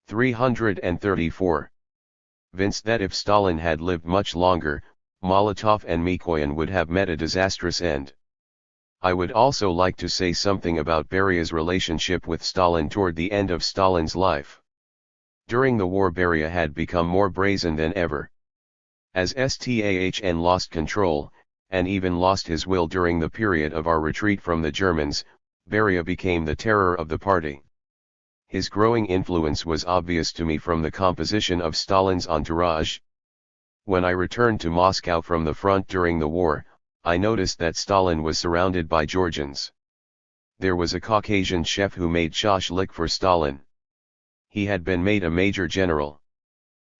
334. Convinced that if Stalin had lived much longer, Molotov and Mikoyan would have met a disastrous end. I would also like to say something about Beria's relationship with Stalin toward the end of Stalin's life. During the war, Beria had become more brazen than ever. As Stalin lost control, and even lost his will during the period of our retreat from the Germans, Beria became the terror of the party. His growing influence was obvious to me from the composition of Stalin's entourage. When I returned to Moscow from the front during the war, I noticed that Stalin was surrounded by Georgians. There was a Caucasian chef who made shashlik for Stalin. He had been made a major general.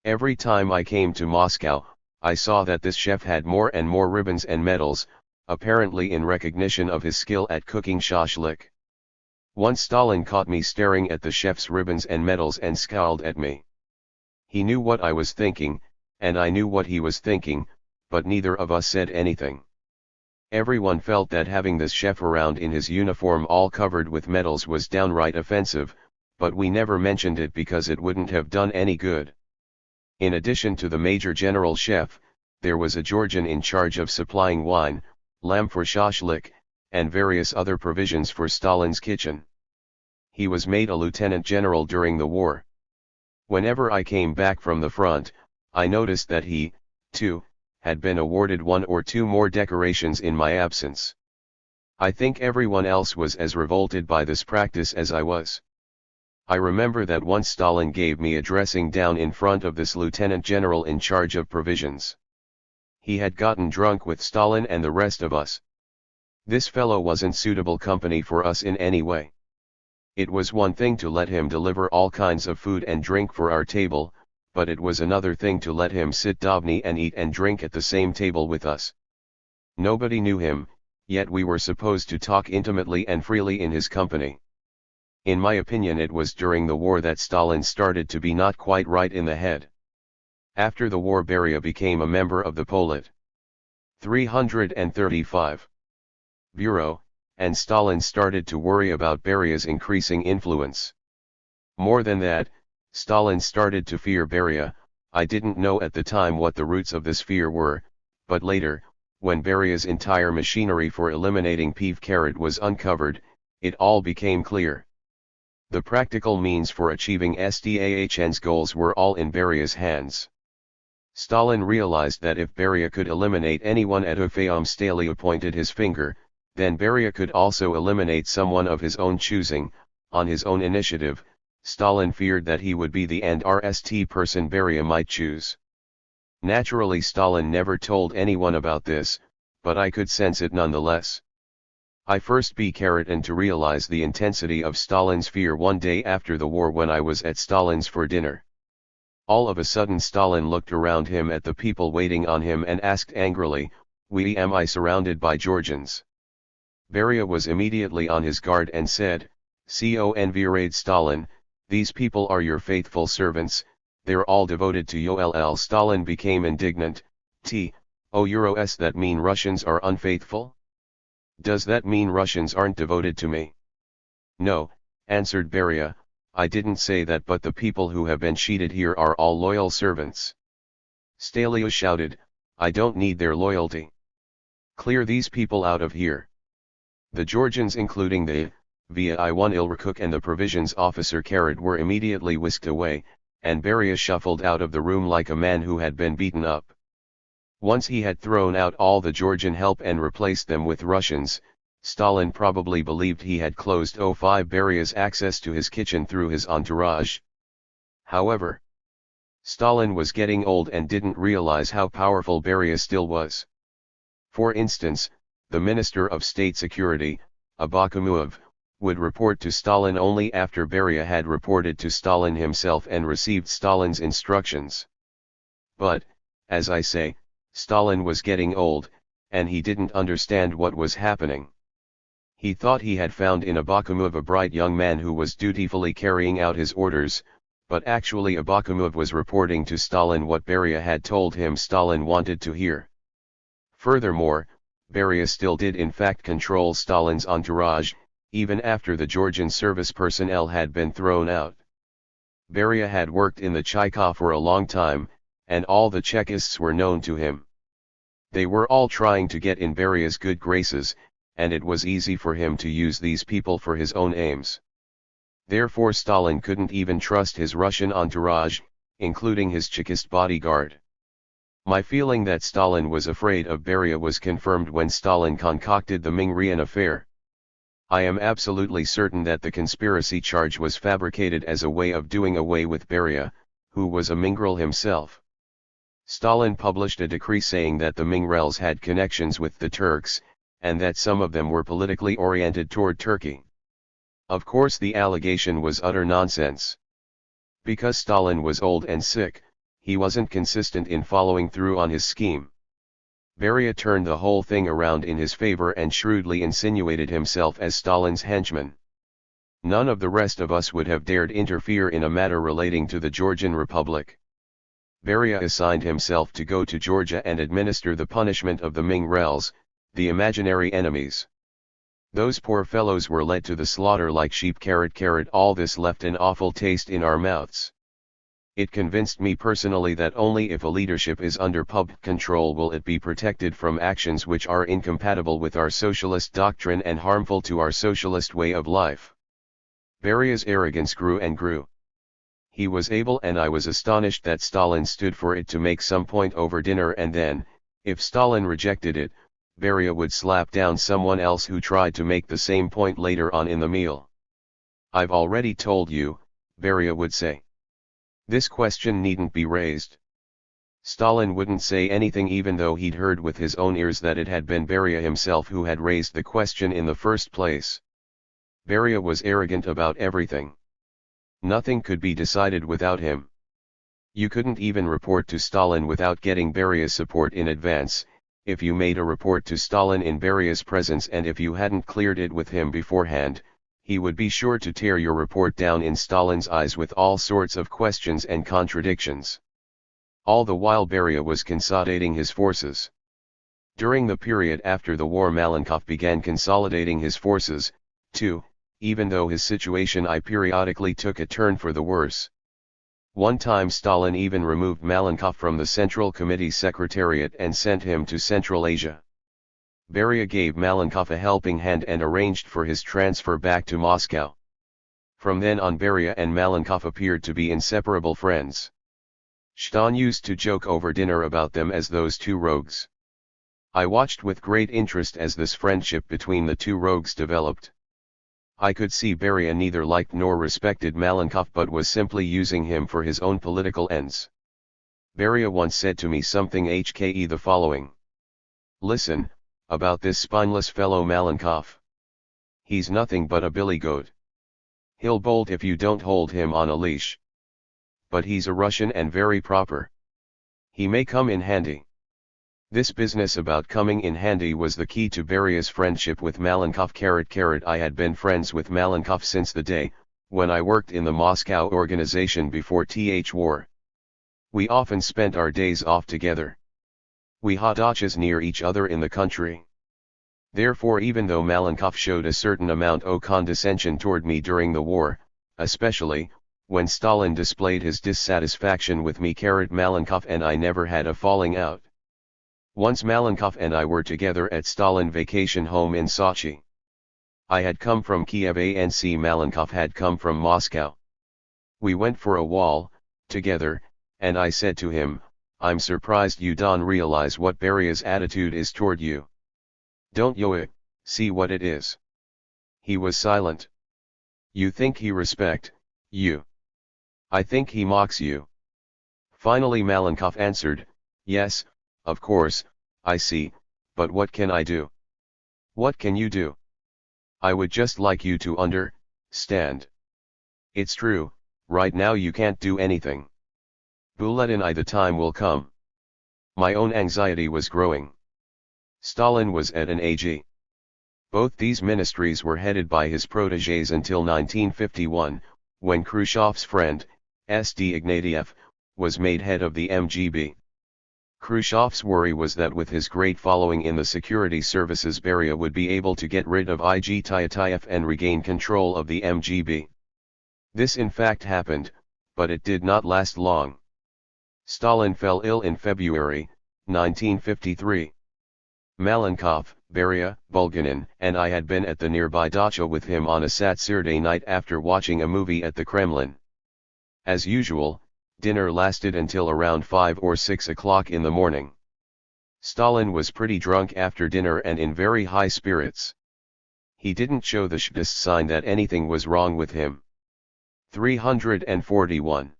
Every time I came to Moscow, I saw that this chef had more and more ribbons and medals, apparently in recognition of his skill at cooking shashlik. Once Stalin caught me staring at the chef's ribbons and medals and scowled at me. He knew what I was thinking, and I knew what he was thinking, but neither of us said anything. Everyone felt that having this chef around in his uniform all covered with medals was downright offensive, but we never mentioned it because it wouldn't have done any good. In addition to the major general chef, there was a Georgian in charge of supplying wine, lamb for shashlik, and various other provisions for Stalin's kitchen. He was made a lieutenant general during the war. Whenever I came back from the front, I noticed that he, too, had been awarded 1 or 2 more decorations in my absence. I think everyone else was as revolted by this practice as I was. I remember that once Stalin gave me a dressing down in front of this lieutenant general in charge of provisions. He had gotten drunk with Stalin and the rest of us. This fellow wasn't suitable company for us in any way. It was one thing to let him deliver all kinds of food and drink for our table, but it was another thing to let him sit dovny and eat and drink at the same table with us. Nobody knew him, yet we were supposed to talk intimately and freely in his company. In my opinion, it was during the war that Stalin started to be not quite right in the head. After the war, Beria became a member of the Polit. 335. Bureau, and Stalin started to worry about Beria's increasing influence. More than that, Stalin started to fear Beria. I didn't know at the time what the roots of this fear were, but later, when Beria's entire machinery for eliminating PV was uncovered, it all became clear. The practical means for achieving Stalhn's goals were all in Beria's hands. Stalin realized that if Beria could eliminate anyone at whom Stalin pointed his finger, then Beria could also eliminate someone of his own choosing, on his own initiative. Stalin feared that he would be the RST person Beria might choose. Naturally, Stalin never told anyone about this, but I could sense it nonetheless. I first began to realize the intensity of Stalin's fear one day after the war when I was at Stalin's for dinner. All of a sudden Stalin looked around him at the people waiting on him and asked angrily, "Am I surrounded by Georgians?" Beria was immediately on his guard and said, "Convirade Stalin, these people are your faithful servants, they're all devoted to you." Stalin became indignant. Euros that mean Russians are unfaithful? Does that mean Russians aren't devoted to me? No, answered Beria, I didn't say that, but the people who have been cheated here are all loyal servants. Stalin shouted, I don't need their loyalty. Clear these people out of here. The Georgians, including the Vi1 Ilrakuk and the provisions officer Karad, were immediately whisked away, and Beria shuffled out of the room like a man who had been beaten up. Once he had thrown out all the Georgian help and replaced them with Russians, Stalin probably believed he had closed Beria's access to his kitchen through his entourage. However, Stalin was getting old and didn't realize how powerful Beria still was. For instance, the Minister of State Security, Abakumov, would report to Stalin only after Beria had reported to Stalin himself and received Stalin's instructions. But, as I say, Stalin was getting old, and he didn't understand what was happening. He thought he had found in Abakumov a bright young man who was dutifully carrying out his orders, but actually Abakumov was reporting to Stalin what Beria had told him Stalin wanted to hear. Furthermore, Beria still did in fact control Stalin's entourage, even after the Georgian service personnel had been thrown out. Beria had worked in the Cheka for a long time, and all the Chekists were known to him. They were all trying to get in Beria's good graces, and it was easy for him to use these people for his own aims. Therefore Stalin couldn't even trust his Russian entourage, including his Chekist bodyguard. My feeling that Stalin was afraid of Beria was confirmed when Stalin concocted the Ming-Rian affair. I am absolutely certain that the conspiracy charge was fabricated as a way of doing away with Beria, who was a Mingrel himself. Stalin published a decree saying that the Mingrels had connections with the Turks, and that some of them were politically oriented toward Turkey. Of course the allegation was utter nonsense. Because Stalin was old and sick, he wasn't consistent in following through on his scheme. Beria turned the whole thing around in his favor and shrewdly insinuated himself as Stalin's henchman. None of the rest of us would have dared interfere in a matter relating to the Georgian Republic. Beria assigned himself to go to Georgia and administer the punishment of the Mingrels, the imaginary enemies. Those poor fellows were led to the slaughter like sheep. All this left an awful taste in our mouths. It convinced me personally that only if a leadership is under public control will it be protected from actions which are incompatible with our socialist doctrine and harmful to our socialist way of life. Beria's arrogance grew and grew. He was able, and I was astonished that Stalin stood for it, to make some point over dinner, and then, if Stalin rejected it, Beria would slap down someone else who tried to make the same point later on in the meal. "I've already told you," Beria would say. "This question needn't be raised." Stalin wouldn't say anything even though he'd heard with his own ears that it had been Beria himself who had raised the question in the first place. Beria was arrogant about everything. Nothing could be decided without him. You couldn't even report to Stalin without getting Beria's support in advance. If you made a report to Stalin in Beria's presence and if you hadn't cleared it with him beforehand, he would be sure to tear your report down in Stalin's eyes with all sorts of questions and contradictions. All the while Beria was consolidating his forces. During the period after the war, Malenkov began consolidating his forces, too, even though his situation periodically took a turn for the worse. One time Stalin even removed Malenkov from the Central Committee Secretariat and sent him to Central Asia. Beria gave Malenkov a helping hand and arranged for his transfer back to Moscow. From then on Beria and Malenkov appeared to be inseparable friends. Stalin used to joke over dinner about them as those two rogues. I watched with great interest as this friendship between the two rogues developed. I could see Beria neither liked nor respected Malenkov but was simply using him for his own political ends. Beria once said to me something the following: "Listen, about this spineless fellow Malenkov. He's nothing but a billy goat. He'll bolt if you don't hold him on a leash. But he's a Russian and very proper. He may come in handy." This business about coming in handy was the key to Beria's friendship with Malenkov. I had been friends with Malenkov since the day when I worked in the Moscow organization before war. We often spent our days off together. We had dachas near each other in the country. Therefore, even though Malenkov showed a certain amount of condescension toward me during the war, especially when Stalin displayed his dissatisfaction with me, Malenkov and I never had a falling out. Once Malenkov and I were together at Stalin vacation home in Sochi. I had come from Kiev and Malenkov had come from Moscow. We went for a walk together, and I said to him, "I'm surprised you don't realize what Beria's attitude is toward you. Don't you see what it is?" He was silent. "You think he respect you? I think he mocks you." Finally Malenkov answered, "Yes, of course, I see, but what can I do?" "What can you do?" "I would just like you to understand. It's true, right now you can't do anything. Bulletin the time will come." My own anxiety was growing. Stalin was at an AG. Both these ministries were headed by his protégés until 1951, when Khrushchev's friend, SD Ignatieff, was made head of the MGB. Khrushchev's worry was that with his great following in the security services, Beria would be able to get rid of Ignatieff and regain control of the MGB. This in fact happened, but it did not last long. Stalin fell ill in February, 1953. Malenkov, Beria, Bulganin, and I had been at the nearby dacha with him on a Saturday night after watching a movie at the Kremlin. As usual, dinner lasted until around 5 or 6 o'clock in the morning. Stalin was pretty drunk after dinner and in very high spirits. He didn't show the slightest sign that anything was wrong with him. 341.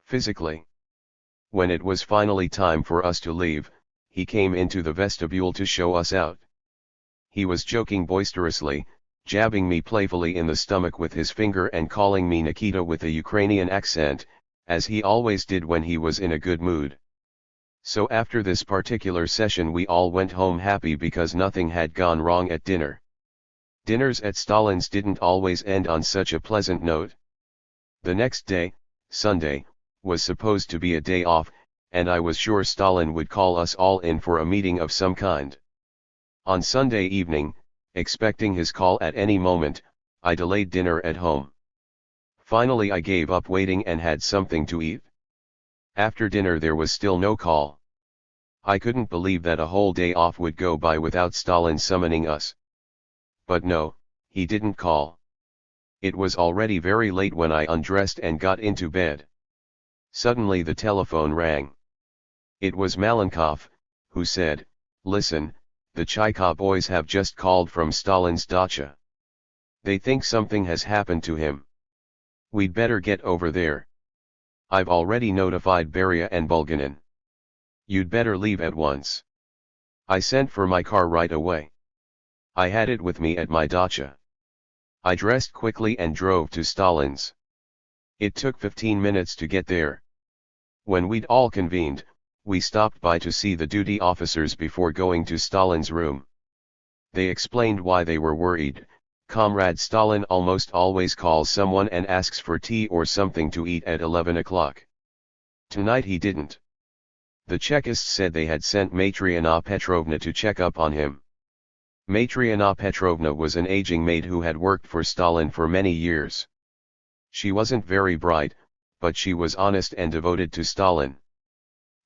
Physically. When it was finally time for us to leave, he came into the vestibule to show us out. He was joking boisterously, jabbing me playfully in the stomach with his finger and calling me Nikita with a Ukrainian accent, as he always did when he was in a good mood. So after this particular session we all went home happy because nothing had gone wrong at dinner. Dinners at Stalin's didn't always end on such a pleasant note. The next day, Sunday, was supposed to be a day off, and I was sure Stalin would call us all in for a meeting of some kind. On Sunday evening, expecting his call at any moment, I delayed dinner at home. Finally I gave up waiting and had something to eat. After dinner there was still no call. I couldn't believe that a whole day off would go by without Stalin summoning us. But no, he didn't call. It was already very late when I undressed and got into bed. Suddenly the telephone rang. It was Malenkov, who said, "Listen, the Chaika boys have just called from Stalin's dacha. They think something has happened to him. We'd better get over there. I've already notified Beria and Bulganin. You'd better leave at once." I sent for my car right away. I had it with me at my dacha. I dressed quickly and drove to Stalin's. It took 15 minutes to get there. When we'd all convened, we stopped by to see the duty officers before going to Stalin's room. They explained why they were worried. Comrade Stalin almost always calls someone and asks for tea or something to eat at 11 o'clock. Tonight he didn't. The Chekists said they had sent Matriana Petrovna to check up on him. Matriana Petrovna was an aging maid who had worked for Stalin for many years. She wasn't very bright, but she was honest and devoted to Stalin.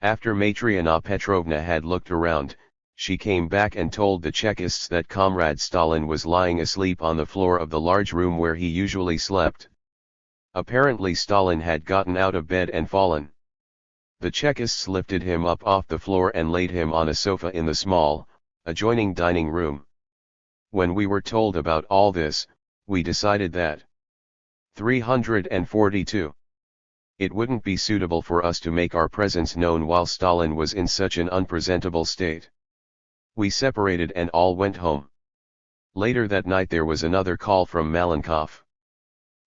After Matriana Petrovna had looked around, she came back and told the Chekists that Comrade Stalin was lying asleep on the floor of the large room where he usually slept. Apparently Stalin had gotten out of bed and fallen. The Chekists lifted him up off the floor and laid him on a sofa in the small, adjoining dining room. When we were told about all this, we decided that 342. It wouldn't be suitable for us to make our presence known while Stalin was in such an unpresentable state. We separated and all went home. Later that night there was another call from Malenkov.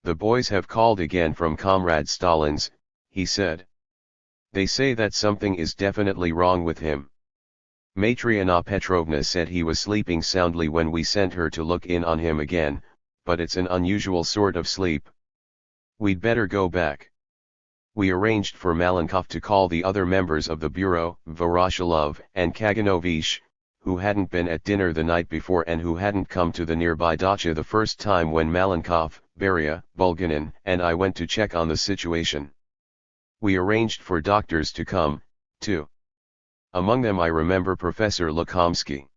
"The boys have called again from Comrade Stalin's," he said. "They say that something is definitely wrong with him. Matriana Petrovna said he was sleeping soundly when we sent her to look in on him again, but it's an unusual sort of sleep. We'd better go back." We arranged for Malenkov to call the other members of the bureau, Voroshilov and Kaganovich, who hadn't been at dinner the night before and who hadn't come to the nearby dacha the first time when Malenkov, Beria, Bulganin, and I went to check on the situation. We arranged for doctors to come, too. Among them I remember Professor Lukomsky.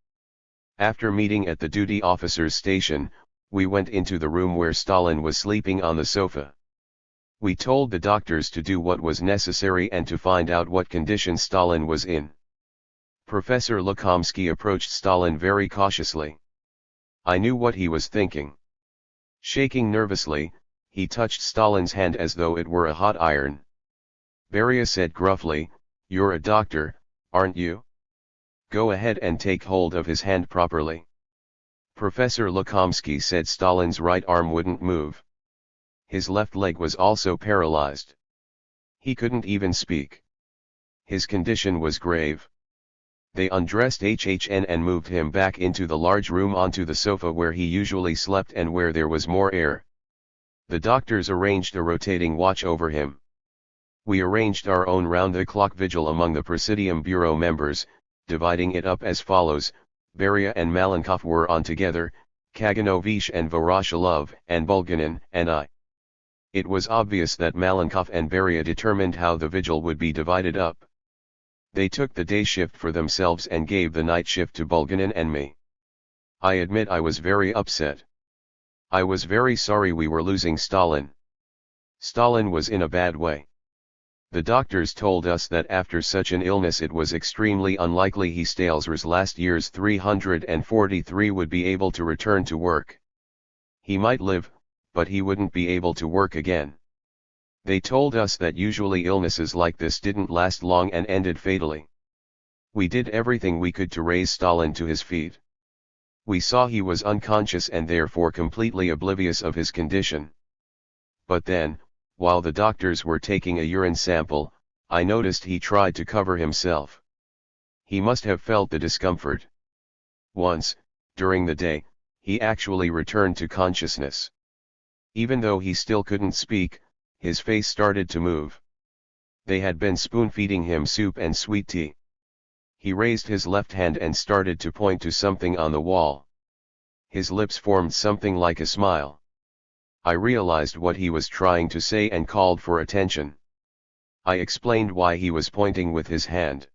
After meeting at the duty officer's station, we went into the room where Stalin was sleeping on the sofa. We told the doctors to do what was necessary and to find out what condition Stalin was in. Professor Lukomsky approached Stalin very cautiously. I knew what he was thinking. Shaking nervously, he touched Stalin's hand as though it were a hot iron. Beria said gruffly, "You're a doctor, aren't you? Go ahead and take hold of his hand properly." Professor Lukomsky said Stalin's right arm wouldn't move. His left leg was also paralyzed. He couldn't even speak. His condition was grave. They undressed HHN and moved him back into the large room onto the sofa where he usually slept and where there was more air. The doctors arranged a rotating watch over him. We arranged our own round-the-clock vigil among the Presidium Bureau members, dividing it up as follows: Beria and Malenkov were on together, Kaganovich and Voroshilov and Bulganin and I. It was obvious that Malenkov and Beria determined how the vigil would be divided up. They took the day shift for themselves and gave the night shift to Bulganin and me. I admit I was very upset. I was very sorry we were losing Stalin. Stalin was in a bad way. The doctors told us that after such an illness it was extremely unlikely he Stalsers last year's 343 would be able to return to work. He might live, but he wouldn't be able to work again. They told us that usually illnesses like this didn't last long and ended fatally. We did everything we could to raise Stalin to his feet. We saw he was unconscious and therefore completely oblivious of his condition. But then, while the doctors were taking a urine sample, I noticed he tried to cover himself. He must have felt the discomfort. Once, during the day, he actually returned to consciousness. Even though he still couldn't speak, his face started to move. They had been spoon-feeding him soup and sweet tea. He raised his left hand and started to point to something on the wall. His lips formed something like a smile. I realized what he was trying to say and called for attention. I explained why he was pointing with his hand.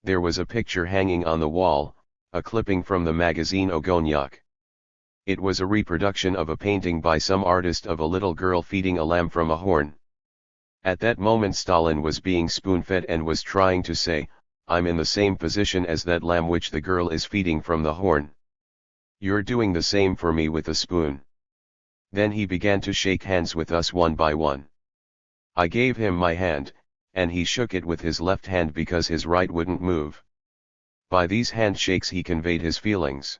There was a picture hanging on the wall, a clipping from the magazine Ogonyok. It was a reproduction of a painting by some artist of a little girl feeding a lamb from a horn. At that moment Stalin was being spoon-fed and was trying to say, "I'm in the same position as that lamb which the girl is feeding from the horn. You're doing the same for me with a spoon." Then he began to shake hands with us one by one. I gave him my hand, and he shook it with his left hand because his right wouldn't move. By these handshakes he conveyed his feelings.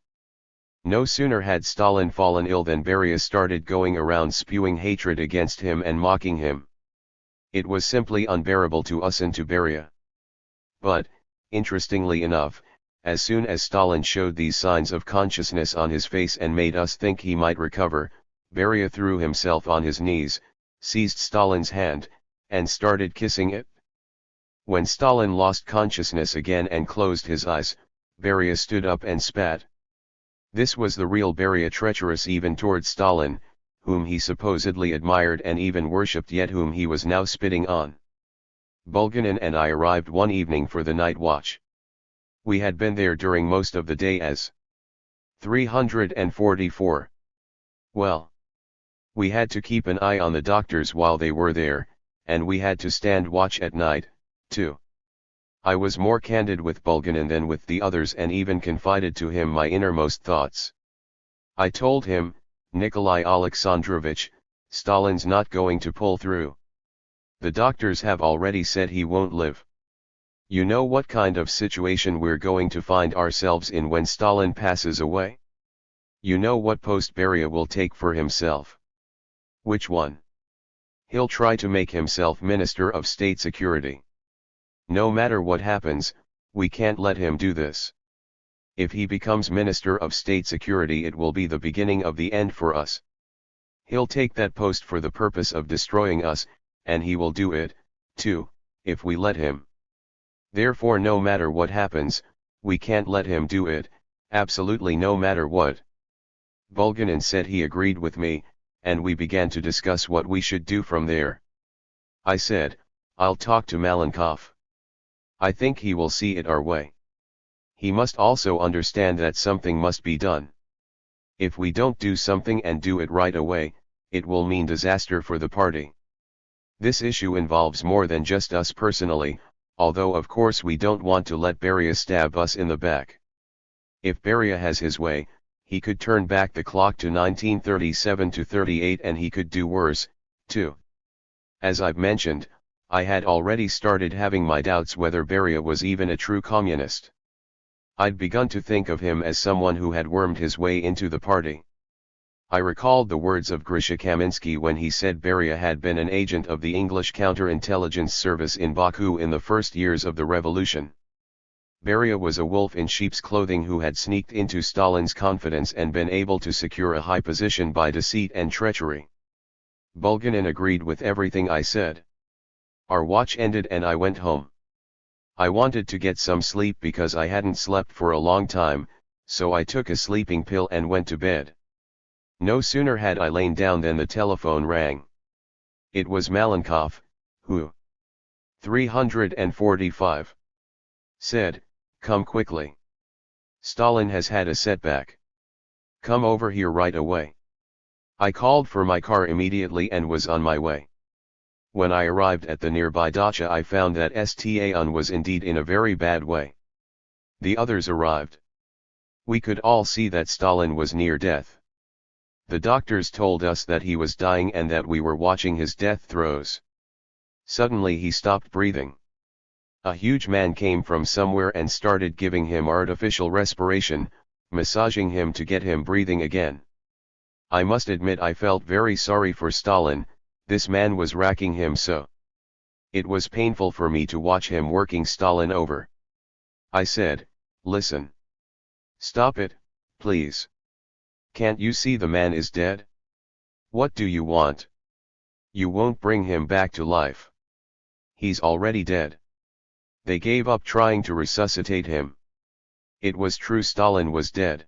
No sooner had Stalin fallen ill than Beria started going around spewing hatred against him and mocking him. It was simply unbearable to us and to Beria. But, interestingly enough, as soon as Stalin showed these signs of consciousness on his face and made us think he might recover, Beria threw himself on his knees, seized Stalin's hand, and started kissing it. When Stalin lost consciousness again and closed his eyes, Beria stood up and spat. This was the real Beria, treacherous even towards Stalin, whom he supposedly admired and even worshipped, yet whom he was now spitting on. Bulganin and I arrived one evening for the night watch. We had been there during most of the day as 344. Well, we had to keep an eye on the doctors while they were there, and we had to stand watch at night, too. I was more candid with Bulganin than with the others and even confided to him my innermost thoughts. I told him, "Nikolai Alexandrovich, Stalin's not going to pull through. The doctors have already said he won't live. You know what kind of situation we're going to find ourselves in when Stalin passes away? You know what post Beria will take for himself. Which one? He'll try to make himself Minister of State Security. No matter what happens, we can't let him do this. If he becomes Minister of State Security, it will be the beginning of the end for us. He'll take that post for the purpose of destroying us, and he will do it, too, if we let him. Therefore, no matter what happens, we can't let him do it, absolutely no matter what." Bulganin said he agreed with me, and we began to discuss what we should do from there. I said, "I'll talk to Malenkov. I think he will see it our way. He must also understand that something must be done. If we don't do something and do it right away, it will mean disaster for the party. This issue involves more than just us personally, although of course we don't want to let Beria stab us in the back. If Beria has his way, he could turn back the clock to 1937 to 38 and he could do worse, too. As I've mentioned, I had already started having my doubts whether Beria was even a true communist. I'd begun to think of him as someone who had wormed his way into the party. I recalled the words of Grisha Kaminsky when he said Beria had been an agent of the English counterintelligence service in Baku in the first years of the revolution. Beria was a wolf in sheep's clothing who had sneaked into Stalin's confidence and been able to secure a high position by deceit and treachery. Bulganin agreed with everything I said. Our watch ended and I went home. I wanted to get some sleep because I hadn't slept for a long time, so I took a sleeping pill and went to bed. No sooner had I lain down than the telephone rang. It was Malenkov, who 345 said, "Come quickly. Stalin has had a setback. Come over here right away." I called for my car immediately and was on my way. When I arrived at the nearby dacha, I found that Stalin was indeed in a very bad way. The others arrived. We could all see that Stalin was near death. The doctors told us that he was dying and that we were watching his death throes. Suddenly he stopped breathing. A huge man came from somewhere and started giving him artificial respiration, massaging him to get him breathing again. I must admit I felt very sorry for Stalin, this man was racking him so. It was painful for me to watch him working Stalin over. I said, "Listen. Stop it, please. Can't you see the man is dead? What do you want? You won't bring him back to life. He's already dead." They gave up trying to resuscitate him. It was true, Stalin was dead.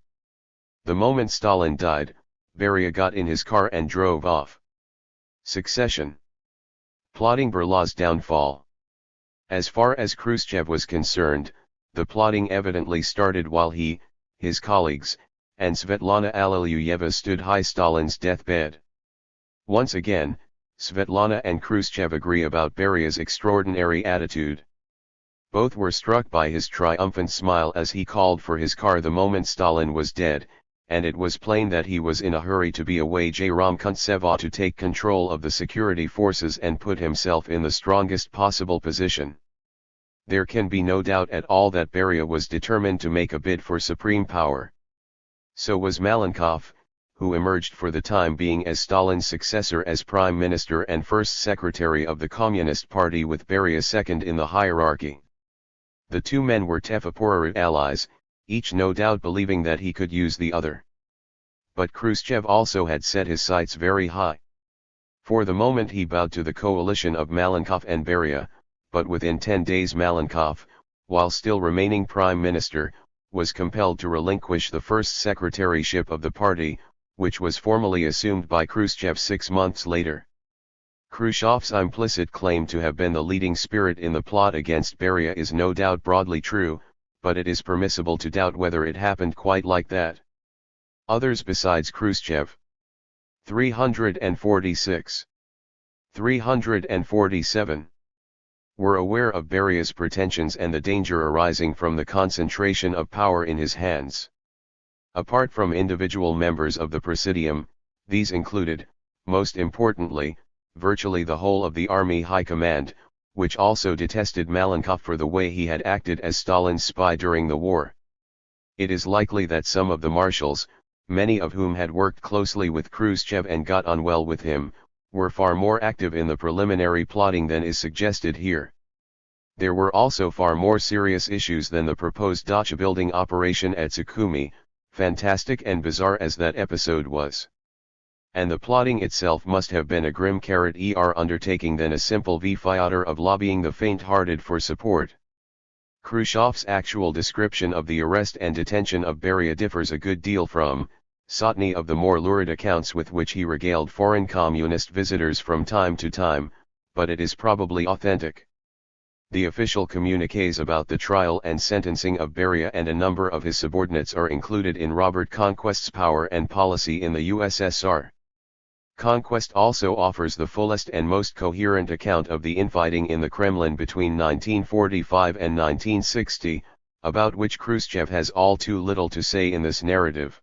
The moment Stalin died, Beria got in his car and drove off. Succession. Plotting Berla's downfall. As far as Khrushchev was concerned, the plotting evidently started while he, his colleagues, and Svetlana Alliluyeva stood by Stalin's deathbed. Once again, Svetlana and Khrushchev agree about Beria's extraordinary attitude. Both were struck by his triumphant smile as he called for his car the moment Stalin was dead, and it was plain that he was in a hurry to be away Jairam Kuntseva to take control of the security forces and put himself in the strongest possible position. There can be no doubt at all that Beria was determined to make a bid for supreme power. So was Malenkov, who emerged for the time being as Stalin's successor as Prime Minister and First Secretary of the Communist Party, with Beria second in the hierarchy. The two men were Tefaporari allies, each no doubt believing that he could use the other. But Khrushchev also had set his sights very high. For the moment he bowed to the coalition of Malenkov and Beria, but within 10 days Malenkov, while still remaining Prime Minister, was compelled to relinquish the first secretaryship of the party, which was formally assumed by Khrushchev 6 months later. Khrushchev's implicit claim to have been the leading spirit in the plot against Beria is no doubt broadly true, but it is permissible to doubt whether it happened quite like that. Others besides Khrushchev. 346. 347. Were aware of Beria's pretensions and the danger arising from the concentration of power in his hands. Apart from individual members of the Presidium, these included, most importantly, virtually the whole of the Army High Command, which also detested Malenkov for the way he had acted as Stalin's spy during the war. It is likely that some of the marshals, many of whom had worked closely with Khrushchev and got on well with him, were far more active in the preliminary plotting than is suggested here. There were also far more serious issues than the proposed dacha building operation at Sukhumi, fantastic and bizarre as that episode was. And the plotting itself must have been a grim undertaking than a simple theater of lobbying the faint-hearted for support. Khrushchev's actual description of the arrest and detention of Beria differs a good deal from Sotny of the more lurid accounts with which he regaled foreign communist visitors from time to time, but it is probably authentic. The official communiques about the trial and sentencing of Beria and a number of his subordinates are included in Robert Conquest's Power and Policy in the USSR. Conquest also offers the fullest and most coherent account of the infighting in the Kremlin between 1945 and 1960, about which Khrushchev has all too little to say in this narrative.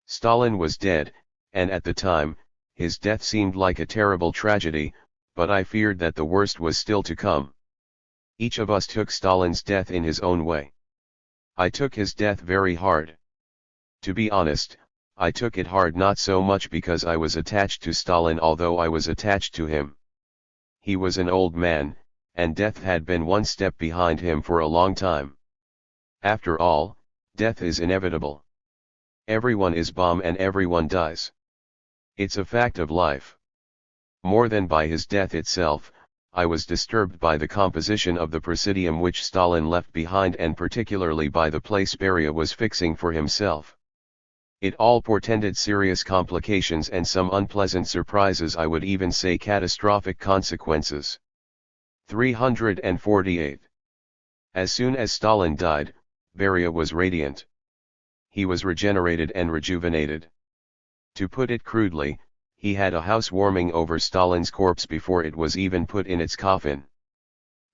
Stalin was dead, and at the time, his death seemed like a terrible tragedy, but I feared that the worst was still to come. Each of us took Stalin's death in his own way. I took his death very hard. To be honest, I took it hard not so much because I was attached to Stalin, although I was attached to him. He was an old man, and death had been one step behind him for a long time. After all, death is inevitable. Everyone is bomb and everyone dies. It's a fact of life. More than by his death itself, I was disturbed by the composition of the Presidium which Stalin left behind, and particularly by the place Beria was fixing for himself. It all portended serious complications and some unpleasant surprises, I would even say catastrophic consequences. 348. As soon as Stalin died, Beria was radiant. He was regenerated and rejuvenated. To put it crudely, he had a housewarming over Stalin's corpse before it was even put in its coffin.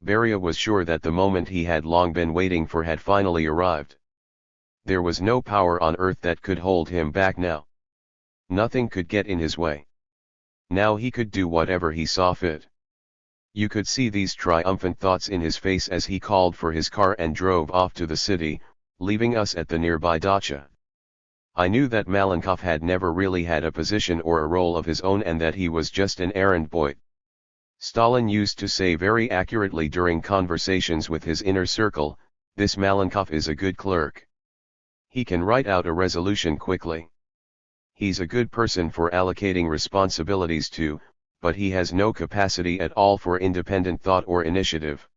Beria was sure that the moment he had long been waiting for had finally arrived. There was no power on earth that could hold him back now. Nothing could get in his way. Now he could do whatever he saw fit. You could see these triumphant thoughts in his face as he called for his car and drove off to the city, leaving us at the nearby dacha. I knew that Malenkov had never really had a position or a role of his own and that he was just an errand boy. Stalin used to say very accurately during conversations with his inner circle, "This Malenkov is a good clerk. He can write out a resolution quickly. He's a good person for allocating responsibilities to, but he has no capacity at all for independent thought or initiative."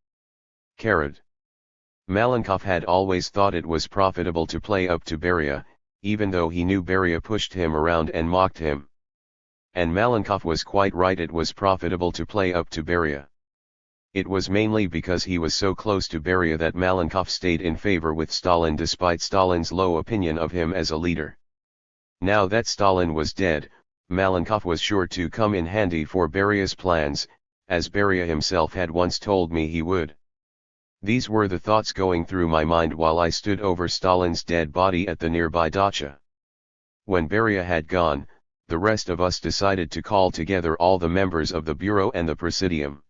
Malenkov had always thought it was profitable to play up to Beria, even though he knew Beria pushed him around and mocked him. And Malenkov was quite right, it was profitable to play up to Beria. It was mainly because he was so close to Beria that Malenkov stayed in favor with Stalin despite Stalin's low opinion of him as a leader. Now that Stalin was dead, Malenkov was sure to come in handy for Beria's plans, as Beria himself had once told me he would. These were the thoughts going through my mind while I stood over Stalin's dead body at the nearby dacha. When Beria had gone, the rest of us decided to call together all the members of the bureau and the presidium.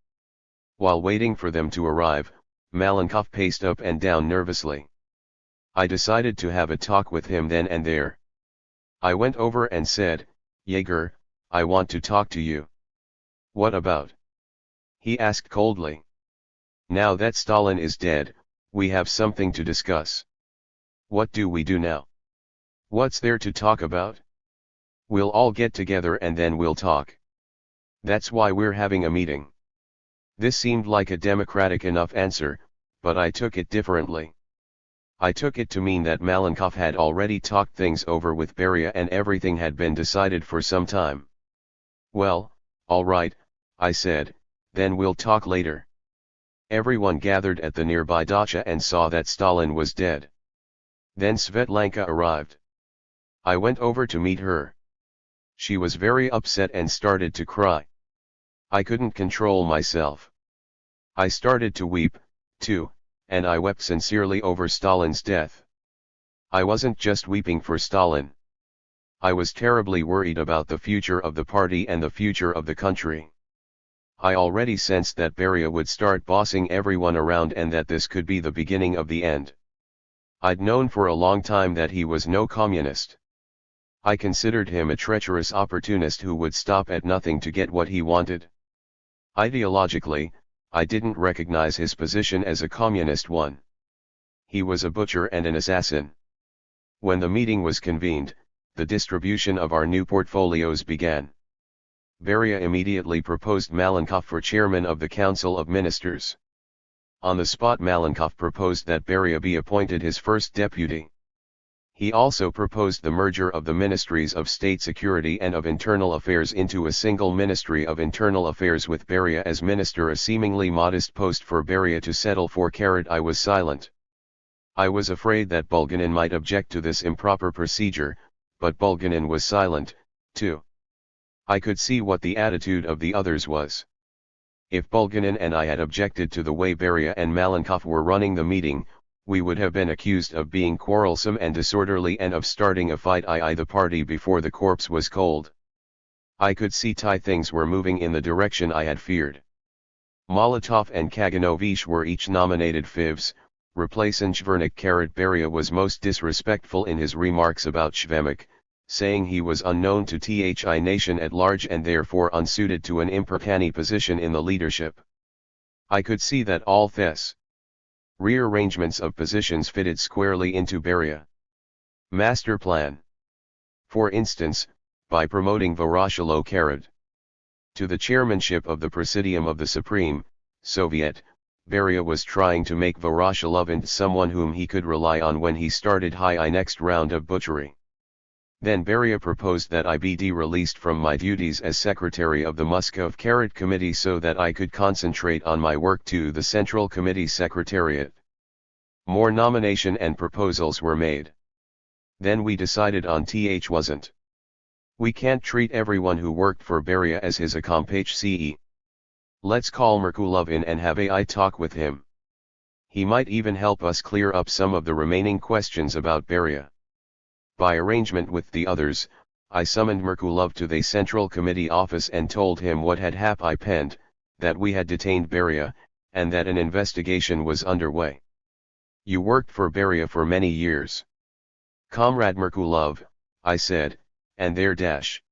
While waiting for them to arrive, Malenkov paced up and down nervously. I decided to have a talk with him then and there. I went over and said, "Yegor, I want to talk to you." "What about?" he asked coldly. "Now that Stalin is dead, we have something to discuss. What do we do now? What's there to talk about? We'll all get together and then we'll talk. That's why we're having a meeting." This seemed like a democratic enough answer, but I took it differently. I took it to mean that Malenkov had already talked things over with Beria and everything had been decided for some time. "Well, all right," I said, "then we'll talk later." Everyone gathered at the nearby dacha and saw that Stalin was dead. Then Svetlanka arrived. I went over to meet her. She was very upset and started to cry. I couldn't control myself. I started to weep, too, and I wept sincerely over Stalin's death. I wasn't just weeping for Stalin. I was terribly worried about the future of the party and the future of the country. I already sensed that Beria would start bossing everyone around and that this could be the beginning of the end. I'd known for a long time that he was no communist. I considered him a treacherous opportunist who would stop at nothing to get what he wanted. Ideologically, I didn't recognize his position as a communist one. He was a butcher and an assassin. When the meeting was convened, the distribution of our new portfolios began. Beria immediately proposed Malenkov for chairman of the Council of Ministers. On the spot Malenkov proposed that Beria be appointed his first deputy. He also proposed the merger of the Ministries of State Security and of Internal Affairs into a single Ministry of Internal Affairs with Beria as minister, a seemingly modest post for Beria to settle for. I was silent. I was afraid that Bulganin might object to this improper procedure, but Bulganin was silent, too. I could see what the attitude of the others was. If Bulganin and I had objected to the way Beria and Malenkov were running the meeting, we would have been accused of being quarrelsome and disorderly and of starting a fight, i.e. the party before the corpse was cold. I could see things were moving in the direction I had feared. Molotov and Kaganovich were each nominated fivs, replacing Shvernik. Beria was most disrespectful in his remarks about Shvenik, saying he was unknown to the nation at large and therefore unsuited to an impercanny position in the leadership. I could see that all these rearrangements of positions fitted squarely into Beria master plan. For instance, by promoting Voroshilov to the chairmanship of the Presidium of the Supreme Soviet, Beria was trying to make Voroshilov into someone whom he could rely on when he started his next round of butchery. Then Beria proposed that I be released from my duties as secretary of the Moscow Carat Committee so that I could concentrate on my work to the Central Committee Secretariat. More nomination and proposals were made. Then we decided on wasn't. We can't treat everyone who worked for Beria as his accomplice. Let's call Merkulov in and have a talk with him. He might even help us clear up some of the remaining questions about Beria. By arrangement with the others, I summoned Merkulov to the Central Committee office and told him what had happened, that we had detained Beria, and that an investigation was underway. You worked for Beria for many years. Comrade Merkulov, I said, and there dash.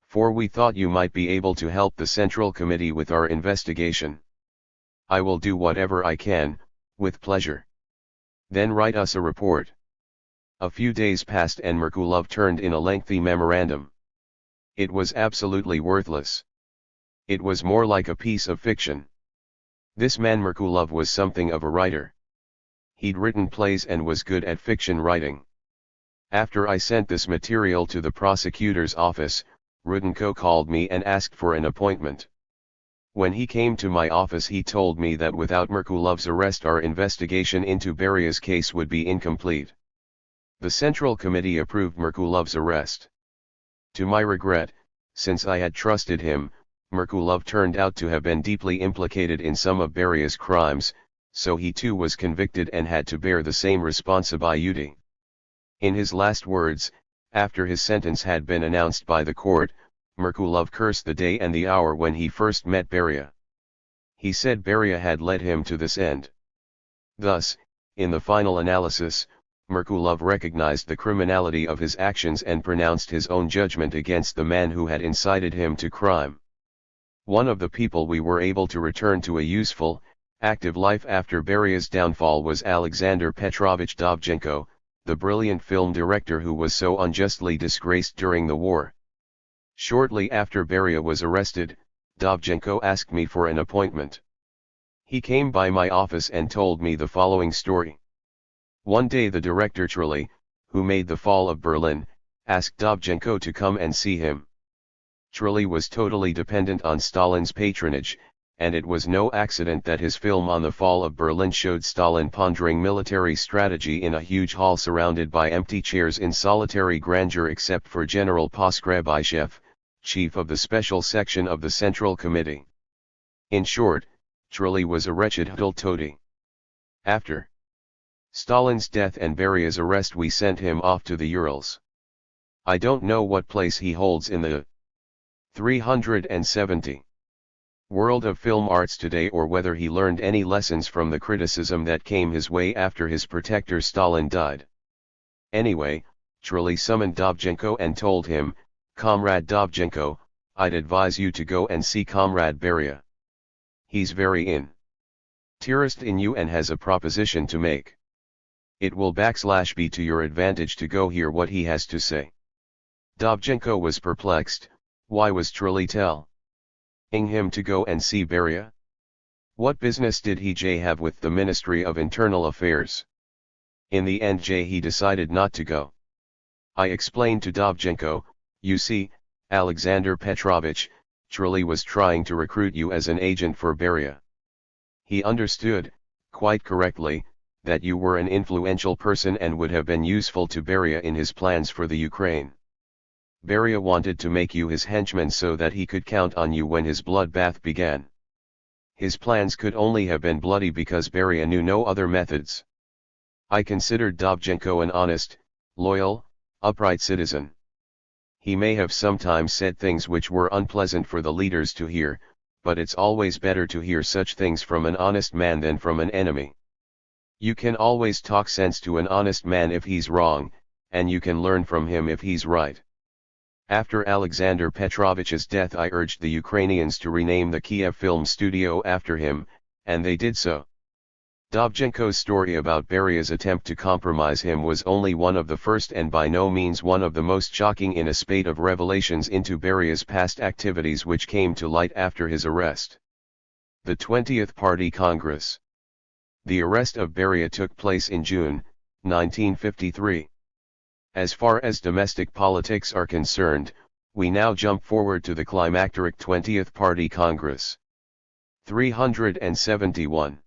For we thought you might be able to help the Central Committee with our investigation. I will do whatever I can, with pleasure. Then write us a report. A few days passed and Merkulov turned in a lengthy memorandum. It was absolutely worthless. It was more like a piece of fiction. This man Merkulov was something of a writer. He'd written plays and was good at fiction writing. After I sent this material to the prosecutor's office, Rudenko called me and asked for an appointment. When he came to my office he told me that without Merkulov's arrest our investigation into Beria's case would be incomplete. The Central Committee approved Merkulov's arrest. To my regret, since I had trusted him, Merkulov turned out to have been deeply implicated in some of Beria's crimes, so he too was convicted and had to bear the same responsibility. In his last words, after his sentence had been announced by the court, Merkulov cursed the day and the hour when he first met Beria. He said Beria had led him to this end. Thus, in the final analysis, Merkulov recognized the criminality of his actions and pronounced his own judgment against the man who had incited him to crime. One of the people we were able to return to a useful, active life after Beria's downfall was Alexander Petrovich Dovzhenko, the brilliant film director who was so unjustly disgraced during the war. Shortly after Beria was arrested, Dovzhenko asked me for an appointment. He came by my office and told me the following story. One day the director Truly, who made The Fall of Berlin, asked Dovzhenko to come and see him. Truly was totally dependent on Stalin's patronage, and it was no accident that his film on the fall of Berlin showed Stalin pondering military strategy in a huge hall surrounded by empty chairs in solitary grandeur except for General Sergeevich, chief of the special section of the Central Committee. In short, Truly was a wretched toady. After Stalin's death and Beria's arrest we sent him off to the Urals. I don't know what place he holds in the 370 world of film arts today or whether he learned any lessons from the criticism that came his way after his protector Stalin died. Anyway, Truly summoned Dovzhenko and told him, Comrade Dovzhenko, I'd advise you to go and see Comrade Beria. He's very interested in you and has a proposition to make. It will be to your advantage to go hear what he has to say. Dovzhenko was perplexed. Why was Truly telling him to go and see Beria? What business did he have with the Ministry of Internal Affairs? In the end he decided not to go. I explained to Dovzhenko, you see, Alexander Petrovich, Truly was trying to recruit you as an agent for Beria. He understood, quite correctly, that you were an influential person and would have been useful to Beria in his plans for the Ukraine. Beria wanted to make you his henchman so that he could count on you when his bloodbath began. His plans could only have been bloody because Beria knew no other methods. I considered Dovzhenko an honest, loyal, upright citizen. He may have sometimes said things which were unpleasant for the leaders to hear, but it's always better to hear such things from an honest man than from an enemy. You can always talk sense to an honest man if he's wrong, and you can learn from him if he's right. After Alexander Petrovich's death I urged the Ukrainians to rename the Kiev Film Studio after him, and they did so. Dovzhenko's story about Beria's attempt to compromise him was only one of the first and by no means one of the most shocking in a spate of revelations into Beria's past activities which came to light after his arrest. The 20th Party Congress. The arrest of Beria took place in June, 1953. As far as domestic politics are concerned, we now jump forward to the climacteric 20th Party Congress. 371.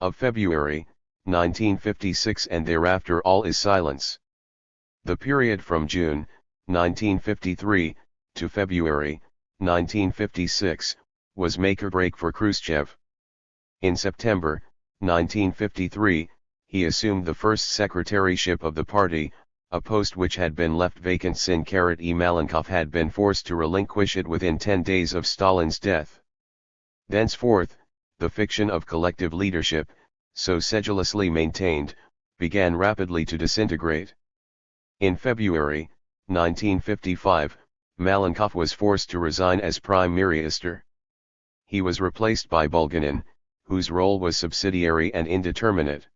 Of February, 1956 and thereafter all is silence. The period from June, 1953, to February, 1956, was make or break for Khrushchev. In September, 1953, he assumed the first secretaryship of the party, a post which had been left vacant since Malenkov had been forced to relinquish it within 10 days of Stalin's death. Thenceforth, the fiction of collective leadership, so sedulously maintained, began rapidly to disintegrate. In February, 1955, Malenkov was forced to resign as Prime Minister. He was replaced by Bulganin, whose role was subsidiary and indeterminate.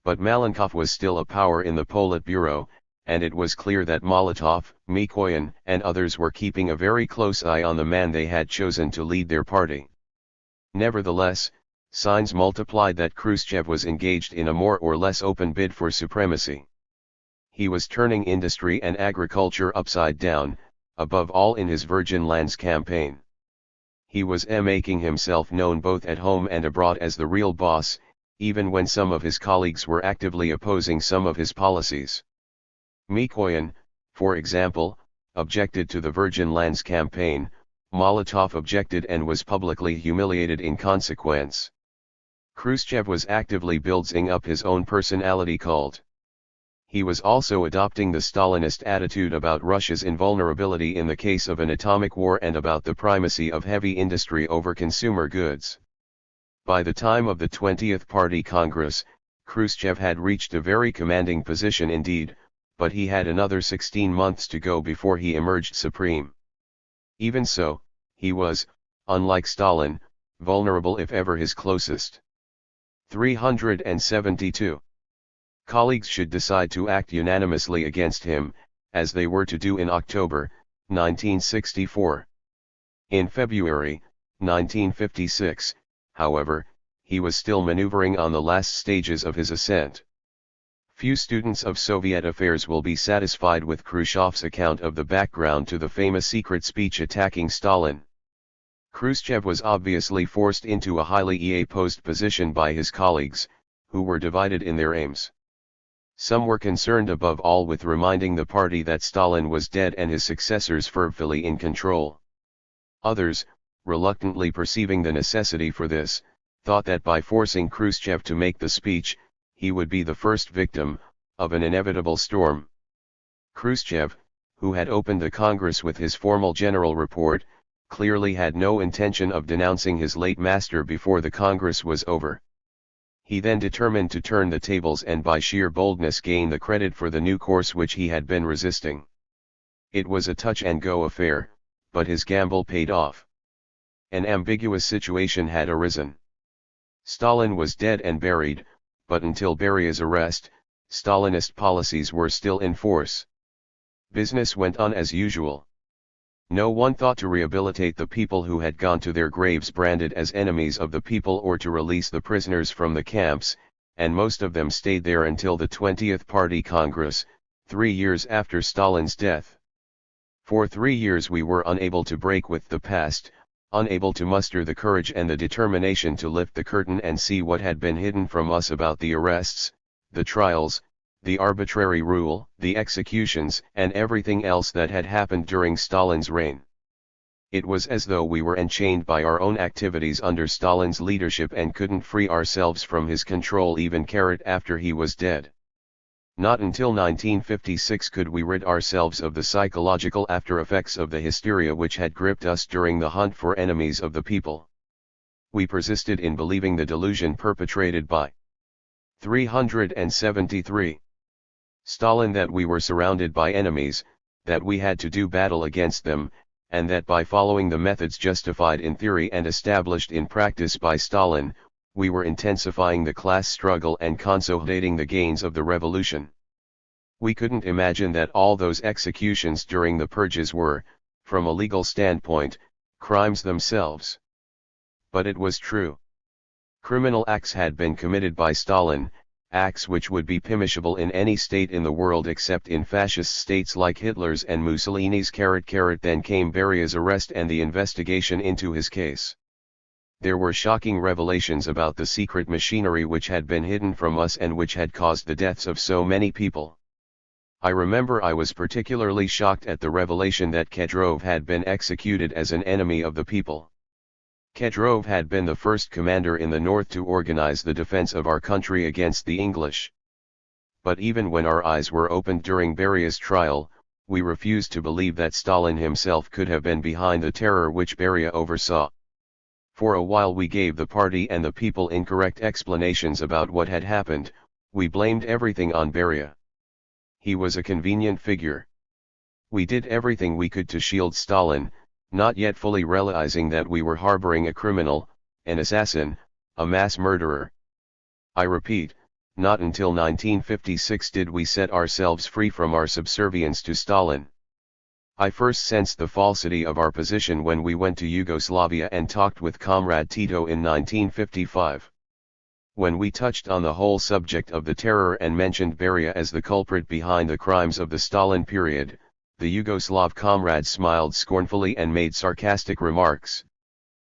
But Malenkov was still a power in the Politburo, and it was clear that Molotov, Mikoyan, and others were keeping a very close eye on the man they had chosen to lead their party. Nevertheless, signs multiplied that Khrushchev was engaged in a more or less open bid for supremacy. He was turning industry and agriculture upside down, above all in his Virgin Lands campaign. He was making himself known both at home and abroad as the real boss, even when some of his colleagues were actively opposing some of his policies. Mikoyan, for example, objected to the Virgin Lands campaign, Molotov objected and was publicly humiliated in consequence. Khrushchev was actively building up his own personality cult. He was also adopting the Stalinist attitude about Russia's invulnerability in the case of an atomic war and about the primacy of heavy industry over consumer goods. By the time of the 20th Party Congress, Khrushchev had reached a very commanding position indeed, but he had another 16 months to go before he emerged supreme. Even so, he was, unlike Stalin, vulnerable if ever his closest. 372. Colleagues should decide to act unanimously against him, as they were to do in October, 1964. In February, 1956, however, he was still maneuvering on the last stages of his ascent. Few students of Soviet affairs will be satisfied with Khrushchev's account of the background to the famous secret speech attacking Stalin. Khrushchev was obviously forced into a highly opposed position by his colleagues, who were divided in their aims. Some were concerned above all with reminding the party that Stalin was dead and his successors firmly in control. Others, reluctantly perceiving the necessity for this, thought that by forcing Khrushchev to make the speech, he would be the first victim of an inevitable storm. Khrushchev, who had opened the Congress with his formal general report, clearly had no intention of denouncing his late master before the Congress was over. He then determined to turn the tables and by sheer boldness gain the credit for the new course which he had been resisting. It was a touch-and-go affair, but his gamble paid off. An ambiguous situation had arisen. Stalin was dead and buried, but until Beria's arrest, Stalinist policies were still in force. Business went on as usual. No one thought to rehabilitate the people who had gone to their graves branded as enemies of the people or to release the prisoners from the camps, and most of them stayed there until the 20th Party Congress, 3 years after Stalin's death. For 3 years we were unable to break with the past, unable to muster the courage and the determination to lift the curtain and see what had been hidden from us about the arrests, the trials, the arbitrary rule, the executions, and everything else that had happened during Stalin's reign. It was as though we were enchained by our own activities under Stalin's leadership and couldn't free ourselves from his control even after he was dead. Not until 1956 could we rid ourselves of the psychological after-effects of the hysteria which had gripped us during the hunt for enemies of the people. We persisted in believing the delusion perpetrated by 373. Stalin that we were surrounded by enemies, that we had to do battle against them, and that by following the methods justified in theory and established in practice by Stalin, we were intensifying the class struggle and consolidating the gains of the revolution. We couldn't imagine that all those executions during the purges were, from a legal standpoint, crimes themselves. But it was true. Criminal acts had been committed by Stalin, acts which would be punishable in any state in the world except in fascist states like Hitler's and Mussolini's. Then came Beria's arrest and the investigation into his case. There were shocking revelations about the secret machinery which had been hidden from us and which had caused the deaths of so many people. I remember I was particularly shocked at the revelation that Khrushchev had been executed as an enemy of the people. Khrushchev had been the first commander in the north to organize the defense of our country against the English. But even when our eyes were opened during Beria's trial, we refused to believe that Stalin himself could have been behind the terror which Beria oversaw. For a while we gave the party and the people incorrect explanations about what had happened. We blamed everything on Beria. He was a convenient figure. We did everything we could to shield Stalin, not yet fully realizing that we were harboring a criminal, an assassin, a mass murderer. I repeat, not until 1956 did we set ourselves free from our subservience to Stalin. I first sensed the falsity of our position when we went to Yugoslavia and talked with Comrade Tito in 1955. When we touched on the whole subject of the terror and mentioned Beria as the culprit behind the crimes of the Stalin period, the Yugoslav comrade smiled scornfully and made sarcastic remarks.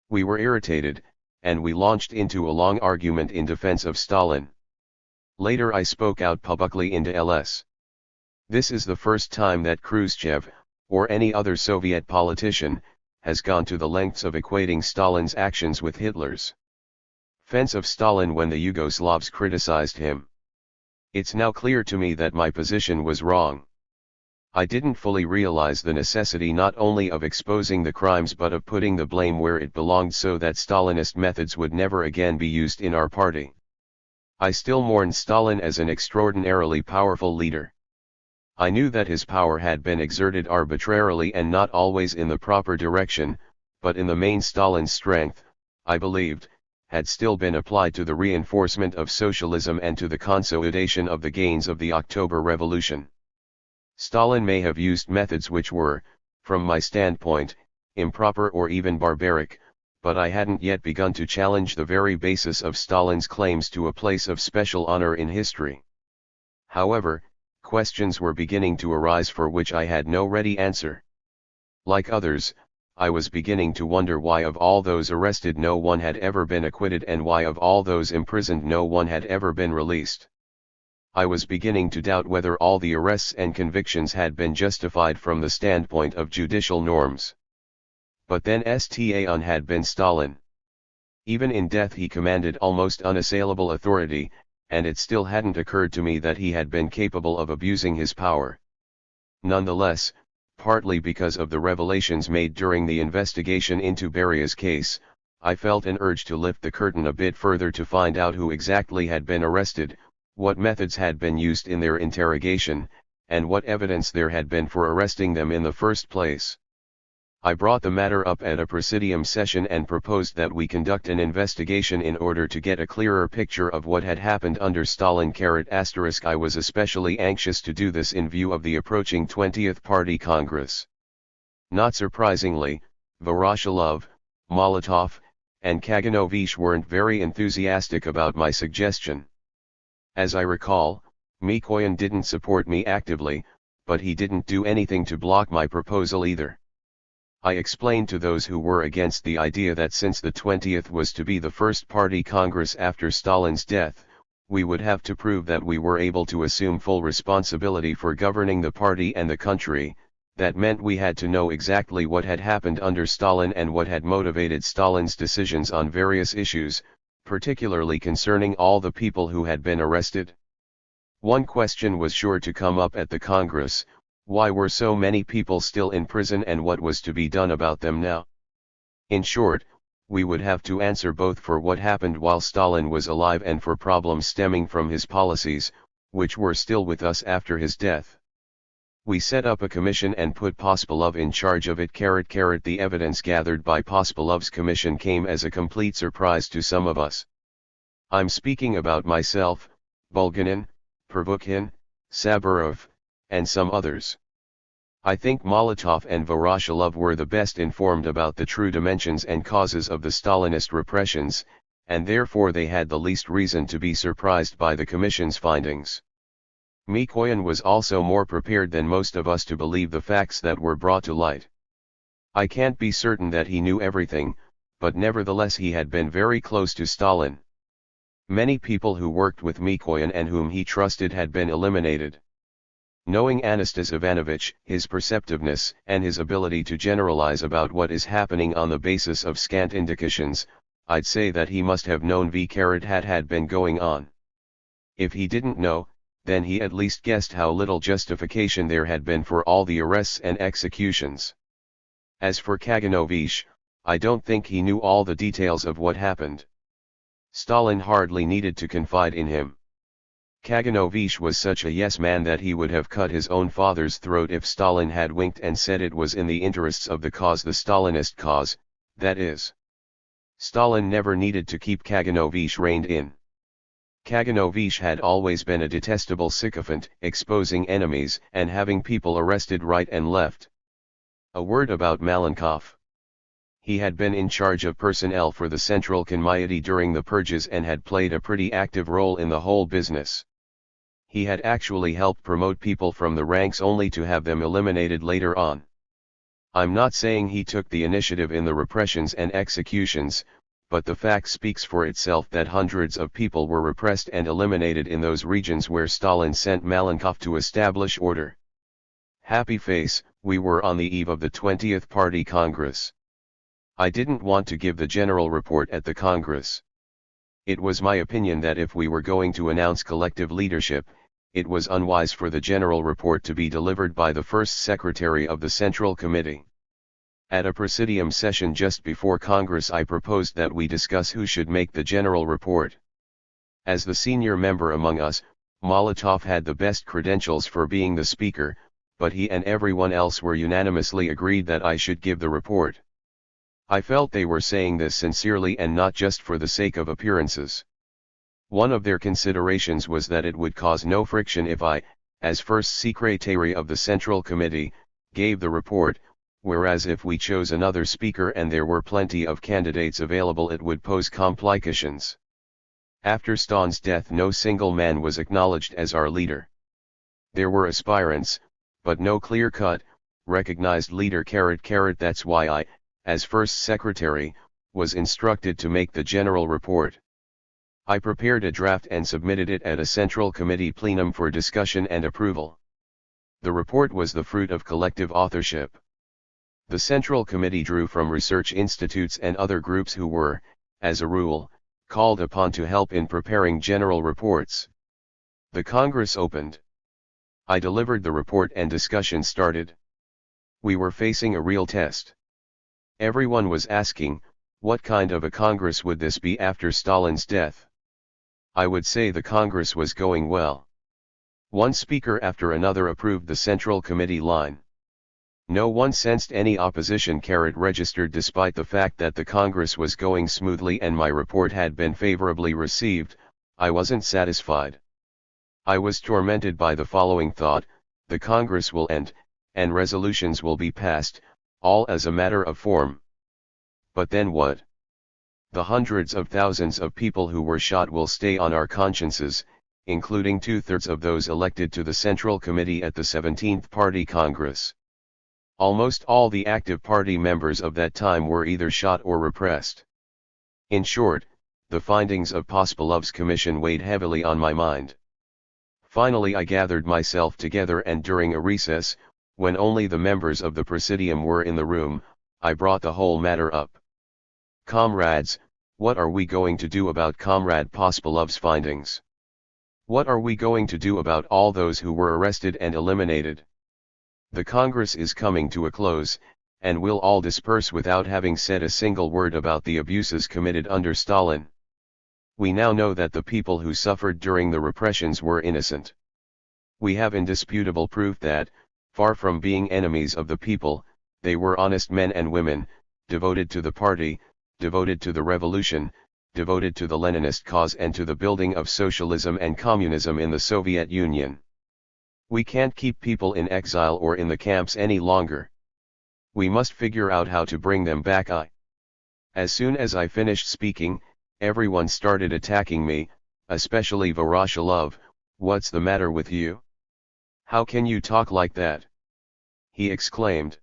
We were irritated, and we launched into a long argument in defense of Stalin. Later I spoke out publicly into LS. This is the first time that Khrushchev, or any other Soviet politician, has gone to the lengths of equating Stalin's actions with Hitler's. Fence of Stalin when the Yugoslavs criticized him. It's now clear to me that my position was wrong. I didn't fully realize the necessity not only of exposing the crimes but of putting the blame where it belonged so that Stalinist methods would never again be used in our party. I still mourn Stalin as an extraordinarily powerful leader. I knew that his power had been exerted arbitrarily and not always in the proper direction, but in the main Stalin's strength, I believed, had still been applied to the reinforcement of socialism and to the consolidation of the gains of the October Revolution. Stalin may have used methods which were, from my standpoint, improper or even barbaric, but I hadn't yet begun to challenge the very basis of Stalin's claims to a place of special honor in history. However, questions were beginning to arise for which I had no ready answer. Like others, I was beginning to wonder why of all those arrested no one had ever been acquitted and why of all those imprisoned no one had ever been released. I was beginning to doubt whether all the arrests and convictions had been justified from the standpoint of judicial norms. But then Stalin had been Stalin. Even in death he commanded almost unassailable authority, and it still hadn't occurred to me that he had been capable of abusing his power. Nonetheless, partly because of the revelations made during the investigation into Beria's case, I felt an urge to lift the curtain a bit further to find out who exactly had been arrested, what methods had been used in their interrogation, and what evidence there had been for arresting them in the first place. I brought the matter up at a presidium session and proposed that we conduct an investigation in order to get a clearer picture of what had happened under Stalin. I was especially anxious to do this in view of the approaching 20th Party Congress. Not surprisingly, Voroshilov, Molotov, and Kaganovich weren't very enthusiastic about my suggestion. As I recall, Mikoyan didn't support me actively, but he didn't do anything to block my proposal either. I explained to those who were against the idea that since the 20th was to be the first party congress after Stalin's death, we would have to prove that we were able to assume full responsibility for governing the party and the country. That meant we had to know exactly what had happened under Stalin and what had motivated Stalin's decisions on various issues, particularly concerning all the people who had been arrested. One question was sure to come up at the Congress: why were so many people still in prison and what was to be done about them now? In short, we would have to answer both for what happened while Stalin was alive and for problems stemming from his policies, which were still with us after his death. We set up a commission and put Pospelov in charge of it. The evidence gathered by Pospelov's commission came as a complete surprise to some of us. I'm speaking about myself, Bulganin, Pervukhin, Saburov, and some others. I think Molotov and Voroshilov were the best informed about the true dimensions and causes of the Stalinist repressions, and therefore they had the least reason to be surprised by the Commission's findings. Mikoyan was also more prepared than most of us to believe the facts that were brought to light. I can't be certain that he knew everything, but nevertheless he had been very close to Stalin. Many people who worked with Mikoyan and whom he trusted had been eliminated. Knowing Anastas Ivanovich, his perceptiveness, and his ability to generalize about what is happening on the basis of scant indications, I'd say that he must have known what had been going on. If he didn't know, then he at least guessed how little justification there had been for all the arrests and executions. As for Kaganovich, I don't think he knew all the details of what happened. Stalin hardly needed to confide in him. Kaganovich was such a yes-man that he would have cut his own father's throat if Stalin had winked and said it was in the interests of the cause, the Stalinist cause, that is. Stalin never needed to keep Kaganovich reined in. Kaganovich had always been a detestable sycophant, exposing enemies and having people arrested right and left. A word about Malenkov. He had been in charge of personnel for the Central Committee during the purges and had played a pretty active role in the whole business. He had actually helped promote people from the ranks only to have them eliminated later on. I'm not saying he took the initiative in the repressions and executions, but the fact speaks for itself that hundreds of people were repressed and eliminated in those regions where Stalin sent Malenkov to establish order. Happy face, we were on the eve of the 20th Party Congress. I didn't want to give the general report at the Congress. It was my opinion that if we were going to announce collective leadership, it was unwise for the general report to be delivered by the first secretary of the Central Committee. At a presidium session just before Congress I proposed that we discuss who should make the general report. As the senior member among us, Molotov had the best credentials for being the speaker, but he and everyone else were unanimously agreed that I should give the report. I felt they were saying this sincerely and not just for the sake of appearances. One of their considerations was that it would cause no friction if I, as first secretary of the Central Committee, gave the report, whereas if we chose another speaker and there were plenty of candidates available it would pose complications. After Stalin's death no single man was acknowledged as our leader. There were aspirants, but no clear-cut, recognized leader. That's why I, as first secretary, was instructed to make the general report. I prepared a draft and submitted it at a Central Committee plenum for discussion and approval. The report was the fruit of collective authorship. The Central Committee drew from research institutes and other groups who were, as a rule, called upon to help in preparing general reports. The Congress opened. I delivered the report and discussion started. We were facing a real test. Everyone was asking, what kind of a Congress would this be after Stalin's death? I would say the Congress was going well. One speaker after another approved the Central Committee line. No one sensed any opposition. Registered despite the fact that the Congress was going smoothly and my report had been favorably received, I wasn't satisfied. I was tormented by the following thought: the Congress will end, and resolutions will be passed, all as a matter of form. But then what? The hundreds of thousands of people who were shot will stay on our consciences, including 2/3 of those elected to the Central Committee at the 17th Party Congress. Almost all the active party members of that time were either shot or repressed. In short, the findings of Pospolov's commission weighed heavily on my mind. Finally I gathered myself together and during a recess, when only the members of the Presidium were in the room, I brought the whole matter up. Comrades, what are we going to do about Comrade Pospolov's findings? What are we going to do about all those who were arrested and eliminated? The Congress is coming to a close, and we'll all disperse without having said a single word about the abuses committed under Stalin. We now know that the people who suffered during the repressions were innocent. We have indisputable proof that, far from being enemies of the people, they were honest men and women, devoted to the party, devoted to the revolution, devoted to the Leninist cause and to the building of socialism and communism in the Soviet Union. We can't keep people in exile or in the camps any longer. We must figure out how to bring them back. As soon as I finished speaking, Everyone started attacking me, especially Voroshilov. "What's the matter with you? How can you talk like that?" he exclaimed.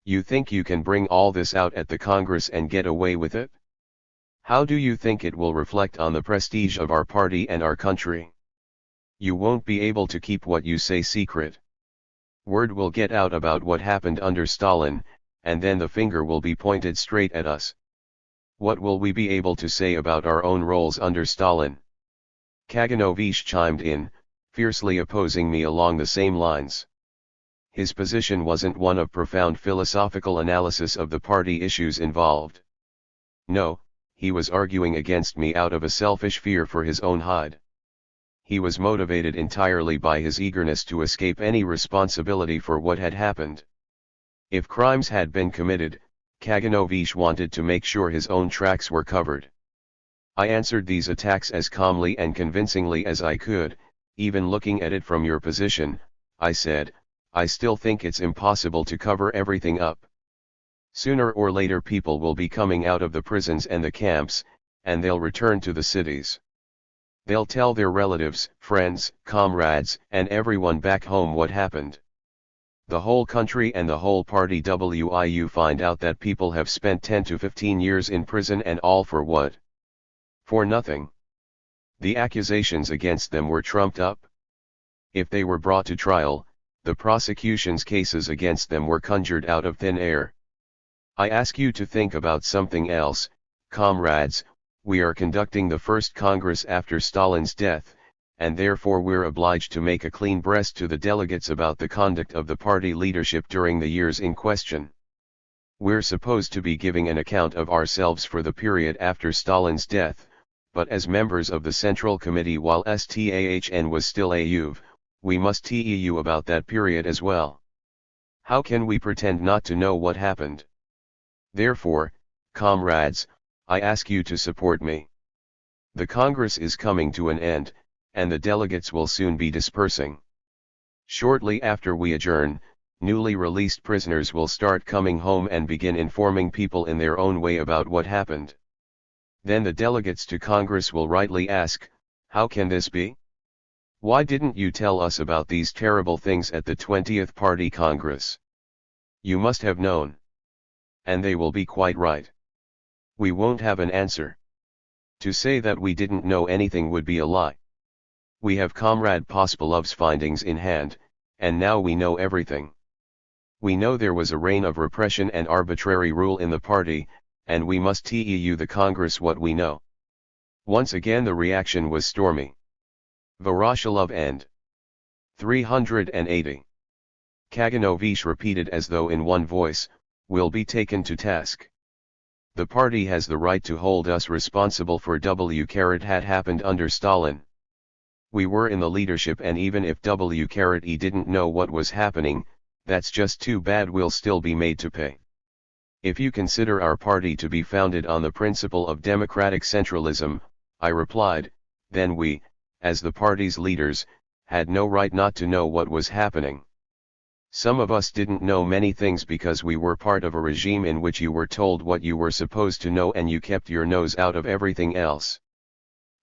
"You think you can bring all this out at the Congress and get away with it? How do you think it will reflect on the prestige of our party and our country? You won't be able to keep what you say secret. Word will get out about what happened under Stalin, and then the finger will be pointed straight at us. What will we be able to say about our own roles under Stalin?" Kaganovich chimed in, fiercely opposing me along the same lines. His position wasn't one of profound philosophical analysis of the party issues involved. No, he was arguing against me out of a selfish fear for his own hide. He was motivated entirely by his eagerness to escape any responsibility for what had happened. If crimes had been committed, Kaganovich wanted to make sure his own tracks were covered. I answered these attacks as calmly and convincingly as I could. "Even looking at it from your position," I said, "I still think it's impossible to cover everything up. Sooner or later people will be coming out of the prisons and the camps, and they'll return to the cities. They'll tell their relatives, friends, comrades, and everyone back home what happened. The whole country and the whole party will find out that people have spent 10 to 15 years in prison, and all for what? For nothing. The accusations against them were trumped up. If they were brought to trial, the prosecution's cases against them were conjured out of thin air. I ask you to think about something else, comrades. We are conducting the first Congress after Stalin's death, and therefore we're obliged to make a clean breast to the delegates about the conduct of the party leadership during the years in question. We're supposed to be giving an account of ourselves for the period after Stalin's death, but as members of the Central Committee while STAHN was still AUV, we must tell you about that period as well. How can we pretend not to know what happened? Therefore, comrades, I ask you to support me. The Congress is coming to an end, and the delegates will soon be dispersing. Shortly after we adjourn, newly released prisoners will start coming home and begin informing people in their own way about what happened. Then the delegates to Congress will rightly ask, how can this be? Why didn't you tell us about these terrible things at the 20th Party Congress? You must have known. And they will be quite right. We won't have an answer. To say that we didn't know anything would be a lie. We have Comrade Pospolov's findings in hand, and now we know everything. We know there was a reign of repression and arbitrary rule in the party, and we must tell the Congress what we know. Once again the reaction was stormy. Voroshilov and 380. Kaganovich repeated as though in one voice, will be taken to task. The party has the right to hold us responsible for what had happened under Stalin. We were in the leadership, and even if we didn't know what was happening, that's just too bad. We'll still be made to pay. If you consider our party to be founded on the principle of democratic centralism, I replied, then we, as the party's leaders, had no right not to know what was happening. Some of us didn't know many things because we were part of a regime in which you were told what you were supposed to know and you kept your nose out of everything else.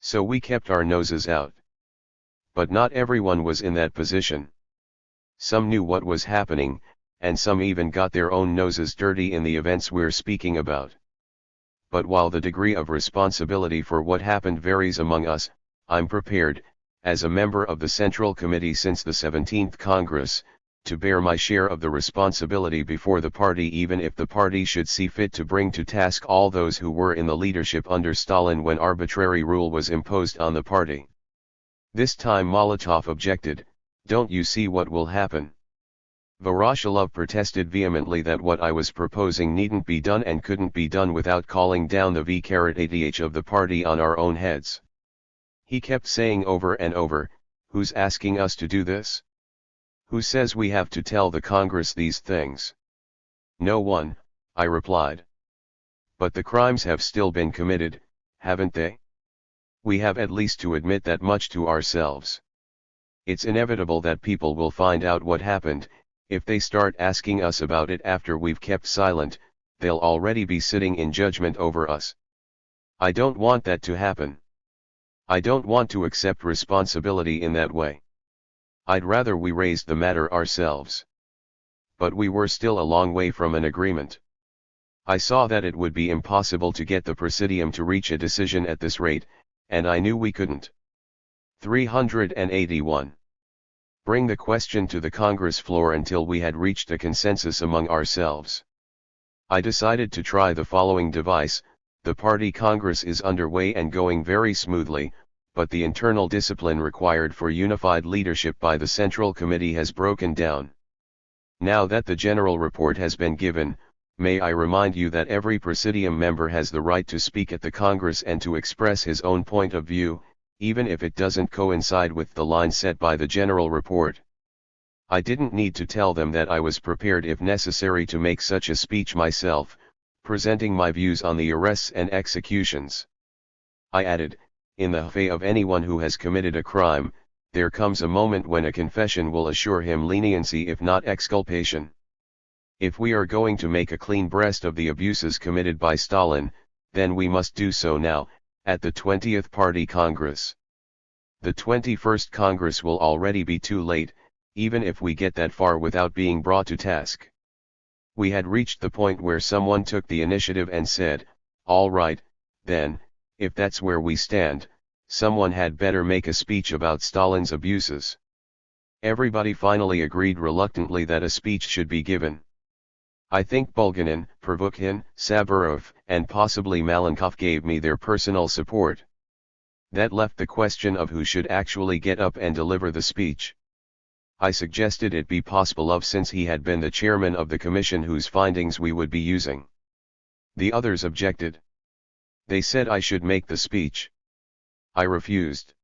So we kept our noses out. But not everyone was in that position. Some knew what was happening, and some even got their own noses dirty in the events we're speaking about. But while the degree of responsibility for what happened varies among us, I'm prepared, as a member of the Central Committee since the 17th Congress, to bear my share of the responsibility before the party, even if the party should see fit to bring to task all those who were in the leadership under Stalin when arbitrary rule was imposed on the party. This time Molotov objected, don't you see what will happen? Voroshilov protested vehemently that what I was proposing needn't be done and couldn't be done without calling down the V-ADH of the party on our own heads. He kept saying over and over, who's asking us to do this? Who says we have to tell the Congress these things? No one, I replied. But the crimes have still been committed, haven't they? We have at least to admit that much to ourselves. It's inevitable that people will find out what happened. If they start asking us about it after we've kept silent, they'll already be sitting in judgment over us. I don't want that to happen. I don't want to accept responsibility in that way. I'd rather we raised the matter ourselves. But we were still a long way from an agreement. I saw that it would be impossible to get the Presidium to reach a decision at this rate, and I knew we couldn't. 381. Bring the question to the Congress floor until we had reached a consensus among ourselves. I decided to try the following device. The party Congress is underway and going very smoothly, but the internal discipline required for unified leadership by the Central Committee has broken down. Now that the general report has been given, may I remind you that every Presidium member has the right to speak at the Congress and to express his own point of view, even if it doesn't coincide with the line set by the general report. I didn't need to tell them that I was prepared if necessary to make such a speech myself, presenting my views on the arrests and executions. I added, in the fate of anyone who has committed a crime, there comes a moment when a confession will assure him leniency if not exculpation. If we are going to make a clean breast of the abuses committed by Stalin, then we must do so now, at the 20th Party Congress. The 21st Congress will already be too late, even if we get that far without being brought to task. We had reached the point where someone took the initiative and said, all right, then, if that's where we stand, someone had better make a speech about Stalin's abuses. Everybody finally agreed reluctantly that a speech should be given. I think Bulganin, Pervukhin, Saburov, and possibly Malenkov gave me their personal support. That left the question of who should actually get up and deliver the speech. I suggested it be Pospelov since he had been the chairman of the commission whose findings we would be using. The others objected. They said I should make the speech. I refused.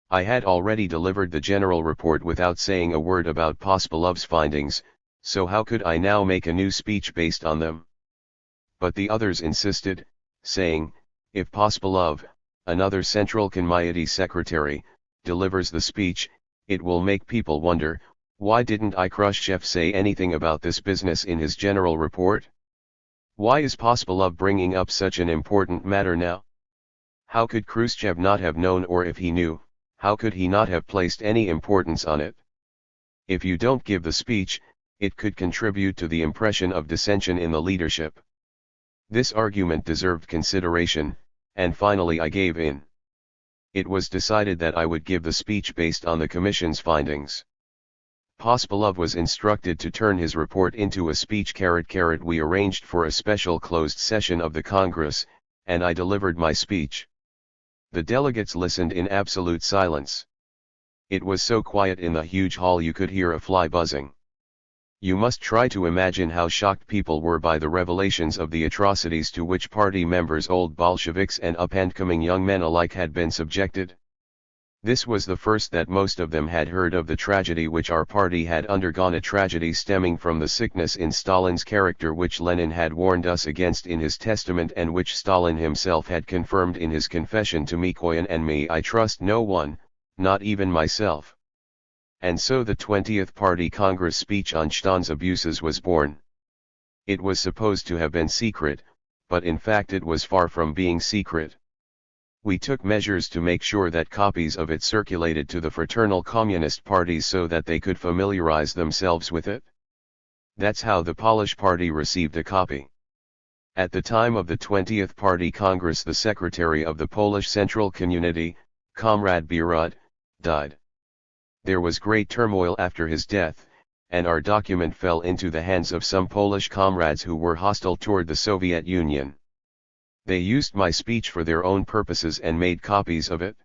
I had already delivered the general report without saying a word about Pospelov's findings, so how could I now make a new speech based on them? But the others insisted, saying, if Pospelov, another Central Committee secretary, delivers the speech, it will make people wonder, why didn't Khrushchev say anything about this business in his general report? Why is Pospelov bringing up such an important matter now? How could Khrushchev not have known, or if he knew, how could he not have placed any importance on it? If you don't give the speech, it could contribute to the impression of dissension in the leadership. This argument deserved consideration, and finally I gave in. It was decided that I would give the speech based on the Commission's findings. Pospelov was instructed to turn his report into a speech. We arranged for a special closed session of the Congress, and I delivered my speech. The delegates listened in absolute silence. It was so quiet in the huge hall you could hear a fly buzzing. You must try to imagine how shocked people were by the revelations of the atrocities to which party members, old Bolsheviks and up-and-coming young men alike, had been subjected. This was the first that most of them had heard of the tragedy which our party had undergone, a tragedy stemming from the sickness in Stalin's character which Lenin had warned us against in his testament, and which Stalin himself had confirmed in his confession to Mikoyan and me. I trust no one, not even myself. And so the 20th Party Congress speech on Stalin's abuses was born. It was supposed to have been secret, but in fact it was far from being secret. We took measures to make sure that copies of it circulated to the fraternal communist parties so that they could familiarize themselves with it. That's how the Polish party received a copy. At the time of the 20th Party Congress, the secretary of the Polish Central Community, Comrade Birut, died. There was great turmoil after his death, and our document fell into the hands of some Polish comrades who were hostile toward the Soviet Union. They used my speech for their own purposes and made copies of it.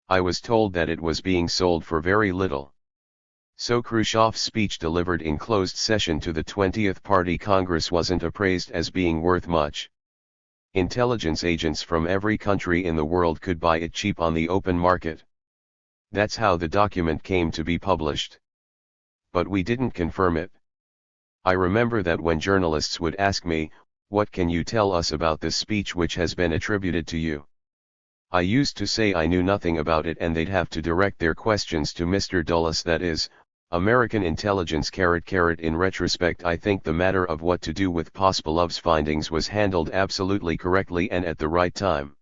I was told that it was being sold for very little. So Khrushchev's speech delivered in closed session to the 20th Party Congress wasn't appraised as being worth much. Intelligence agents from every country in the world could buy it cheap on the open market. That's how the document came to be published. But we didn't confirm it. I remember that when journalists would ask me, "What can you tell us about this speech which has been attributed to you?" I used to say I knew nothing about it, and they'd have to direct their questions to Mr. Dulles, that is, American intelligence. In retrospect, I think the matter of what to do with Pospolov's findings was handled absolutely correctly and at the right time.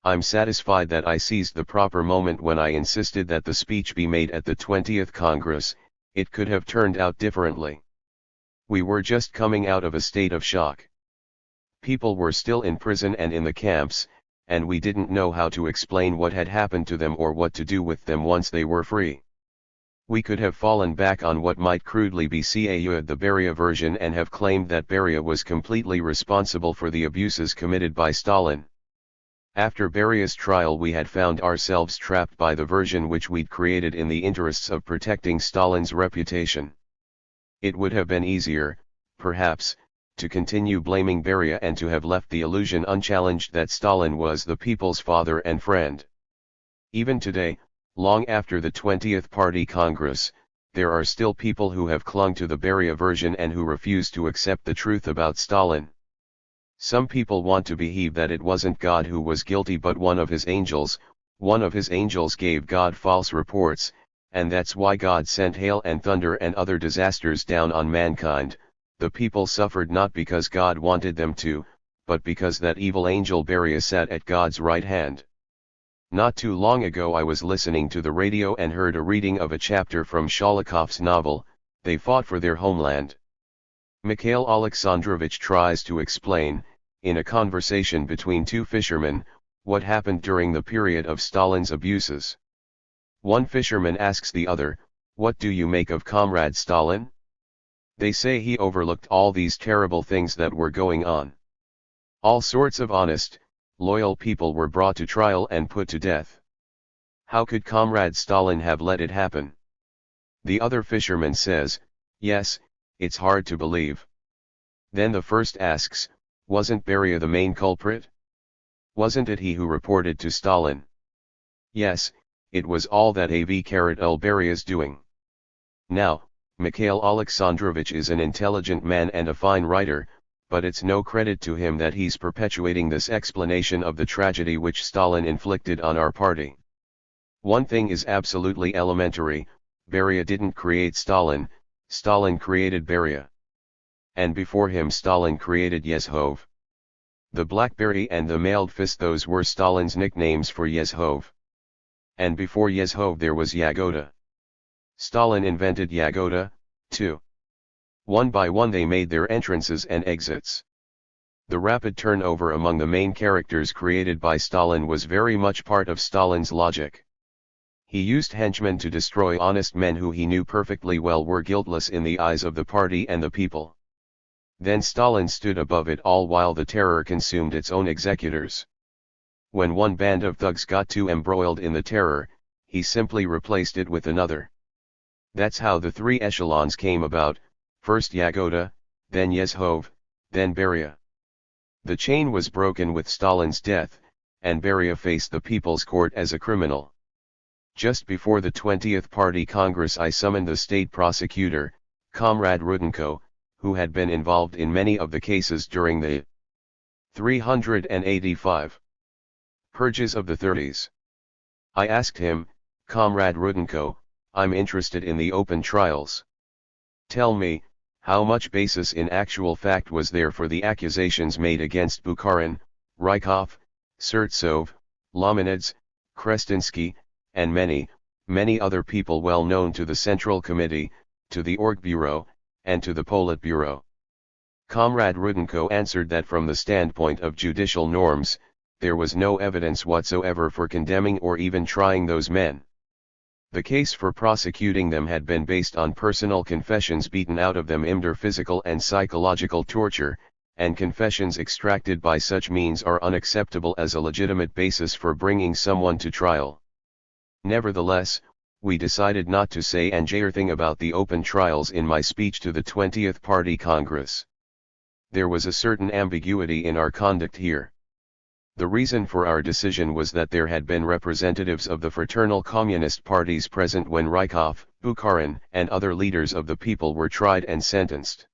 I'm satisfied that I seized the proper moment when I insisted that the speech be made at the 20th Congress. It could have turned out differently. We were just coming out of a state of shock. People were still in prison and in the camps, and we didn't know how to explain what had happened to them or what to do with them once they were free. We could have fallen back on what might crudely be the Beria version and have claimed that Beria was completely responsible for the abuses committed by Stalin. After Beria's trial, we had found ourselves trapped by the version which we'd created in the interests of protecting Stalin's reputation. It would have been easier, perhaps, to continue blaming Beria and to have left the illusion unchallenged that Stalin was the people's father and friend. Even today, long after the 20th Party Congress, there are still people who have clung to the Beria version and who refuse to accept the truth about Stalin. Some people want to believe that it wasn't God who was guilty but one of his angels. One of his angels gave God false reports, and that's why God sent hail and thunder and other disasters down on mankind. The people suffered not because God wanted them to, but because that evil angel Beria sat at God's right hand. Not too long ago I was listening to the radio and heard a reading of a chapter from Sholokov's novel, They Fought for Their Homeland. Mikhail Alexandrovich tries to explain, in a conversation between two fishermen, what happened during the period of Stalin's abuses. One fisherman asks the other, "What do you make of Comrade Stalin?" They say he overlooked all these terrible things that were going on. All sorts of honest, loyal people were brought to trial and put to death. How could Comrade Stalin have let it happen? The other fisherman says, "Yes, it's hard to believe." Then the first asks, "Wasn't Beria the main culprit? Wasn't it he who reported to Stalin?" "Yes, it was all that Beria's doing." Now, Mikhail Alexandrovich is an intelligent man and a fine writer, but it's no credit to him that he's perpetuating this explanation of the tragedy which Stalin inflicted on our party. One thing is absolutely elementary: Beria didn't create Stalin, Stalin created Beria. And before him Stalin created Yezhov. The Blackberry and the mailed fist, those were Stalin's nicknames for Yezhov. And before Yezhov there was Yagoda. Stalin invented Yagoda, too. One by one they made their entrances and exits. The rapid turnover among the main characters created by Stalin was very much part of Stalin's logic. He used henchmen to destroy honest men who he knew perfectly well were guiltless in the eyes of the party and the people. Then Stalin stood above it all while the terror consumed its own executors. When one band of thugs got too embroiled in the terror, he simply replaced it with another. That's how the three echelons came about: first Yagoda, then Yezhov, then Beria. The chain was broken with Stalin's death, and Beria faced the People's Court as a criminal. Just before the 20th Party Congress I summoned the state prosecutor, Comrade Rudenko, who had been involved in many of the cases during the 385 purges of the 30s. I asked him, "Comrade Rudenko, I'm interested in the open trials. Tell me, how much basis in actual fact was there for the accusations made against Bukharin, Rykov, Surtsov, Lominets, Krestinsky, and many, many other people well known to the Central Committee, to the Orgbureau, and to the Politburo?" Comrade Rudenko answered that from the standpoint of judicial norms, there was no evidence whatsoever for condemning or even trying those men. The case for prosecuting them had been based on personal confessions beaten out of them under physical and psychological torture, and confessions extracted by such means are unacceptable as a legitimate basis for bringing someone to trial. Nevertheless, we decided not to say anything about the open trials in my speech to the 20th Party Congress. There was a certain ambiguity in our conduct here. The reason for our decision was that there had been representatives of the fraternal communist parties present when Rykov, Bukharin, and other leaders of the people were tried and sentenced.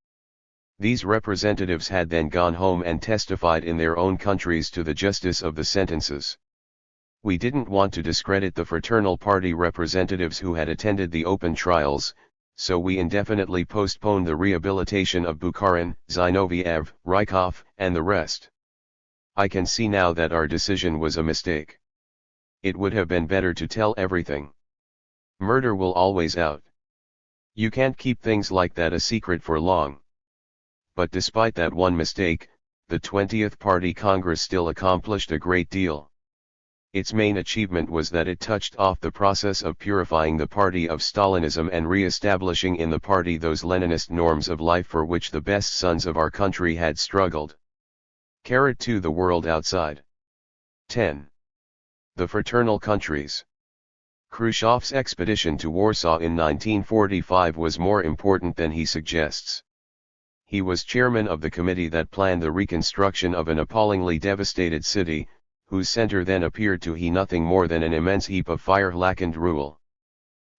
These representatives had then gone home and testified in their own countries to the justice of the sentences. We didn't want to discredit the fraternal party representatives who had attended the open trials, so we indefinitely postponed the rehabilitation of Bukharin, Zinoviev, Rykov, and the rest. I can see now that our decision was a mistake. It would have been better to tell everything. Murder will always out. You can't keep things like that a secret for long. But despite that one mistake, the 20th Party Congress still accomplished a great deal. Its main achievement was that it touched off the process of purifying the party of Stalinism and re-establishing in the party those Leninist norms of life for which the best sons of our country had struggled. To the world outside. 10. The fraternal countries. Khrushchev's expedition to Warsaw in 1945 was more important than he suggests. He was chairman of the committee that planned the reconstruction of an appallingly devastated city, whose center then appeared to he nothing more than an immense heap of fire-blackened ruin.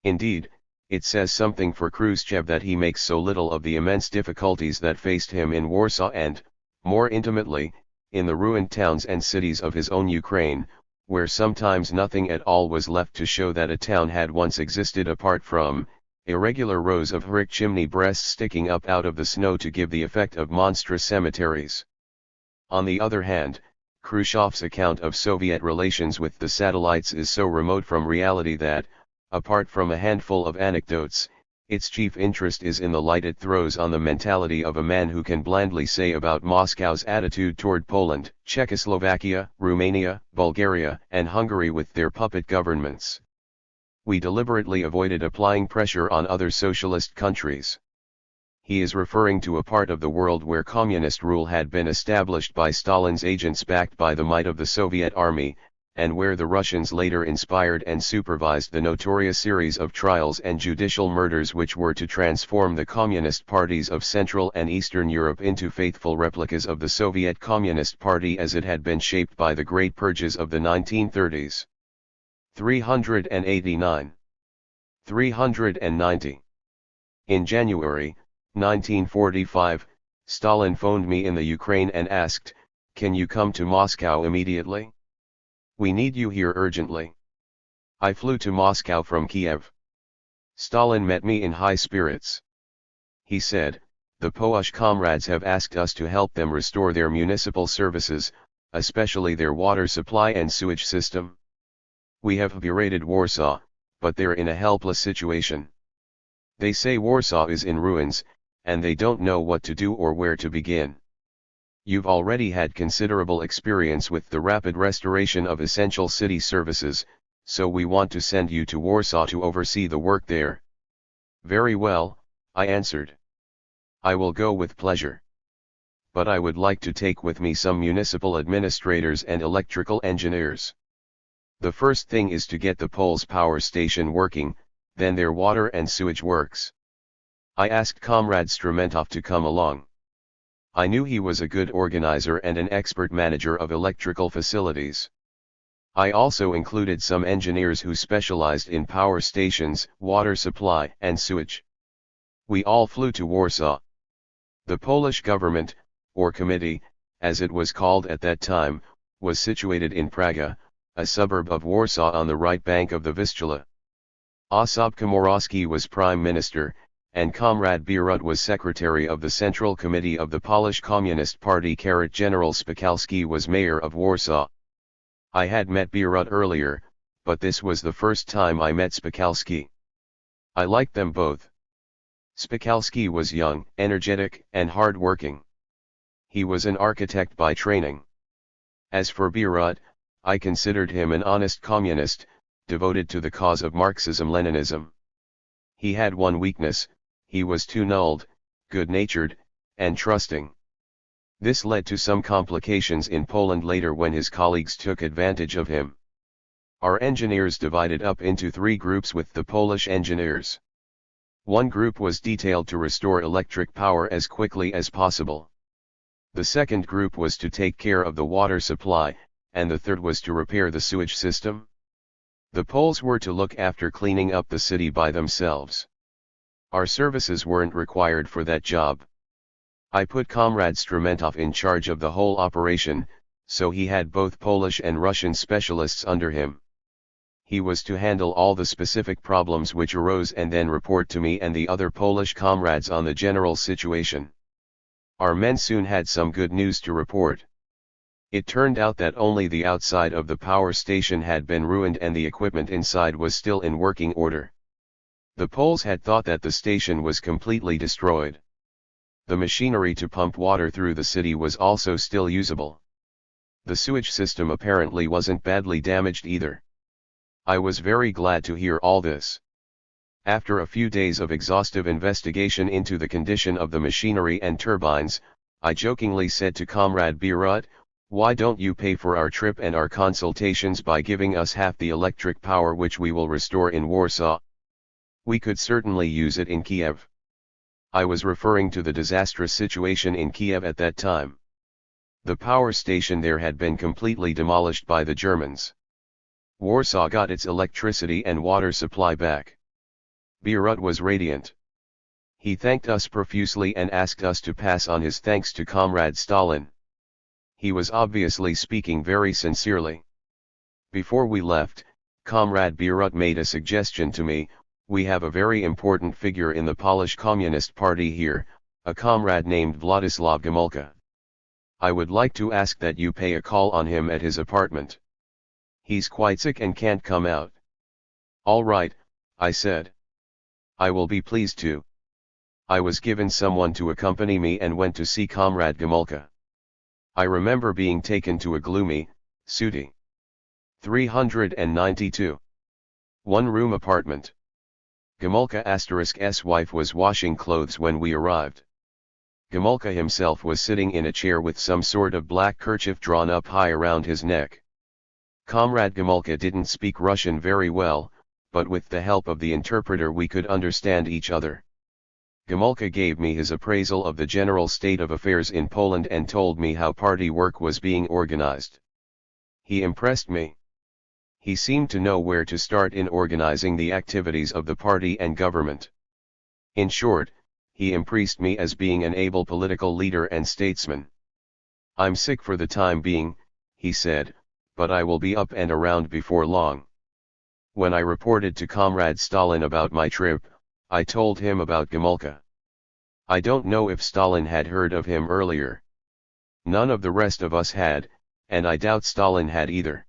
Indeed, it says something for Khrushchev that he makes so little of the immense difficulties that faced him in Warsaw and, more intimately, in the ruined towns and cities of his own Ukraine, where sometimes nothing at all was left to show that a town had once existed apart from irregular rows of brick chimney breasts sticking up out of the snow to give the effect of monstrous cemeteries. On the other hand, Khrushchev's account of Soviet relations with the satellites is so remote from reality that, apart from a handful of anecdotes, its chief interest is in the light it throws on the mentality of a man who can blandly say about Moscow's attitude toward Poland, Czechoslovakia, Romania, Bulgaria, and Hungary with their puppet governments. We deliberately avoided applying pressure on other socialist countries. He is referring to a part of the world where communist rule had been established by Stalin's agents backed by the might of the Soviet army, and where the Russians later inspired and supervised the notorious series of trials and judicial murders which were to transform the communist parties of Central and Eastern Europe into faithful replicas of the Soviet Communist Party as it had been shaped by the great purges of the 1930s. 389. 390. In January 1945, Stalin phoned me in the Ukraine and asked, "Can you come to Moscow immediately? We need you here urgently." I flew to Moscow from Kiev. Stalin met me in high spirits. He said, "The Polish comrades have asked us to help them restore their municipal services, especially their water supply and sewage system. We have berated Warsaw, but they're in a helpless situation. They say Warsaw is in ruins, and they don't know what to do or where to begin. You've already had considerable experience with the rapid restoration of essential city services, so we want to send you to Warsaw to oversee the work there." "Very well," I answered. "I will go with pleasure. But I would like to take with me some municipal administrators and electrical engineers. The first thing is to get the Poles power station working, then their water and sewage works." I asked Comrade Strumentov to come along. I knew he was a good organizer and an expert manager of electrical facilities. I also included some engineers who specialized in power stations, water supply, and sewage. We all flew to Warsaw. The Polish government, or committee, as it was called at that time, was situated in Praga, a suburb of Warsaw on the right bank of the Vistula. Ossop Komorowski was prime minister, and Comrade Bierut was secretary of the Central Committee of the Polish Communist Party. General Spychalski was mayor of Warsaw. I had met Bierut earlier, but this was the first time I met Spychalski. I liked them both. Spychalski was young, energetic, and hard-working. He was an architect by training. As for Bierut, I considered him an honest communist, devoted to the cause of Marxism-Leninism. He had one weakness: he was too nulled, good-natured, and trusting. This led to some complications in Poland later when his colleagues took advantage of him. Our engineers divided up into three groups with the Polish engineers. One group was detailed to restore electric power as quickly as possible. The second group was to take care of the water supply, and the third was to repair the sewage system. The Poles were to look after cleaning up the city by themselves. Our services weren't required for that job. I put Comrade Strumentov in charge of the whole operation, so he had both Polish and Russian specialists under him. He was to handle all the specific problems which arose and then report to me and the other Polish comrades on the general situation. Our men soon had some good news to report. It turned out that only the outside of the power station had been ruined and the equipment inside was still in working order. The Poles had thought that the station was completely destroyed. The machinery to pump water through the city was also still usable. The sewage system apparently wasn't badly damaged either. I was very glad to hear all this. After a few days of exhaustive investigation into the condition of the machinery and turbines, I jokingly said to Comrade Birut, "Why don't you pay for our trip and our consultations by giving us half the electric power which we will restore in Warsaw? We could certainly use it in Kiev." I was referring to the disastrous situation in Kiev at that time. The power station there had been completely demolished by the Germans. Warsaw got its electricity and water supply back. Birut was radiant. He thanked us profusely and asked us to pass on his thanks to Comrade Stalin. He was obviously speaking very sincerely. Before we left, Comrade Birut made a suggestion to me. "We have a very important figure in the Polish Communist Party here, a comrade named Władysław Gomulka. I would like to ask that you pay a call on him at his apartment. He's quite sick and can't come out." "All right," I said. "I will be pleased to." I was given someone to accompany me and went to see Comrade Gomulka. I remember being taken to a gloomy, sooty 392 one-room apartment. Gomulka's wife was washing clothes when we arrived. Gomulka himself was sitting in a chair with some sort of black kerchief drawn up high around his neck. Comrade Gomulka didn't speak Russian very well, but with the help of the interpreter we could understand each other. Gomulka gave me his appraisal of the general state of affairs in Poland and told me how party work was being organized. He impressed me. He seemed to know where to start in organizing the activities of the party and government. In short, he impressed me as being an able political leader and statesman. "I'm sick for the time being," he said, "but I will be up and around before long." When I reported to Comrade Stalin about my trip, I told him about Gomulka. I don't know if Stalin had heard of him earlier. None of the rest of us had, and I doubt Stalin had either.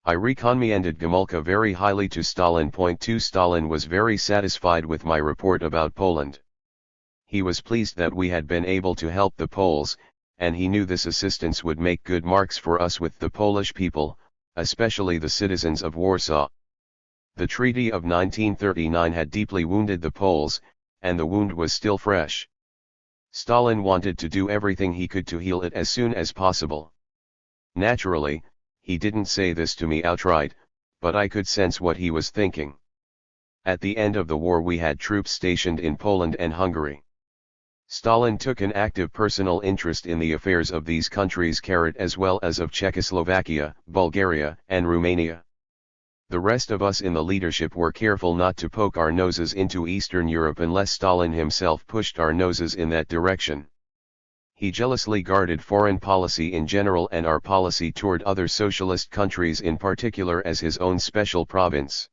I recommended Gomulka very highly to Stalin. Point 2 Stalin was very satisfied with my report about Poland. He was pleased that we had been able to help the Poles, and he knew this assistance would make good marks for us with the Polish people, especially the citizens of Warsaw. The Treaty of 1939 had deeply wounded the Poles, and the wound was still fresh. Stalin wanted to do everything he could to heal it as soon as possible. Naturally, he didn't say this to me outright, but I could sense what he was thinking. At the end of the war we had troops stationed in Poland and Hungary. Stalin took an active personal interest in the affairs of these countries as well as of Czechoslovakia, Bulgaria, and Romania. The rest of us in the leadership were careful not to poke our noses into Eastern Europe unless Stalin himself pushed our noses in that direction. He jealously guarded foreign policy in general and our policy toward other socialist countries in particular as his own special province.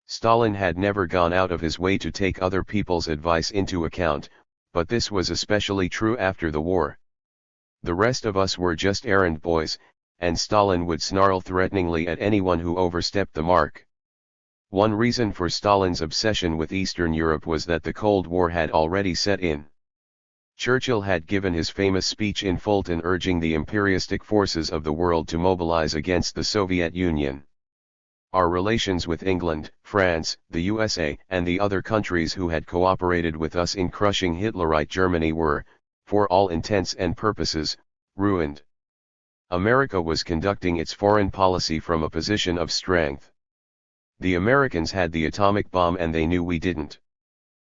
Stalin had never gone out of his way to take other people's advice into account, but this was especially true after the war. The rest of us were just errand boys, and Stalin would snarl threateningly at anyone who overstepped the mark. One reason for Stalin's obsession with Eastern Europe was that the Cold War had already set in. Churchill had given his famous speech in Fulton urging the imperialistic forces of the world to mobilize against the Soviet Union. Our relations with England, France, the USA, and the other countries who had cooperated with us in crushing Hitlerite Germany were, for all intents and purposes, ruined. America was conducting its foreign policy from a position of strength. The Americans had the atomic bomb and they knew we didn't.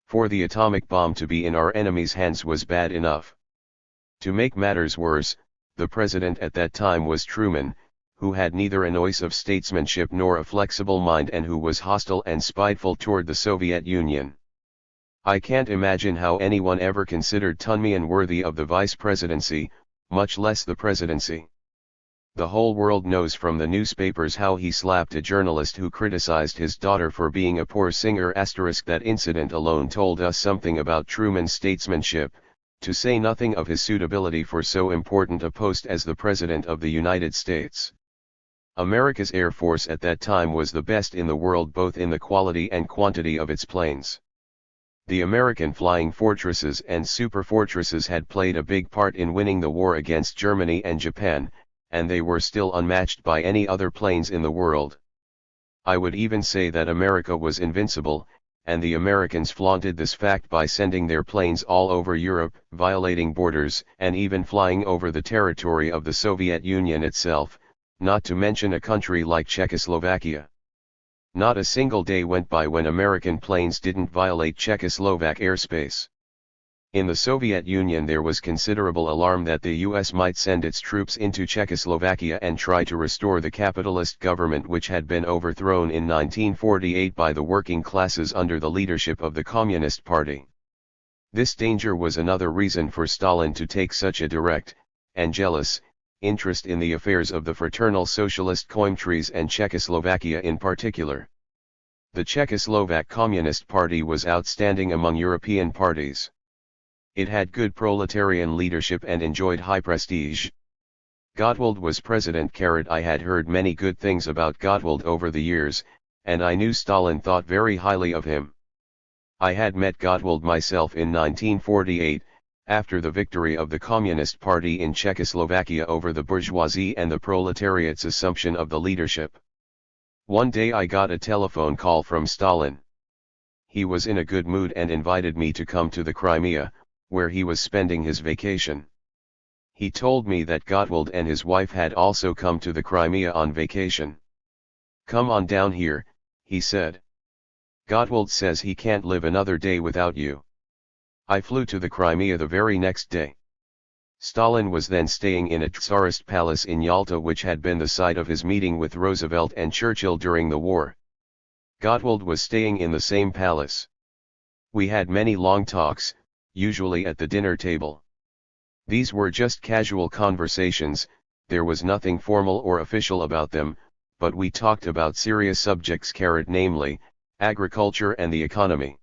For the atomic bomb to be in our enemies' hands was bad enough. To make matters worse, the president at that time was Truman, who had neither an ounce of statesmanship nor a flexible mind and who was hostile and spiteful toward the Soviet Union. I can't imagine how anyone ever considered Tunmian worthy of the vice presidency, much less the presidency. The whole world knows from the newspapers how he slapped a journalist who criticized his daughter for being a poor singer. That incident alone told us something about Truman's statesmanship, to say nothing of his suitability for so important a post as the President of the United States. America's Air Force at that time was the best in the world, both in the quality and quantity of its planes. The American flying fortresses and superfortresses had played a big part in winning the war against Germany and Japan, and they were still unmatched by any other planes in the world. I would even say that America was invincible, and the Americans flaunted this fact by sending their planes all over Europe, violating borders, and even flying over the territory of the Soviet Union itself, not to mention a country like Czechoslovakia. Not a single day went by when American planes didn't violate Czechoslovak airspace. In the Soviet Union there was considerable alarm that the US might send its troops into Czechoslovakia and try to restore the capitalist government which had been overthrown in 1948 by the working classes under the leadership of the Communist Party. This danger was another reason for Stalin to take such a direct, and jealous, interest in the affairs of the fraternal socialist Coimtries and Czechoslovakia in particular. The Czechoslovak Communist Party was outstanding among European parties. It had good proletarian leadership and enjoyed high prestige. Gottwald was president. I had heard many good things about Gottwald over the years, and I knew Stalin thought very highly of him. I had met Gottwald myself in 1948, after the victory of the Communist Party in Czechoslovakia over the bourgeoisie and the proletariat's assumption of the leadership. One day I got a telephone call from Stalin. He was in a good mood and invited me to come to the Crimea, where he was spending his vacation. He told me that Gottwald and his wife had also come to the Crimea on vacation. "Come on down here," he said. "Gottwald says he can't live another day without you." I flew to the Crimea the very next day. Stalin was then staying in a Tsarist palace in Yalta, which had been the site of his meeting with Roosevelt and Churchill during the war. Gottwald was staying in the same palace. We had many long talks, usually at the dinner table. These were just casual conversations, there was nothing formal or official about them, but we talked about serious subjects, namely, agriculture and the economy.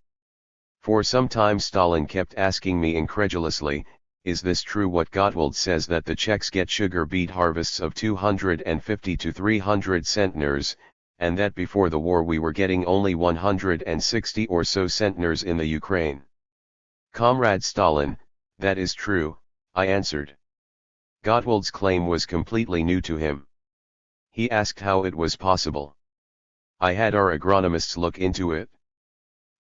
For some time Stalin kept asking me incredulously, "Is this true what Gottwald says, that the Czechs get sugar beet harvests of 250 to 300 centners, and that before the war we were getting only 160 or so centners in the Ukraine?" "Comrade Stalin, that is true," I answered. Gottwald's claim was completely new to him. He asked how it was possible. I had our agronomists look into it.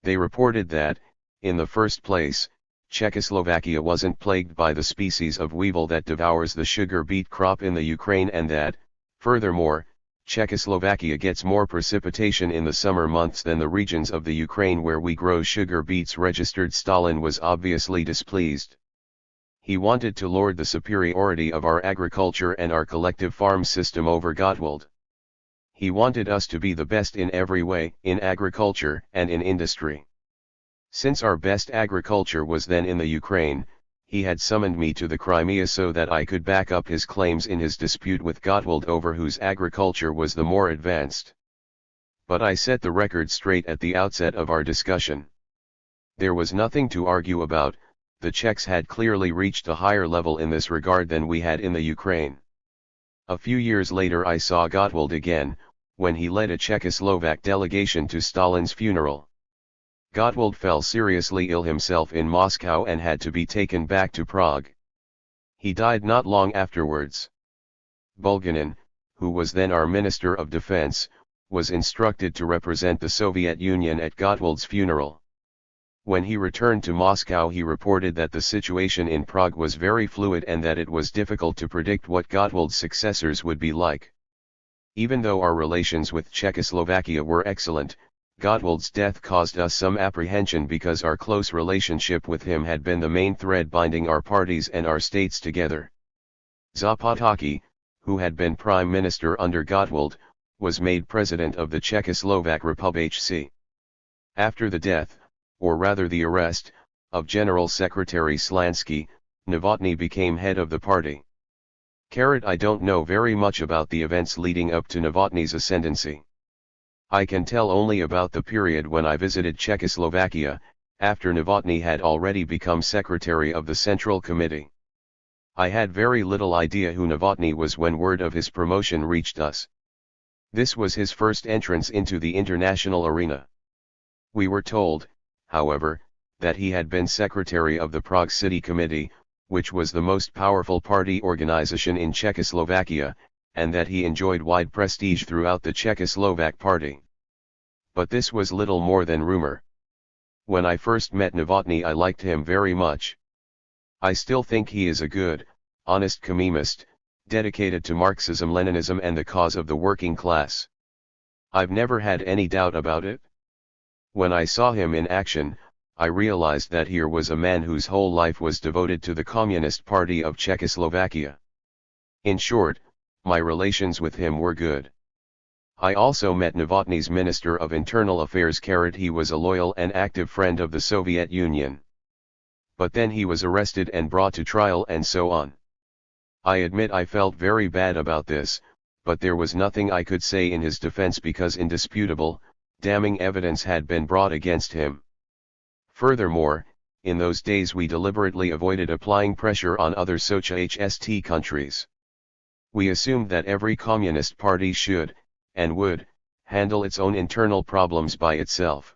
They reported that, in the first place, Czechoslovakia wasn't plagued by the species of weevil that devours the sugar beet crop in the Ukraine, and that, furthermore, Czechoslovakia gets more precipitation in the summer months than the regions of the Ukraine where we grow sugar beets. Registered Stalin was obviously displeased. He wanted to lord the superiority of our agriculture and our collective farm system over Gottwald. He wanted us to be the best in every way, in agriculture and in industry. Since our best agriculture was then in the Ukraine, he had summoned me to the Crimea so that I could back up his claims in his dispute with Gottwald over whose agriculture was the more advanced. But I set the record straight at the outset of our discussion. There was nothing to argue about, the Czechs had clearly reached a higher level in this regard than we had in the Ukraine. A few years later I saw Gottwald again, when he led a Czechoslovak delegation to Stalin's funeral. Gottwald fell seriously ill himself in Moscow and had to be taken back to Prague. He died not long afterwards. Bulganin, who was then our Minister of Defense, was instructed to represent the Soviet Union at Gottwald's funeral. When he returned to Moscow he reported that the situation in Prague was very fluid and that it was difficult to predict what Gottwald's successors would be like. Even though our relations with Czechoslovakia were excellent, Gottwald's death caused us some apprehension because our close relationship with him had been the main thread binding our parties and our states together. Zapotocki, who had been prime minister under Gottwald, was made president of the Czechoslovak Republic. After the death, or rather the arrest, of General Secretary Slansky, Novotny became head of the party. I don't know very much about the events leading up to Novotny's ascendancy. I can tell only about the period when I visited Czechoslovakia, after Novotny had already become secretary of the Central Committee. I had very little idea who Novotny was when word of his promotion reached us. This was his first entrance into the international arena. We were told, however, that he had been secretary of the Prague City Committee, which was the most powerful party organization in Czechoslovakia, and that he enjoyed wide prestige throughout the Czechoslovak party. But this was little more than rumor. When I first met Novotny, I liked him very much. I still think he is a good, honest communist, dedicated to Marxism-Leninism and the cause of the working class. I've never had any doubt about it. When I saw him in action, I realized that here was a man whose whole life was devoted to the Communist Party of Czechoslovakia. In short, my relations with him were good. I also met Novotny's Minister of Internal Affairs. He was a loyal and active friend of the Soviet Union. But then he was arrested and brought to trial and so on. I admit I felt very bad about this, but there was nothing I could say in his defense because indisputable, damning evidence had been brought against him. Furthermore, in those days we deliberately avoided applying pressure on other Socialist countries. We assumed that every communist party should, and would, handle its own internal problems by itself.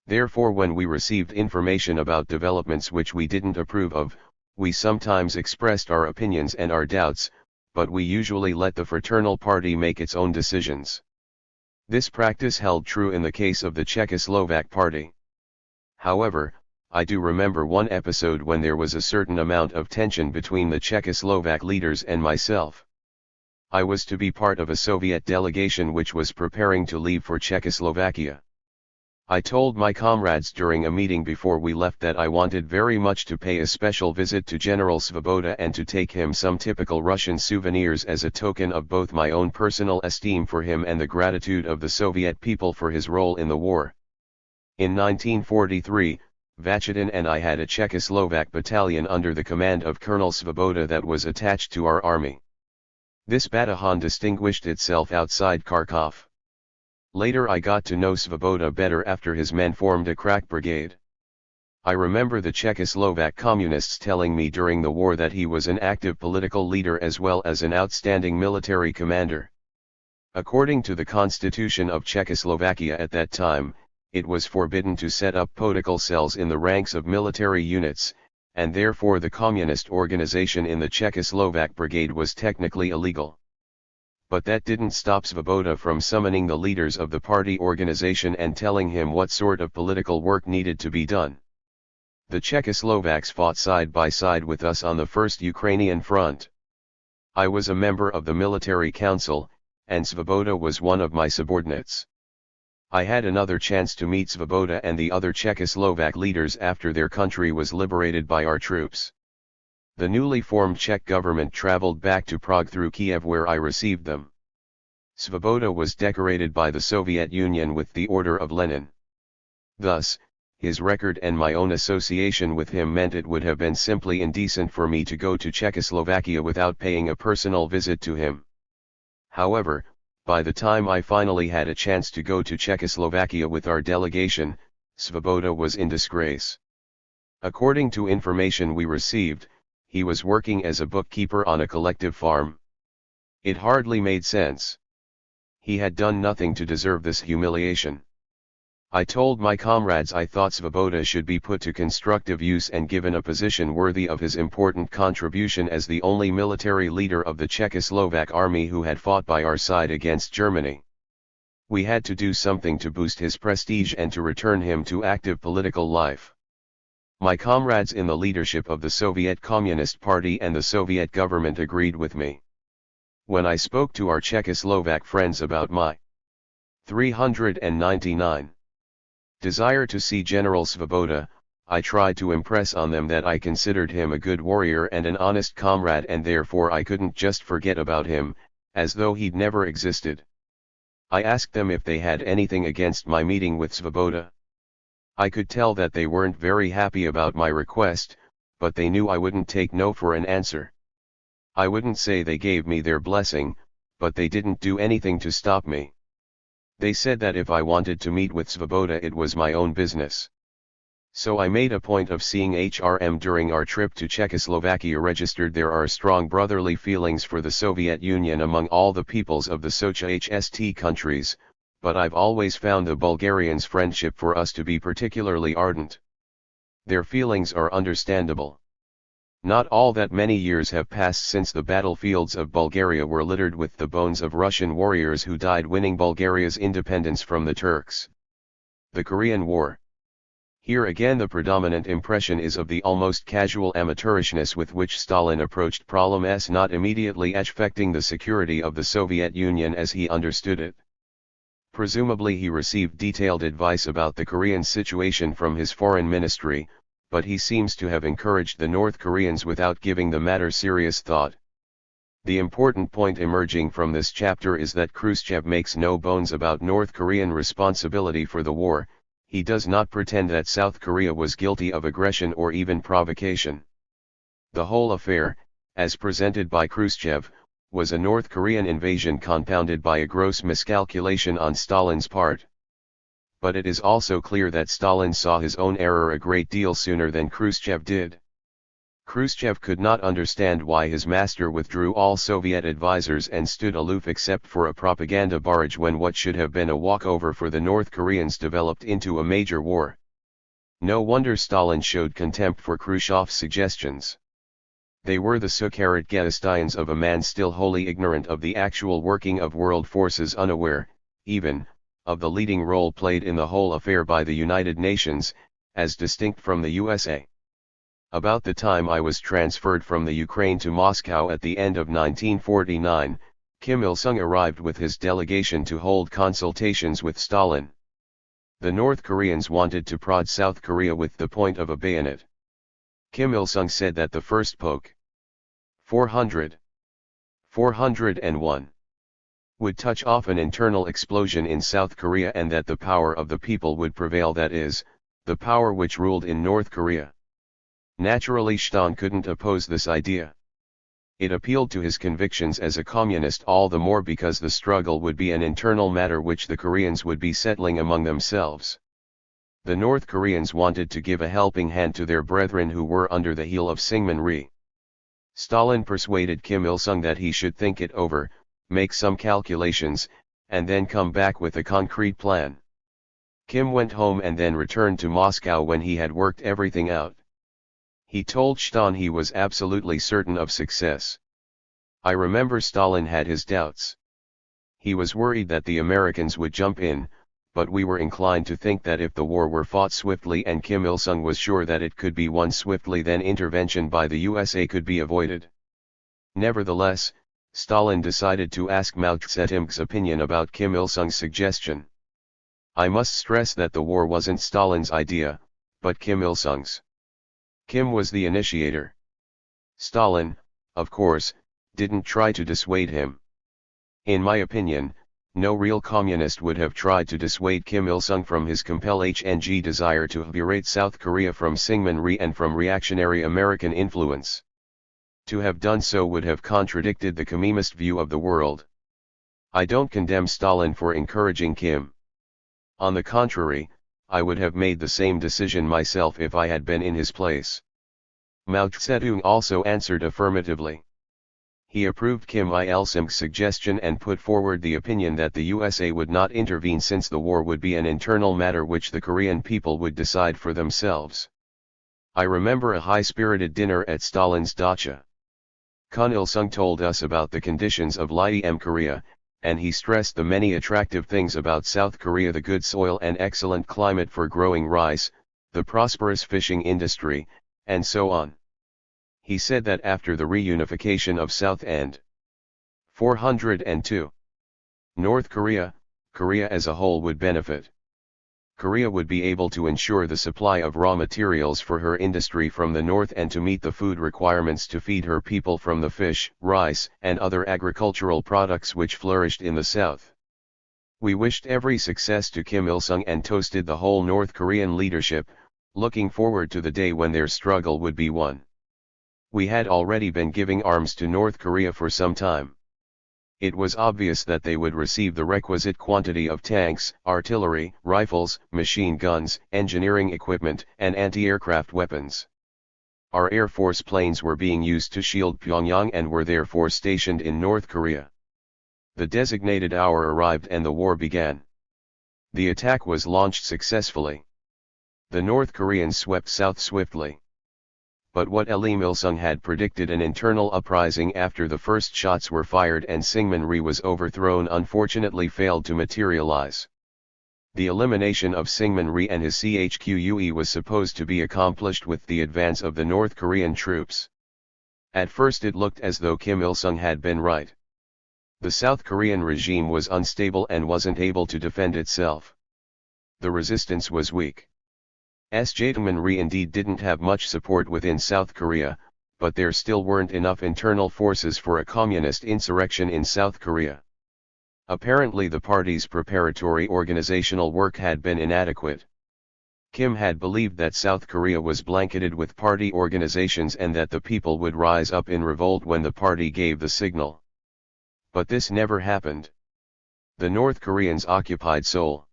Therefore, when we received information about developments which we didn't approve of, we sometimes expressed our opinions and our doubts, but we usually let the Fraternal Party make its own decisions. This practice held true in the case of the Czechoslovak Party. However, I do remember one episode when there was a certain amount of tension between the Czechoslovak leaders and myself. I was to be part of a Soviet delegation which was preparing to leave for Czechoslovakia. I told my comrades during a meeting before we left that I wanted very much to pay a special visit to General Svoboda and to take him some typical Russian souvenirs as a token of both my own personal esteem for him and the gratitude of the Soviet people for his role in the war. In 1943, Vachidin and I had a Czechoslovak battalion under the command of Colonel Svoboda that was attached to our army. This battalion distinguished itself outside Kharkov. Later I got to know Svoboda better after his men formed a crack brigade. I remember the Czechoslovak communists telling me during the war that he was an active political leader as well as an outstanding military commander. According to the constitution of Czechoslovakia at that time, it was forbidden to set up political cells in the ranks of military units, and therefore the communist organization in the Czechoslovak brigade was technically illegal. But that didn't stop Svoboda from summoning the leaders of the party organization and telling him what sort of political work needed to be done. The Czechoslovaks fought side by side with us on the First Ukrainian Front. I was a member of the military council, and Svoboda was one of my subordinates. I had another chance to meet Svoboda and the other Czechoslovak leaders after their country was liberated by our troops. The newly formed Czech government traveled back to Prague through Kiev where I received them. Svoboda was decorated by the Soviet Union with the Order of Lenin. Thus, his record and my own association with him meant it would have been simply indecent for me to go to Czechoslovakia without paying a personal visit to him. However, by the time I finally had a chance to go to Czechoslovakia with our delegation, Svoboda was in disgrace. According to information we received, he was working as a bookkeeper on a collective farm. It hardly made sense. He had done nothing to deserve this humiliation. I told my comrades I thought Svoboda should be put to constructive use and given a position worthy of his important contribution as the only military leader of the Czechoslovak army who had fought by our side against Germany. We had to do something to boost his prestige and to return him to active political life. My comrades in the leadership of the Soviet Communist Party and the Soviet government agreed with me. When I spoke to our Czechoslovak friends about my 399 desire to see General Svoboda, I tried to impress on them that I considered him a good warrior and an honest comrade and therefore I couldn't just forget about him, as though he'd never existed. I asked them if they had anything against my meeting with Svoboda. I could tell that they weren't very happy about my request, but they knew I wouldn't take no for an answer. I wouldn't say they gave me their blessing, but they didn't do anything to stop me. They said that if I wanted to meet with Svoboda it was my own business. So I made a point of seeing HRM during our trip to Czechoslovakia. Registered there are strong brotherly feelings for the Soviet Union among all the peoples of the Socha-HST countries, but I've always found the Bulgarians' friendship for us to be particularly ardent. Their feelings are understandable. Not all that many years have passed since the battlefields of Bulgaria were littered with the bones of Russian warriors who died winning Bulgaria's independence from the Turks. The Korean War. Here again the predominant impression is of the almost casual amateurishness with which Stalin approached problems not immediately affecting the security of the Soviet Union as he understood it. Presumably he received detailed advice about the Korean situation from his foreign ministry, but he seems to have encouraged the North Koreans without giving the matter serious thought. The important point emerging from this chapter is that Khrushchev makes no bones about North Korean responsibility for the war. He does not pretend that South Korea was guilty of aggression or even provocation. The whole affair, as presented by Khrushchev, was a North Korean invasion compounded by a gross miscalculation on Stalin's part. But it is also clear that Stalin saw his own error a great deal sooner than Khrushchev did. Khrushchev could not understand why his master withdrew all Soviet advisors and stood aloof except for a propaganda barrage when what should have been a walkover for the North Koreans developed into a major war. No wonder Stalin showed contempt for Khrushchev's suggestions. They were the sukharit of a man still wholly ignorant of the actual working of world forces, unaware, even, of the leading role played in the whole affair by the United Nations, as distinct from the USA. About the time I was transferred from the Ukraine to Moscow at the end of 1949, Kim Il-sung arrived with his delegation to hold consultations with Stalin. The North Koreans wanted to prod South Korea with the point of a bayonet. Kim Il-sung said that the first poke, 401, would touch off an internal explosion in South Korea and that the power of the people would prevail, that is, the power which ruled in North Korea. Naturally Stalin couldn't oppose this idea. It appealed to his convictions as a communist all the more because the struggle would be an internal matter which the Koreans would be settling among themselves. The North Koreans wanted to give a helping hand to their brethren who were under the heel of Syngman Rhee. Stalin persuaded Kim Il-sung that he should think it over, make some calculations, and then come back with a concrete plan. Kim went home and then returned to Moscow when he had worked everything out. He told Stalin he was absolutely certain of success. I remember Stalin had his doubts. He was worried that the Americans would jump in, but we were inclined to think that if the war were fought swiftly and Kim Il-sung was sure that it could be won swiftly, then intervention by the USA could be avoided. Nevertheless, Stalin decided to ask Mao Zedong's opinion about Kim Il-sung's suggestion. I must stress that the war wasn't Stalin's idea, but Kim Il-sung's. Kim was the initiator. Stalin, of course, didn't try to dissuade him. In my opinion, no real communist would have tried to dissuade Kim Il-sung from his compel-hng desire to liberate South Korea from Syngman Rhee and from reactionary American influence. To have done so would have contradicted the communist view of the world. I don't condemn Stalin for encouraging Kim. On the contrary, I would have made the same decision myself if I had been in his place. Mao Zedong also answered affirmatively. He approved Kim Il-sung's suggestion and put forward the opinion that the USA would not intervene since the war would be an internal matter which the Korean people would decide for themselves. I remember a high-spirited dinner at Stalin's dacha. Kim Il-sung told us about the conditions of LIDM Korea, and he stressed the many attractive things about South Korea: the good soil and excellent climate for growing rice, the prosperous fishing industry, and so on. He said that after the reunification of South and 402, North Korea, Korea as a whole would benefit. Korea would be able to ensure the supply of raw materials for her industry from the north and to meet the food requirements to feed her people from the fish, rice, and other agricultural products which flourished in the south. We wished every success to Kim Il-sung and toasted the whole North Korean leadership, looking forward to the day when their struggle would be won. We had already been giving arms to North Korea for some time. It was obvious that they would receive the requisite quantity of tanks, artillery, rifles, machine guns, engineering equipment, and anti-aircraft weapons. Our Air Force planes were being used to shield Pyongyang and were therefore stationed in North Korea. The designated hour arrived and the war began. The attack was launched successfully. The North Koreans swept south swiftly. But what Lim Il-sung had predicted, an internal uprising after the first shots were fired and Syngman-rhee was overthrown, unfortunately failed to materialize. The elimination of Syngman-rhee and his CHQUE was supposed to be accomplished with the advance of the North Korean troops. At first it looked as though Kim Il-sung had been right. The South Korean regime was unstable and wasn't able to defend itself. The resistance was weak. Syngman-rhee indeed didn't have much support within South Korea, but there still weren't enough internal forces for a communist insurrection in South Korea. Apparently the party's preparatory organizational work had been inadequate. Kim had believed that South Korea was blanketed with party organizations and that the people would rise up in revolt when the party gave the signal. But this never happened. The North Koreans occupied Seoul.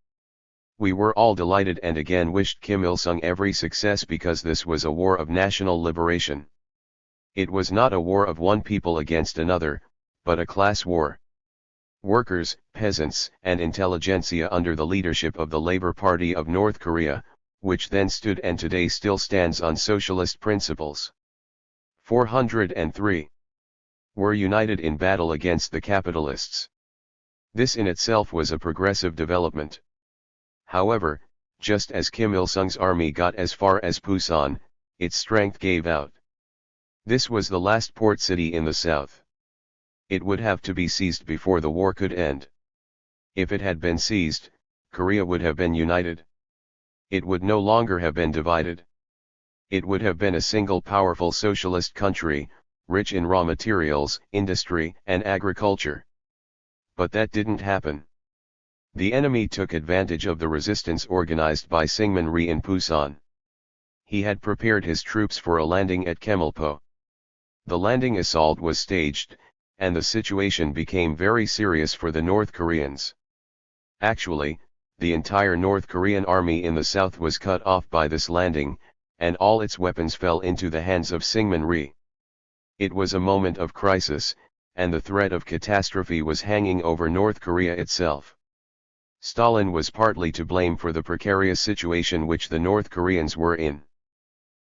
We were all delighted and again wished Kim Il-sung every success because this was a war of national liberation. It was not a war of one people against another, but a class war. Workers, peasants, and intelligentsia under the leadership of the Labor Party of North Korea, which then stood and today still stands on socialist principles. 403. Were united in battle against the capitalists. This in itself was a progressive development. However, just as Kim Il-sung's army got as far as Pusan, its strength gave out. This was the last port city in the south. It would have to be seized before the war could end. If it had been seized, Korea would have been united. It would no longer have been divided. It would have been a single powerful socialist country, rich in raw materials, industry, and agriculture. But that didn't happen. The enemy took advantage of the resistance organized by Syngman-rhee in Pusan. He had prepared his troops for a landing at Chemelpo. The landing assault was staged, and the situation became very serious for the North Koreans. Actually, the entire North Korean army in the south was cut off by this landing, and all its weapons fell into the hands of Syngman-rhee. It was a moment of crisis, and the threat of catastrophe was hanging over North Korea itself. Stalin was partly to blame for the precarious situation which the North Koreans were in.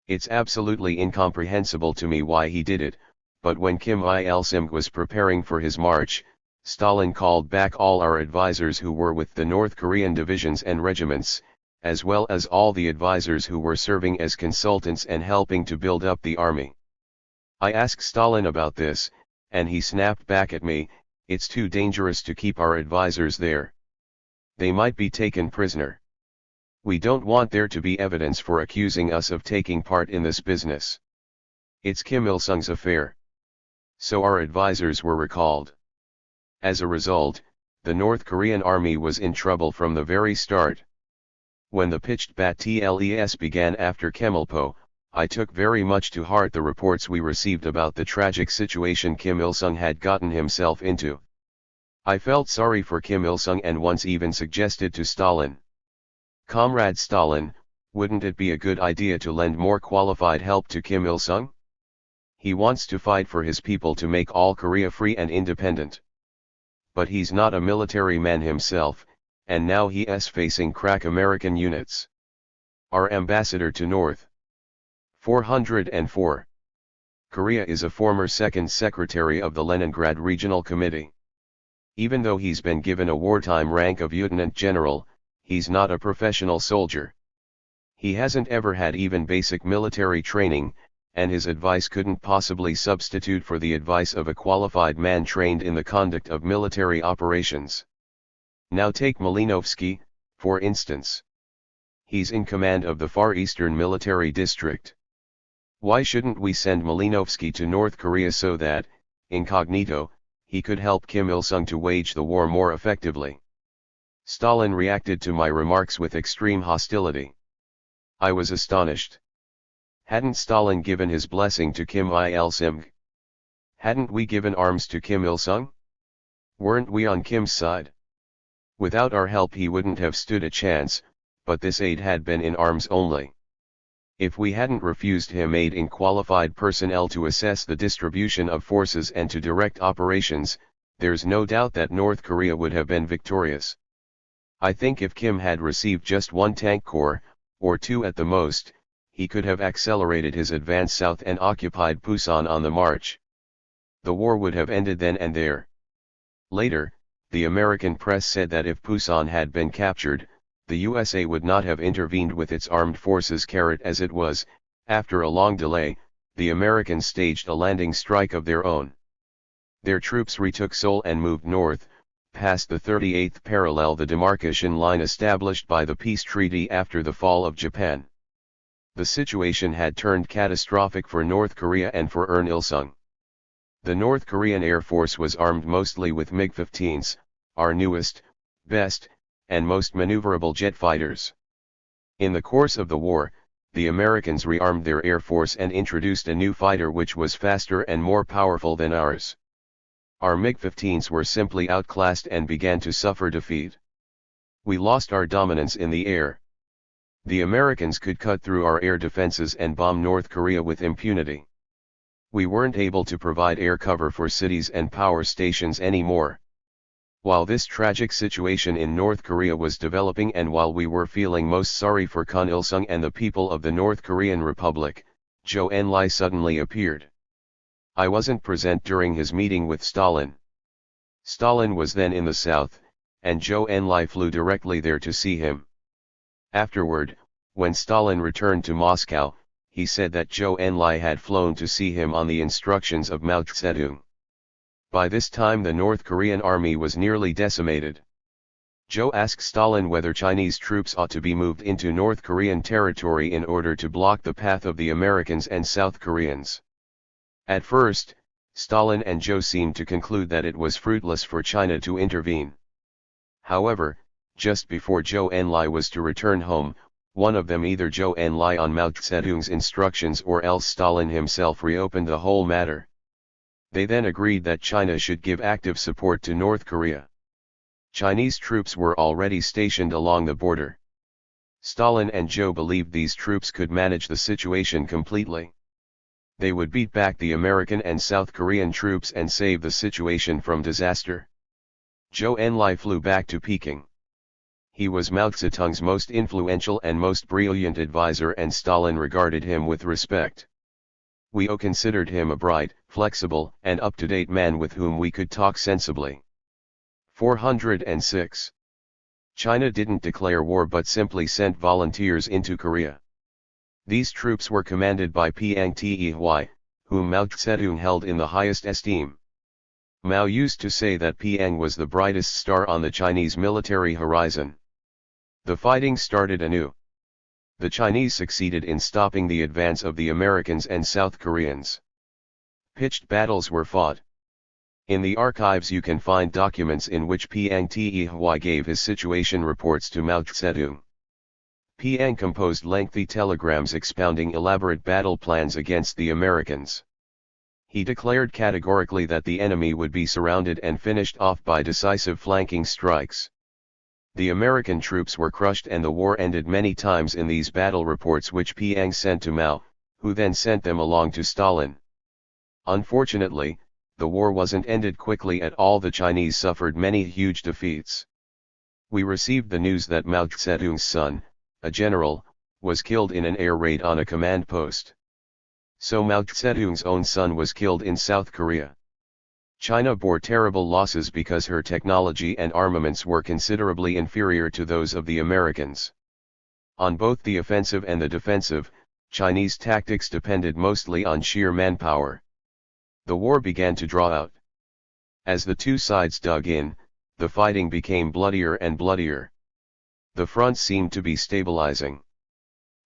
It's absolutely incomprehensible to me why he did it, but when Kim Il-sung was preparing for his march, Stalin called back all our advisors who were with the North Korean divisions and regiments, as well as all the advisors who were serving as consultants and helping to build up the army. I asked Stalin about this, and he snapped back at me, "It's too dangerous to keep our advisors there. They might be taken prisoner. We don't want there to be evidence for accusing us of taking part in this business. It's Kim Il-sung's affair." So our advisors were recalled. As a result, the North Korean army was in trouble from the very start. When the pitched battles began after Chemelpo, I took very much to heart the reports we received about the tragic situation Kim Il-sung had gotten himself into. I felt sorry for Kim Il-sung and once even suggested to Stalin, "Comrade Stalin, wouldn't it be a good idea to lend more qualified help to Kim Il-sung? He wants to fight for his people to make all Korea free and independent. But he's not a military man himself, and now he is facing crack American units." Our ambassador to North. 404. Korea is a former second secretary of the Leningrad Regional Committee. Even though he's been given a wartime rank of lieutenant general, he's not a professional soldier. He hasn't ever had even basic military training, and his advice couldn't possibly substitute for the advice of a qualified man trained in the conduct of military operations. Now take Malinovsky, for instance. He's in command of the Far Eastern Military District. Why shouldn't we send Malinovsky to North Korea so that, incognito, he could help Kim Il-sung to wage the war more effectively? Stalin reacted to my remarks with extreme hostility. I was astonished. Hadn't Stalin given his blessing to Kim Il-sung? Hadn't we given arms to Kim Il-sung? Weren't we on Kim's side? Without our help he wouldn't have stood a chance, but this aid had been in arms only. If we hadn't refused him aid in qualified personnel to assess the distribution of forces and to direct operations, there's no doubt that North Korea would have been victorious. I think if Kim had received just one tank corps, or two at the most, he could have accelerated his advance south and occupied Pusan on the march. The war would have ended then and there. Later, the American press said that if Pusan had been captured, the USA would not have intervened with its armed forces. As it was, after a long delay, the Americans staged a landing strike of their own. Their troops retook Seoul and moved north, past the 38th parallel, the demarcation line established by the peace treaty after the fall of Japan. The situation had turned catastrophic for North Korea and for Ern Il-sung. The North Korean Air Force was armed mostly with MiG-15s, our newest, best, and most maneuverable jet fighters. In the course of the war, the Americans rearmed their Air Force and introduced a new fighter which was faster and more powerful than ours. Our MiG-15s were simply outclassed and began to suffer defeat. We lost our dominance in the air. The Americans could cut through our air defenses and bomb North Korea with impunity. We weren't able to provide air cover for cities and power stations anymore. While this tragic situation in North Korea was developing and while we were feeling most sorry for Kim Il-sung and the people of the North Korean Republic, Zhou Enlai suddenly appeared. I wasn't present during his meeting with Stalin. Stalin was then in the south, and Zhou Enlai flew directly there to see him. Afterward, when Stalin returned to Moscow, he said that Zhou Enlai had flown to see him on the instructions of Mao Zedong. By this time the North Korean army was nearly decimated. Zhou asked Stalin whether Chinese troops ought to be moved into North Korean territory in order to block the path of the Americans and South Koreans. At first, Stalin and Zhou seemed to conclude that it was fruitless for China to intervene. However, just before Zhou Enlai was to return home, one of them, either Zhou Enlai on Mao Zedong's instructions or else Stalin himself, reopened the whole matter. They then agreed that China should give active support to North Korea. Chinese troops were already stationed along the border. Stalin and Zhou believed these troops could manage the situation completely. They would beat back the American and South Korean troops and save the situation from disaster. Zhou Enlai flew back to Peking. He was Mao Zedong's most influential and most brilliant advisor, and Stalin regarded him with respect. We considered him a bright, flexible, and up-to-date man with whom we could talk sensibly. 406. China didn't declare war but simply sent volunteers into Korea. These troops were commanded by Piang Tey, whom Mao Zedong held in the highest esteem. Mao used to say that Piang was the brightest star on the Chinese military horizon. The fighting started anew. The Chinese succeeded in stopping the advance of the Americans and South Koreans. Pitched battles were fought. In the archives you can find documents in which Piang Tey gave his situation reports to Mao Zedong. Piang composed lengthy telegrams expounding elaborate battle plans against the Americans. He declared categorically that the enemy would be surrounded and finished off by decisive flanking strikes. The American troops were crushed and the war ended many times in these battle reports which Piang sent to Mao, who then sent them along to Stalin. Unfortunately, the war wasn't ended quickly at all. The Chinese suffered many huge defeats. We received the news that Mao Zedong's son, a general, was killed in an air raid on a command post. So Mao Zedong's own son was killed in South Korea. China bore terrible losses because her technology and armaments were considerably inferior to those of the Americans. On both the offensive and the defensive, Chinese tactics depended mostly on sheer manpower. The war began to draw out. As the two sides dug in, the fighting became bloodier and bloodier. The front seemed to be stabilizing.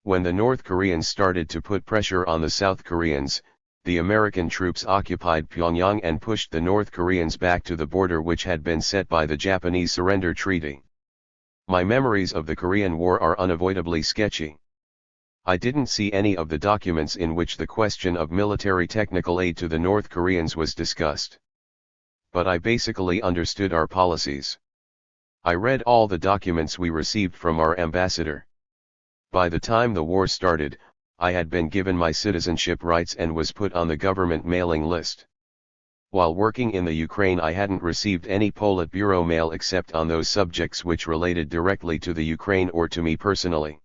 When the North Koreans started to put pressure on the South Koreans, the American troops occupied Pyongyang and pushed the North Koreans back to the border which had been set by the Japanese surrender treaty. My memories of the Korean War are unavoidably sketchy. I didn't see any of the documents in which the question of military technical aid to the North Koreans was discussed. But I basically understood our policies. I read all the documents we received from our ambassador. By the time the war started, I had been given my citizenship rights and was put on the government mailing list. While working in the Ukraine, I hadn't received any Politburo mail except on those subjects which related directly to the Ukraine or to me personally.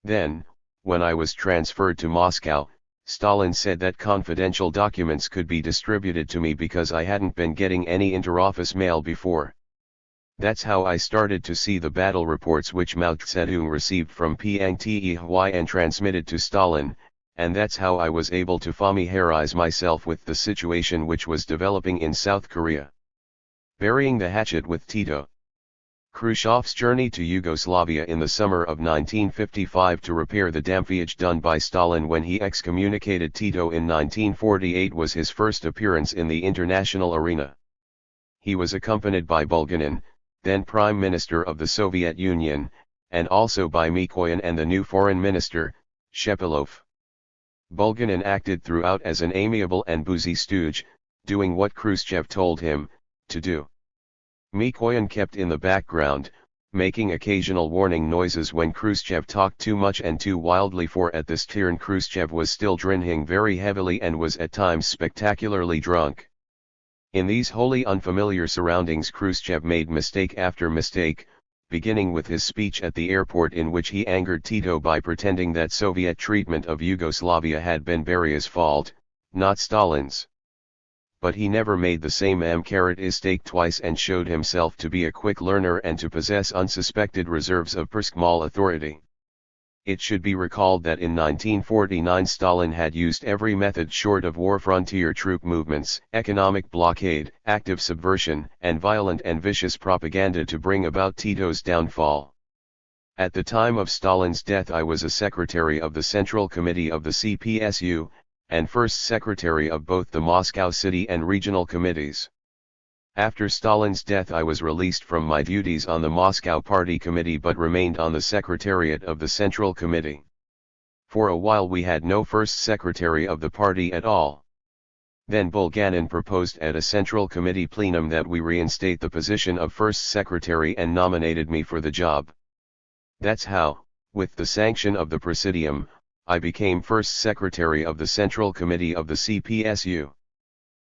Then, when I was transferred to Moscow, Stalin said that confidential documents could be distributed to me because I hadn't been getting any interoffice mail before. That's how I started to see the battle reports which Mao Zedong received from Pyongyang and transmitted to Stalin, and that's how I was able to familiarize myself with the situation which was developing in South Korea. Burying the hatchet with Tito. Khrushchev's journey to Yugoslavia in the summer of 1955 to repair the damage done by Stalin when he excommunicated Tito in 1948 was his first appearance in the international arena. He was accompanied by Bulganin, then Prime Minister of the Soviet Union, and also by Mikoyan and the new Foreign Minister, Shepilov. Bulganin acted throughout as an amiable and boozy stooge, doing what Khrushchev told him to do. Mikoyan kept in the background, making occasional warning noises when Khrushchev talked too much and too wildly, for at this turn Khrushchev was still drinking very heavily and was at times spectacularly drunk. In these wholly unfamiliar surroundings Khrushchev made mistake after mistake, beginning with his speech at the airport in which he angered Tito by pretending that Soviet treatment of Yugoslavia had been Beria's fault, not Stalin's. But he never made the same mistake twice and showed himself to be a quick learner and to possess unsuspected reserves of personnel authority. It should be recalled that in 1949 Stalin had used every method short of war: frontier troop movements, economic blockade, active subversion, and violent and vicious propaganda to bring about Tito's downfall. At the time of Stalin's death I was a secretary of the Central Committee of the CPSU, and first secretary of both the Moscow City and Regional Committees. After Stalin's death I was released from my duties on the Moscow Party Committee but remained on the Secretariat of the Central Committee. For a while we had no first secretary of the party at all. Then Bulganin proposed at a Central Committee plenum that we reinstate the position of first secretary and nominated me for the job. That's how, with the sanction of the Presidium, I became first secretary of the Central Committee of the CPSU.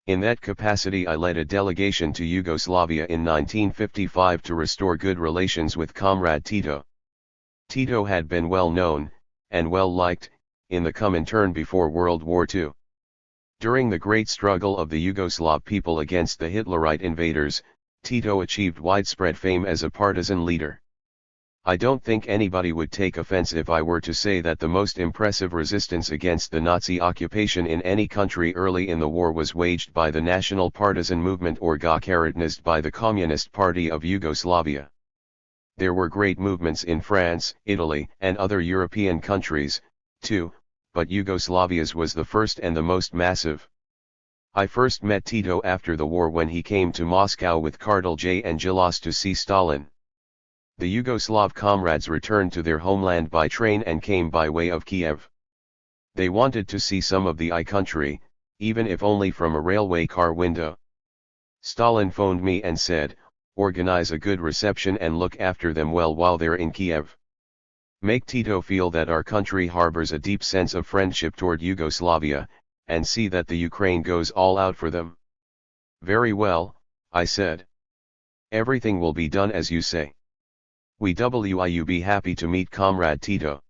In that capacity I led a delegation to Yugoslavia in 1955 to restore good relations with Comrade Tito. Tito had been well known, and well liked, in the Comintern before World War II. During the great struggle of the Yugoslav people against the Hitlerite invaders, Tito achieved widespread fame as a partisan leader. I don't think anybody would take offense if I were to say that the most impressive resistance against the Nazi occupation in any country early in the war was waged by the National Partisan Movement, or organized by the Communist Party of Yugoslavia. There were great movements in France, Italy, and other European countries, too, but Yugoslavia's was the first and the most massive. I first met Tito after the war when he came to Moscow with Kardelj and Gilas to see Stalin. The Yugoslav comrades returned to their homeland by train and came by way of Kiev. They wanted to see some of the country, even if only from a railway car window. Stalin phoned me and said, "Organize a good reception and look after them well while they're in Kiev. Make Tito feel that our country harbors a deep sense of friendship toward Yugoslavia, and see that the Ukraine goes all out for them." "Very well," I said. "Everything will be done as you say. We'll be happy to meet Comrade Tito."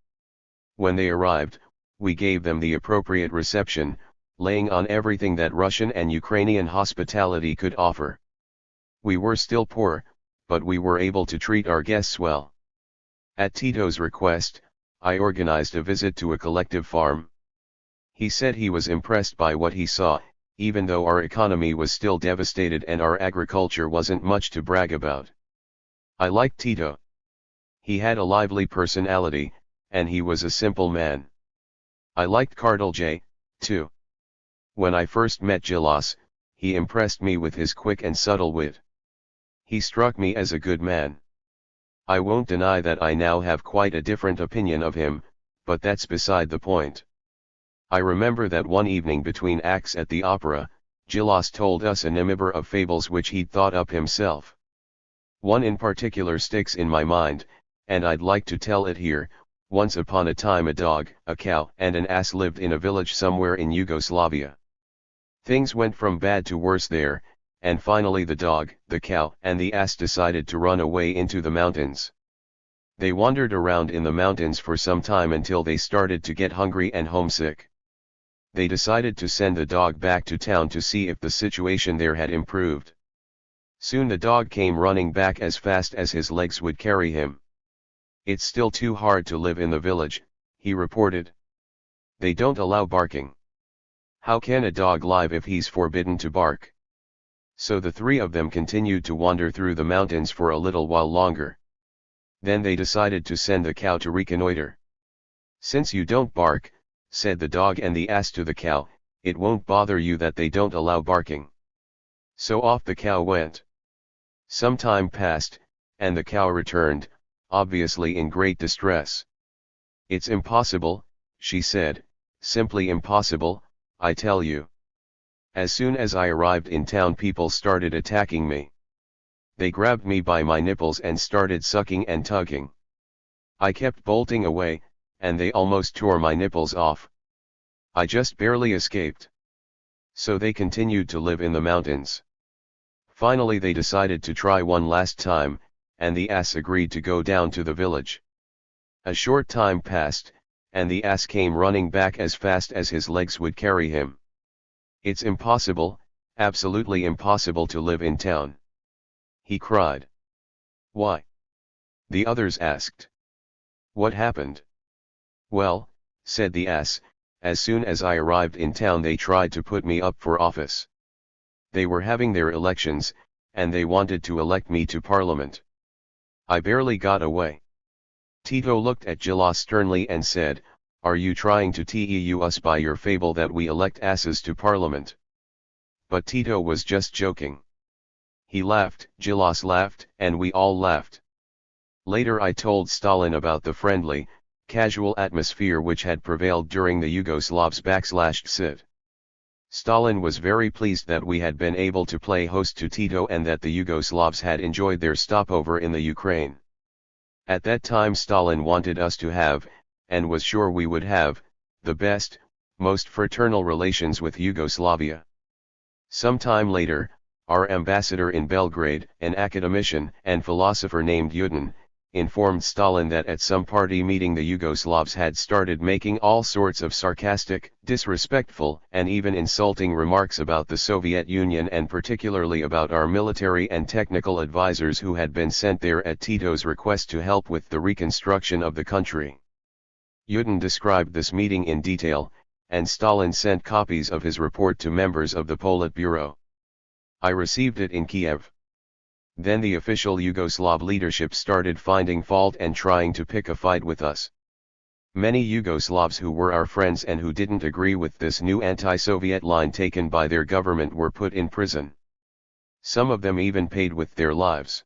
When they arrived, we gave them the appropriate reception, laying on everything that Russian and Ukrainian hospitality could offer. We were still poor, but we were able to treat our guests well. At Tito's request, I organized a visit to a collective farm. He said he was impressed by what he saw, even though our economy was still devastated and our agriculture wasn't much to brag about. I liked Tito. He had a lively personality, and he was a simple man. I liked Kardelj, too. When I first met Gilas, he impressed me with his quick and subtle wit. He struck me as a good man. I won't deny that I now have quite a different opinion of him, but that's beside the point. I remember that one evening between acts at the opera, Gillas told us a number of fables which he'd thought up himself. One in particular sticks in my mind, and I'd like to tell it here. Once upon a time a dog, a cow, and an ass lived in a village somewhere in Yugoslavia. Things went from bad to worse there, and finally the dog, the cow, and the ass decided to run away into the mountains. They wandered around in the mountains for some time until they started to get hungry and homesick. They decided to send the dog back to town to see if the situation there had improved. Soon the dog came running back as fast as his legs would carry him. "It's still too hard to live in the village," he reported. "They don't allow barking. How can a dog live if he's forbidden to bark?" So the three of them continued to wander through the mountains for a little while longer. Then they decided to send the cow to reconnoiter. "Since you don't bark," said the dog and the ass to the cow, "it won't bother you that they don't allow barking." So off the cow went. Some time passed, and the cow returned, obviously in great distress. "It's impossible," she said, "simply impossible, I tell you. As soon as I arrived in town people started attacking me. They grabbed me by my nipples and started sucking and tugging. I kept bolting away, and they almost tore my nipples off. I just barely escaped." So they continued to live in the mountains. Finally they decided to try one last time, and the ass agreed to go down to the village. A short time passed, and the ass came running back as fast as his legs would carry him. "It's impossible, absolutely impossible to live in town," he cried. "Why?" the others asked. "What happened?" "Well," said the ass, "as soon as I arrived in town they tried to put me up for office. They were having their elections, and they wanted to elect me to parliament. I barely got away." Tito looked at Gillas sternly and said, "Are you trying to teu us by your fable that we elect asses to parliament?" But Tito was just joking. He laughed, Gillas laughed, and we all laughed. Later I told Stalin about the friendly, casual atmosphere which had prevailed during the Yugoslavs/Sit. Stalin was very pleased that we had been able to play host to Tito and that the Yugoslavs had enjoyed their stopover in the Ukraine. At that time Stalin wanted us to have, and was sure we would have, the best, most fraternal relations with Yugoslavia. Some time later, our ambassador in Belgrade, an academician and philosopher named Yudin, informed Stalin that at some party meeting the Yugoslavs had started making all sorts of sarcastic, disrespectful, and even insulting remarks about the Soviet Union and particularly about our military and technical advisors who had been sent there at Tito's request to help with the reconstruction of the country. Yudin described this meeting in detail, and Stalin sent copies of his report to members of the Politburo. I received it in Kiev. Then the official Yugoslav leadership started finding fault and trying to pick a fight with us. Many Yugoslavs who were our friends and who didn't agree with this new anti-Soviet line taken by their government were put in prison. Some of them even paid with their lives.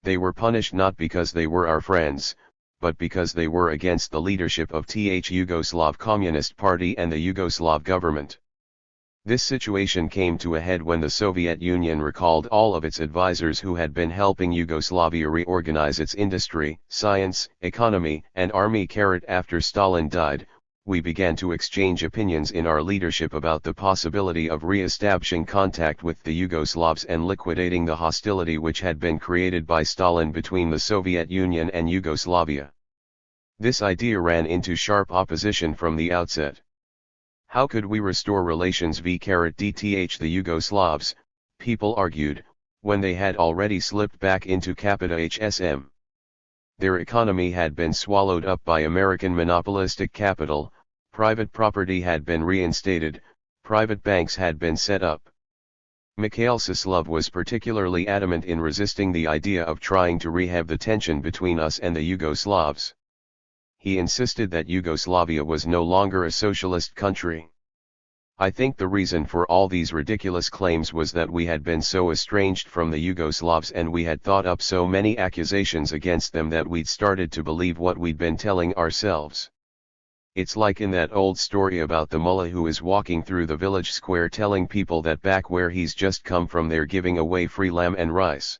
They were punished not because they were our friends, but because they were against the leadership of the Yugoslav Communist Party and the Yugoslav government. This situation came to a head when the Soviet Union recalled all of its advisors who had been helping Yugoslavia reorganize its industry, science, economy, and army. After Stalin died, we began to exchange opinions in our leadership about the possibility of re-establishing contact with the Yugoslavs and liquidating the hostility which had been created by Stalin between the Soviet Union and Yugoslavia. This idea ran into sharp opposition from the outset. How could we restore relations via the Yugoslavs, people argued, when they had already slipped back into capitalism? Their economy had been swallowed up by American monopolistic capital, private property had been reinstated, private banks had been set up. Mikhail Sislov was particularly adamant in resisting the idea of trying to rehab the tension between us and the Yugoslavs. He insisted that Yugoslavia was no longer a socialist country. I think the reason for all these ridiculous claims was that we had been so estranged from the Yugoslavs and we had thought up so many accusations against them that we'd started to believe what we'd been telling ourselves. It's like in that old story about the mullah who is walking through the village square telling people that back where he's just come from they're giving away free lamb and rice.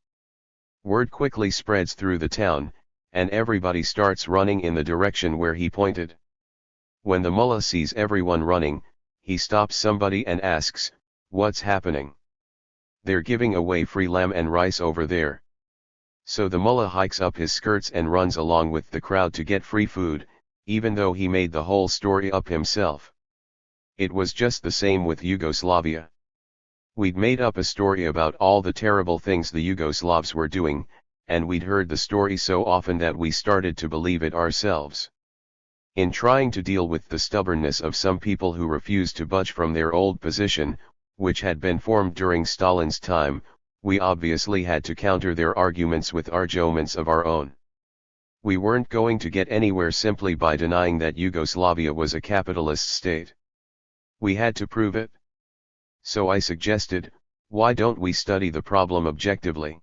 Word quickly spreads through the town, and everybody starts running in the direction where he pointed. When the mullah sees everyone running, he stops somebody and asks, "What's happening?" "They're giving away free lamb and rice over there." So the mullah hikes up his skirts and runs along with the crowd to get free food, even though he made the whole story up himself. It was just the same with Yugoslavia. We'd made up a story about all the terrible things the Yugoslavs were doing, and we'd heard the story so often that we started to believe it ourselves. In trying to deal with the stubbornness of some people who refused to budge from their old position, which had been formed during Stalin's time, we obviously had to counter their arguments with arguments of our own. We weren't going to get anywhere simply by denying that Yugoslavia was a capitalist state. We had to prove it. So I suggested, why don't we study the problem objectively?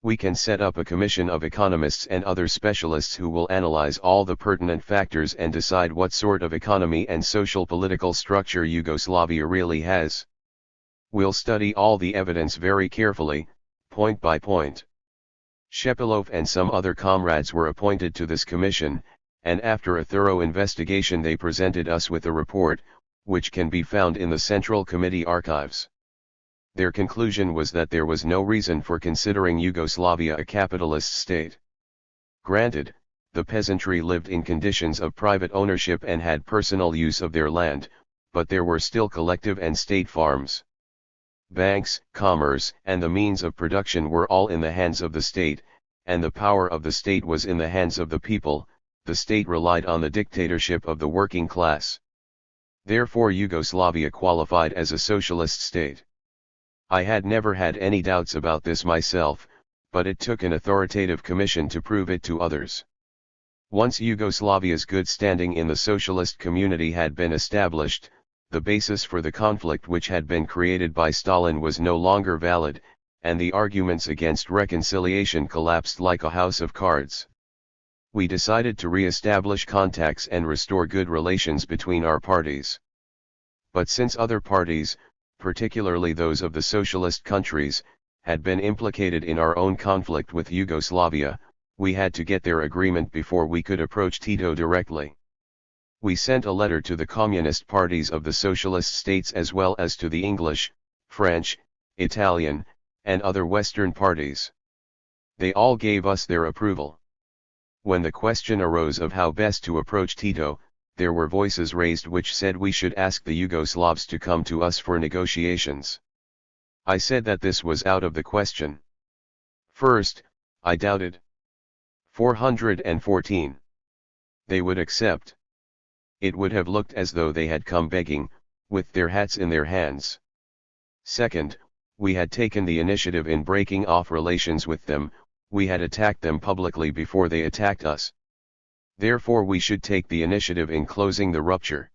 We can set up a commission of economists and other specialists who will analyze all the pertinent factors and decide what sort of economy and social political structure Yugoslavia really has. We'll study all the evidence very carefully, point by point. Shepilov and some other comrades were appointed to this commission, and after a thorough investigation they presented us with a report, which can be found in the Central Committee archives. Their conclusion was that there was no reason for considering Yugoslavia a capitalist state. Granted, the peasantry lived in conditions of private ownership and had personal use of their land, but there were still collective and state farms. Banks, commerce, and the means of production were all in the hands of the state, and the power of the state was in the hands of the people. The state relied on the dictatorship of the working class. Therefore Yugoslavia qualified as a socialist state. I had never had any doubts about this myself, but it took an authoritative commission to prove it to others. Once Yugoslavia's good standing in the socialist community had been established, the basis for the conflict which had been created by Stalin was no longer valid, and the arguments against reconciliation collapsed like a house of cards. We decided to re-establish contacts and restore good relations between our parties. But since other parties, particularly those of the socialist countries, had been implicated in our own conflict with Yugoslavia, we had to get their agreement before we could approach Tito directly. We sent a letter to the communist parties of the socialist states as well as to the English, French, Italian, and other Western parties. They all gave us their approval. When the question arose of how best to approach Tito, there were voices raised which said we should ask the Yugoslavs to come to us for negotiations. I said that this was out of the question. First, I doubted. 414. They would accept. It would have looked as though they had come begging, with their hats in their hands. Second, we had taken the initiative in breaking off relations with them, we had attacked them publicly before they attacked us. Therefore we should take the initiative in closing the rupture.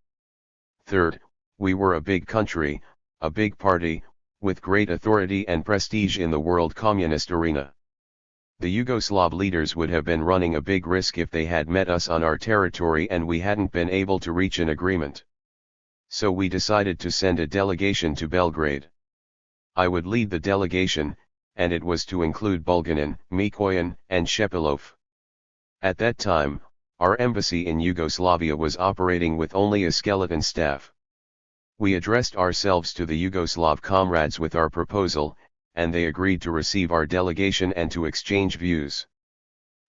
Third, we were a big country, a big party, with great authority and prestige in the world communist arena. The Yugoslav leaders would have been running a big risk if they had met us on our territory and we hadn't been able to reach an agreement. So we decided to send a delegation to Belgrade. I would lead the delegation, and it was to include Bulganin, Mikoyan, and Shepilov. At that time, our embassy in Yugoslavia was operating with only a skeleton staff. We addressed ourselves to the Yugoslav comrades with our proposal, and they agreed to receive our delegation and to exchange views.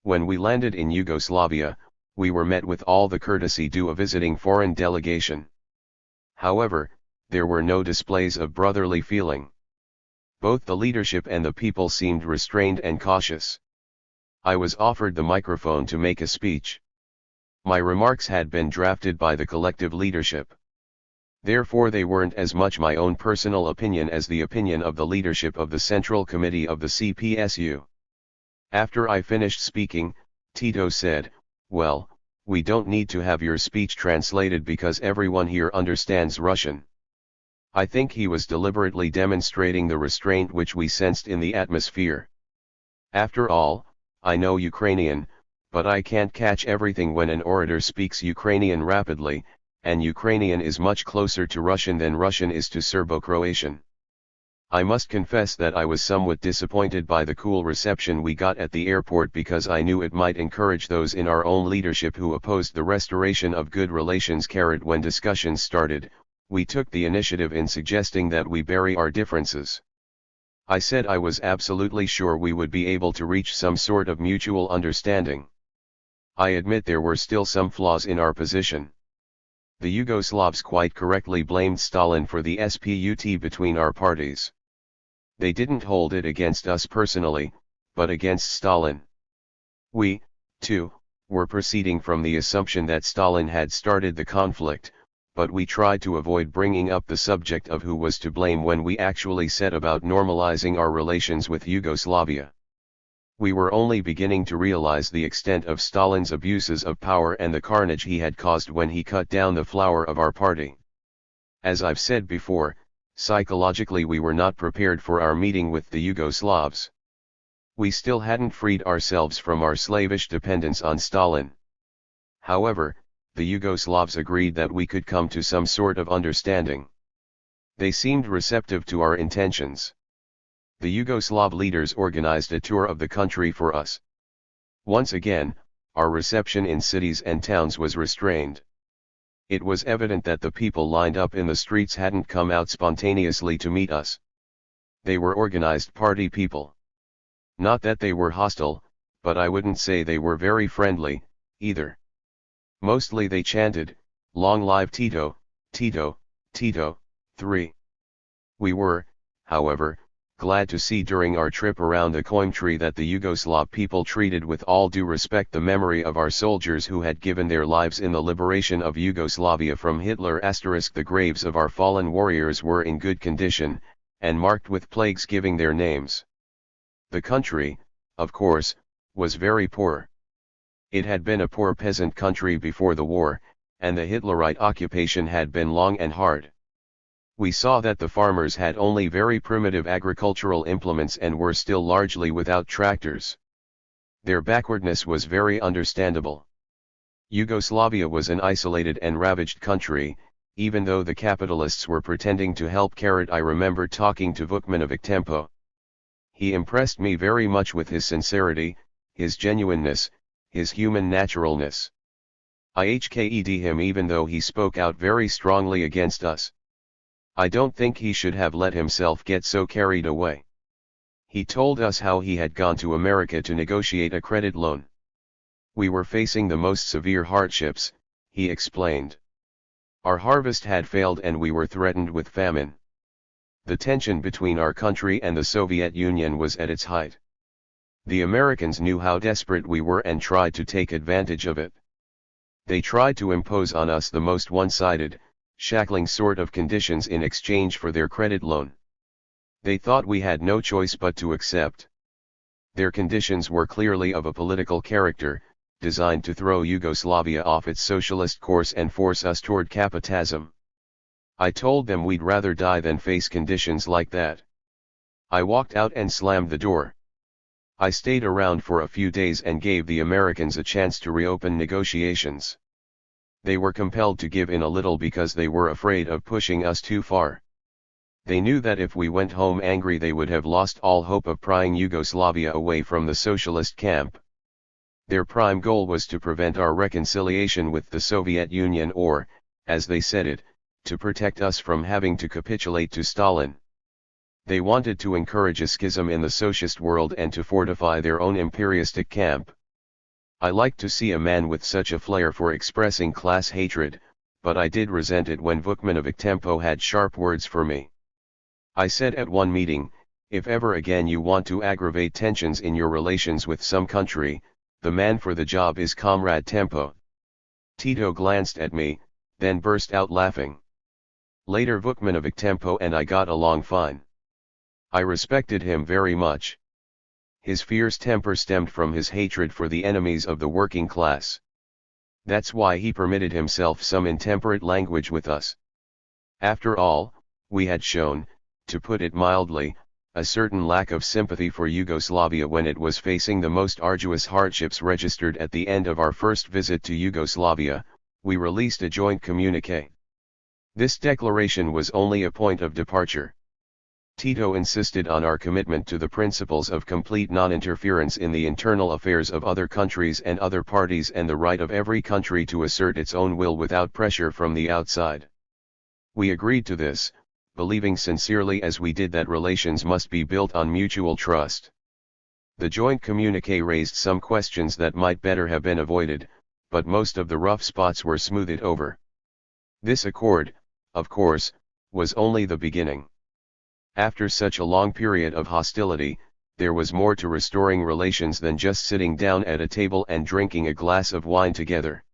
When we landed in Yugoslavia, we were met with all the courtesy due a visiting foreign delegation. However, there were no displays of brotherly feeling. Both the leadership and the people seemed restrained and cautious. I was offered the microphone to make a speech. My remarks had been drafted by the collective leadership. Therefore they weren't as much my own personal opinion as the opinion of the leadership of the Central Committee of the CPSU. After I finished speaking, Tito said, "Well, we don't need to have your speech translated because everyone here understands Russian." I think he was deliberately demonstrating the restraint which we sensed in the atmosphere. After all, I know Ukrainian, but I can't catch everything when an orator speaks Ukrainian rapidly, and Ukrainian is much closer to Russian than Russian is to Serbo-Croatian. I must confess that I was somewhat disappointed by the cool reception we got at the airport, because I knew it might encourage those in our own leadership who opposed the restoration of good relations. When discussions started, we took the initiative in suggesting that we bury our differences. I said I was absolutely sure we would be able to reach some sort of mutual understanding. I admit there were still some flaws in our position. The Yugoslavs quite correctly blamed Stalin for the spat between our parties. They didn't hold it against us personally, but against Stalin. We, too, were proceeding from the assumption that Stalin had started the conflict, but we tried to avoid bringing up the subject of who was to blame when we actually set about normalizing our relations with Yugoslavia. We were only beginning to realize the extent of Stalin's abuses of power and the carnage he had caused when he cut down the flower of our party. As I've said before, psychologically we were not prepared for our meeting with the Yugoslavs. We still hadn't freed ourselves from our slavish dependence on Stalin. However, the Yugoslavs agreed that we could come to some sort of understanding. They seemed receptive to our intentions. The Yugoslav leaders organized a tour of the country for us. Once again, our reception in cities and towns was restrained. It was evident that the people lined up in the streets hadn't come out spontaneously to meet us. They were organized party people. Not that they were hostile, but I wouldn't say they were very friendly, either. Mostly they chanted, "Long live Tito, Tito, Tito, 3. We were, however, glad to see during our trip around the Coimtri that the Yugoslav people treated with all due respect the memory of our soldiers who had given their lives in the liberation of Yugoslavia from Hitler. The graves of our fallen warriors were in good condition, and marked with plagues giving their names. The country, of course, was very poor. It had been a poor peasant country before the war, and the Hitlerite occupation had been long and hard. We saw that the farmers had only very primitive agricultural implements and were still largely without tractors. Their backwardness was very understandable. Yugoslavia was an isolated and ravaged country, even though the capitalists were pretending to help. I remember talking to Vukmanovic Tempo. He impressed me very much with his sincerity, his genuineness, his human naturalness. I hked him even though he spoke out very strongly against us. I don't think he should have let himself get so carried away. He told us how he had gone to America to negotiate a credit loan. We were facing the most severe hardships, he explained. Our harvest had failed and we were threatened with famine. The tension between our country and the Soviet Union was at its height. The Americans knew how desperate we were and tried to take advantage of it. They tried to impose on us the most one-sided, shackling sort of conditions in exchange for their credit loan. They thought we had no choice but to accept. Their conditions were clearly of a political character, designed to throw Yugoslavia off its socialist course and force us toward capitalism. I told them we'd rather die than face conditions like that. I walked out and slammed the door. I stayed around for a few days and gave the Americans a chance to reopen negotiations. They were compelled to give in a little because they were afraid of pushing us too far. They knew that if we went home angry they would have lost all hope of prying Yugoslavia away from the socialist camp. Their prime goal was to prevent our reconciliation with the Soviet Union or, as they said it, to protect us from having to capitulate to Stalin. They wanted to encourage a schism in the socialist world and to fortify their own imperialistic camp. I liked to see a man with such a flair for expressing class hatred, but I did resent it when Vukmanovic Tempo had sharp words for me. I said at one meeting, if ever again you want to aggravate tensions in your relations with some country, the man for the job is Comrade Tempo. Tito glanced at me, then burst out laughing. Later Vukmanovic Tempo and I got along fine. I respected him very much. His fierce temper stemmed from his hatred for the enemies of the working class. That's why he permitted himself some intemperate language with us. After all, we had shown, to put it mildly, a certain lack of sympathy for Yugoslavia when it was facing the most arduous hardships registered at the end of our first visit to Yugoslavia, we released a joint communiqué. This declaration was only a point of departure. Tito insisted on our commitment to the principles of complete non-interference in the internal affairs of other countries and other parties and the right of every country to assert its own will without pressure from the outside. We agreed to this, believing sincerely as we did that relations must be built on mutual trust. The joint communiqué raised some questions that might better have been avoided, but most of the rough spots were smoothed over. This accord, of course, was only the beginning. After such a long period of hostility, there was more to restoring relations than just sitting down at a table and drinking a glass of wine together.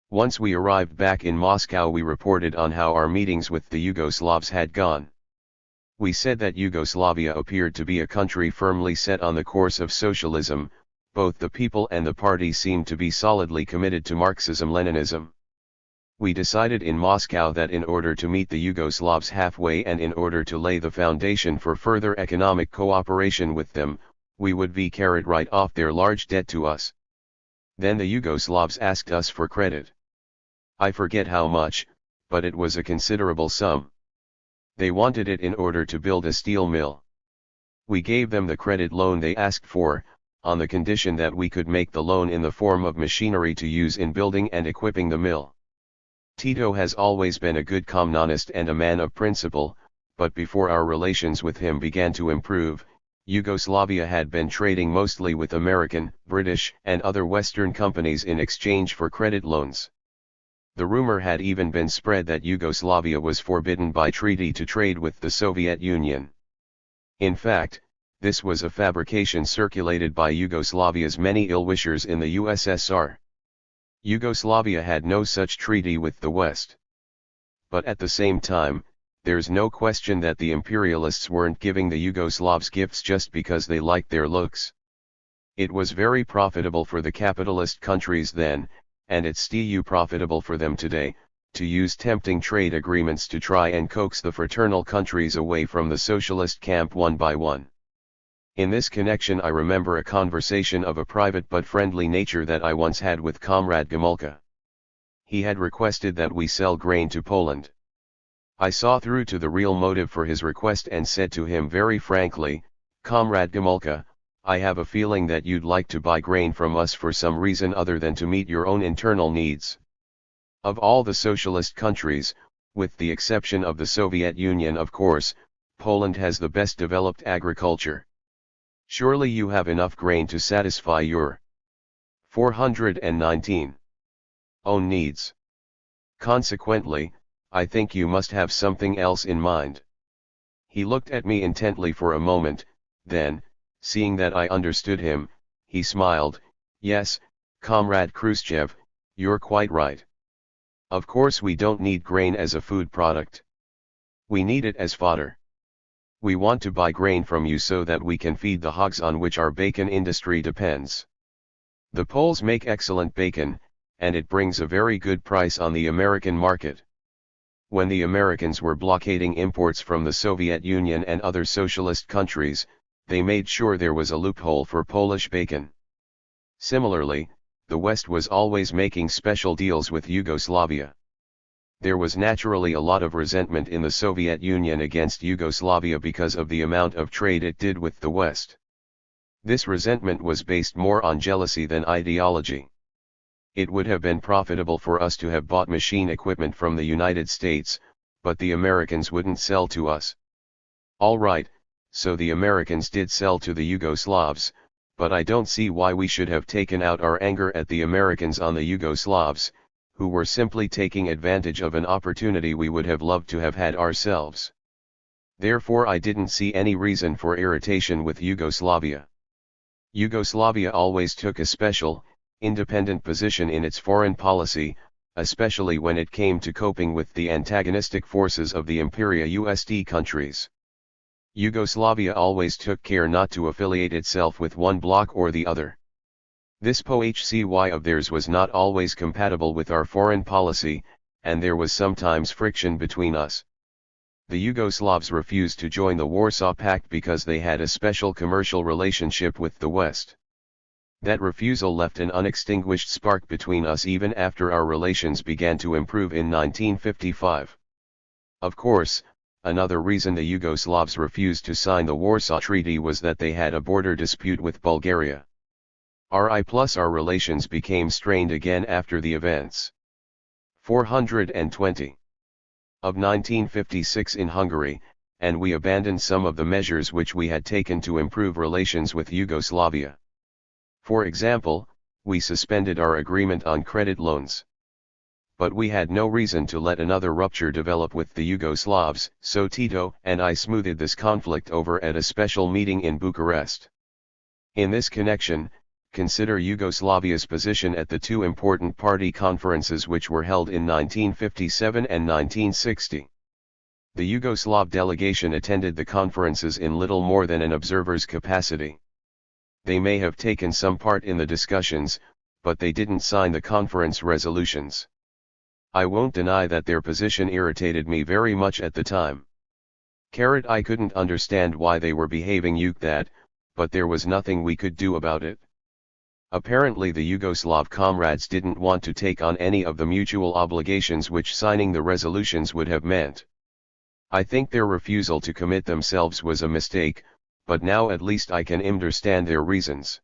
Once we arrived back in Moscow, we reported on how our meetings with the Yugoslavs had gone. We said that Yugoslavia appeared to be a country firmly set on the course of socialism, both the people and the party seemed to be solidly committed to Marxism-Leninism. We decided in Moscow that in order to meet the Yugoslavs halfway and in order to lay the foundation for further economic cooperation with them, we would write off their large debt to us. Then the Yugoslavs asked us for credit. I forget how much, but it was a considerable sum. They wanted it in order to build a steel mill. We gave them the credit loan they asked for, on the condition that we could make the loan in the form of machinery to use in building and equipping the mill. Tito has always been a good communist and a man of principle, but before our relations with him began to improve, Yugoslavia had been trading mostly with American, British, and other Western companies in exchange for credit loans. The rumor had even been spread that Yugoslavia was forbidden by treaty to trade with the Soviet Union. In fact, this was a fabrication circulated by Yugoslavia's many ill-wishers in the USSR. Yugoslavia had no such treaty with the West. But at the same time, there's no question that the imperialists weren't giving the Yugoslavs gifts just because they liked their looks. It was very profitable for the capitalist countries then, and it's still profitable for them today, to use tempting trade agreements to try and coax the fraternal countries away from the socialist camp one by one. In this connection, I remember a conversation of a private but friendly nature that I once had with Comrade Gomulka. He had requested that we sell grain to Poland. I saw through to the real motive for his request and said to him very frankly, "Comrade Gomulka, I have a feeling that you'd like to buy grain from us for some reason other than to meet your own internal needs. Of all the socialist countries, with the exception of the Soviet Union of course, Poland has the best developed agriculture. Surely you have enough grain to satisfy your 419 own needs. Consequently, I think you must have something else in mind." He looked at me intently for a moment, then, seeing that I understood him, he smiled. "Yes, Comrade Khrushchev, you're quite right. Of course we don't need grain as a food product. We need it as fodder. We want to buy grain from you so that we can feed the hogs on which our bacon industry depends. The Poles make excellent bacon, and it brings a very good price on the American market. When the Americans were blockading imports from the Soviet Union and other socialist countries, they made sure there was a loophole for Polish bacon. Similarly, the West was always making special deals with Yugoslavia. There was naturally a lot of resentment in the Soviet Union against Yugoslavia because of the amount of trade it did with the West. This resentment was based more on jealousy than ideology. It would have been profitable for us to have bought machine equipment from the United States, but the Americans wouldn't sell to us. All right, so the Americans did sell to the Yugoslavs, but I don't see why we should have taken out our anger at the Americans on the Yugoslavs, who were simply taking advantage of an opportunity we would have loved to have had ourselves. Therefore I didn't see any reason for irritation with Yugoslavia. Yugoslavia always took a special, independent position in its foreign policy, especially when it came to coping with the antagonistic forces of the Imperia-USD countries. Yugoslavia always took care not to affiliate itself with one bloc or the other. This policy of theirs was not always compatible with our foreign policy, and there was sometimes friction between us. The Yugoslavs refused to join the Warsaw Pact because they had a special commercial relationship with the West. That refusal left an unextinguished spark between us even after our relations began to improve in 1955. Of course, another reason the Yugoslavs refused to sign the Warsaw Treaty was that they had a border dispute with Bulgaria. Our relations became strained again after the events. 420. Of 1956 in Hungary, and we abandoned some of the measures which we had taken to improve relations with Yugoslavia. For example, we suspended our agreement on credit loans. But we had no reason to let another rupture develop with the Yugoslavs, so Tito and I smoothed this conflict over at a special meeting in Bucharest. In this connection, consider Yugoslavia's position at the two important party conferences which were held in 1957 and 1960. The Yugoslav delegation attended the conferences in little more than an observer's capacity. They may have taken some part in the discussions, but they didn't sign the conference resolutions. I won't deny that their position irritated me very much at the time. I couldn't understand why they were behaving like that, but there was nothing we could do about it. Apparently the Yugoslav comrades didn't want to take on any of the mutual obligations which signing the resolutions would have meant. I think their refusal to commit themselves was a mistake, but now at least I can understand their reasons.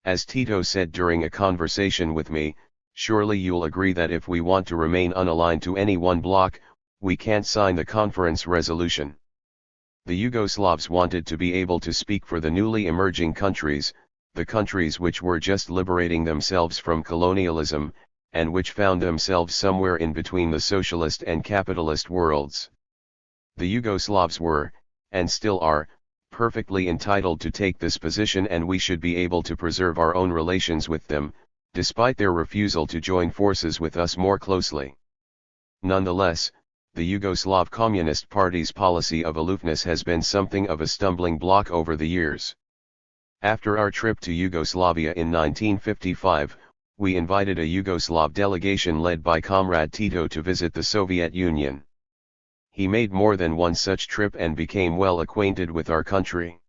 As Tito said during a conversation with me, surely you'll agree that if we want to remain unaligned to any one bloc, we can't sign the conference resolution. The Yugoslavs wanted to be able to speak for the newly emerging countries, the countries which were just liberating themselves from colonialism, and which found themselves somewhere in between the socialist and capitalist worlds. The Yugoslavs were, and still are, perfectly entitled to take this position, and we should be able to preserve our own relations with them, despite their refusal to join forces with us more closely. Nonetheless, the Yugoslav Communist Party's policy of aloofness has been something of a stumbling block over the years. After our trip to Yugoslavia in 1955, we invited a Yugoslav delegation led by Comrade Tito to visit the Soviet Union. He made more than one such trip and became well acquainted with our country.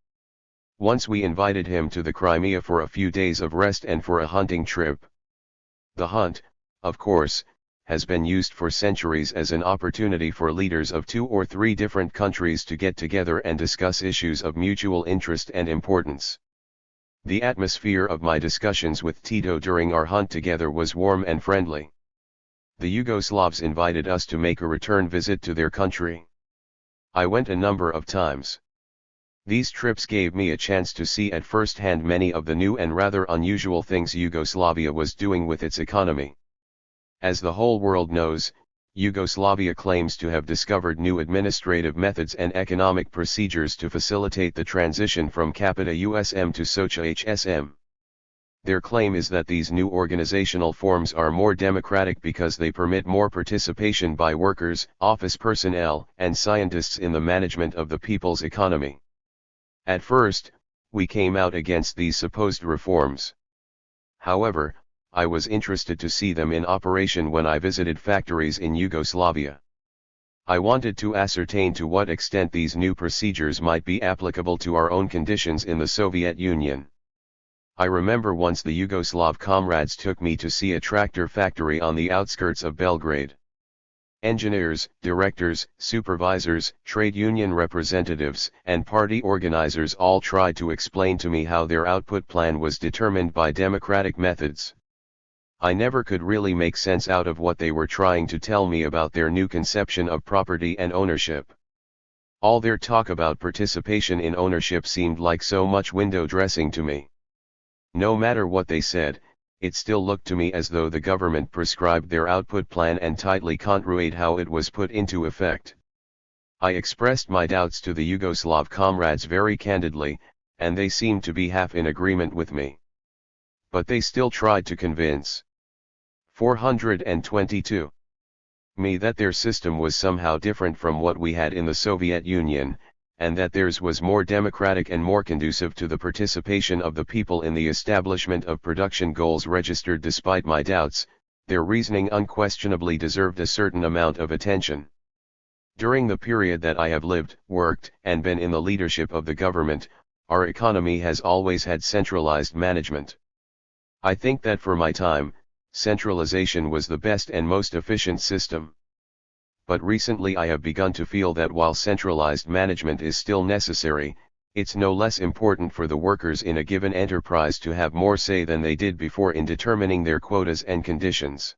Once we invited him to the Crimea for a few days of rest and for a hunting trip. The hunt, of course, has been used for centuries as an opportunity for leaders of 2 or 3 different countries to get together and discuss issues of mutual interest and importance. The atmosphere of my discussions with Tito during our hunt together was warm and friendly. The Yugoslavs invited us to make a return visit to their country. I went a number of times. These trips gave me a chance to see at first hand many of the new and rather unusual things Yugoslavia was doing with its economy. As the whole world knows, Yugoslavia claims to have discovered new administrative methods and economic procedures to facilitate the transition from Capita USM to Socia HSM. Their claim is that these new organizational forms are more democratic because they permit more participation by workers, office personnel, and scientists in the management of the people's economy. At first, we came out against these supposed reforms. However, I was interested to see them in operation when I visited factories in Yugoslavia. I wanted to ascertain to what extent these new procedures might be applicable to our own conditions in the Soviet Union. I remember once the Yugoslav comrades took me to see a tractor factory on the outskirts of Belgrade. Engineers, directors, supervisors, trade union representatives, and party organizers all tried to explain to me how their output plan was determined by democratic methods. I never could really make sense out of what they were trying to tell me about their new conception of property and ownership. All their talk about participation in ownership seemed like so much window dressing to me. No matter what they said, it still looked to me as though the government prescribed their output plan and tightly controlled how it was put into effect. I expressed my doubts to the Yugoslav comrades very candidly, and they seemed to be half in agreement with me. But they still tried to convince 422 me that their system was somehow different from what we had in the Soviet Union, and that theirs was more democratic and more conducive to the participation of the people in the establishment of production goals registered. Despite my doubts, their reasoning unquestionably deserved a certain amount of attention. During the period that I have lived, worked, and been in the leadership of the government, our economy has always had centralized management. I think that for my time, centralization was the best and most efficient system. But recently I have begun to feel that while centralized management is still necessary, it's no less important for the workers in a given enterprise to have more say than they did before in determining their quotas and conditions.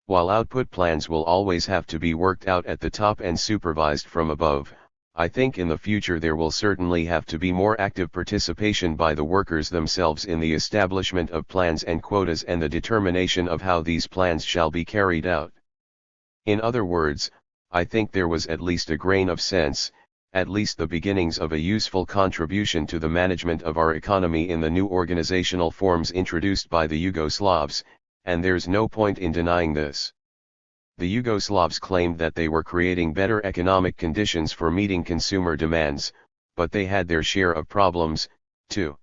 While output plans will always have to be worked out at the top and supervised from above, I think in the future there will certainly have to be more active participation by the workers themselves in the establishment of plans and quotas and the determination of how these plans shall be carried out. In other words, I think there was at least a grain of sense, at least the beginnings of a useful contribution to the management of our economy in the new organizational forms introduced by the Yugoslavs, and there's no point in denying this. The Yugoslavs claimed that they were creating better economic conditions for meeting consumer demands, but they had their share of problems, too.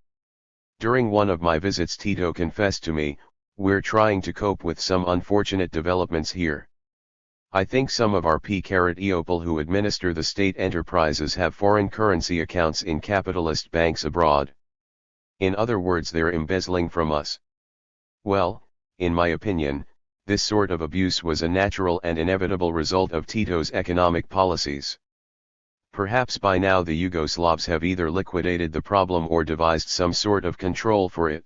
During one of my visits, Tito confessed to me, "We're trying to cope with some unfortunate developments here. I think some of our people who administer the state enterprises have foreign currency accounts in capitalist banks abroad. In other words, they're embezzling from us." Well, in my opinion, this sort of abuse was a natural and inevitable result of Tito's economic policies. Perhaps by now the Yugoslavs have either liquidated the problem or devised some sort of control for it.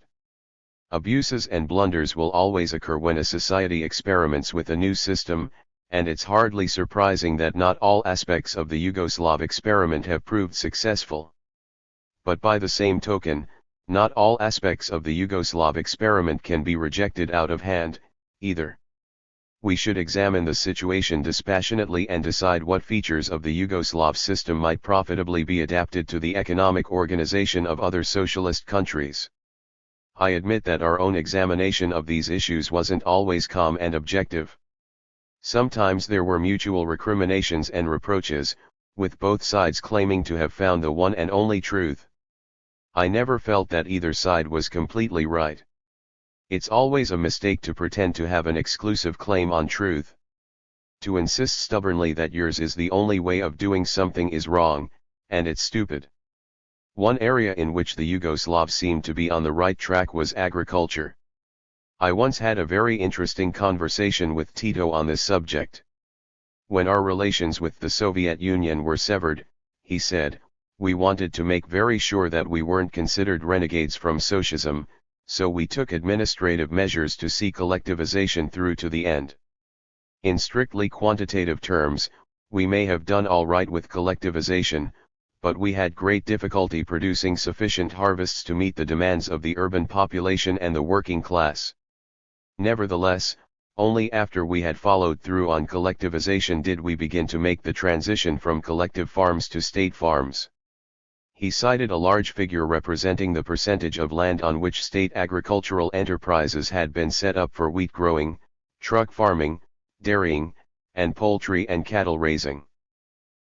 Abuses and blunders will always occur when a society experiments with a new system, and it's hardly surprising that not all aspects of the Yugoslav experiment have proved successful. But by the same token, not all aspects of the Yugoslav experiment can be rejected out of hand, either. We should examine the situation dispassionately and decide what features of the Yugoslav system might profitably be adapted to the economic organization of other socialist countries. I admit that our own examination of these issues wasn't always calm and objective. Sometimes there were mutual recriminations and reproaches, with both sides claiming to have found the one and only truth. I never felt that either side was completely right. It's always a mistake to pretend to have an exclusive claim on truth. To insist stubbornly that yours is the only way of doing something is wrong, and it's stupid. One area in which the Yugoslavs seemed to be on the right track was agriculture. I once had a very interesting conversation with Tito on this subject. When our relations with the Soviet Union were severed, he said, we wanted to make very sure that we weren't considered renegades from socialism, so we took administrative measures to see collectivization through to the end. In strictly quantitative terms, we may have done all right with collectivization, but we had great difficulty producing sufficient harvests to meet the demands of the urban population and the working class. Nevertheless, only after we had followed through on collectivization did we begin to make the transition from collective farms to state farms. He cited a large figure representing the percentage of land on which state agricultural enterprises had been set up for wheat growing, truck farming, dairying, and poultry and cattle raising.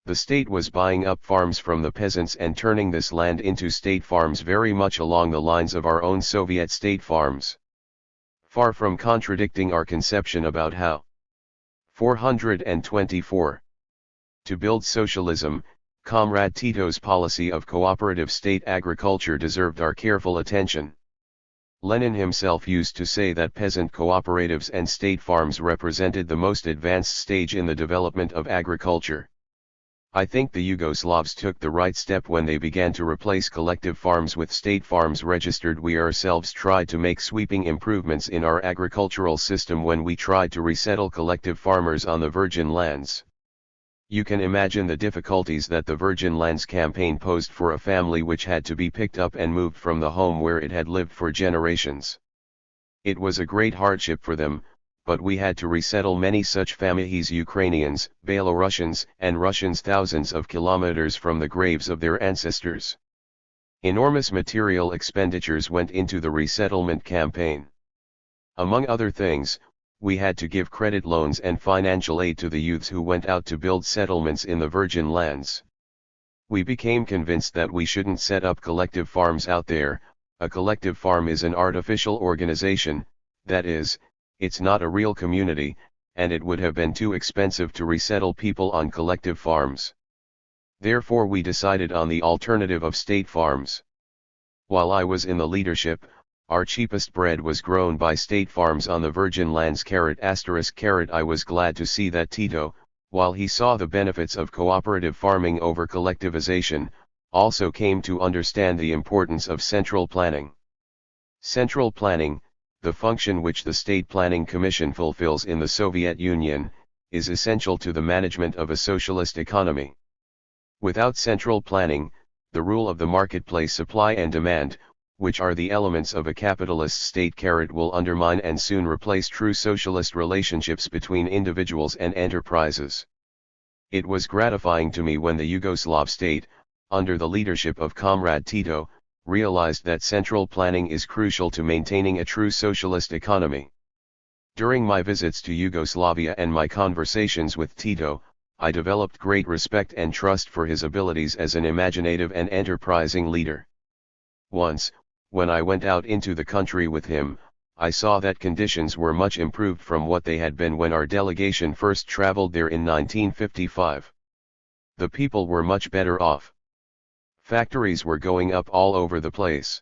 The state was buying up farms from the peasants and turning this land into state farms very much along the lines of our own Soviet state farms. Far from contradicting our conception about how 424. To build socialism, Comrade Tito's policy of cooperative state agriculture deserved our careful attention. Lenin himself used to say that peasant cooperatives and state farms represented the most advanced stage in the development of agriculture. I think the Yugoslavs took the right step when they began to replace collective farms with state farms registered. We ourselves tried to make sweeping improvements in our agricultural system when we tried to resettle collective farmers on the virgin lands. You can imagine the difficulties that the Virgin Lands campaign posed for a family which had to be picked up and moved from the home where it had lived for generations. It was a great hardship for them, but we had to resettle many such families, Ukrainians, Belarusians, and Russians, thousands of kilometers from the graves of their ancestors. Enormous material expenditures went into the resettlement campaign. Among other things, we had to give credit loans and financial aid to the youths who went out to build settlements in the Virgin Lands. We became convinced that we shouldn't set up collective farms out there. A collective farm is an artificial organization, that is, it's not a real community, and it would have been too expensive to resettle people on collective farms. Therefore we decided on the alternative of state farms. While I was in the leadership, our cheapest bread was grown by state farms on the virgin lands. I was glad to see that Tito, while he saw the benefits of cooperative farming over collectivization, also came to understand the importance of central planning. Central planning, the function which the State Planning Commission fulfills in the Soviet Union, is essential to the management of a socialist economy. Without central planning, the rule of the marketplace supply and demand, which are the elements of a capitalist state, will undermine and soon replace true socialist relationships between individuals and enterprises. It was gratifying to me when the Yugoslav state, under the leadership of Comrade Tito, realized that central planning is crucial to maintaining a true socialist economy. During my visits to Yugoslavia and my conversations with Tito, I developed great respect and trust for his abilities as an imaginative and enterprising leader. Once, when I went out into the country with him, I saw that conditions were much improved from what they had been when our delegation first traveled there in 1955. The people were much better off. Factories were going up all over the place.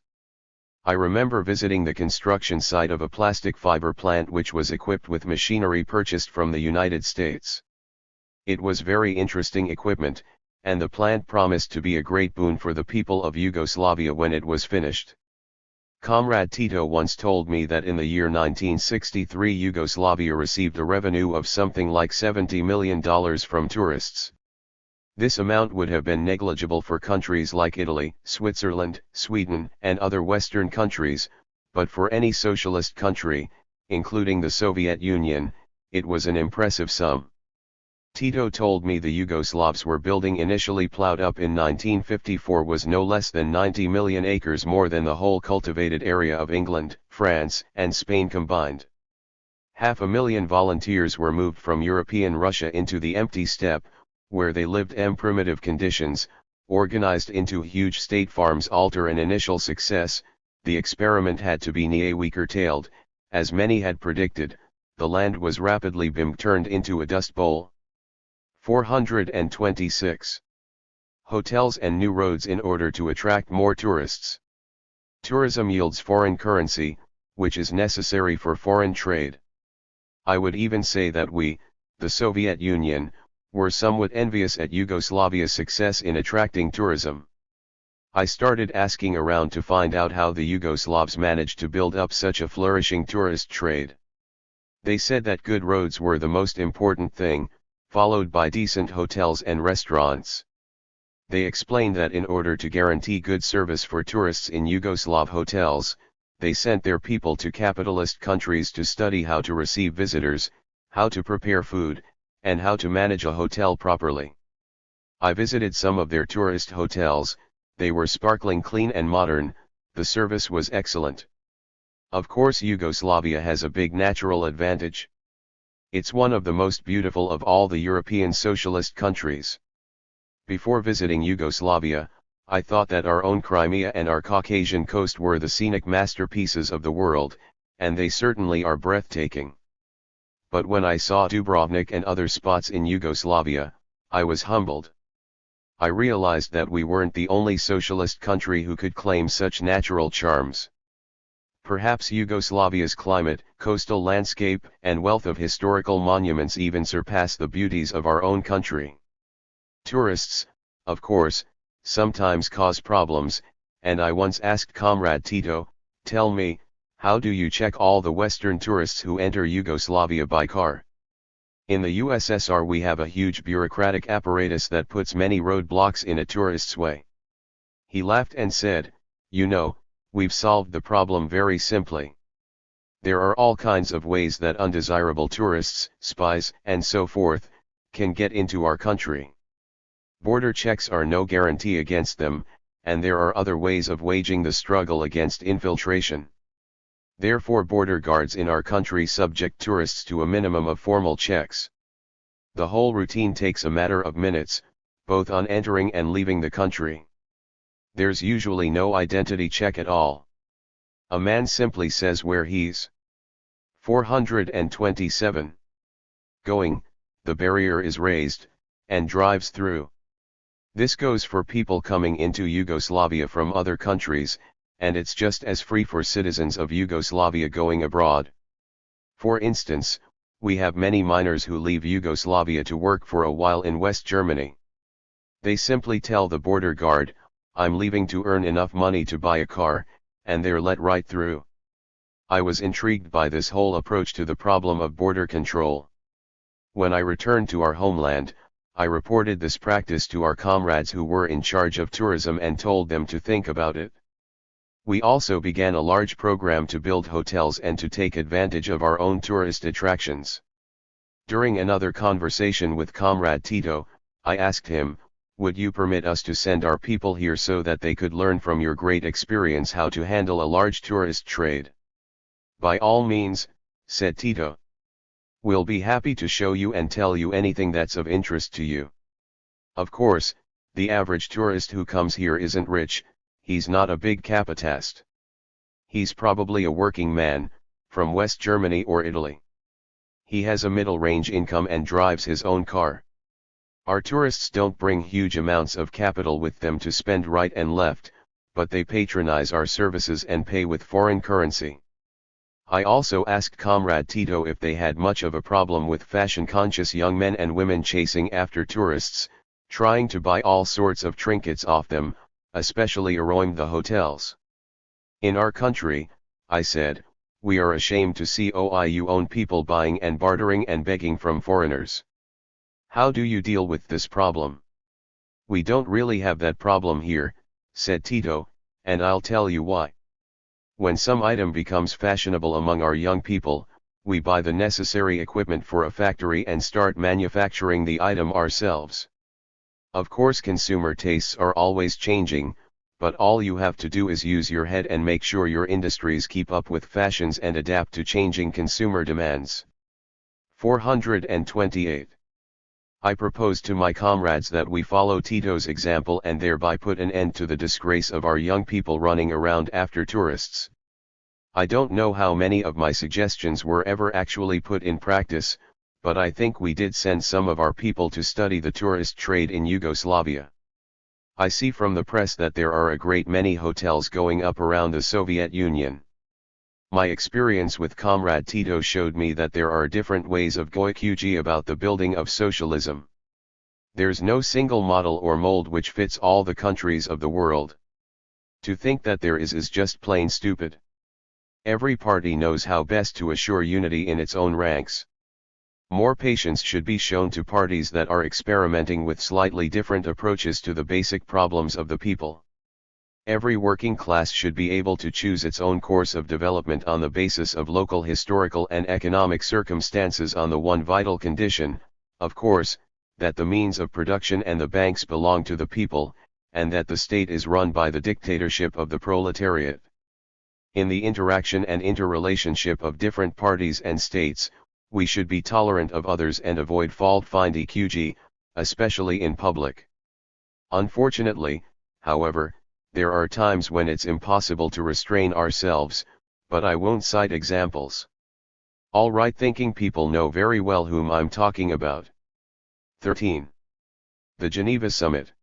I remember visiting the construction site of a plastic fiber plant which was equipped with machinery purchased from the United States. It was very interesting equipment, and the plant promised to be a great boon for the people of Yugoslavia when it was finished. Comrade Tito once told me that in the year 1963 Yugoslavia received a revenue of something like $70 million from tourists. This amount would have been negligible for countries like Italy, Switzerland, Sweden, and other Western countries, but for any socialist country, including the Soviet Union, it was an impressive sum. Tito told me the Yugoslavs were building initially plowed up in 1954 was no less than 90 million acres, more than the whole cultivated area of England, France, and Spain combined. 500,000 volunteers were moved from European Russia into the empty steppe, where they lived in primitive conditions, organized into huge state farms. After an initial success, the experiment had to be curtailed, as many had predicted. The land was rapidly being turned into a dust bowl. 426. Hotels and new roads in order to attract more tourists. Tourism yields foreign currency, which is necessary for foreign trade. I would even say that we, the Soviet Union, were somewhat envious at Yugoslavia's success in attracting tourism. I started asking around to find out how the Yugoslavs managed to build up such a flourishing tourist trade. They said that good roads were the most important thing, followed by decent hotels and restaurants. They explained that in order to guarantee good service for tourists in Yugoslav hotels, they sent their people to capitalist countries to study how to receive visitors, how to prepare food, and how to manage a hotel properly. I visited some of their tourist hotels. They were sparkling clean and modern, the service was excellent. Of course Yugoslavia has a big natural advantage. It's one of the most beautiful of all the European socialist countries. Before visiting Yugoslavia, I thought that our own Crimea and our Caucasian coast were the scenic masterpieces of the world, and they certainly are breathtaking. But when I saw Dubrovnik and other spots in Yugoslavia, I was humbled. I realized that we weren't the only socialist country who could claim such natural charms. Perhaps Yugoslavia's climate, coastal landscape, and wealth of historical monuments even surpass the beauties of our own country. Tourists, of course, sometimes cause problems, and I once asked Comrade Tito, "Tell me, how do you check all the Western tourists who enter Yugoslavia by car? In the USSR we have a huge bureaucratic apparatus that puts many roadblocks in a tourist's way." He laughed and said, "You know, we've solved the problem very simply. There are all kinds of ways that undesirable tourists, spies, and so forth, can get into our country. Border checks are no guarantee against them, and there are other ways of waging the struggle against infiltration. Therefore border guards in our country subject tourists to a minimum of formal checks. The whole routine takes a matter of minutes, both on entering and leaving the country. There's usually no identity check at all. A man simply says where he's. 427. going, the barrier is raised, and drives through. This goes for people coming into Yugoslavia from other countries, and it's just as free for citizens of Yugoslavia going abroad. For instance, we have many miners who leave Yugoslavia to work for a while in West Germany. They simply tell the border guard, "I'm leaving to earn enough money to buy a car," and they're let right through. I was intrigued by this whole approach to the problem of border control. When I returned to our homeland, I reported this practice to our comrades who were in charge of tourism and told them to think about it. We also began a large program to build hotels and to take advantage of our own tourist attractions. During another conversation with Comrade Tito, I asked him, "Would you permit us to send our people here so that they could learn from your great experience how to handle a large tourist trade?" "By all means," said Tito. "We'll be happy to show you and tell you anything that's of interest to you. Of course, the average tourist who comes here isn't rich, he's not a big capitalist. He's probably a working man, from West Germany or Italy. He has a middle-range income and drives his own car. Our tourists don't bring huge amounts of capital with them to spend right and left, but they patronize our services and pay with foreign currency." I also asked Comrade Tito if they had much of a problem with fashion-conscious young men and women chasing after tourists, trying to buy all sorts of trinkets off them, especially around the hotels. "In our country," I said, "we are ashamed to see your own people buying and bartering and begging from foreigners. How do you deal with this problem?" "We don't really have that problem here," said Tito, "and I'll tell you why. When some item becomes fashionable among our young people, we buy the necessary equipment for a factory and start manufacturing the item ourselves. Of course, consumer tastes are always changing, but all you have to do is use your head and make sure your industries keep up with fashions and adapt to changing consumer demands." 428. I proposed to my comrades that we follow Tito's example and thereby put an end to the disgrace of our young people running around after tourists. I don't know how many of my suggestions were ever actually put in practice, but I think we did send some of our people to study the tourist trade in Yugoslavia. I see from the press that there are a great many hotels going up around the Soviet Union. My experience with Comrade Tito showed me that there are different ways of going about the building of socialism. There's no single model or mold which fits all the countries of the world. To think that there is just plain stupid. Every party knows how best to assure unity in its own ranks. More patience should be shown to parties that are experimenting with slightly different approaches to the basic problems of the people. Every working class should be able to choose its own course of development on the basis of local historical and economic circumstances, on the one vital condition, of course, that the means of production and the banks belong to the people, and that the state is run by the dictatorship of the proletariat. In the interaction and interrelationship of different parties and states, we should be tolerant of others and avoid fault-finding, especially in public. Unfortunately, however, there are times when it's impossible to restrain ourselves, but I won't cite examples. All right-thinking people know very well whom I'm talking about. 13. The Geneva Summit.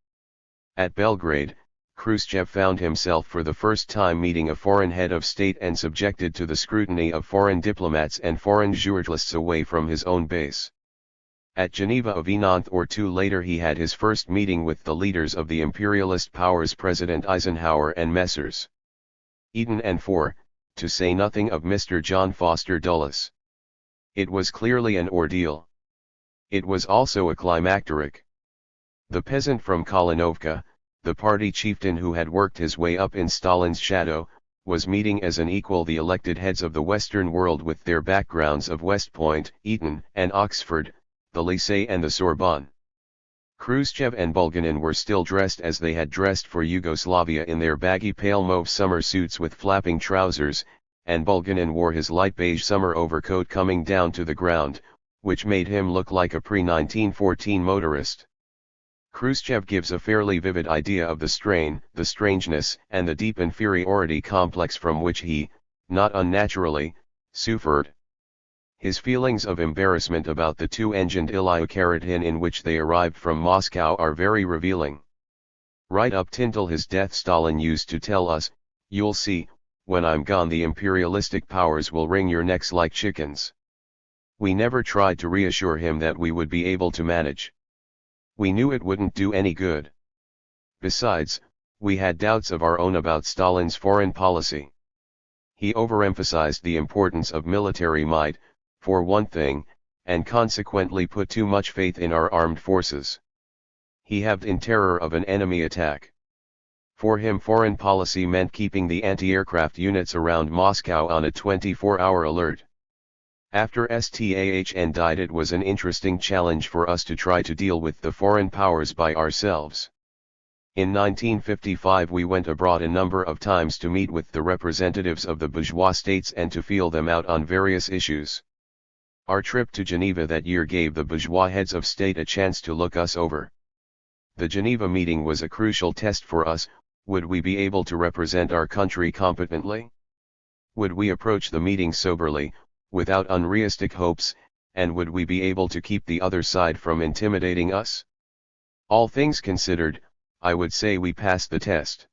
At Belgrade, Khrushchev found himself for the first time meeting a foreign head of state and subjected to the scrutiny of foreign diplomats and foreign journalists away from his own base. At Geneva a month or two later he had his first meeting with the leaders of the imperialist powers, President Eisenhower and Messrs. Eden and Four, to say nothing of Mr. John Foster Dulles. It was clearly an ordeal. It was also a climacteric. The peasant from Kalinovka, the party chieftain who had worked his way up in Stalin's shadow, was meeting as an equal the elected heads of the Western world with their backgrounds of West Point, Eton, and Oxford, the Lycée and the Sorbonne. Khrushchev and Bulganin were still dressed as they had dressed for Yugoslavia in their baggy pale mauve summer suits with flapping trousers, and Bulganin wore his light beige summer overcoat coming down to the ground, which made him look like a pre-1914 motorist. Khrushchev gives a fairly vivid idea of the strain, the strangeness, and the deep inferiority complex from which he, not unnaturally, suffered. His feelings of embarrassment about the two-engined Ilyusharin in which they arrived from Moscow are very revealing. Right up till his death Stalin used to tell us, "You'll see, when I'm gone the imperialistic powers will wring your necks like chickens." We never tried to reassure him that we would be able to manage. We knew it wouldn't do any good. Besides, we had doubts of our own about Stalin's foreign policy. He overemphasized the importance of military might, for one thing, and consequently put too much faith in our armed forces. He lived in terror of an enemy attack. For him foreign policy meant keeping the anti-aircraft units around Moscow on a 24-hour alert. After Stalin died it was an interesting challenge for us to try to deal with the foreign powers by ourselves. In 1955 we went abroad a number of times to meet with the representatives of the bourgeois states and to feel them out on various issues. Our trip to Geneva that year gave the bourgeois heads of state a chance to look us over. The Geneva meeting was a crucial test for us. Would we be able to represent our country competently? Would we approach the meeting soberly, without unrealistic hopes, and would we be able to keep the other side from intimidating us? All things considered, I would say we passed the test.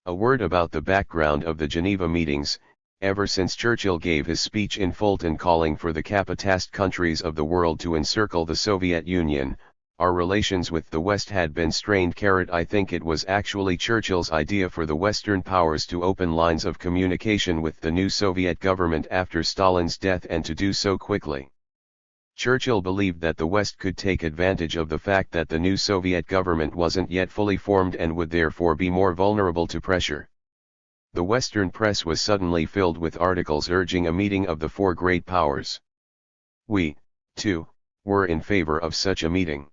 A word about the background of the Geneva meetings. Ever since Churchill gave his speech in Fulton calling for the capitalist countries of the world to encircle the Soviet Union, our relations with the West had been strained. I think it was actually Churchill's idea for the Western powers to open lines of communication with the new Soviet government after Stalin's death and to do so quickly. Churchill believed that the West could take advantage of the fact that the new Soviet government wasn't yet fully formed and would therefore be more vulnerable to pressure. The Western press was suddenly filled with articles urging a meeting of the four great powers. We, too, were in favor of such a meeting.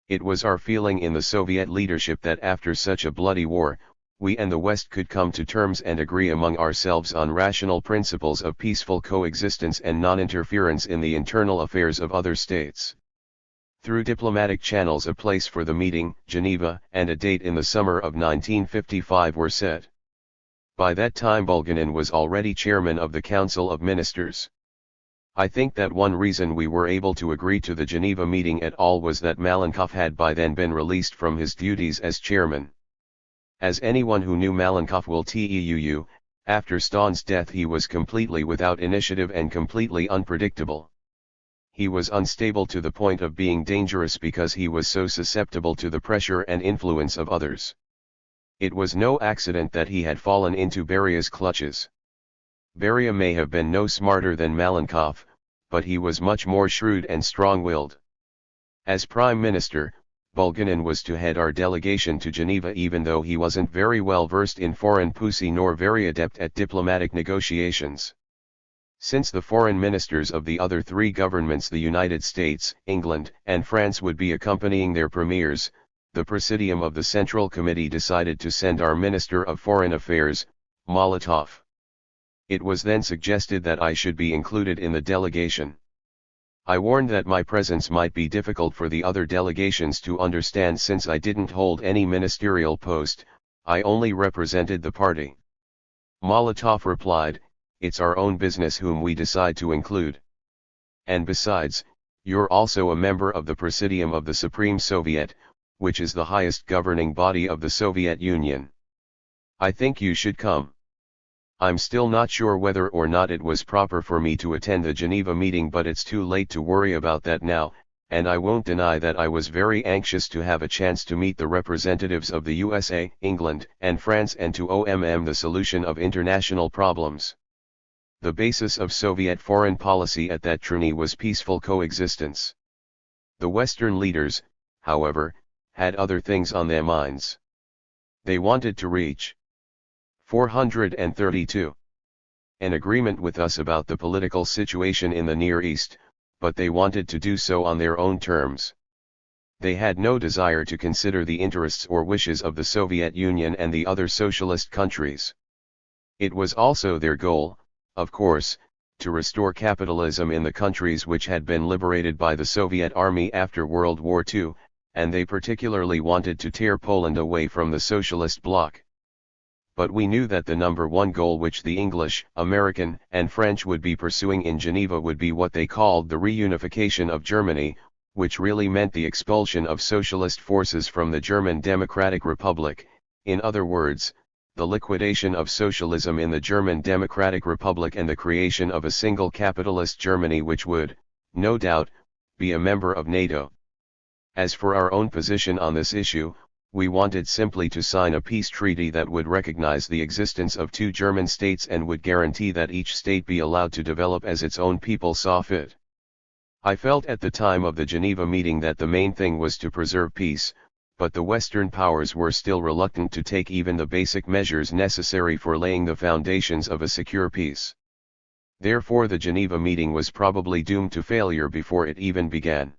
It was our feeling in the Soviet leadership that after such a bloody war, we and the West could come to terms and agree among ourselves on rational principles of peaceful coexistence and non-interference in the internal affairs of other states. Through diplomatic channels a place for the meeting, Geneva, and a date in the summer of 1955 were set. By that time Bulganin was already chairman of the Council of Ministers. I think that one reason we were able to agree to the Geneva meeting at all was that Malenkov had by then been released from his duties as chairman. As anyone who knew Malenkov will tell you, after Stalin's death he was completely without initiative and completely unpredictable. He was unstable to the point of being dangerous because he was so susceptible to the pressure and influence of others. It was no accident that he had fallen into Beria's clutches. Beria may have been no smarter than Malenkov, but he was much more shrewd and strong-willed. As Prime Minister, Bulganin was to head our delegation to Geneva even though he wasn't very well versed in foreign policy nor very adept at diplomatic negotiations. Since the foreign ministers of the other three governments, the United States, England, and France, would be accompanying their premiers, the Presidium of the Central Committee decided to send our Minister of Foreign Affairs, Molotov. It was then suggested that I should be included in the delegation. I warned that my presence might be difficult for the other delegations to understand since I didn't hold any ministerial post, I only represented the party. Molotov replied, "It's our own business whom we decide to include. And besides, you're also a member of the Presidium of the Supreme Soviet, which is the highest governing body of the Soviet Union. I think you should come." I'm still not sure whether or not it was proper for me to attend the Geneva meeting, but it's too late to worry about that now, and I won't deny that I was very anxious to have a chance to meet the representatives of the USA, England, and France and to the solution of international problems. The basis of Soviet foreign policy at that tourney was peaceful coexistence. The Western leaders, however, had other things on their minds. They wanted to reach 432. An agreement with us about the political situation in the Near East, but they wanted to do so on their own terms. They had no desire to consider the interests or wishes of the Soviet Union and the other socialist countries. It was also their goal, of course, to restore capitalism in the countries which had been liberated by the Soviet Army after World War II, and they particularly wanted to tear Poland away from the socialist bloc. but we knew that the number one goal which the English, American, and French would be pursuing in Geneva would be what they called the reunification of Germany, which really meant the expulsion of socialist forces from the German Democratic Republic, in other words, the liquidation of socialism in the German Democratic Republic and the creation of a single capitalist Germany which would, no doubt, be a member of NATO. As for our own position on this issue, we wanted simply to sign a peace treaty that would recognize the existence of two German states and would guarantee that each state be allowed to develop as its own people saw fit. I felt at the time of the Geneva meeting that the main thing was to preserve peace, but the Western powers were still reluctant to take even the basic measures necessary for laying the foundations of a secure peace. Therefore the Geneva meeting was probably doomed to failure before it even began.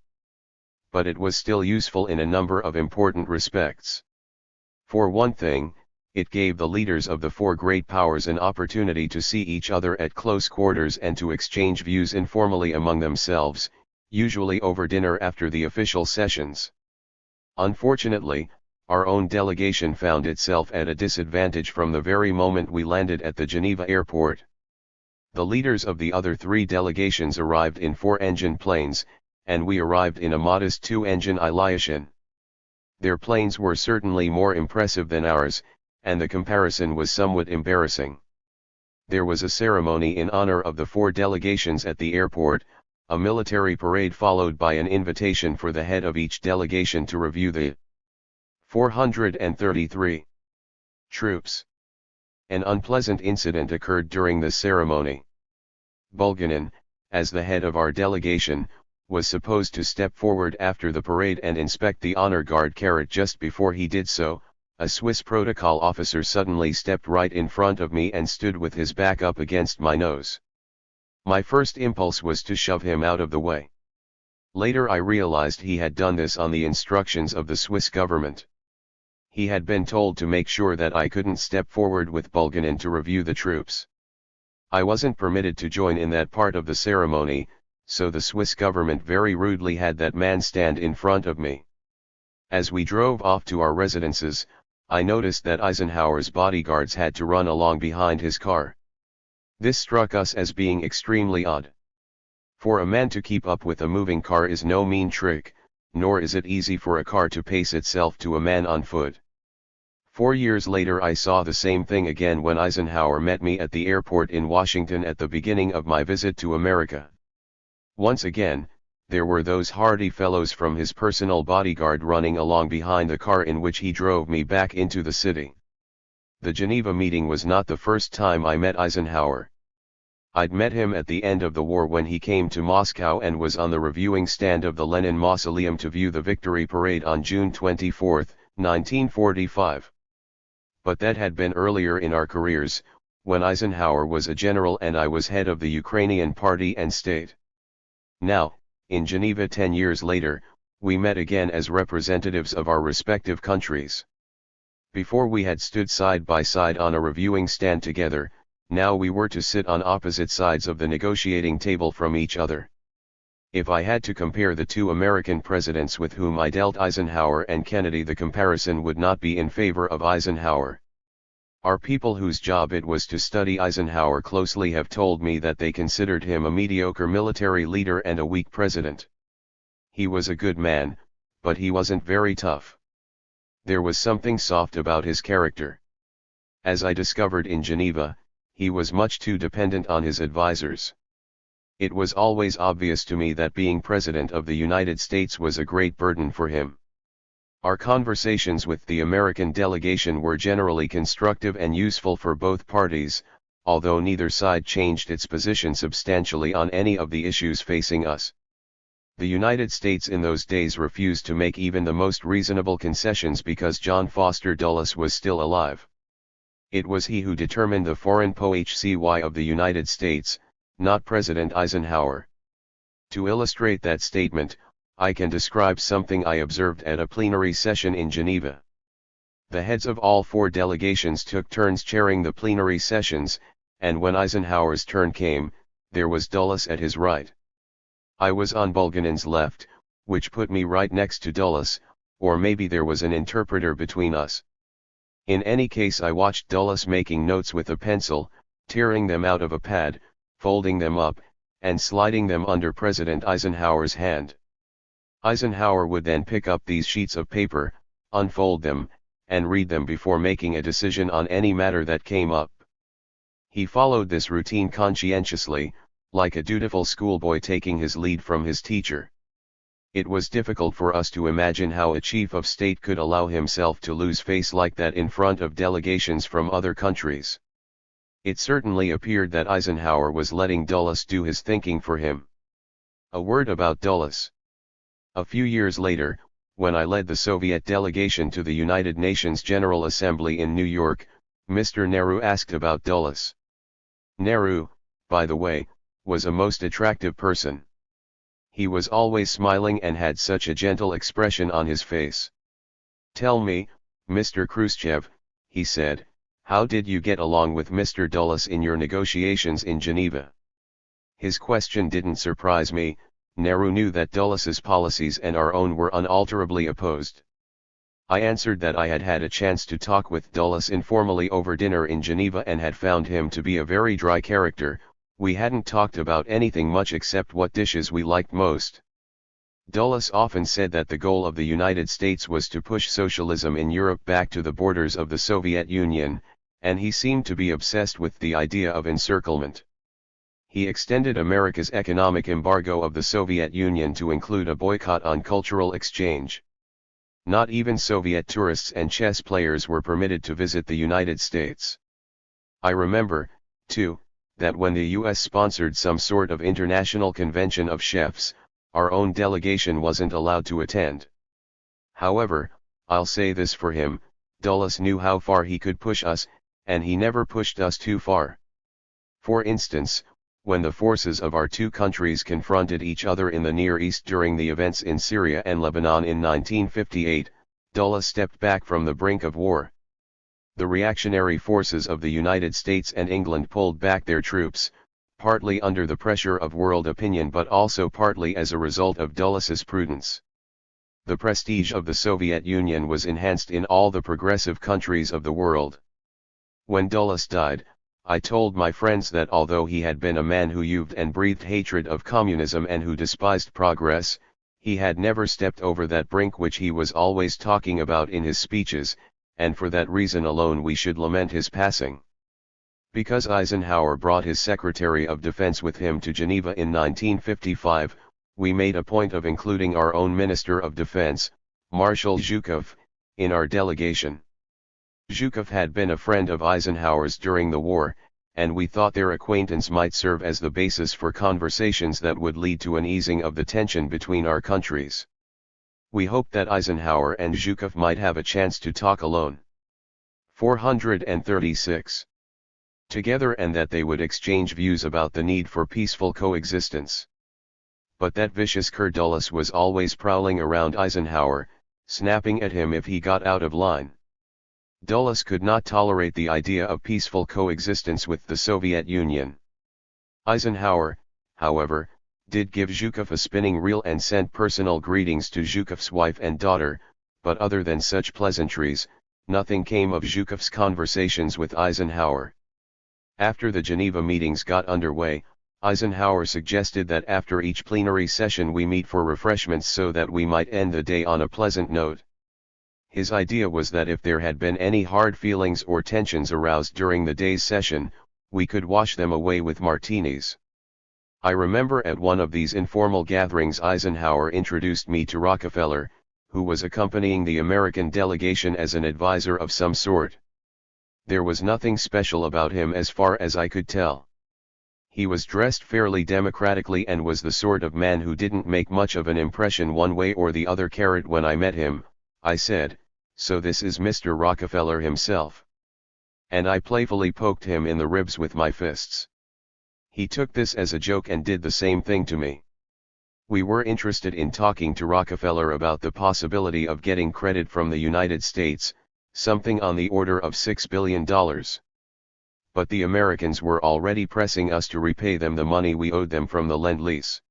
But it was still useful in a number of important respects. For one thing, it gave the leaders of the four great powers an opportunity to see each other at close quarters and to exchange views informally among themselves, usually over dinner after the official sessions. Unfortunately, our own delegation found itself at a disadvantage from the very moment we landed at the Geneva airport. The leaders of the other three delegations arrived in four-engine planes, and we arrived in a modest two-engine Ilyushin. Their planes were certainly more impressive than ours, and the comparison was somewhat embarrassing. There was a ceremony in honor of the four delegations at the airport, a military parade followed by an invitation for the head of each delegation to review the 433 troops. An unpleasant incident occurred during this ceremony. Bulganin, as the head of our delegation, was supposed to step forward after the parade and inspect the honor guard carrot. Just before he did so, a Swiss protocol officer suddenly stepped right in front of me and stood with his back up against my nose. My first impulse was to shove him out of the way. Later I realized he had done this on the instructions of the Swiss government. He had been told to make sure that I couldn't step forward with Bulganin to review the troops. I wasn't permitted to join in that part of the ceremony, so the Swiss government very rudely had that man stand in front of me. As we drove off to our residences, I noticed that Eisenhower's bodyguards had to run along behind his car. This struck us as being extremely odd. For a man to keep up with a moving car is no mean trick, nor is it easy for a car to pace itself to a man on foot. 4 years later I saw the same thing again when Eisenhower met me at the airport in Washington at the beginning of my visit to America. Once again, there were those hardy fellows from his personal bodyguard running along behind the car in which he drove me back into the city. The Geneva meeting was not the first time I met Eisenhower. I'd met him at the end of the war when he came to Moscow and was on the reviewing stand of the Lenin Mausoleum to view the Victory Parade on June 24, 1945. But that had been earlier in our careers, when Eisenhower was a general and I was head of the Ukrainian party and state. Now, in Geneva 10 years later, we met again as representatives of our respective countries. Before we had stood side by side on a reviewing stand together, now we were to sit on opposite sides of the negotiating table from each other. If I had to compare the two American presidents with whom I dealt, Eisenhower and Kennedy, the comparison would not be in favor of Eisenhower. Our people whose job it was to study Eisenhower closely have told me that they considered him a mediocre military leader and a weak president. He was a good man, but he wasn't very tough. There was something soft about his character. As I discovered in Geneva, he was much too dependent on his advisors. It was always obvious to me that being President of the United States was a great burden for him. Our conversations with the American delegation were generally constructive and useful for both parties, although neither side changed its position substantially on any of the issues facing us. The United States in those days refused to make even the most reasonable concessions because John Foster Dulles was still alive. It was he who determined the foreign policy of the United States, not President Eisenhower. To illustrate that statement, I can describe something I observed at a plenary session in Geneva. The heads of all four delegations took turns chairing the plenary sessions, and when Eisenhower's turn came, there was Dulles at his right. I was on Bulganin's left, which put me right next to Dulles, or maybe there was an interpreter between us. In any case, I watched Dulles making notes with a pencil, tearing them out of a pad, folding them up, and sliding them under President Eisenhower's hand. Eisenhower would then pick up these sheets of paper, unfold them, and read them before making a decision on any matter that came up. He followed this routine conscientiously, like a dutiful schoolboy taking his lead from his teacher. It was difficult for us to imagine how a chief of state could allow himself to lose face like that in front of delegations from other countries. It certainly appeared that Eisenhower was letting Dulles do his thinking for him. A word about Dulles. A few years later, when I led the Soviet delegation to the United Nations General Assembly in New York, Mr. Nehru asked about Dulles. Nehru, by the way, was a most attractive person. He was always smiling and had such a gentle expression on his face. "Tell me, Mr. Khrushchev," he said, "how did you get along with Mr. Dulles in your negotiations in Geneva?" His question didn't surprise me. Nehru knew that Dulles's policies and our own were unalterably opposed. I answered that I had had a chance to talk with Dulles informally over dinner in Geneva and had found him to be a very dry character. We hadn't talked about anything much except what dishes we liked most. Dulles often said that the goal of the United States was to push socialism in Europe back to the borders of the Soviet Union, and he seemed to be obsessed with the idea of encirclement. He extended America's economic embargo of the Soviet Union to include a boycott on cultural exchange. Not even Soviet tourists and chess players were permitted to visit the United States. I remember, too, that when the US sponsored some sort of international convention of chefs, our own delegation wasn't allowed to attend. However, I'll say this for him, Dulles knew how far he could push us, and he never pushed us too far. For instance, when the forces of our two countries confronted each other in the Near East during the events in Syria and Lebanon in 1958, Dulles stepped back from the brink of war. The reactionary forces of the United States and England pulled back their troops, partly under the pressure of world opinion but also partly as a result of Dulles's prudence. The prestige of the Soviet Union was enhanced in all the progressive countries of the world. When Dulles died, I told my friends that although he had been a man who used and breathed hatred of communism and who despised progress, he had never stepped over that brink which he was always talking about in his speeches, and for that reason alone we should lament his passing. Because Eisenhower brought his Secretary of Defense with him to Geneva in 1955, we made a point of including our own Minister of Defense, Marshal Zhukov, in our delegation. Zhukov had been a friend of Eisenhower's during the war, and we thought their acquaintance might serve as the basis for conversations that would lead to an easing of the tension between our countries. We hoped that Eisenhower and Zhukov might have a chance to talk alone. 436. Together, and that they would exchange views about the need for peaceful coexistence. But that vicious cur Dulles was always prowling around Eisenhower, snapping at him if he got out of line. Dulles could not tolerate the idea of peaceful coexistence with the Soviet Union. Eisenhower, however, did give Zhukov a spinning reel and sent personal greetings to Zhukov's wife and daughter, but other than such pleasantries, nothing came of Zhukov's conversations with Eisenhower. After the Geneva meetings got underway, Eisenhower suggested that after each plenary session we meet for refreshments so that we might end the day on a pleasant note. His idea was that if there had been any hard feelings or tensions aroused during the day's session, we could wash them away with martinis. I remember at one of these informal gatherings Eisenhower introduced me to Rockefeller, who was accompanying the American delegation as an advisor of some sort. There was nothing special about him as far as I could tell. He was dressed fairly democratically and was the sort of man who didn't make much of an impression one way or the other. When I met him, I said, "So this is Mr. Rockefeller himself." And I playfully poked him in the ribs with my fists. He took this as a joke and did the same thing to me. We were interested in talking to Rockefeller about the possibility of getting credit from the United States, something on the order of $6 billion. But the Americans were already pressing us to repay them the money we owed them from the Lend-Lease.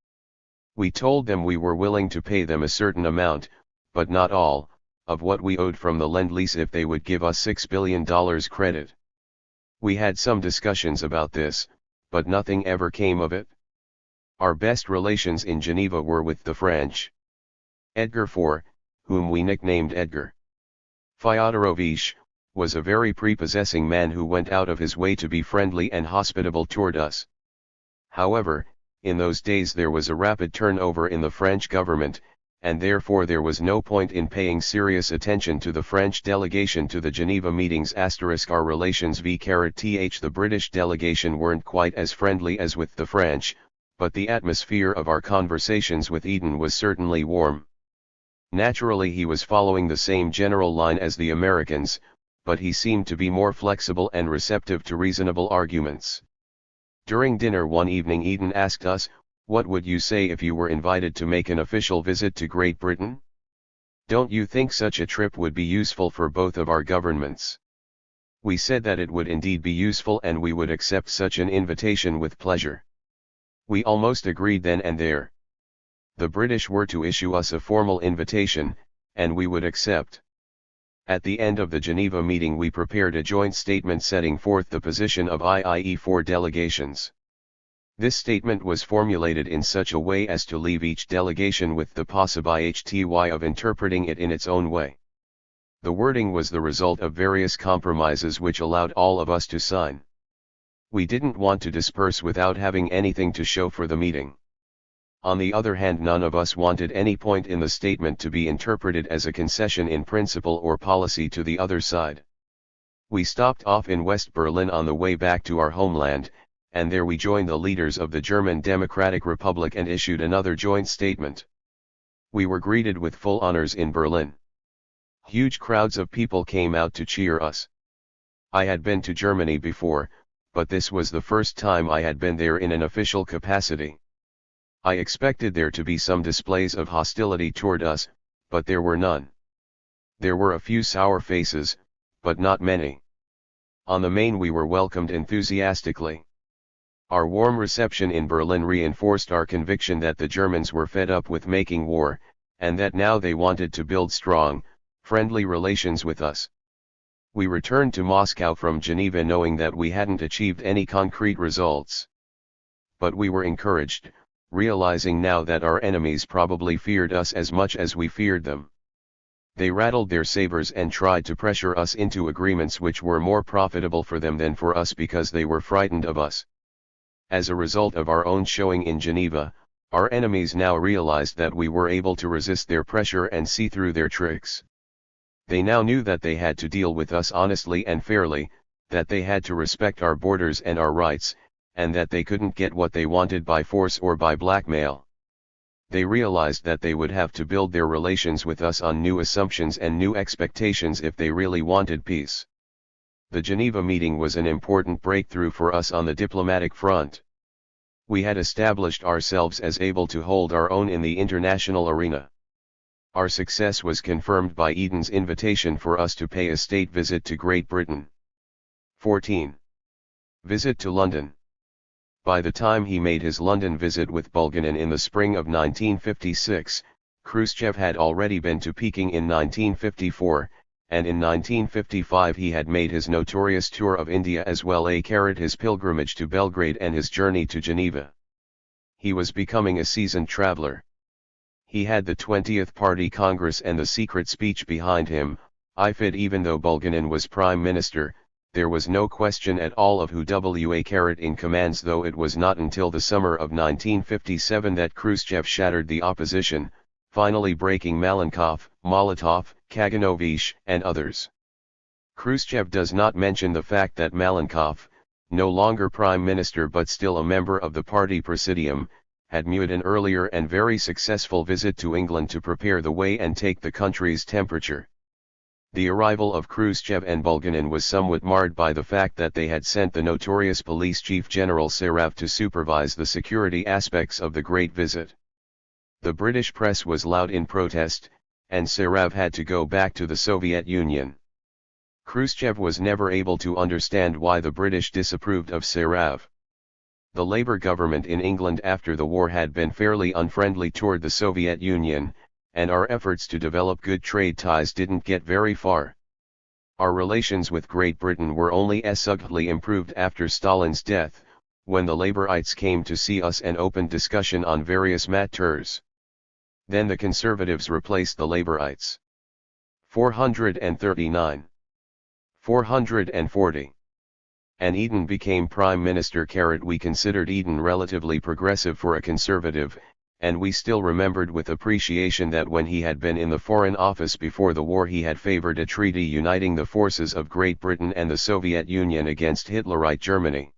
We told them we were willing to pay them a certain amount, but not all, of what we owed from the Lend-Lease if they would give us $6 billion credit. We had some discussions about this, but nothing ever came of it. Our best relations in Geneva were with the French. Edgar IV, whom we nicknamed Edgar Fyodorovich, was a very prepossessing man who went out of his way to be friendly and hospitable toward us. However, in those days there was a rapid turnover in the French government, and therefore there was no point in paying serious attention to the French delegation to the Geneva meetings. Our relations v/th the British delegation weren't quite as friendly as with the French, but the atmosphere of our conversations with Eden was certainly warm. Naturally he was following the same general line as the Americans, but he seemed to be more flexible and receptive to reasonable arguments. During dinner one evening Eden asked us, "What would you say if you were invited to make an official visit to Great Britain? Don't you think such a trip would be useful for both of our governments?" We said that it would indeed be useful and we would accept such an invitation with pleasure. We almost agreed then and there. The British were to issue us a formal invitation, and we would accept. At the end of the Geneva meeting we prepared a joint statement setting forth the position of IIE4 delegations. This statement was formulated in such a way as to leave each delegation with the possibility of interpreting it in its own way. The wording was the result of various compromises which allowed all of us to sign. We didn't want to disperse without having anything to show for the meeting. On the other hand, none of us wanted any point in the statement to be interpreted as a concession in principle or policy to the other side. We stopped off in West Berlin on the way back to our homeland, and there we joined the leaders of the German Democratic Republic and issued another joint statement. We were greeted with full honors in Berlin. Huge crowds of people came out to cheer us. I had been to Germany before, but this was the first time I had been there in an official capacity. I expected there to be some displays of hostility toward us, but there were none. There were a few sour faces, but not many. On the main we were welcomed enthusiastically. Our warm reception in Berlin reinforced our conviction that the Germans were fed up with making war, and that now they wanted to build strong, friendly relations with us. We returned to Moscow from Geneva knowing that we hadn't achieved any concrete results. But we were encouraged, realizing now that our enemies probably feared us as much as we feared them. They rattled their sabers and tried to pressure us into agreements which were more profitable for them than for us because they were frightened of us. As a result of our own showing in Geneva, our enemies now realized that we were able to resist their pressure and see through their tricks. They now knew that they had to deal with us honestly and fairly, that they had to respect our borders and our rights, and that they couldn't get what they wanted by force or by blackmail. They realized that they would have to build their relations with us on new assumptions and new expectations if they really wanted peace. The Geneva meeting was an important breakthrough for us on the diplomatic front. We had established ourselves as able to hold our own in the international arena. Our success was confirmed by Eden's invitation for us to pay a state visit to Great Britain. 14. Visit to London. By the time he made his London visit with Bulganin in the spring of 1956, Khrushchev had already been to Peking in 1954, and in 1955 he had made his notorious tour of India as well as his pilgrimage to Belgrade and his journey to Geneva. He was becoming a seasoned traveler. He had the 20th Party Congress and the secret speech behind him. Even though Bulganin was Prime Minister, there was no question at all of who was in command, though it was not until the summer of 1957 that Khrushchev shattered the opposition, finally breaking Malenkov, Molotov, Kaganovich, and others. Khrushchev does not mention the fact that Malenkov, no longer Prime Minister but still a member of the party Presidium, had made an earlier and very successful visit to England to prepare the way and take the country's temperature. The arrival of Khrushchev and Bulganin was somewhat marred by the fact that they had sent the notorious police chief General Sergeevich to supervise the security aspects of the great visit. The British press was loud in protest, and Sergeevich had to go back to the Soviet Union. Khrushchev was never able to understand why the British disapproved of Sergeevich. The Labour government in England after the war had been fairly unfriendly toward the Soviet Union, and our efforts to develop good trade ties didn't get very far. Our relations with Great Britain were only subtly improved after Stalin's death, when the Labourites came to see us and opened discussion on various matters. Then the Conservatives replaced the Labourites. 439. 440. And Eden became Prime Minister. We considered Eden relatively progressive for a Conservative, and we still remembered with appreciation that when he had been in the Foreign Office before the war he had favored a treaty uniting the forces of Great Britain and the Soviet Union against Hitlerite Germany.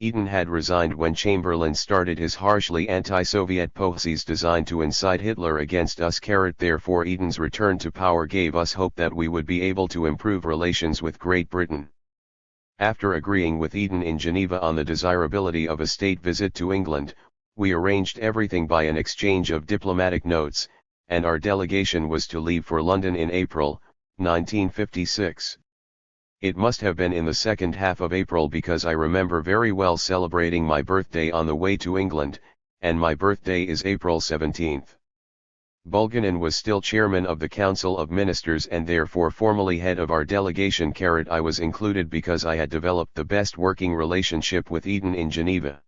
Eden had resigned when Chamberlain started his harshly anti-Soviet policies designed to incite Hitler against us. Therefore Eden's return to power gave us hope that we would be able to improve relations with Great Britain. After agreeing with Eden in Geneva on the desirability of a state visit to England, we arranged everything by an exchange of diplomatic notes, and our delegation was to leave for London in April, 1956. It must have been in the second half of April because I remember very well celebrating my birthday on the way to England, and my birthday is April 17th. Bulganin was still chairman of the Council of Ministers and therefore formally head of our delegation. I was included because I had developed the best working relationship with Eden in Geneva.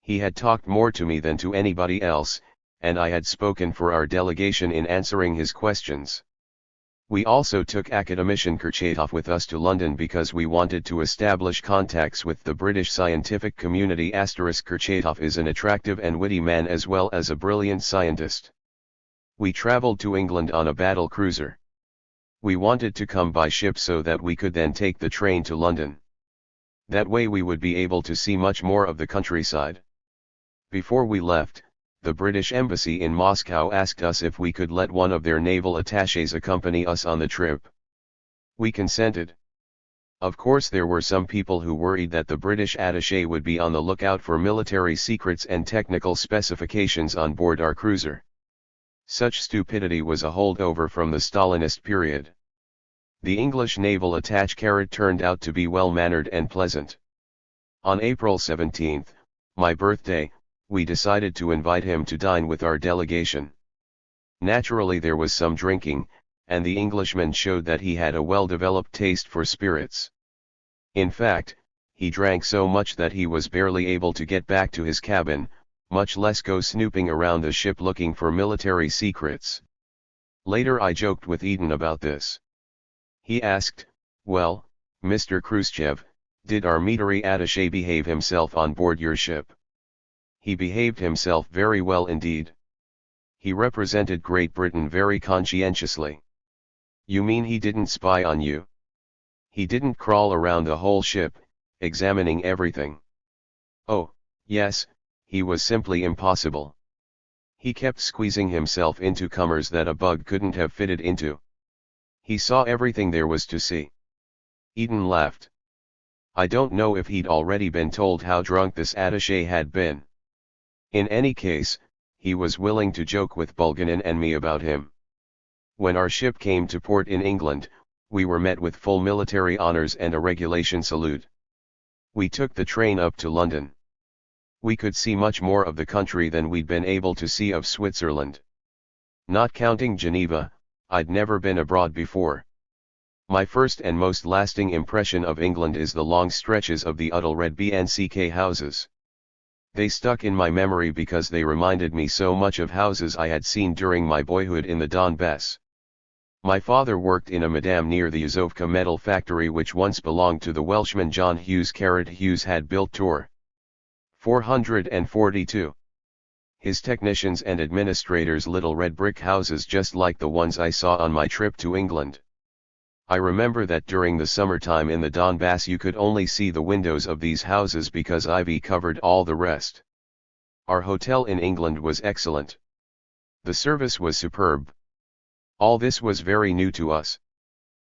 He had talked more to me than to anybody else, and I had spoken for our delegation in answering his questions. We also took academician Khrushchev with us to London because we wanted to establish contacts with the British scientific community. Khrushchev is an attractive and witty man as well as a brilliant scientist. We travelled to England on a battle cruiser. We wanted to come by ship so that we could then take the train to London. That way we would be able to see much more of the countryside. Before we left, the British Embassy in Moscow asked us if we could let one of their naval attachés accompany us on the trip. We consented. Of course there were some people who worried that the British attaché would be on the lookout for military secrets and technical specifications on board our cruiser. Such stupidity was a holdover from the Stalinist period. The English naval attaché turned out to be well-mannered and pleasant. On April 17, my birthday, we decided to invite him to dine with our delegation. Naturally there was some drinking, and the Englishman showed that he had a well-developed taste for spirits. In fact, he drank so much that he was barely able to get back to his cabin, much less go snooping around the ship looking for military secrets. Later I joked with Eden about this. He asked, "Well, Mr. Khrushchev, did our military attaché behave himself on board your ship?" He behaved himself very well indeed. He represented Great Britain very conscientiously. You mean he didn't spy on you? He didn't crawl around the whole ship, examining everything. Oh, yes, he was simply impossible. He kept squeezing himself into corners that a bug couldn't have fitted into. He saw everything there was to see. Eden laughed. I don't know if he'd already been told how drunk this attaché had been. In any case, he was willing to joke with Bulganin and me about him. When our ship came to port in England, we were met with full military honours and a regulation salute. We took the train up to London. We could see much more of the country than we'd been able to see of Switzerland. Not counting Geneva, I'd never been abroad before. My first and most lasting impression of England is the long stretches of the Udall red BNCK houses. They stuck in my memory because they reminded me so much of houses I had seen during my boyhood in the Donbass. My father worked in a madam near the Uzovka metal factory which once belonged to the Welshman John Hughes. Hughes had built Tor. 442. His technicians and administrators little red brick houses just like the ones I saw on my trip to England. I remember that during the summertime in the Donbass you could only see the windows of these houses because ivy covered all the rest. Our hotel in England was excellent. The service was superb. All this was very new to us.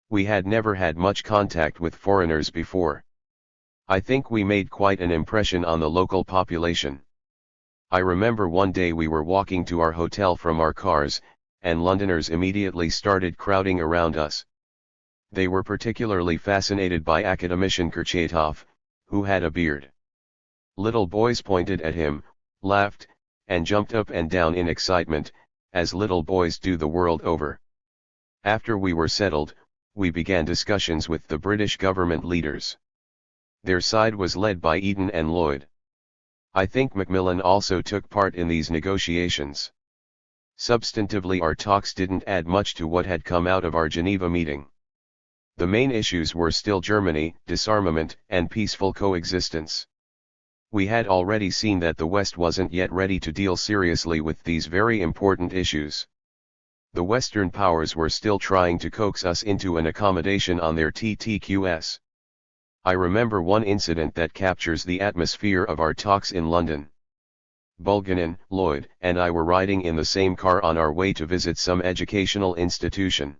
We had never had much contact with foreigners before. I think we made quite an impression on the local population. I remember one day we were walking to our hotel from our cars, and Londoners immediately started crowding around us. They were particularly fascinated by academician Khrushchev, who had a beard. Little boys pointed at him, laughed, and jumped up and down in excitement, as little boys do the world over. After we were settled, we began discussions with the British government leaders. Their side was led by Eden and Lloyd. I think Macmillan also took part in these negotiations. Substantively, our talks didn't add much to what had come out of our Geneva meeting. The main issues were still Germany, disarmament, and peaceful coexistence. We had already seen that the West wasn't yet ready to deal seriously with these very important issues. The Western powers were still trying to coax us into an accommodation on their TTQS. I remember one incident that captures the atmosphere of our talks in London. Bulganin, Lloyd, and I were riding in the same car on our way to visit some educational institution.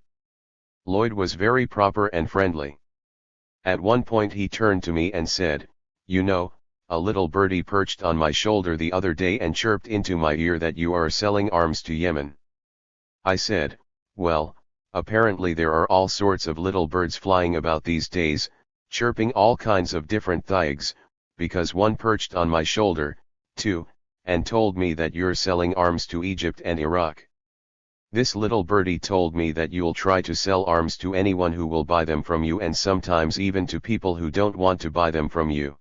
Lloyd was very proper and friendly. At one point he turned to me and said, "You know, a little birdie perched on my shoulder the other day and chirped into my ear that you are selling arms to Yemen." I said, "Well, apparently there are all sorts of little birds flying about these days, chirping all kinds of different things, because one perched on my shoulder, too, and told me that you're selling arms to Egypt and Iraq. This little birdie told me that you'll try to sell arms to anyone who will buy them from you, and sometimes even to people who don't want to buy them from you."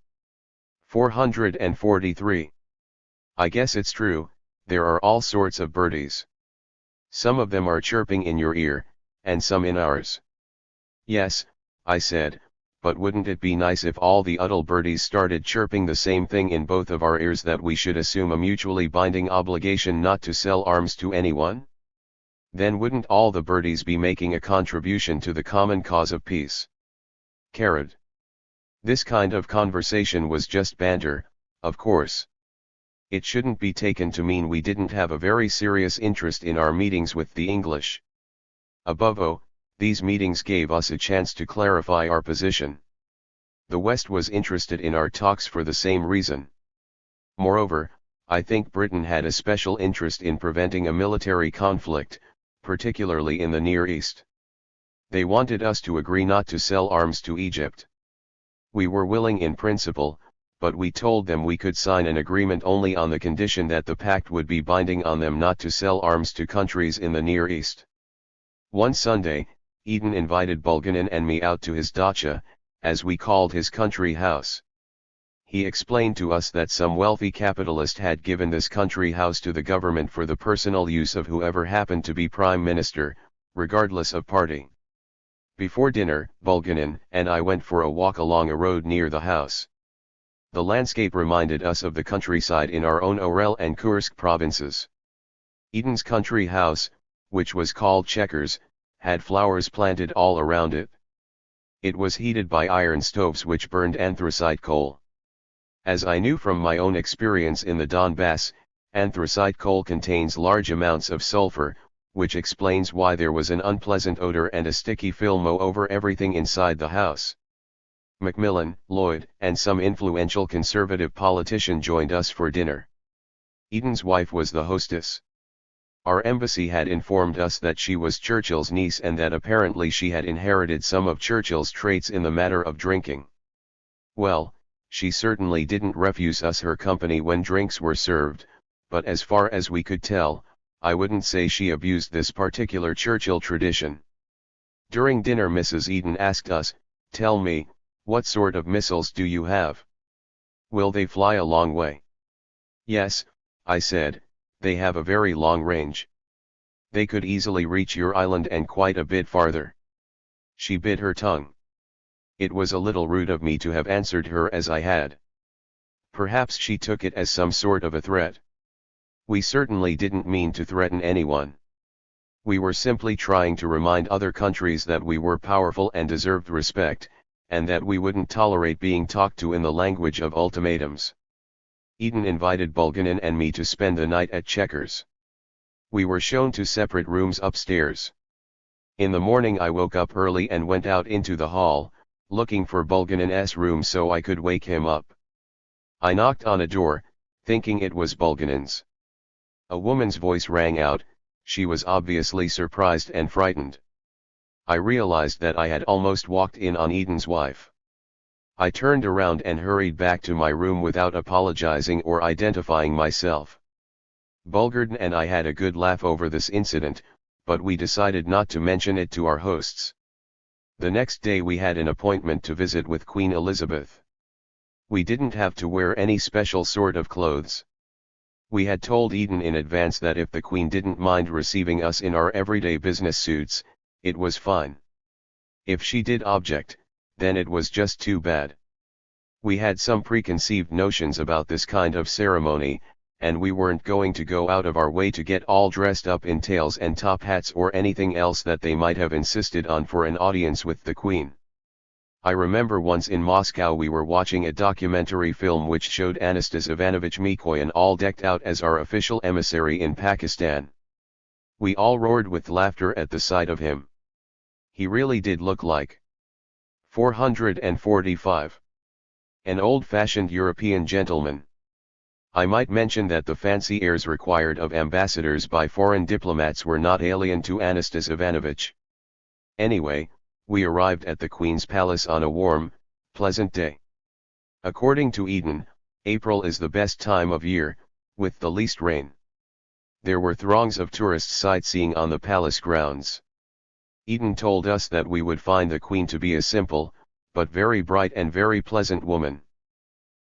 443. I guess it's true, there are all sorts of birdies. Some of them are chirping in your ear, and some in ours. Yes, I said, but wouldn't it be nice if all the other birdies started chirping the same thing in both of our ears, that we should assume a mutually binding obligation not to sell arms to anyone? Then wouldn't all the birdies be making a contribution to the common cause of peace? Carrot. This kind of conversation was just banter, of course. It shouldn't be taken to mean we didn't have a very serious interest in our meetings with the English. Above all, these meetings gave us a chance to clarify our position. The West was interested in our talks for the same reason. Moreover, I think Britain had a special interest in preventing a military conflict, particularly in the Near East. They wanted us to agree not to sell arms to Egypt. We were willing in principle, but we told them we could sign an agreement only on the condition that the pact would be binding on them not to sell arms to countries in the Near East. One Sunday, Eden invited Bulganin and me out to his dacha, as we called his country house. He explained to us that some wealthy capitalist had given this country house to the government for the personal use of whoever happened to be prime minister, regardless of party. Before dinner, Bulganin and I went for a walk along a road near the house. The landscape reminded us of the countryside in our own Orel and Kursk provinces. Eden's country house, which was called Checkers, had flowers planted all around it. It was heated by iron stoves which burned anthracite coal. As I knew from my own experience in the Donbass, anthracite coal contains large amounts of sulfur, which explains why there was an unpleasant odor and a sticky film over everything inside the house. Macmillan, Lloyd, and some influential conservative politician joined us for dinner. Eden's wife was the hostess. Our embassy had informed us that she was Churchill's niece and that apparently she had inherited some of Churchill's traits in the matter of drinking. Well, she certainly didn't refuse us her company when drinks were served, but as far as we could tell, I wouldn't say she abused this particular Churchill tradition. During dinner Mrs. Eden asked us, "Tell me, what sort of missiles do you have? Will they fly a long way?" "Yes," I said, "they have a very long range. They could easily reach your island and quite a bit farther." She bit her tongue. It was a little rude of me to have answered her as I had. Perhaps she took it as some sort of a threat. We certainly didn't mean to threaten anyone. We were simply trying to remind other countries that we were powerful and deserved respect, and that we wouldn't tolerate being talked to in the language of ultimatums. Eden invited Bulganin and me to spend the night at Checkers. We were shown to separate rooms upstairs. In the morning I woke up early and went out into the hall, looking for Bulganin's room so I could wake him up. I knocked on a door, thinking it was Bulganin's. A woman's voice rang out. She was obviously surprised and frightened. I realized that I had almost walked in on Eden's wife. I turned around and hurried back to my room without apologizing or identifying myself. Bulgardin and I had a good laugh over this incident, but we decided not to mention it to our hosts. The next day we had an appointment to visit with Queen Elizabeth. We didn't have to wear any special sort of clothes. We had told Eden in advance that if the Queen didn't mind receiving us in our everyday business suits, it was fine. If she did object, then it was just too bad. We had some preconceived notions about this kind of ceremony, and we weren't going to go out of our way to get all dressed up in tails and top hats or anything else that they might have insisted on for an audience with the Queen. I remember once in Moscow we were watching a documentary film which showed Anastas Ivanovich Mikoyan all decked out as our official emissary in Pakistan. We all roared with laughter at the sight of him. He really did look like 445. An old-fashioned European gentleman. I might mention that the fancy airs required of ambassadors by foreign diplomats were not alien to Anastas Ivanovich. Anyway, we arrived at the Queen's Palace on a warm, pleasant day. According to Eden, April is the best time of year, with the least rain. There were throngs of tourists sightseeing on the palace grounds. Eden told us that we would find the Queen to be a simple, but very bright and very pleasant woman.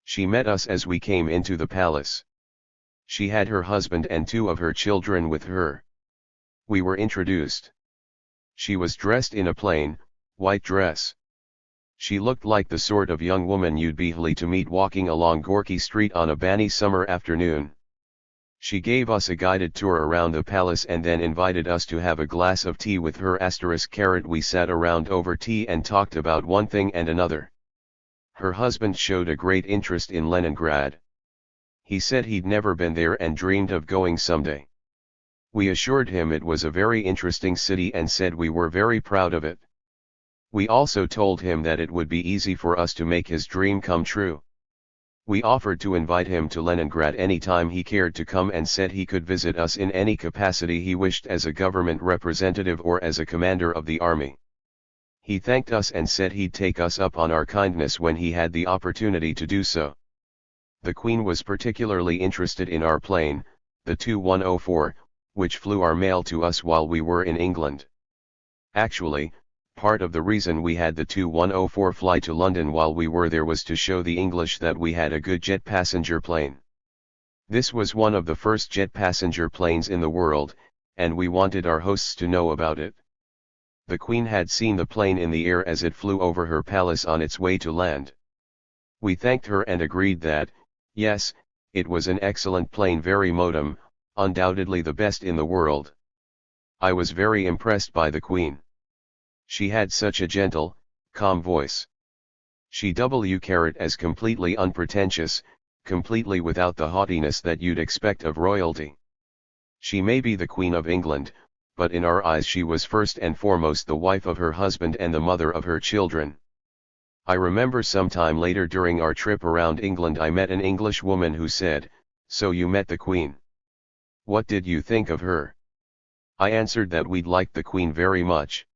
She met us as we came into the palace. She had her husband and 2 of her children with her. We were introduced. She was dressed in a plain, white dress. She looked like the sort of young woman you'd be happy to meet walking along Gorky Street on a balmy summer afternoon. She gave us a guided tour around the palace and then invited us to have a glass of tea with her. We sat around over tea and talked about one thing and another. Her husband showed a great interest in Leningrad. He said he'd never been there and dreamed of going someday. We assured him it was a very interesting city and said we were very proud of it. We also told him that it would be easy for us to make his dream come true. We offered to invite him to Leningrad any time he cared to come and said he could visit us in any capacity he wished, as a government representative or as a commander of the army. He thanked us and said he'd take us up on our kindness when he had the opportunity to do so. The Queen was particularly interested in our plane, the Tu-104, which flew our mail to us while we were in England. Actually, part of the reason we had the Tu-104 fly to London while we were there was to show the English that we had a good jet passenger plane. This was one of the first jet passenger planes in the world, and we wanted our hosts to know about it. The Queen had seen the plane in the air as it flew over her palace on its way to land. We thanked her and agreed that, yes, it was an excellent plane, very modern, undoubtedly the best in the world. I was very impressed by the Queen. She had such a gentle, calm voice. She was completely unpretentious, completely without the haughtiness that you'd expect of royalty. She may be the Queen of England, but in our eyes she was first and foremost the wife of her husband and the mother of her children. I remember sometime later during our trip around England I met an English woman who said, "So you met the Queen. What did you think of her?" I answered that we'd liked the Queen very much.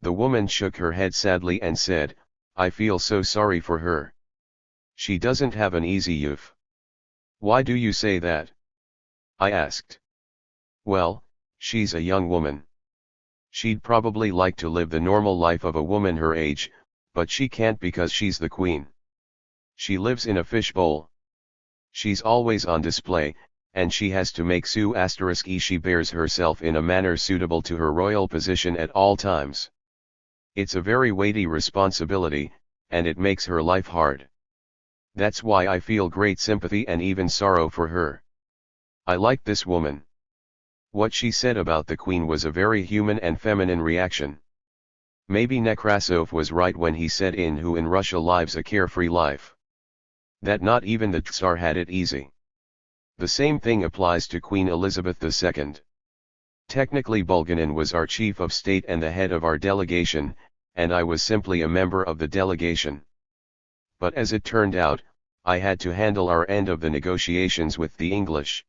The woman shook her head sadly and said, "I feel so sorry for her. She doesn't have an easy youth." "Why do you say that?" I asked. "Well, she's a young woman. She'd probably like to live the normal life of a woman her age, but she can't because she's the Queen. She lives in a fishbowl. She's always on display, and she has to make she bears herself in a manner suitable to her royal position at all times. It's a very weighty responsibility, and it makes her life hard. That's why I feel great sympathy and even sorrow for her. I like this woman." What she said about the Queen was a very human and feminine reaction. Maybe Nekrasov was right when he said who in Russia lives a carefree life. That not even the Tsar had it easy. The same thing applies to Queen Elizabeth II. Technically Bulganin was our chief of state and the head of our delegation, and I was simply a member of the delegation. But as it turned out, I had to handle our end of the negotiations with the English.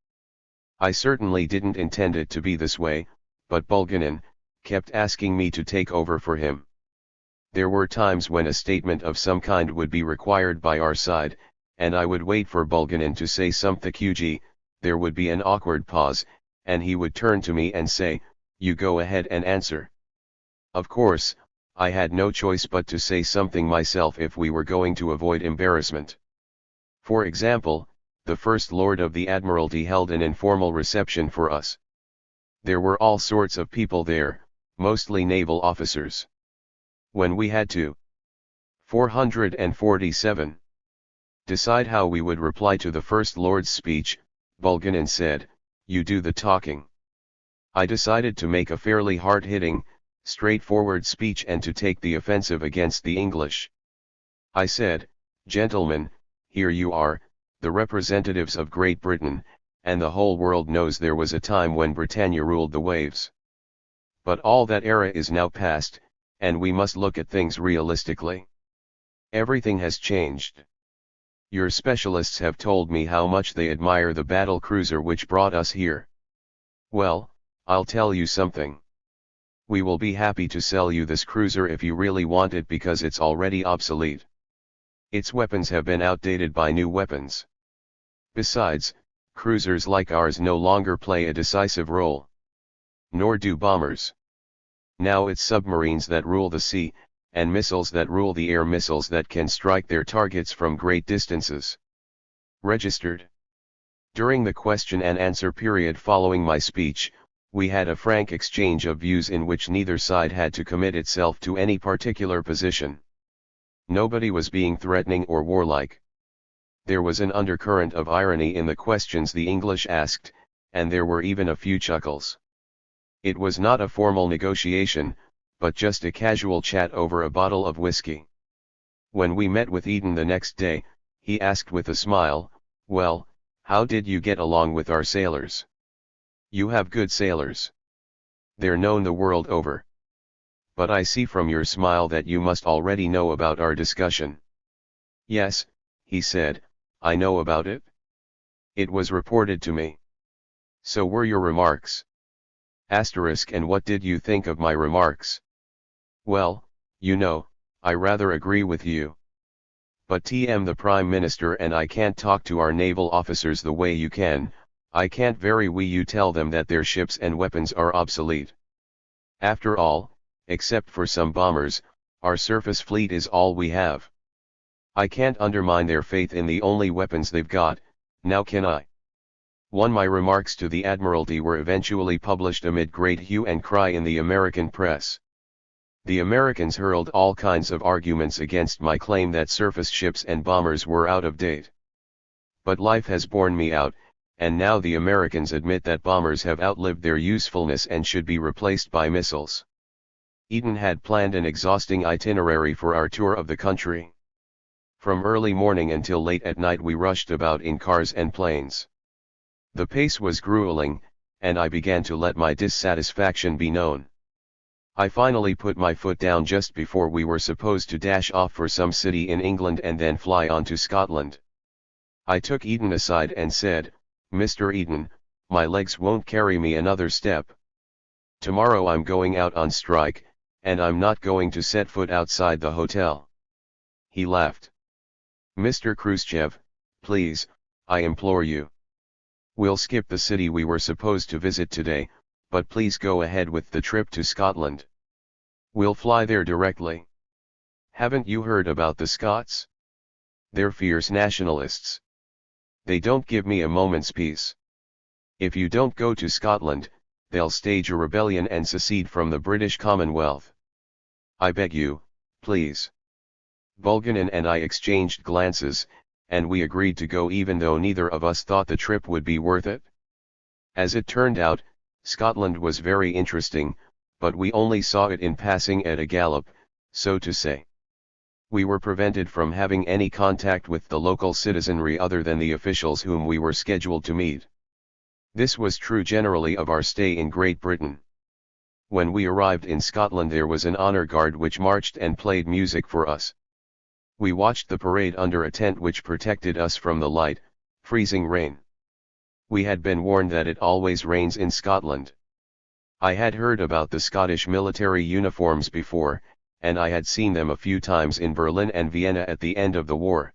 I certainly didn't intend it to be this way, but Bulganin kept asking me to take over for him. There were times when a statement of some kind would be required by our side, and I would wait for Bulganin to say something, there would be an awkward pause, and he would turn to me and say, "You go ahead and answer." Of course, I had no choice but to say something myself if we were going to avoid embarrassment. For example, the First Lord of the Admiralty held an informal reception for us. There were all sorts of people there, mostly naval officers. When we had to 447 decide how we would reply to the First Lord's speech, Bulganin said, "You do the talking." I decided to make a fairly hard-hitting, straightforward speech and to take the offensive against the English. I said, "Gentlemen, here you are, the representatives of Great Britain, and the whole world knows there was a time when Britannia ruled the waves. But all that era is now past, and we must look at things realistically. Everything has changed. Your specialists have told me how much they admire the battle cruiser which brought us here. Well, I'll tell you something. We will be happy to sell you this cruiser if you really want it because it's already obsolete. Its weapons have been outdated by new weapons. Besides, cruisers like ours no longer play a decisive role. Nor do bombers. Now it's submarines that rule the sea, and missiles that rule the air, missiles that can strike their targets from great distances." Registered. During the question and answer period following my speech, we had a frank exchange of views in which neither side had to commit itself to any particular position. Nobody was being threatening or warlike. There was an undercurrent of irony in the questions the English asked, and there were even a few chuckles. It was not a formal negotiation, but just a casual chat over a bottle of whiskey. When we met with Eden the next day, he asked with a smile, "Well, how did you get along with our sailors? You have good sailors. They're known the world over. But I see from your smile that you must already know about our discussion." "Yes," he said, "I know about it. It was reported to me." "So were your remarks?" And what did you think of my remarks?" "Well, you know, I rather agree with you. But the Prime Minister and I can't talk to our naval officers the way you can. I can't you tell them that their ships and weapons are obsolete. After all, except for some bombers, our surface fleet is all we have. I can't undermine their faith in the only weapons they've got, now can I?" My remarks to the Admiralty were eventually published amid great hue and cry in the American press. The Americans hurled all kinds of arguments against my claim that surface ships and bombers were out of date. But life has borne me out, and now the Americans admit that bombers have outlived their usefulness and should be replaced by missiles. Eden had planned an exhausting itinerary for our tour of the country. From early morning until late at night we rushed about in cars and planes. The pace was grueling, and I began to let my dissatisfaction be known. I finally put my foot down just before we were supposed to dash off for some city in England and then fly on to Scotland. I took Eden aside and said, "Mr. Eden, my legs won't carry me another step. Tomorrow I'm going out on strike, and I'm not going to set foot outside the hotel." He laughed. "Mr. Khrushchev, please, I implore you. We'll skip the city we were supposed to visit today, but please go ahead with the trip to Scotland. We'll fly there directly. Haven't you heard about the Scots? They're fierce nationalists. They don't give me a moment's peace. If you don't go to Scotland, they'll stage a rebellion and secede from the British Commonwealth. I beg you, please." Bulganin and I exchanged glances, and we agreed to go even though neither of us thought the trip would be worth it. As it turned out, Scotland was very interesting, but we only saw it in passing at a gallop, so to say. We were prevented from having any contact with the local citizenry other than the officials whom we were scheduled to meet. This was true generally of our stay in Great Britain. When we arrived in Scotland there was an honour guard which marched and played music for us. We watched the parade under a tent which protected us from the light, freezing rain. We had been warned that it always rains in Scotland. I had heard about the Scottish military uniforms before, and I had seen them a few times in Berlin and Vienna at the end of the war.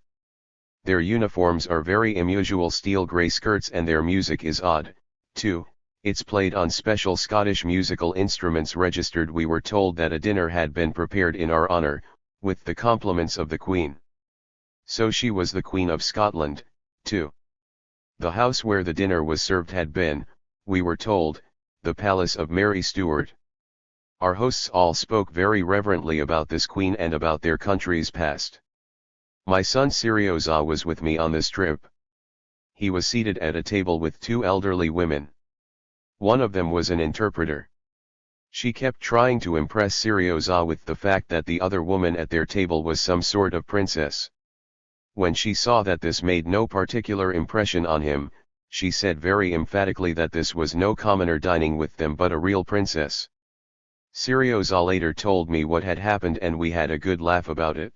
Their uniforms are very unusual steel grey skirts and their music is odd, too. It's played on special Scottish musical instruments registered. We were told that a dinner had been prepared in our honour, with the compliments of the Queen. So she was the Queen of Scotland, too. The house where the dinner was served had been, we were told, the palace of Mary Stuart. Our hosts all spoke very reverently about this queen and about their country's past. My son Sergeevich was with me on this trip. He was seated at a table with two elderly women. One of them was an interpreter. She kept trying to impress Sergeevich with the fact that the other woman at their table was some sort of princess. When she saw that this made no particular impression on him, she said very emphatically that this was no commoner dining with them but a real princess. Sergeevich later told me what had happened and we had a good laugh about it.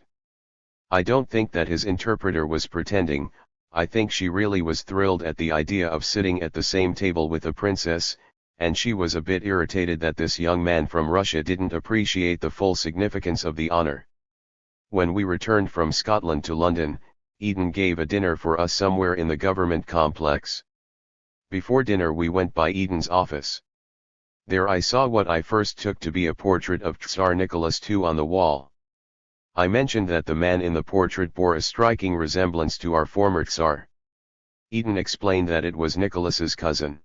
I don't think that his interpreter was pretending. I think she really was thrilled at the idea of sitting at the same table with a princess, and she was a bit irritated that this young man from Russia didn't appreciate the full significance of the honor. When we returned from Scotland to London, Eden gave a dinner for us somewhere in the government complex. Before dinner we went by Eden's office. There I saw what I first took to be a portrait of Tsar Nicholas II on the wall. I mentioned that the man in the portrait bore a striking resemblance to our former Tsar. Eden explained that it was Nicholas's cousin.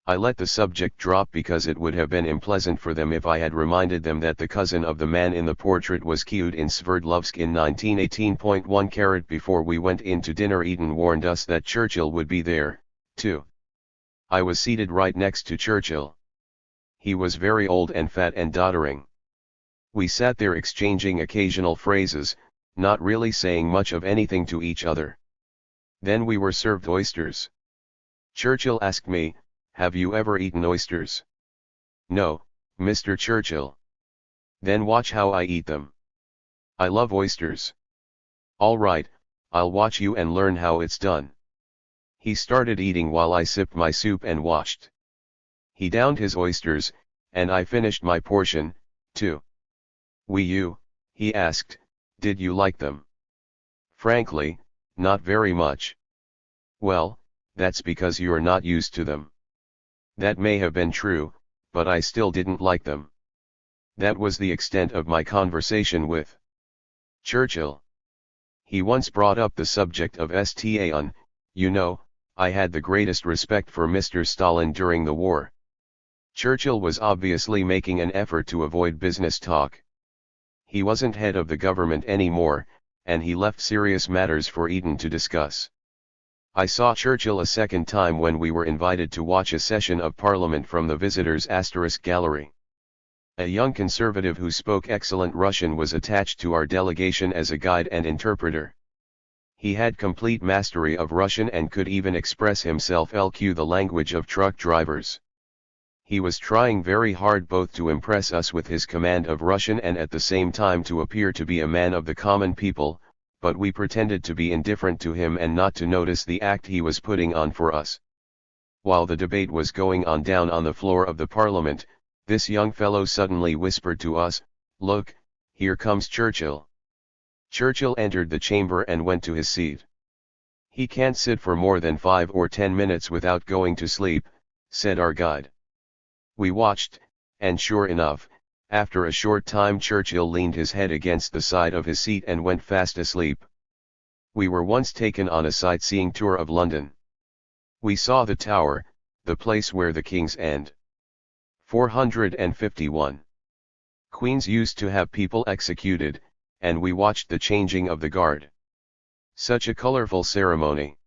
I let the subject drop because it would have been unpleasant for them if I had reminded them that the cousin of the man in the portrait was killed in Sverdlovsk in 1918. 1 Before we went in to dinner, Eden warned us that Churchill would be there, too. I was seated right next to Churchill. He was very old and fat and doddering. We sat there exchanging occasional phrases, not really saying much of anything to each other. Then we were served oysters. Churchill asked me, "Have you ever eaten oysters?" "No, Mr. Churchill." "Then watch how I eat them. I love oysters." "All right, I'll watch you and learn how it's done." He started eating while I sipped my soup and watched. He downed his oysters, and I finished my portion, too. He asked, "Did you like them?" "Frankly, not very much." "Well, that's because you're not used to them." That may have been true, but I still didn't like them. That was the extent of my conversation with Churchill. He once brought up the subject of Stalin. "You know, I had the greatest respect for Mr. Stalin during the war." Churchill was obviously making an effort to avoid business talk. He wasn't head of the government anymore, and he left serious matters for Eden to discuss. I saw Churchill a second time when we were invited to watch a session of Parliament from the visitors' gallery. A young conservative who spoke excellent Russian was attached to our delegation as a guide and interpreter. He had complete mastery of Russian and could even express himself like the language of truck drivers. He was trying very hard both to impress us with his command of Russian and at the same time to appear to be a man of the common people, but we pretended to be indifferent to him and not to notice the act he was putting on for us. While the debate was going on down on the floor of the Parliament, this young fellow suddenly whispered to us, "Look, here comes Churchill." Churchill entered the chamber and went to his seat. "He can't sit for more than 5 or 10 minutes without going to sleep," said our guide. We watched, and sure enough, after a short time Churchill leaned his head against the side of his seat and went fast asleep. We were once taken on a sightseeing tour of London. We saw the Tower, the place where the kings end. 451. Queens used to have people executed, and we watched the changing of the guard. Such a colorful ceremony.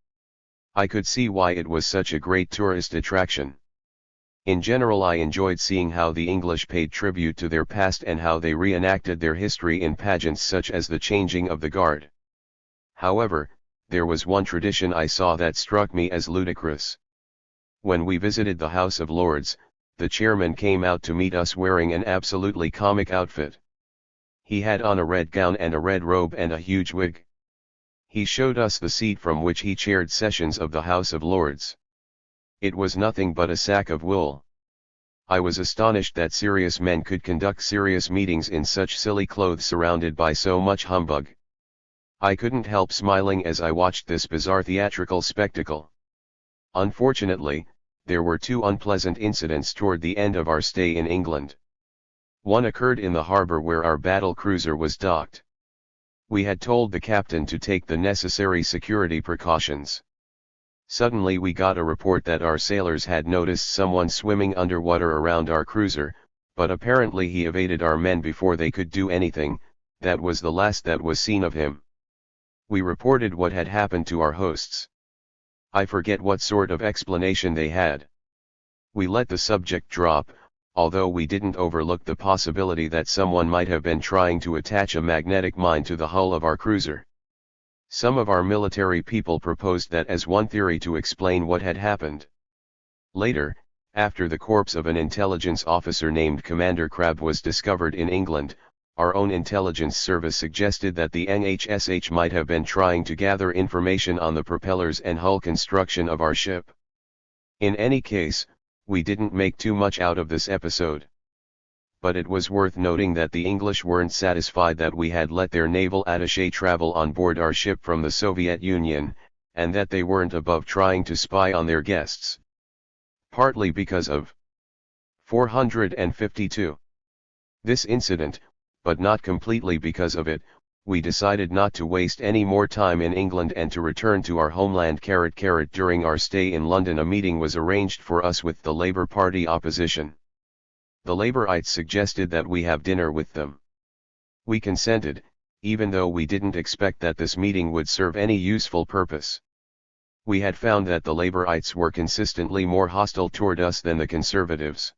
I could see why it was such a great tourist attraction. In general, I enjoyed seeing how the English paid tribute to their past and how they reenacted their history in pageants such as the changing of the guard. However, there was one tradition I saw that struck me as ludicrous. When we visited the House of Lords, the chairman came out to meet us wearing an absolutely comic outfit. He had on a red gown and a red robe and a huge wig. He showed us the seat from which he chaired sessions of the House of Lords. It was nothing but a sack of wool. I was astonished that serious men could conduct serious meetings in such silly clothes surrounded by so much humbug. I couldn't help smiling as I watched this bizarre theatrical spectacle. Unfortunately, there were two unpleasant incidents toward the end of our stay in England. One occurred in the harbor where our battle cruiser was docked. We had told the captain to take the necessary security precautions. Suddenly we got a report that our sailors had noticed someone swimming underwater around our cruiser, but apparently he evaded our men before they could do anything. That was the last that was seen of him. We reported what had happened to our hosts. I forget what sort of explanation they had. We let the subject drop, although we didn't overlook the possibility that someone might have been trying to attach a magnetic mine to the hull of our cruiser. Some of our military people proposed that as one theory to explain what had happened. Later, after the corpse of an intelligence officer named Commander Crabbe was discovered in England, our own intelligence service suggested that the NHSH might have been trying to gather information on the propellers and hull construction of our ship. In any case, we didn't make too much out of this episode. But it was worth noting that the English weren't satisfied that we had let their naval attaché travel on board our ship from the Soviet Union, and that they weren't above trying to spy on their guests. Partly because of 452. This incident, but not completely because of it, we decided not to waste any more time in England and to return to our homeland. During our stay in London, a meeting was arranged for us with the Labour Party opposition. The Labourites suggested that we have dinner with them. We consented, even though we didn't expect that this meeting would serve any useful purpose. We had found that the Labourites were consistently more hostile toward us than the Conservatives.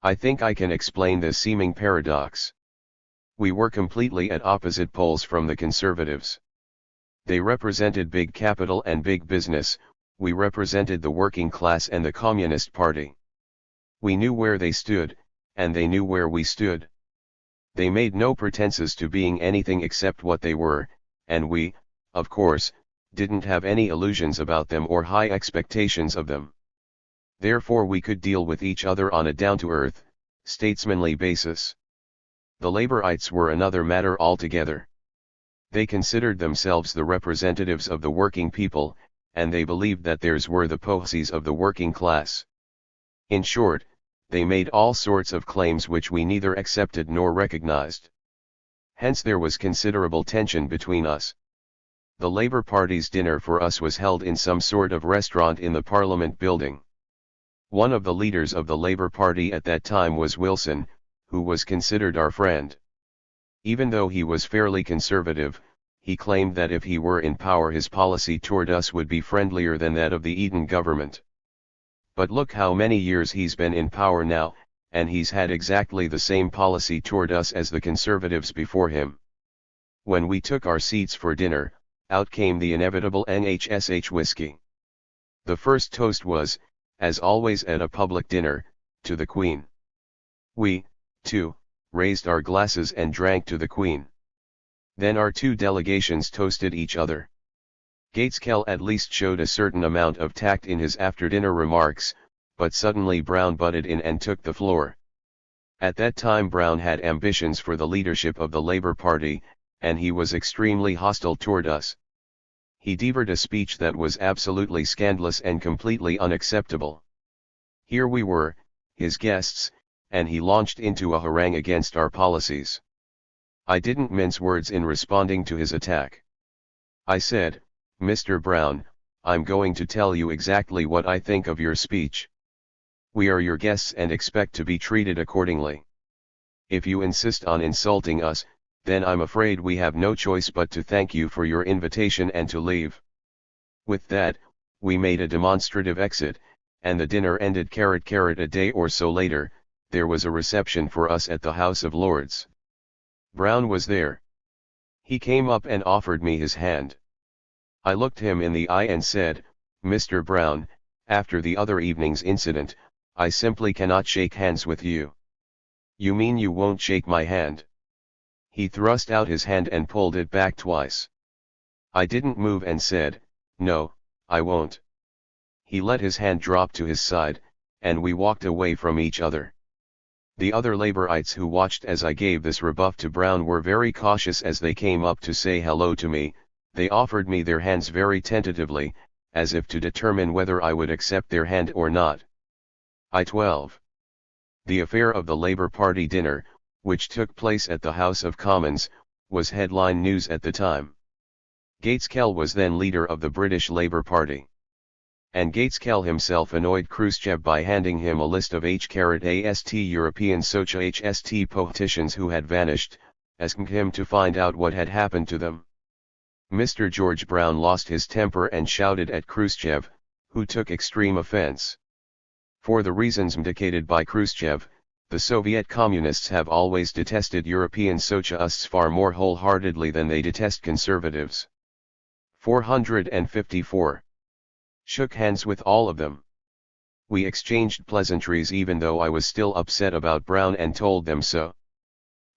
I think I can explain this seeming paradox. We were completely at opposite poles from the Conservatives. They represented big capital and big business, we represented the working class and the Communist Party. We knew where they stood, and they knew where we stood. They made no pretenses to being anything except what they were, and we, of course, didn't have any illusions about them or high expectations of them. Therefore we could deal with each other on a down-to-earth, statesmanly basis. The Labourites were another matter altogether. They considered themselves the representatives of the working people, and they believed that theirs were the policies of the working class. In short, they made all sorts of claims which we neither accepted nor recognized. Hence there was considerable tension between us. The Labour Party's dinner for us was held in some sort of restaurant in the Parliament building. One of the leaders of the Labour Party at that time was Wilson, who was considered our friend. Even though he was fairly conservative, he claimed that if he were in power his policy toward us would be friendlier than that of the Eden government. But look how many years he's been in power now, and he's had exactly the same policy toward us as the Conservatives before him. When we took our seats for dinner, out came the inevitable NHSH whiskey. The first toast was, as always at a public dinner, to the Queen. We, too, raised our glasses and drank to the Queen. Then our two delegations toasted each other. Gateskell at least showed a certain amount of tact in his after-dinner remarks, but suddenly Brown butted in and took the floor. At that time Brown had ambitions for the leadership of the Labour Party, and he was extremely hostile toward us. He delivered a speech that was absolutely scandalous and completely unacceptable. Here we were, his guests, and he launched into a harangue against our policies. I didn't mince words in responding to his attack. I said, "Mr. Brown, I'm going to tell you exactly what I think of your speech. We are your guests and expect to be treated accordingly. If you insist on insulting us, then I'm afraid we have no choice but to thank you for your invitation and to leave." With that, we made a demonstrative exit, and the dinner ended. A day or so later, there was a reception for us at the House of Lords. Brown was there. He came up and offered me his hand. I looked him in the eye and said, "Mr. Brown, after the other evening's incident, I simply cannot shake hands with you." "You mean you won't shake my hand?" He thrust out his hand and pulled it back twice. I didn't move and said, "No, I won't." He let his hand drop to his side, and we walked away from each other. The other Laborites who watched as I gave this rebuff to Brown were very cautious as they came up to say hello to me. They offered me their hands very tentatively, as if to determine whether I would accept their hand or not. I-12. The affair of the Labour Party dinner, which took place at the House of Commons, was headline news at the time. Gaitskell was then leader of the British Labour Party. And Gaitskell himself annoyed Khrushchev by handing him a list of H-AST European Socialist politicians who had vanished, asking him to find out what had happened to them. Mr. George Brown lost his temper and shouted at Khrushchev, who took extreme offense. For the reasons indicated by Khrushchev, the Soviet Communists have always detested European Socialists far more wholeheartedly than they detest conservatives. 454. Shook hands with all of them. We exchanged pleasantries even though I was still upset about Brown and told them so.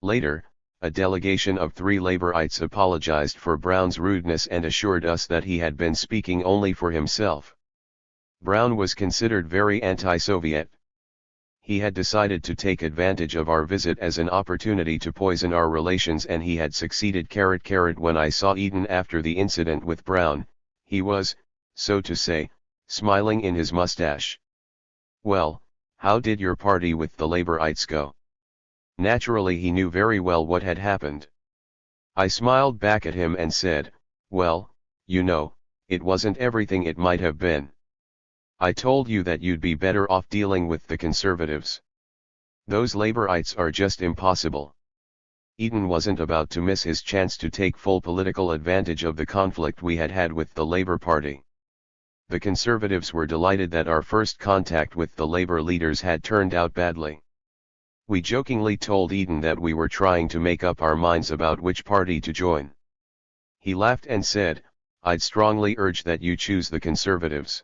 Later, a delegation of 3 Laborites apologized for Brown's rudeness and assured us that he had been speaking only for himself. Brown was considered very anti-Soviet. He had decided to take advantage of our visit as an opportunity to poison our relations, and he had succeeded. When I saw Eden after the incident with Brown, he was, so to say, smiling in his mustache. Well, how did your party with the Laborites go? Naturally he knew very well what had happened. I smiled back at him and said, well, you know, it wasn't everything it might have been. I told you that you'd be better off dealing with the conservatives. Those Laborites are just impossible. Eden wasn't about to miss his chance to take full political advantage of the conflict we had had with the Labour Party. The conservatives were delighted that our first contact with the Labour leaders had turned out badly. We jokingly told Eden that we were trying to make up our minds about which party to join. He laughed and said, I'd strongly urge that you choose the conservatives.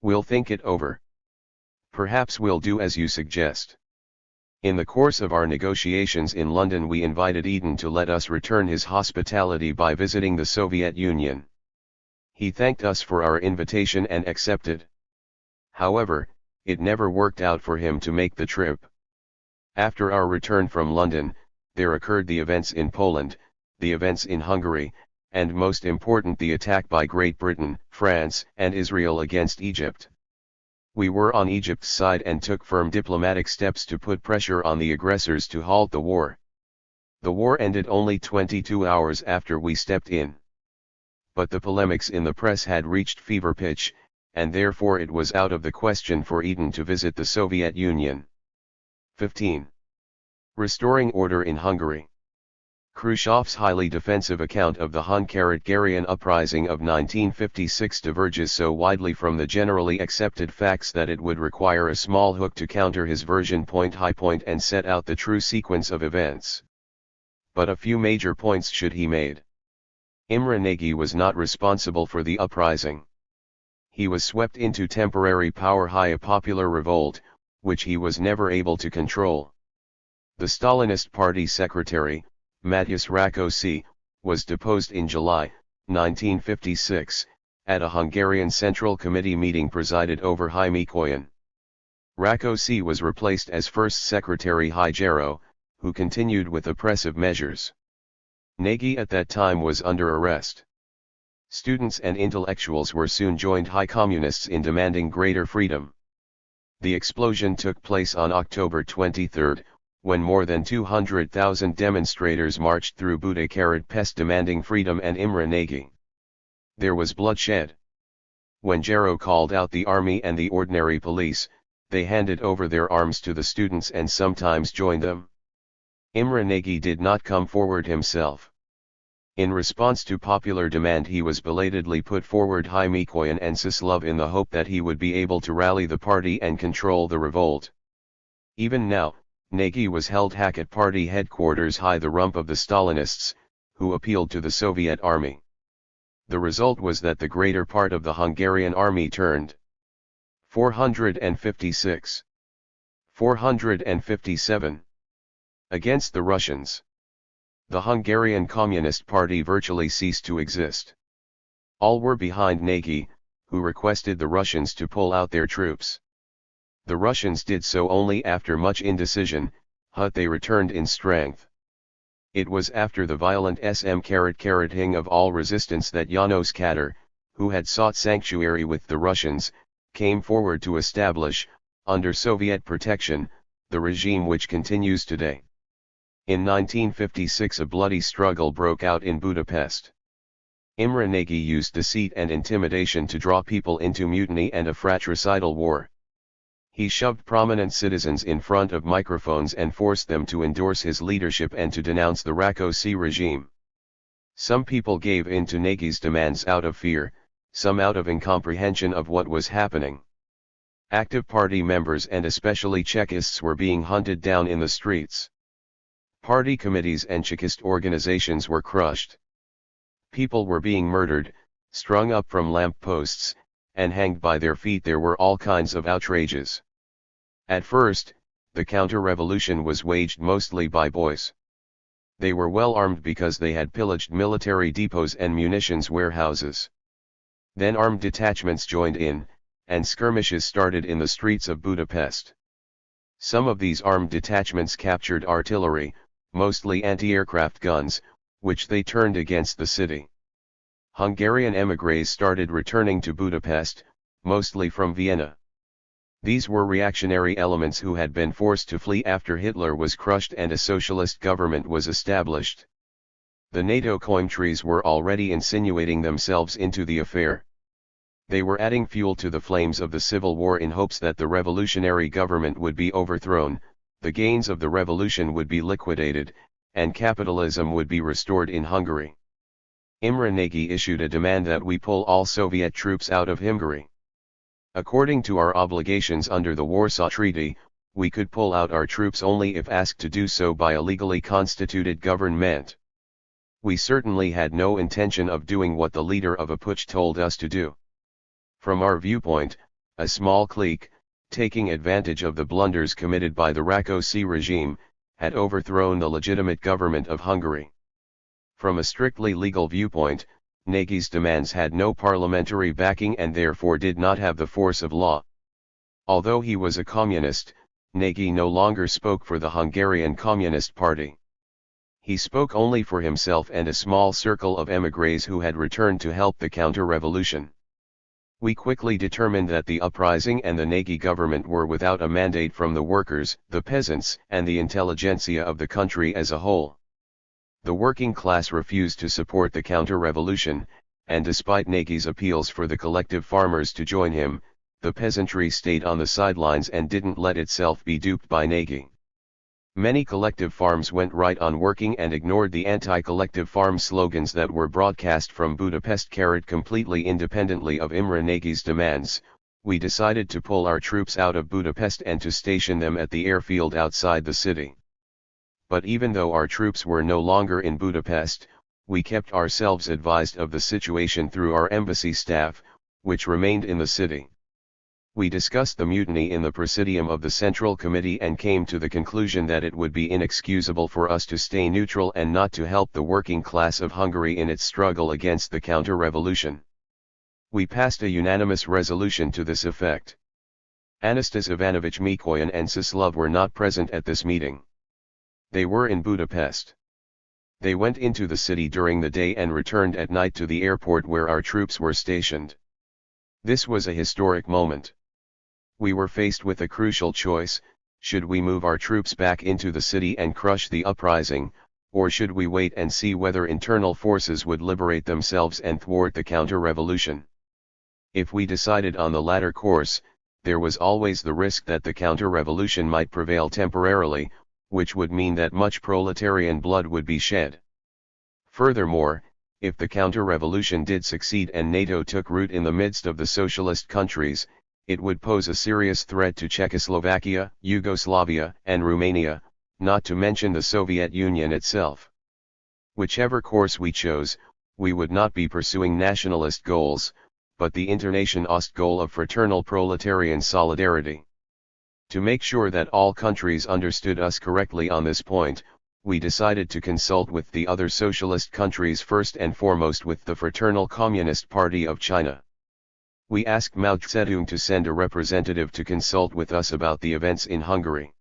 We'll think it over. Perhaps we'll do as you suggest. In the course of our negotiations in London, we invited Eden to let us return his hospitality by visiting the Soviet Union. He thanked us for our invitation and accepted. However, it never worked out for him to make the trip. After our return from London, there occurred the events in Poland, the events in Hungary, and most important the attack by Great Britain, France, and Israel against Egypt. We were on Egypt's side and took firm diplomatic steps to put pressure on the aggressors to halt the war. The war ended only 22 hours after we stepped in. But the polemics in the press had reached fever pitch, and therefore it was out of the question for Eden to visit the Soviet Union. 15. Restoring order in Hungary. Khrushchev's highly defensive account of the Hungarian uprising of 1956 diverges so widely from the generally accepted facts that it would require a small hook to counter his version high point and set out the true sequence of events. But a few major points should be made. Imre Nagy was not responsible for the uprising. He was swept into temporary power by a popular revolt, which he was never able to control. The Stalinist party secretary, Matyas Rákosi, was deposed in July, 1956, at a Hungarian Central Committee meeting presided over by Mikoyan. Rákosi was replaced as first secretary by Jaro, who continued with oppressive measures. Nagy at that time was under arrest. Students and intellectuals were soon joined by communists in demanding greater freedom. The explosion took place on October 23, when more than 200,000 demonstrators marched through Budapest demanding freedom and Imre Nagy. There was bloodshed. When Jaro called out the army and the ordinary police, they handed over their arms to the students and sometimes joined them. Imre Nagy did not come forward himself. In response to popular demand, he was belatedly put forward by Mikoyan and Sislov in the hope that he would be able to rally the party and control the revolt. Even now, Nagy was held at party headquarters by the rump of the Stalinists, who appealed to the Soviet army. The result was that the greater part of the Hungarian army turned. 456. 457. Against the Russians. The Hungarian Communist Party virtually ceased to exist. All were behind Nagy, who requested the Russians to pull out their troops. The Russians did so only after much indecision, but they returned in strength. It was after the violent ing of all resistance that Janos Kadar, who had sought sanctuary with the Russians, came forward to establish, under Soviet protection, the regime which continues today. In 1956 a bloody struggle broke out in Budapest. Imre Nagy used deceit and intimidation to draw people into mutiny and a fratricidal war. He shoved prominent citizens in front of microphones and forced them to endorse his leadership and to denounce the Rákosi regime. Some people gave in to Nagy's demands out of fear, some out of incomprehension of what was happening. Active party members and especially Chekists were being hunted down in the streets. Party committees and Chekist organizations were crushed. People were being murdered, strung up from lamp posts, and hanged by their feet. There were all kinds of outrages. At first, the counter-revolution was waged mostly by boys. They were well armed because they had pillaged military depots and munitions warehouses. Then armed detachments joined in, and skirmishes started in the streets of Budapest. Some of these armed detachments captured artillery, mostly anti-aircraft guns, which they turned against the city. Hungarian émigrés started returning to Budapest, mostly from Vienna. These were reactionary elements who had been forced to flee after Hitler was crushed and a socialist government was established. The NATO Coimtries were already insinuating themselves into the affair. They were adding fuel to the flames of the civil war in hopes that the revolutionary government would be overthrown, the gains of the revolution would be liquidated, and capitalism would be restored in Hungary. Imre Nagy issued a demand that we pull all Soviet troops out of Hungary. According to our obligations under the Warsaw Treaty, we could pull out our troops only if asked to do so by a legally constituted government. We certainly had no intention of doing what the leader of a putsch told us to do. From our viewpoint, a small clique, taking advantage of the blunders committed by the Rákosi regime, had overthrown the legitimate government of Hungary. From a strictly legal viewpoint, Nagy's demands had no parliamentary backing and therefore did not have the force of law. Although he was a communist, Nagy no longer spoke for the Hungarian Communist Party. He spoke only for himself and a small circle of émigrés who had returned to help the counter-revolution. We quickly determined that the uprising and the Nagy government were without a mandate from the workers, the peasants, and the intelligentsia of the country as a whole. The working class refused to support the counter-revolution, and despite Nagy's appeals for the collective farmers to join him, the peasantry stayed on the sidelines and didn't let itself be duped by Nagy. Many collective farms went right on working and ignored the anti-collective farm slogans that were broadcast from Budapest. Completely independently of Imre Nagy's demands, we decided to pull our troops out of Budapest and to station them at the airfield outside the city. But even though our troops were no longer in Budapest, we kept ourselves advised of the situation through our embassy staff, which remained in the city. We discussed the mutiny in the Presidium of the Central Committee and came to the conclusion that it would be inexcusable for us to stay neutral and not to help the working class of Hungary in its struggle against the counter-revolution. We passed a unanimous resolution to this effect. Anastas Ivanovich Mikoyan and Sislov were not present at this meeting. They were in Budapest. They went into the city during the day and returned at night to the airport where our troops were stationed. This was a historic moment. We were faced with a crucial choice: should we move our troops back into the city and crush the uprising, or should we wait and see whether internal forces would liberate themselves and thwart the counter-revolution? If we decided on the latter course, there was always the risk that the counter-revolution might prevail temporarily, which would mean that much proletarian blood would be shed. Furthermore, if the counter-revolution did succeed and NATO took root in the midst of the socialist countries, it would pose a serious threat to Czechoslovakia, Yugoslavia, and Romania, not to mention the Soviet Union itself. Whichever course we chose, we would not be pursuing nationalist goals, but the Internationalist goal of fraternal proletarian solidarity. To make sure that all countries understood us correctly on this point, we decided to consult with the other socialist countries, first and foremost with the Fraternal Communist Party of China. We asked Mao Zedong to send a representative to consult with us about the events in Hungary.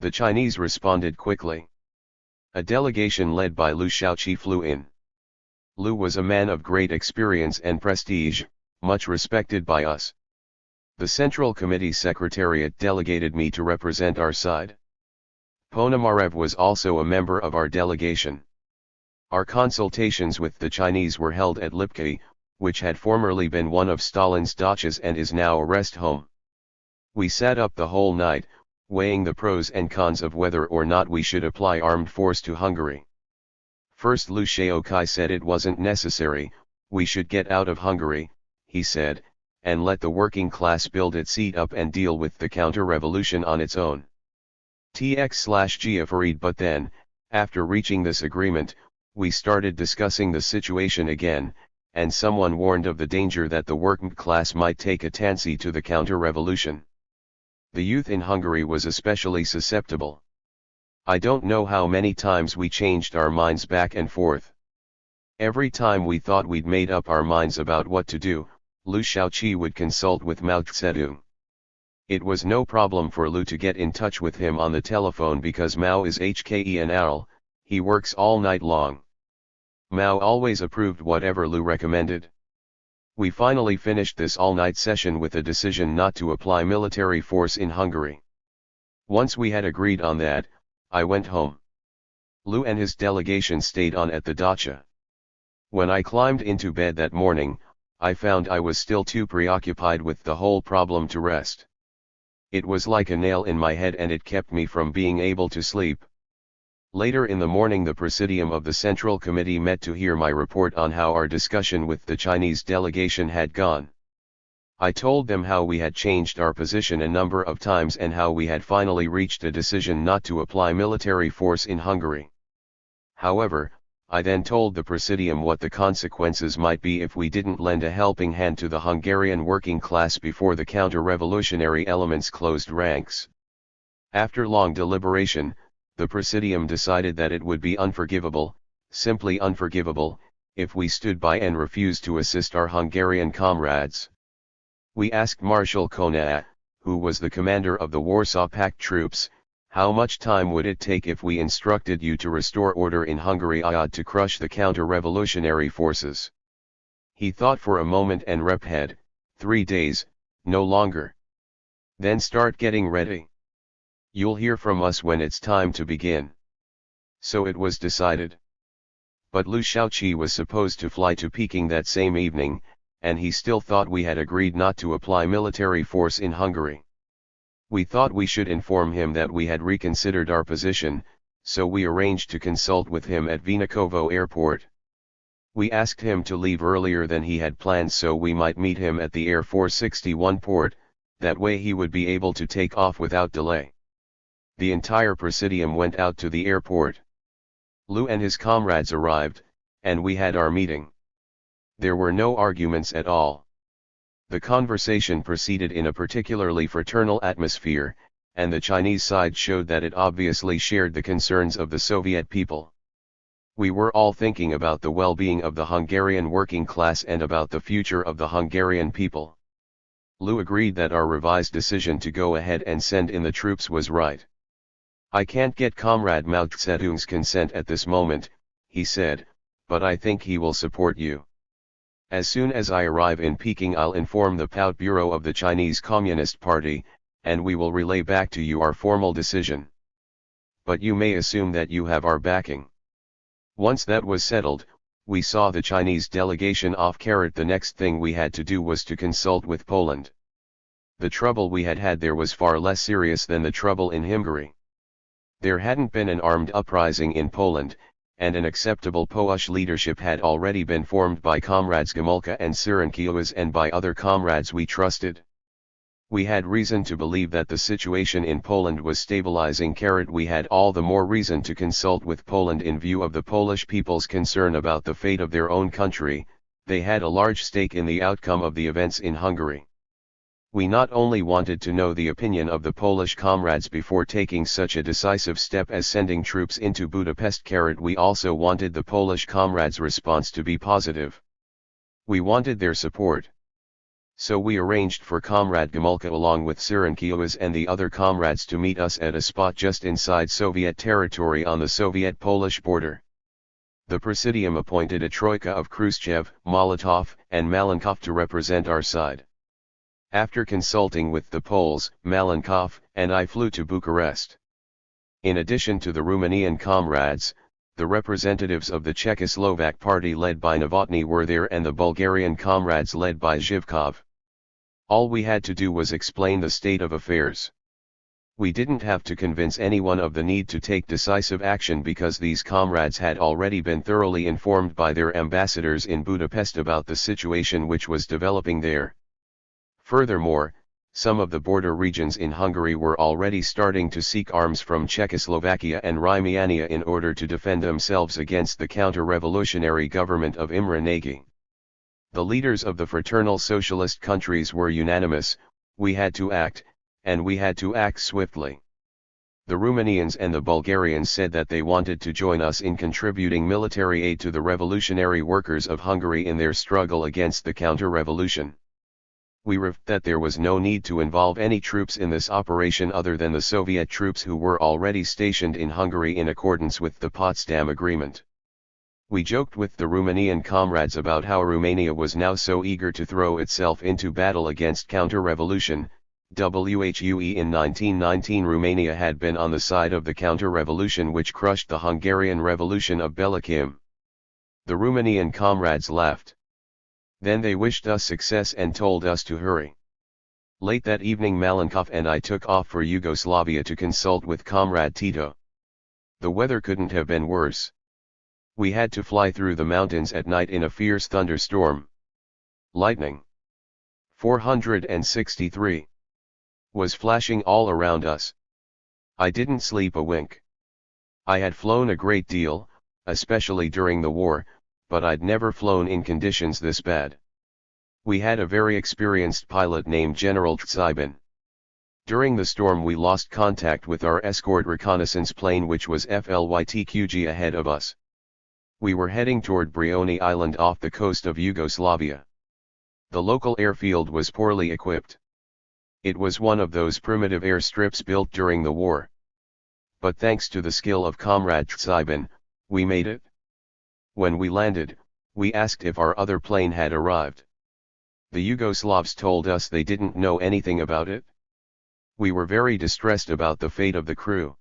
The Chinese responded quickly. A delegation led by Liu Shaoqi flew in. Liu was a man of great experience and prestige, much respected by us. The Central Committee Secretariat delegated me to represent our side. Ponomarev was also a member of our delegation. Our consultations with the Chinese were held at Lipki, which had formerly been one of Stalin's dachas and is now a rest home. We sat up the whole night, weighing the pros and cons of whether or not we should apply armed force to Hungary. First Liu Shaoqi said it wasn't necessary, we should get out of Hungary, he said, and let the working class build its seat up and deal with the counter-revolution on its own. TX/G agreed, but then, after reaching this agreement, we started discussing the situation again, and someone warned of the danger that the working class might take a fancy to the counter-revolution. The youth in Hungary was especially susceptible. I don't know how many times we changed our minds back and forth. Every time we thought we'd made up our minds about what to do, Liu Shaoqi would consult with Mao Zedong. It was no problem for Liu to get in touch with him on the telephone because Mao is HKENL, he works all night long. Mao always approved whatever Liu recommended. We finally finished this all-night session with a decision not to apply military force in Hungary. Once we had agreed on that, I went home. Liu and his delegation stayed on at the dacha. When I climbed into bed that morning, I found I was still too preoccupied with the whole problem to rest. It was like a nail in my head and it kept me from being able to sleep. Later in the morning the Presidium of the Central Committee met to hear my report on how our discussion with the Chinese delegation had gone. I told them how we had changed our position a number of times and how we had finally reached a decision not to apply military force in Hungary. However, I then told the Presidium what the consequences might be if we didn't lend a helping hand to the Hungarian working class before the counter-revolutionary elements closed ranks. After long deliberation, the Presidium decided that it would be unforgivable, simply unforgivable, if we stood by and refused to assist our Hungarian comrades. We asked Marshal Konáth, who was the commander of the Warsaw Pact troops, how much time would it take if we instructed you to restore order in Hungary to crush the counter-revolutionary forces? He thought for a moment and replied, 3 days, no longer. Then start getting ready. You'll hear from us when it's time to begin. So it was decided. But Liu Shaoqi was supposed to fly to Peking that same evening, and he still thought we had agreed not to apply military force in Hungary. We thought we should inform him that we had reconsidered our position, so we arranged to consult with him at Vnukovo Airport. We asked him to leave earlier than he had planned so we might meet him at the Air 461 port, that way he would be able to take off without delay. The entire Presidium went out to the airport. Liu and his comrades arrived, and we had our meeting. There were no arguments at all. The conversation proceeded in a particularly fraternal atmosphere, and the Chinese side showed that it obviously shared the concerns of the Soviet people. We were all thinking about the well-being of the Hungarian working class and about the future of the Hungarian people. Liu agreed that our revised decision to go ahead and send in the troops was right. I can't get Comrade Mao Zedong's consent at this moment, he said, but I think he will support you. As soon as I arrive in Peking I'll inform the Politburo of the Chinese Communist Party, and we will relay back to you our formal decision. But you may assume that you have our backing. Once that was settled, we saw the Chinese delegation off. The next thing we had to do was to consult with Poland. The trouble we had there was far less serious than the trouble in Hungary. There hadn't been an armed uprising in Poland, and an acceptable Polish leadership had already been formed by comrades Gomulka and Cyrankiewicz and by other comrades we trusted. We had reason to believe that the situation in Poland was stabilizing. We had all the more reason to consult with Poland in view of the Polish people's concern about the fate of their own country. They had a large stake in the outcome of the events in Hungary. We not only wanted to know the opinion of the Polish comrades before taking such a decisive step as sending troops into Budapest. We also wanted the Polish comrades' response to be positive. We wanted their support. So we arranged for Comrade Gomulka along with Sirenkiewas and the other comrades to meet us at a spot just inside Soviet territory on the Soviet-Polish border. The Presidium appointed a troika of Khrushchev, Molotov, and Malenkov to represent our side. After consulting with the Poles, Malenkov and I flew to Bucharest. In addition to the Romanian comrades, the representatives of the Czechoslovak party led by Novotny were there and the Bulgarian comrades led by Zhivkov. All we had to do was explain the state of affairs. We didn't have to convince anyone of the need to take decisive action because these comrades had already been thoroughly informed by their ambassadors in Budapest about the situation which was developing there. Furthermore, some of the border regions in Hungary were already starting to seek arms from Czechoslovakia and Rymania in order to defend themselves against the counter-revolutionary government of Imre Nagy. The leaders of the fraternal socialist countries were unanimous: we had to act, and we had to act swiftly. The Romanians and the Bulgarians said that they wanted to join us in contributing military aid to the revolutionary workers of Hungary in their struggle against the counter-revolution. We referred that there was no need to involve any troops in this operation other than the Soviet troops who were already stationed in Hungary in accordance with the Potsdam Agreement. We joked with the Romanian comrades about how Romania was now so eager to throw itself into battle against counter-revolution. WHUE in 1919 Romania had been on the side of the counter-revolution which crushed the Hungarian Revolution of Belakim. The Romanian comrades laughed. Then they wished us success and told us to hurry. Late that evening Malenkov and I took off for Yugoslavia to consult with Comrade Tito. The weather couldn't have been worse. We had to fly through the mountains at night in a fierce thunderstorm. Lightning 463 was flashing all around us. I didn't sleep a wink. I had flown a great deal, especially during the war, but I'd never flown in conditions this bad. We had a very experienced pilot named General Tsibin. During the storm we lost contact with our escort reconnaissance plane which was FLYTQG ahead of us. We were heading toward Brioni Island off the coast of Yugoslavia. The local airfield was poorly equipped. It was one of those primitive airstrips built during the war. But thanks to the skill of Comrade Tsibin, we made it. When we landed, we asked if our other plane had arrived. The Yugoslavs told us they didn't know anything about it. We were very distressed about the fate of the crew.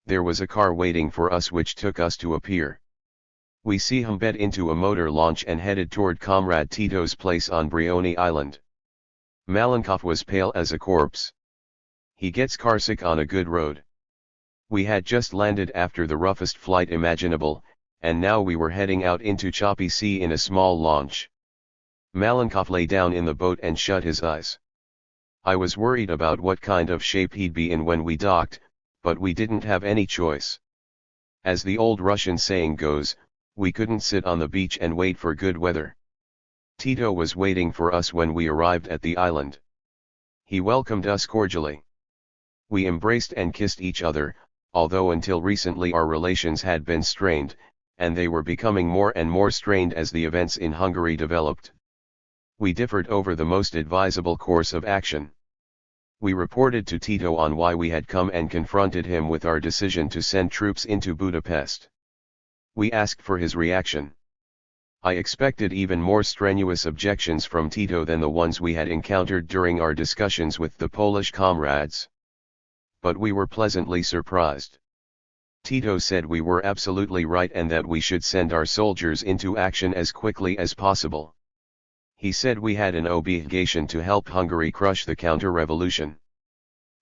There was a car waiting for us which took us to a pier. We bed into a motor launch and headed toward Comrade Tito's place on Brioni Island. Malenkov was pale as a corpse. He gets carsick on a good road. We had just landed after the roughest flight imaginable, and now we were heading out into choppy sea in a small launch. Malenkov lay down in the boat and shut his eyes. I was worried about what kind of shape he'd be in when we docked, but we didn't have any choice. As the old Russian saying goes, we couldn't sit on the beach and wait for good weather. Tito was waiting for us when we arrived at the island. He welcomed us cordially. We embraced and kissed each other, although until recently our relations had been strained, and they were becoming more and more strained as the events in Hungary developed. We differed over the most advisable course of action. We reported to Tito on why we had come and confronted him with our decision to send troops into Budapest. We asked for his reaction. I expected even more strenuous objections from Tito than the ones we had encountered during our discussions with the Polish comrades. But we were pleasantly surprised. Tito said we were absolutely right and that we should send our soldiers into action as quickly as possible. He said we had an obligation to help Hungary crush the counter-revolution.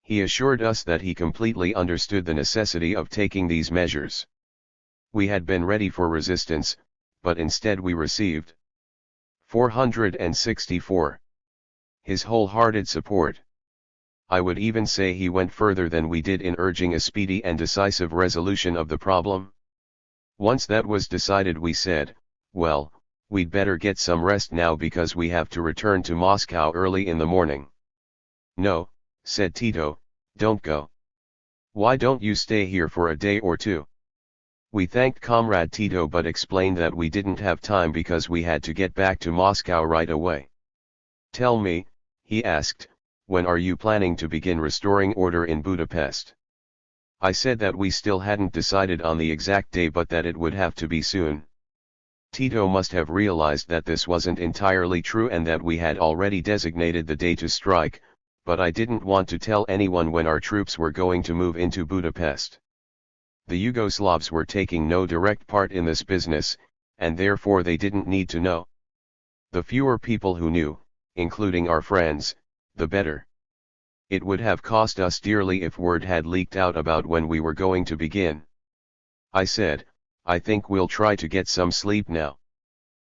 He assured us that he completely understood the necessity of taking these measures. We had been ready for resistance, but instead we received 464. His wholehearted support. I would even say he went further than we did in urging a speedy and decisive resolution of the problem. Once that was decided we said, well, we'd better get some rest now because we have to return to Moscow early in the morning. No, said Tito, don't go. Why don't you stay here for a day or two? We thanked Comrade Tito but explained that we didn't have time because we had to get back to Moscow right away. Tell me, he asked, when are you planning to begin restoring order in Budapest? I said that we still hadn't decided on the exact day but that it would have to be soon. Tito must have realized that this wasn't entirely true and that we had already designated the day to strike, but I didn't want to tell anyone when our troops were going to move into Budapest. The Yugoslavs were taking no direct part in this business, and therefore they didn't need to know. The fewer people who knew, including our friends, the better. It would have cost us dearly if word had leaked out about when we were going to begin. I said, I think we'll try to get some sleep now.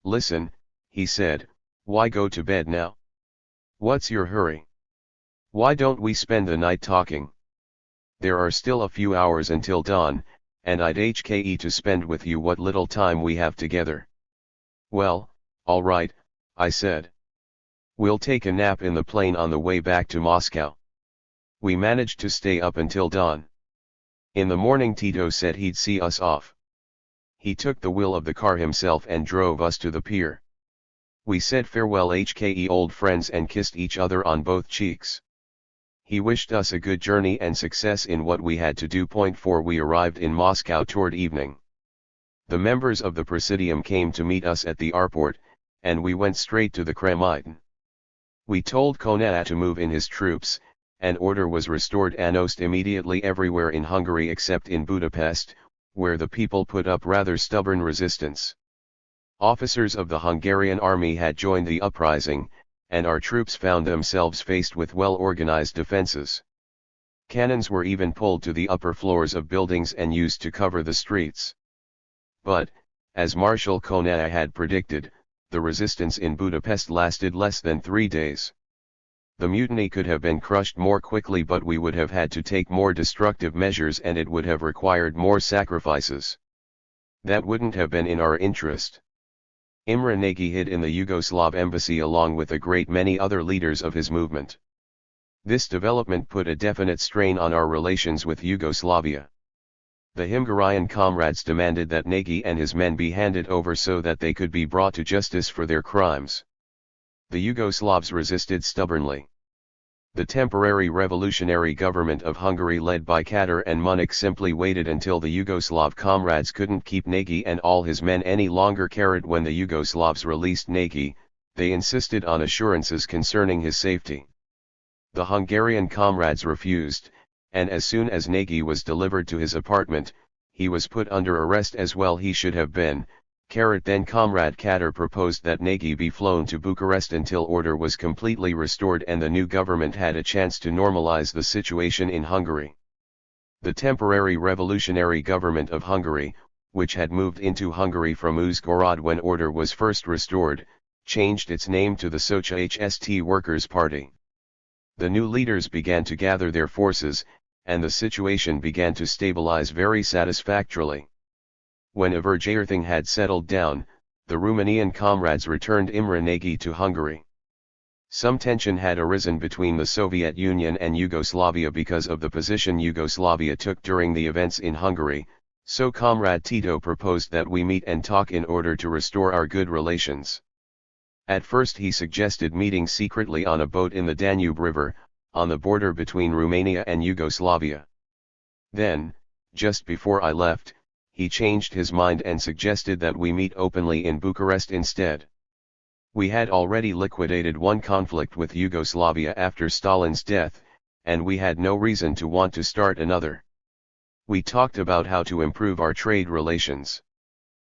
Listen, he said, why go to bed now? What's your hurry? Why don't we spend the night talking? There are still a few hours until dawn, and I'd HKE to spend with you what little time we have together. Well, all right, I said. We'll take a nap in the plane on the way back to Moscow. We managed to stay up until dawn. In the morning Tito said he'd see us off. He took the wheel of the car himself and drove us to the pier. We said farewell HKE old friends and kissed each other on both cheeks. He wished us a good journey and success in what we had to do. Point 4 We arrived in Moscow toward evening. The members of the Presidium came to meet us at the airport, and we went straight to the Kremlin. We told Konev to move in his troops, and order was restored almost immediately everywhere in Hungary except in Budapest, where the people put up rather stubborn resistance. Officers of the Hungarian army had joined the uprising, and our troops found themselves faced with well-organized defenses. Cannons were even pulled to the upper floors of buildings and used to cover the streets. But, as Marshal Konev had predicted, the resistance in Budapest lasted less than 3 days. The mutiny could have been crushed more quickly, but we would have had to take more destructive measures and it would have required more sacrifices. That wouldn't have been in our interest. Imre Nagy hid in the Yugoslav embassy along with a great many other leaders of his movement. This development put a definite strain on our relations with Yugoslavia. The Hungarian comrades demanded that Nagy and his men be handed over so that they could be brought to justice for their crimes. The Yugoslavs resisted stubbornly. The temporary revolutionary government of Hungary led by Kadar and Munich simply waited until the Yugoslav comrades couldn't keep Nagy and all his men any longer. When the Yugoslavs released Nagy, they insisted on assurances concerning his safety. The Hungarian comrades refused, and as soon as Nagy was delivered to his apartment, he was put under arrest as well he should have been. Then Comrade Kadar proposed that Nagy be flown to Bucharest until order was completely restored and the new government had a chance to normalize the situation in Hungary. The temporary revolutionary government of Hungary, which had moved into Hungary from Uzhgorod when order was first restored, changed its name to the Socialist Workers' Party. The new leaders began to gather their forces, and the situation began to stabilize very satisfactorily. When everything had settled down, the Romanian comrades returned Imre Nagy to Hungary. Some tension had arisen between the Soviet Union and Yugoslavia because of the position Yugoslavia took during the events in Hungary, so Comrade Tito proposed that we meet and talk in order to restore our good relations. At first he suggested meeting secretly on a boat in the Danube River, on the border between Romania and Yugoslavia. Then, just before I left, he changed his mind and suggested that we meet openly in Bucharest instead. We had already liquidated one conflict with Yugoslavia after Stalin's death, and we had no reason to want to start another. We talked about how to improve our trade relations.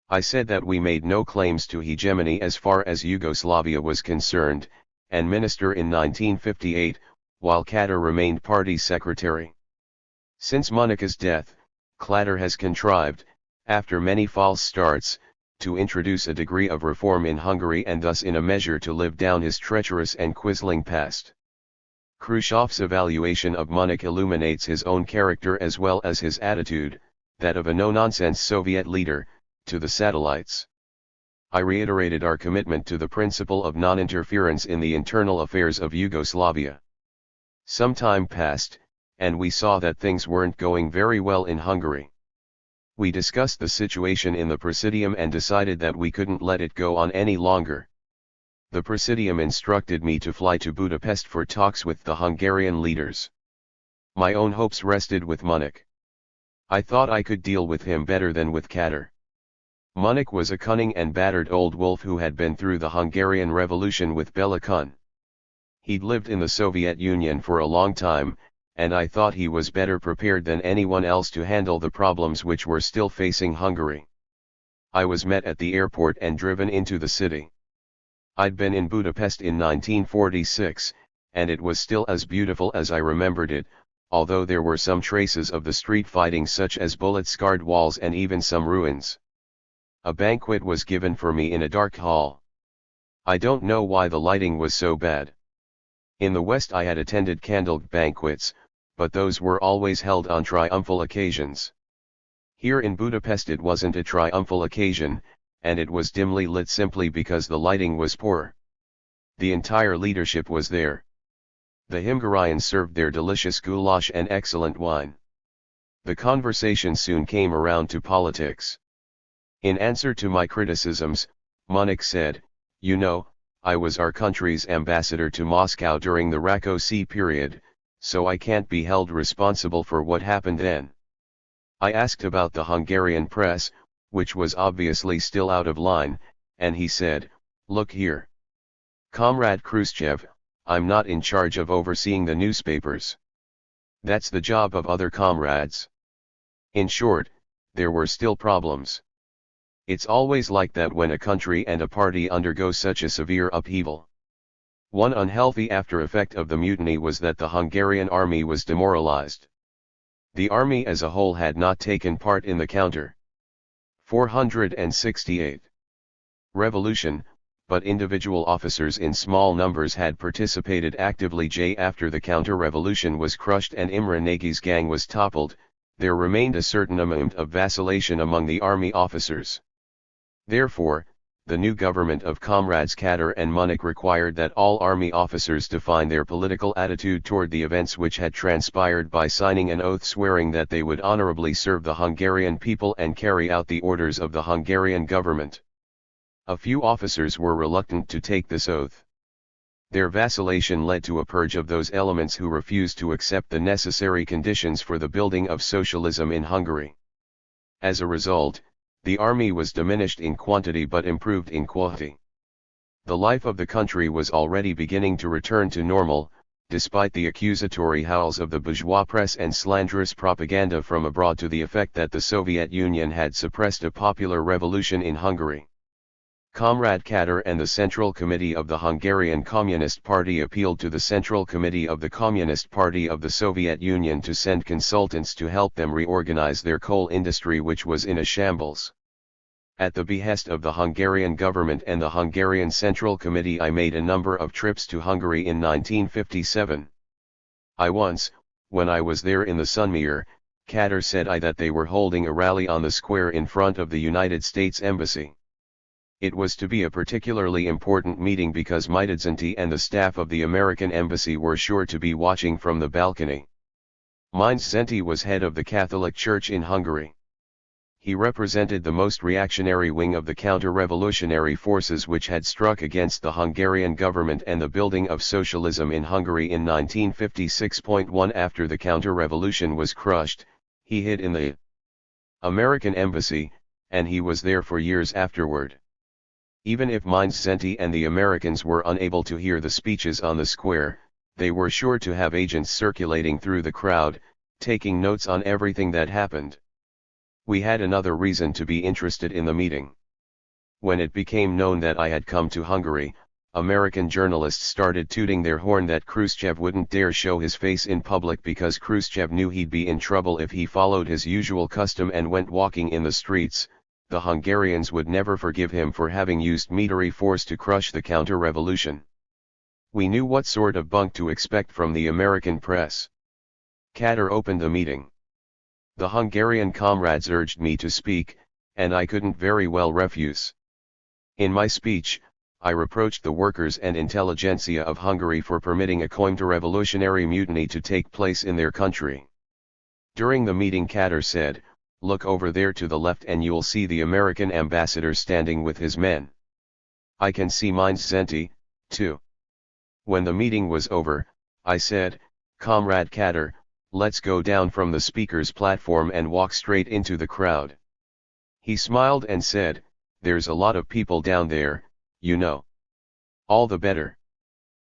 I said that we made no claims to hegemony as far as Yugoslavia was concerned, and minister in 1958, while Kadar remained party secretary. Since Monika's death, Kadar has contrived, after many false starts, to introduce a degree of reform in Hungary and thus in a measure to live down his treacherous and quisling past. Khrushchev's evaluation of Munich illuminates his own character as well as his attitude, that of a no-nonsense Soviet leader, to the satellites. I reiterated our commitment to the principle of non-interference in the internal affairs of Yugoslavia. Some time passed, and we saw that things weren't going very well in Hungary. We discussed the situation in the Presidium and decided that we couldn't let it go on any longer. The Presidium instructed me to fly to Budapest for talks with the Hungarian leaders. My own hopes rested with Munich. I thought I could deal with him better than with Katar. Munich was a cunning and battered old wolf who had been through the Hungarian Revolution with Bela Kun. He'd lived in the Soviet Union for a long time, and I thought he was better prepared than anyone else to handle the problems which were still facing Hungary. I was met at the airport and driven into the city. I'd been in Budapest in 1946, and it was still as beautiful as I remembered it, although there were some traces of the street fighting such as bullet-scarred walls and even some ruins. A banquet was given for me in a dark hall. I don't know why the lighting was so bad. In the West I had attended candled banquets, but those were always held on triumphal occasions. Here in Budapest it wasn't a triumphal occasion, and it was dimly lit simply because the lighting was poor. The entire leadership was there. The Hungarians served their delicious goulash and excellent wine. The conversation soon came around to politics. In answer to my criticisms, Munich said, "You know, I was our country's ambassador to Moscow during the Rákóczi period, so I can't be held responsible for what happened then." I asked about the Hungarian press, which was obviously still out of line, and he said, "Look here. Comrade Khrushchev, I'm not in charge of overseeing the newspapers. That's the job of other comrades." In short, there were still problems. It's always like that when a country and a party undergo such a severe upheaval. One unhealthy after effect of the mutiny was that the Hungarian army was demoralized. The army as a whole had not taken part in the counter 468 revolution, but individual officers in small numbers had participated actively. After the counter-revolution was crushed and Imre Nagy's gang was toppled, there remained a certain amount of vacillation among the army officers. Therefore, the new government of Comrades Katar and Munich required that all army officers define their political attitude toward the events which had transpired by signing an oath swearing that they would honorably serve the Hungarian people and carry out the orders of the Hungarian government. A few officers were reluctant to take this oath. Their vacillation led to a purge of those elements who refused to accept the necessary conditions for the building of socialism in Hungary. As a result, the army was diminished in quantity but improved in quality. The life of the country was already beginning to return to normal, despite the accusatory howls of the bourgeois press and slanderous propaganda from abroad to the effect that the Soviet Union had suppressed a popular revolution in Hungary. Comrade Katar and the Central Committee of the Hungarian Communist Party appealed to the Central Committee of the Communist Party of the Soviet Union to send consultants to help them reorganize their coal industry, which was in a shambles. At the behest of the Hungarian government and the Hungarian Central Committee, I made a number of trips to Hungary in 1957. Once, when I was there in the Sunmere, Katar said that they were holding a rally on the square in front of the United States Embassy. It was to be a particularly important meeting because Mitedzenti and the staff of the American Embassy were sure to be watching from the balcony. Mitedzenti was head of the Catholic Church in Hungary. He represented the most reactionary wing of the counter-revolutionary forces which had struck against the Hungarian government and the building of socialism in Hungary in 1956. After the counter-revolution was crushed, he hid in the American Embassy, and he was there for years afterward. Even if Mitedzenti and the Americans were unable to hear the speeches on the square, they were sure to have agents circulating through the crowd, taking notes on everything that happened. We had another reason to be interested in the meeting. When it became known that I had come to Hungary, American journalists started tooting their horn that Khrushchev wouldn't dare show his face in public because Khrushchev knew he'd be in trouble if he followed his usual custom and went walking in the streets. The Hungarians would never forgive him for having used military force to crush the counter-revolution. We knew what sort of bunk to expect from the American press. Katar opened the meeting. The Hungarian comrades urged me to speak, and I couldn't very well refuse. In my speech, I reproached the workers and intelligentsia of Hungary for permitting a counter-revolutionary mutiny to take place in their country. During the meeting, Katar said, "Look over there to the left and you'll see the American ambassador standing with his men. I can see Mitedzenti, 2. When the meeting was over, I said, "Comrade Katter, let's go down from the speaker's platform and walk straight into the crowd." He smiled and said, "There's a lot of people down there, you know. All the better.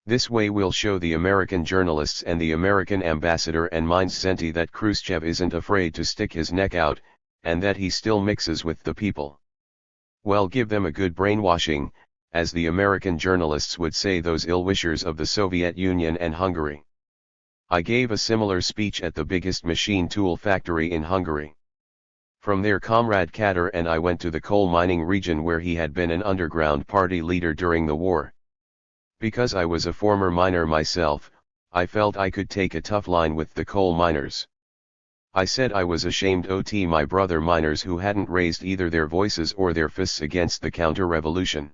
This way we'll show the American journalists and the American ambassador and Mindzenti that Khrushchev isn't afraid to stick his neck out, and that he still mixes with the people. Well, give them a good brainwashing, as the American journalists would say, those ill-wishers of the Soviet Union and Hungary." I gave a similar speech at the biggest machine tool factory in Hungary. From there Comrade Katter and I went to the coal mining region where he had been an underground party leader during the war. Because I was a former miner myself, I felt I could take a tough line with the coal miners. I said I was ashamed of my brother miners who hadn't raised either their voices or their fists against the counter-revolution.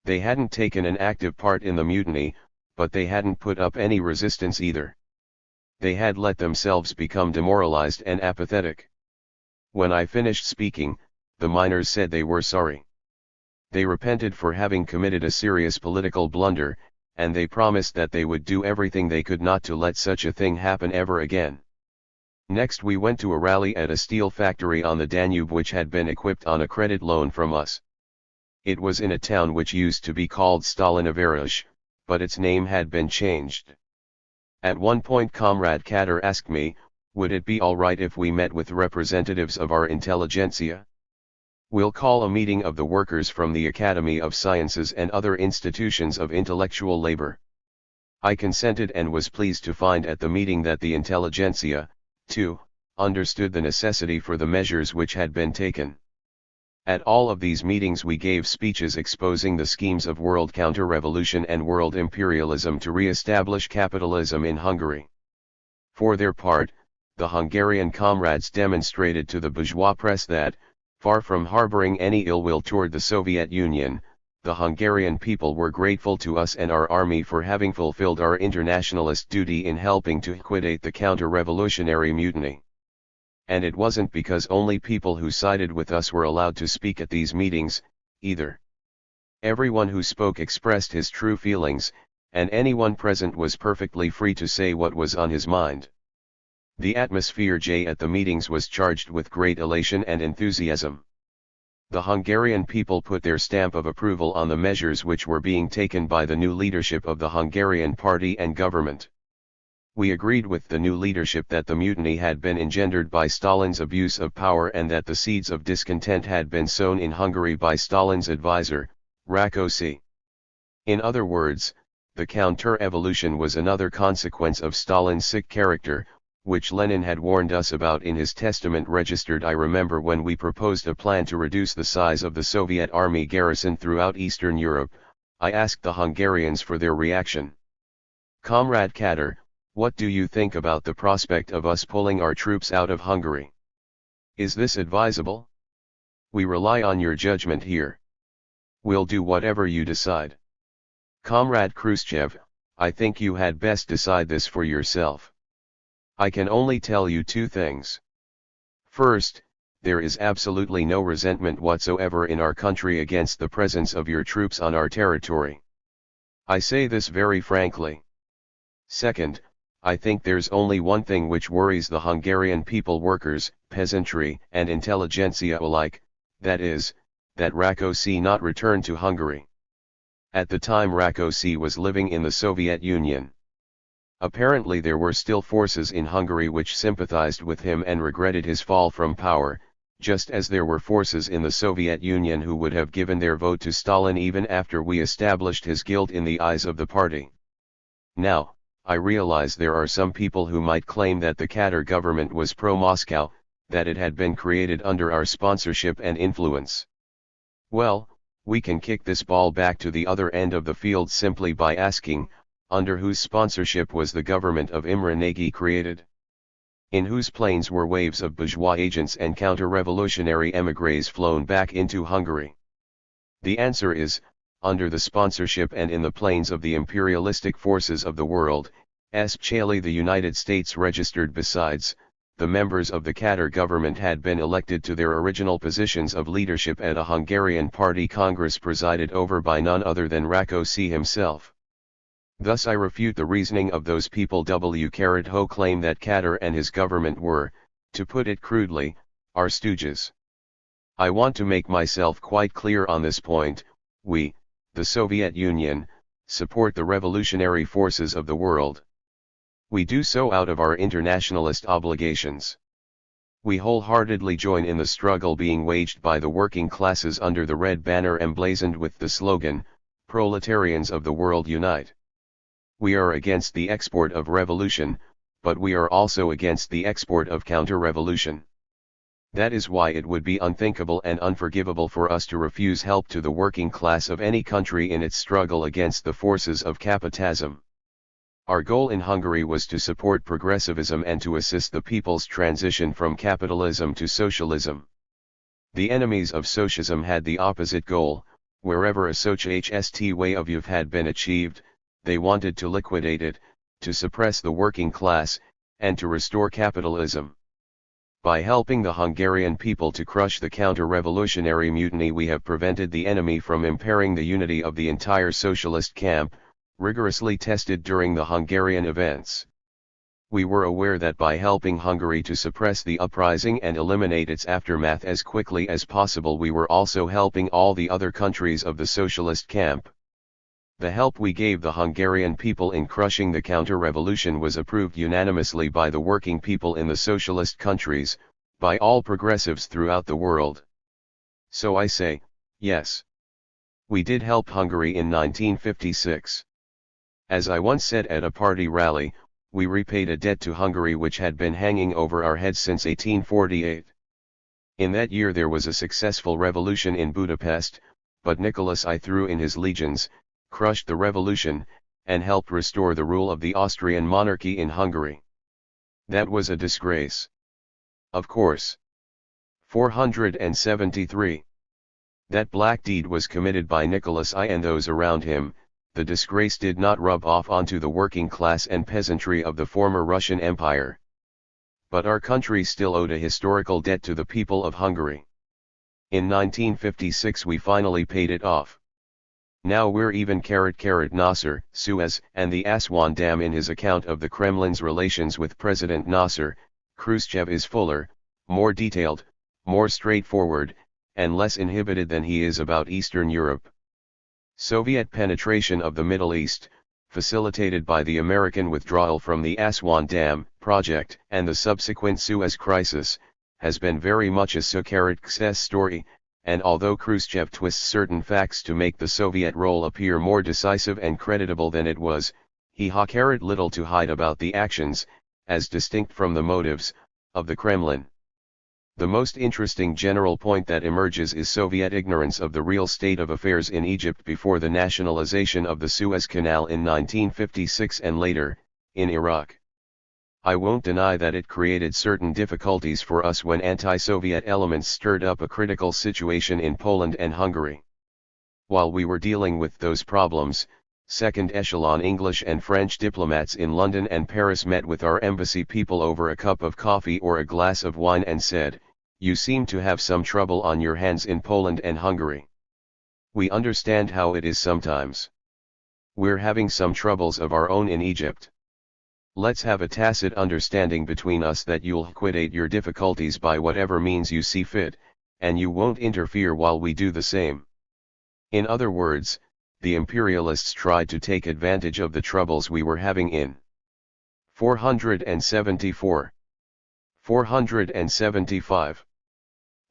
They hadn't taken an active part in the mutiny, but they hadn't put up any resistance either. They had let themselves become demoralized and apathetic. When I finished speaking, the miners said they were sorry. They repented for having committed a serious political blunder, and they promised that they would do everything they could not to let such a thing happen ever again. Next we went to a rally at a steel factory on the Danube which had been equipped on a credit loan from us. It was in a town which used to be called Stalinovarach, but its name had been changed. At one point Comrade Katter asked me, would it be alright if we met with representatives of our intelligentsia? We'll call a meeting of the workers from the Academy of Sciences and other institutions of intellectual labor. I consented and was pleased to find at the meeting that the intelligentsia, too, understood the necessity for the measures which had been taken. At all of these meetings we gave speeches exposing the schemes of world counter-revolution and world imperialism to re-establish capitalism in Hungary. For their part, the Hungarian comrades demonstrated to the bourgeois press that, far from harboring any ill will toward the Soviet Union, the Hungarian people were grateful to us and our army for having fulfilled our internationalist duty in helping to liquidate the counter-revolutionary mutiny. And it wasn't because only people who sided with us were allowed to speak at these meetings, either. Everyone who spoke expressed his true feelings, and anyone present was perfectly free to say what was on his mind. The atmosphere at the meetings was charged with great elation and enthusiasm. The Hungarian people put their stamp of approval on the measures which were being taken by the new leadership of the Hungarian party and government. We agreed with the new leadership that the mutiny had been engendered by Stalin's abuse of power and that the seeds of discontent had been sown in Hungary by Stalin's advisor, Rákosi. In other words, the counter-revolution was another consequence of Stalin's sick character, which Lenin had warned us about in his testament registered. I remember when we proposed a plan to reduce the size of the Soviet army garrison throughout Eastern Europe, I asked the Hungarians for their reaction. "Comrade Katter, what do you think about the prospect of us pulling our troops out of Hungary? Is this advisable? We rely on your judgment here. We'll do whatever you decide. Comrade Khrushchev, I think you had best decide this for yourself. I can only tell you two things. First, there is absolutely no resentment whatsoever in our country against the presence of your troops on our territory. I say this very frankly. Second, I think there's only one thing which worries the Hungarian people, workers, peasantry, and intelligentsia alike, that is, that Rákosi not return to Hungary. At the time Rákosi was living in the Soviet Union. Apparently there were still forces in Hungary which sympathized with him and regretted his fall from power, just as there were forces in the Soviet Union who would have given their vote to Stalin even after we established his guilt in the eyes of the party. Now, I realize there are some people who might claim that the Katter government was pro-Moscow, that it had been created under our sponsorship and influence. Well, we can kick this ball back to the other end of the field simply by asking, under whose sponsorship was the government of Imre Nagy created? In whose planes were waves of bourgeois agents and counter-revolutionary émigrés flown back into Hungary? The answer is, under the sponsorship and in the planes of the imperialistic forces of the world, especially the United States registered. Besides, the members of the Katar government had been elected to their original positions of leadership at a Hungarian party congress presided over by none other than Rákosi himself. Thus I refute the reasoning of those people who claim that Katar and his government were, to put it crudely, our stooges. I want to make myself quite clear on this point. We, the Soviet Union, support the revolutionary forces of the world. We do so out of our internationalist obligations. We wholeheartedly join in the struggle being waged by the working classes under the red banner emblazoned with the slogan, "Proletarians of the world unite." We are against the export of revolution, but we are also against the export of counter-revolution. That is why it would be unthinkable and unforgivable for us to refuse help to the working class of any country in its struggle against the forces of capitalism. Our goal in Hungary was to support progressivism and to assist the people's transition from capitalism to socialism. The enemies of socialism had the opposite goal. Wherever a socialist way of life had been achieved, they wanted to liquidate it, to suppress the working class, and to restore capitalism. By helping the Hungarian people to crush the counter-revolutionary mutiny, we have prevented the enemy from impairing the unity of the entire socialist camp, rigorously tested during the Hungarian events. We were aware that by helping Hungary to suppress the uprising and eliminate its aftermath as quickly as possible, we were also helping all the other countries of the socialist camp. The help we gave the Hungarian people in crushing the counter-revolution was approved unanimously by the working people in the socialist countries, by all progressives throughout the world. So I say, yes. We did help Hungary in 1956. As I once said at a party rally, we repaid a debt to Hungary which had been hanging over our heads since 1848. In that year there was a successful revolution in Budapest, but Nicholas I threw in his legions, crushed the revolution, and helped restore the rule of the Austrian monarchy in Hungary. That was a disgrace. Of course. 473. That black deed was committed by Nicholas I and those around him. The disgrace did not rub off onto the working class and peasantry of the former Russian Empire. But our country still owed a historical debt to the people of Hungary. In 1956 we finally paid it off. Now we're even Nasser, Suez, and the Aswan Dam. In his account of the Kremlin's relations with President Nasser, Khrushchev is fuller, more detailed, more straightforward, and less inhibited than he is about Eastern Europe. Soviet penetration of the Middle East, facilitated by the American withdrawal from the Aswan Dam project and the subsequent Suez Crisis, has been very much a success story, and although Khrushchev twists certain facts to make the Soviet role appear more decisive and creditable than it was, he had little to hide about the actions, as distinct from the motives, of the Kremlin. The most interesting general point that emerges is Soviet ignorance of the real state of affairs in Egypt before the nationalization of the Suez Canal in 1956 and later, in Iraq. I won't deny that it created certain difficulties for us when anti-Soviet elements stirred up a critical situation in Poland and Hungary. While we were dealing with those problems, second-echelon English and French diplomats in London and Paris met with our embassy people over a cup of coffee or a glass of wine and said, "You seem to have some trouble on your hands in Poland and Hungary. We understand how it is sometimes. We're having some troubles of our own in Egypt. Let's have a tacit understanding between us that you'll liquidate your difficulties by whatever means you see fit, and you won't interfere while we do the same." In other words, the imperialists tried to take advantage of the troubles we were having in 474. 475.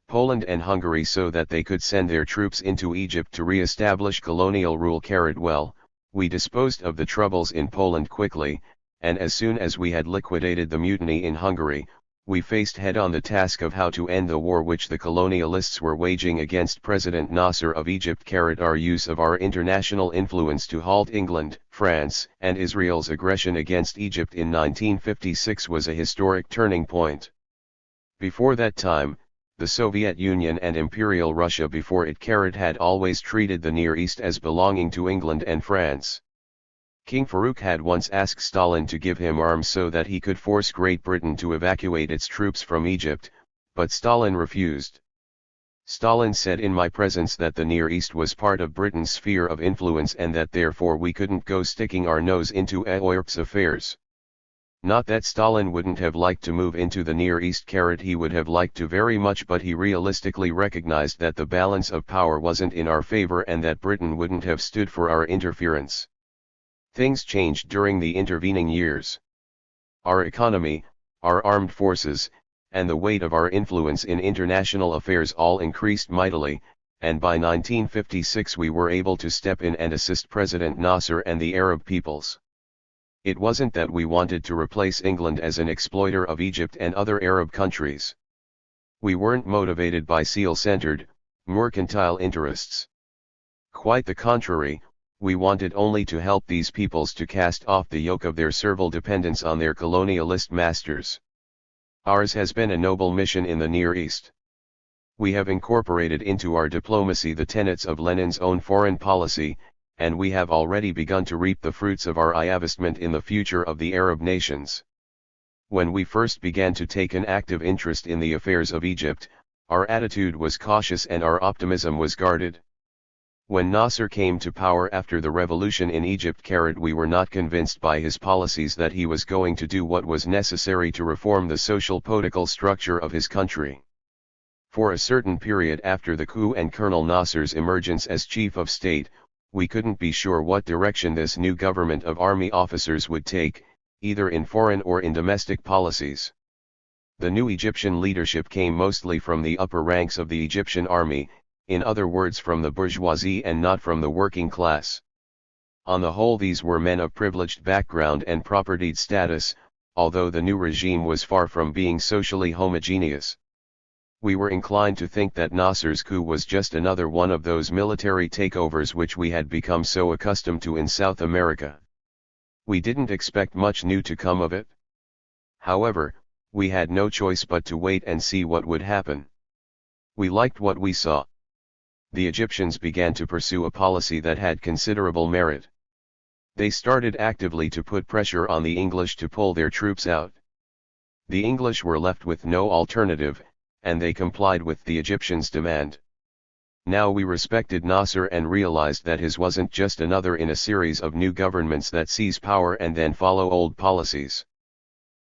Poland and Hungary so that they could send their troops into Egypt to re-establish colonial rule. Well, we disposed of the troubles in Poland quickly, and as soon as we had liquidated the mutiny in Hungary, we faced head-on the task of how to end the war which the colonialists were waging against President Nasser of Egypt. Our use of our international influence to halt England, France, and Israel's aggression against Egypt in 1956 was a historic turning point. Before that time, the Soviet Union and Imperial Russia before it had always treated the Near East as belonging to England and France. King Farouk had once asked Stalin to give him arms so that he could force Great Britain to evacuate its troops from Egypt, but Stalin refused. Stalin said in my presence that the Near East was part of Britain's sphere of influence and that therefore we couldn't go sticking our nose into Europe's affairs. Not that Stalin wouldn't have liked to move into the Near East, he would have liked to very much, but he realistically recognized that the balance of power wasn't in our favor and that Britain wouldn't have stood for our interference. Things changed during the intervening years. Our economy, our armed forces, and the weight of our influence in international affairs all increased mightily, and by 1956 we were able to step in and assist President Nasser and the Arab peoples. It wasn't that we wanted to replace England as an exploiter of Egypt and other Arab countries. We weren't motivated by seal-centered, mercantile interests. Quite the contrary, we wanted only to help these peoples to cast off the yoke of their servile dependence on their colonialist masters. Ours has been a noble mission in the Near East. We have incorporated into our diplomacy the tenets of Lenin's own foreign policy, and we have already begun to reap the fruits of our investment in the future of the Arab nations. When we first began to take an active interest in the affairs of Egypt, our attitude was cautious and our optimism was guarded. When Nasser came to power after the revolution in Egypt, we were not convinced by his policies that he was going to do what was necessary to reform the social political structure of his country. For a certain period after the coup and Colonel Nasser's emergence as chief of state, we couldn't be sure what direction this new government of army officers would take, either in foreign or in domestic policies. The new Egyptian leadership came mostly from the upper ranks of the Egyptian army, in other words from the bourgeoisie and not from the working class. On the whole, these were men of privileged background and propertied status, although the new regime was far from being socially homogeneous. We were inclined to think that Nasser's coup was just another one of those military takeovers which we had become so accustomed to in South America. We didn't expect much new to come of it. However, we had no choice but to wait and see what would happen. We liked what we saw. The Egyptians began to pursue a policy that had considerable merit. They started actively to put pressure on the English to pull their troops out. The English were left with no alternative, and they complied with the Egyptians' demand. Now we respected Nasser and realized that his wasn't just another in a series of new governments that seize power and then follow old policies.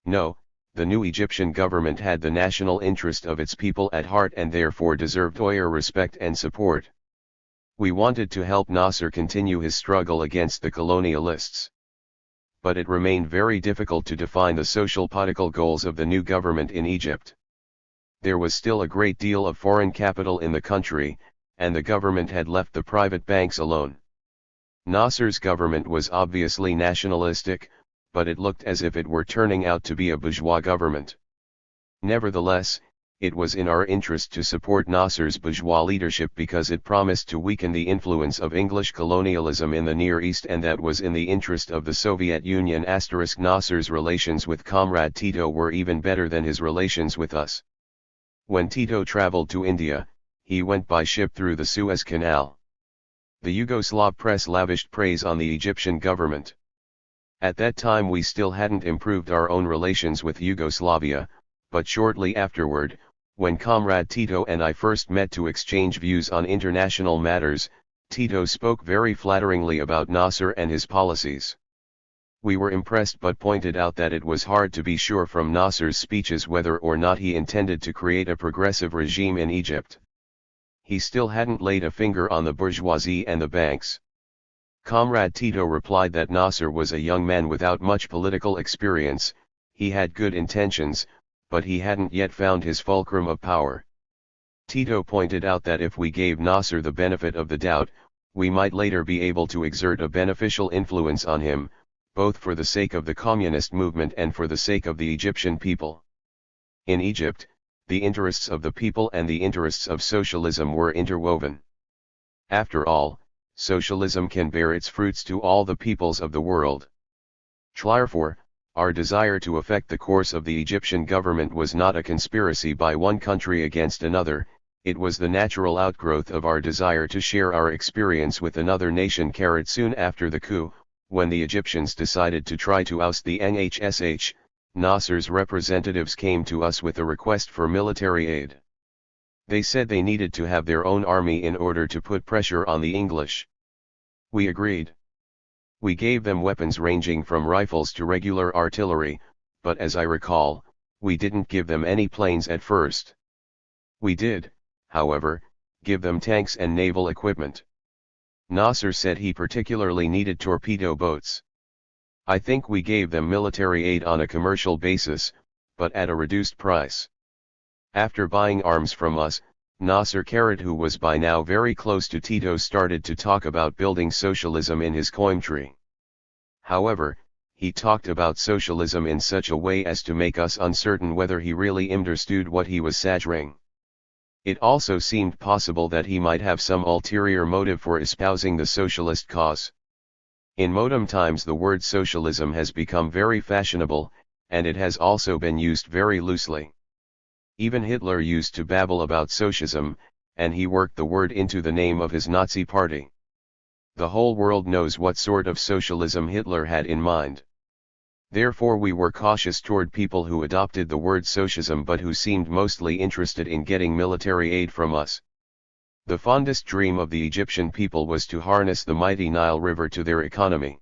No, the new Egyptian government had the national interest of its people at heart and therefore deserved our respect and support. We wanted to help Nasser continue his struggle against the colonialists. But it remained very difficult to define the social political goals of the new government in Egypt. There was still a great deal of foreign capital in the country, and the government had left the private banks alone. Nasser's government was obviously nationalistic, but it looked as if it were turning out to be a bourgeois government. Nevertheless, it was in our interest to support Nasser's bourgeois leadership because it promised to weaken the influence of English colonialism in the Near East, and that was in the interest of the Soviet Union. Nasser's relations with Comrade Tito were even better than his relations with us. When Tito traveled to India, he went by ship through the Suez Canal. The Yugoslav press lavished praise on the Egyptian government. At that time we still hadn't improved our own relations with Yugoslavia, but shortly afterward, when Comrade Tito and I first met to exchange views on international matters, Tito spoke very flatteringly about Nasser and his policies. We were impressed but pointed out that it was hard to be sure from Nasser's speeches whether or not he intended to create a progressive regime in Egypt. He still hadn't laid a finger on the bourgeoisie and the banks. Comrade Tito replied that Nasser was a young man without much political experience, he had good intentions, but he hadn't yet found his fulcrum of power. Tito pointed out that if we gave Nasser the benefit of the doubt, we might later be able to exert a beneficial influence on him, both for the sake of the communist movement and for the sake of the Egyptian people. In Egypt, the interests of the people and the interests of socialism were interwoven. After all, socialism can bear its fruits to all the peoples of the world. Therefore, our desire to affect the course of the Egyptian government was not a conspiracy by one country against another, it was the natural outgrowth of our desire to share our experience with another nation. Soon after the coup, when the Egyptians decided to try to oust the NHSH, Nasser's representatives came to us with a request for military aid. They said they needed to have their own army in order to put pressure on the English. We agreed. We gave them weapons ranging from rifles to regular artillery, but as I recall, we didn't give them any planes at first. We did, however, give them tanks and naval equipment. Nasser said he particularly needed torpedo boats. I think we gave them military aid on a commercial basis, but at a reduced price. After buying arms from us, Nasser, who was by now very close to Tito, started to talk about building socialism in his Coimbatore. However, he talked about socialism in such a way as to make us uncertain whether he really understood what he was saying. It also seemed possible that he might have some ulterior motive for espousing the socialist cause. In modern times the word socialism has become very fashionable, and it has also been used very loosely. Even Hitler used to babble about socialism, and he worked the word into the name of his Nazi party. The whole world knows what sort of socialism Hitler had in mind. Therefore we were cautious toward people who adopted the word socialism but who seemed mostly interested in getting military aid from us. The fondest dream of the Egyptian people was to harness the mighty Nile River to their economy.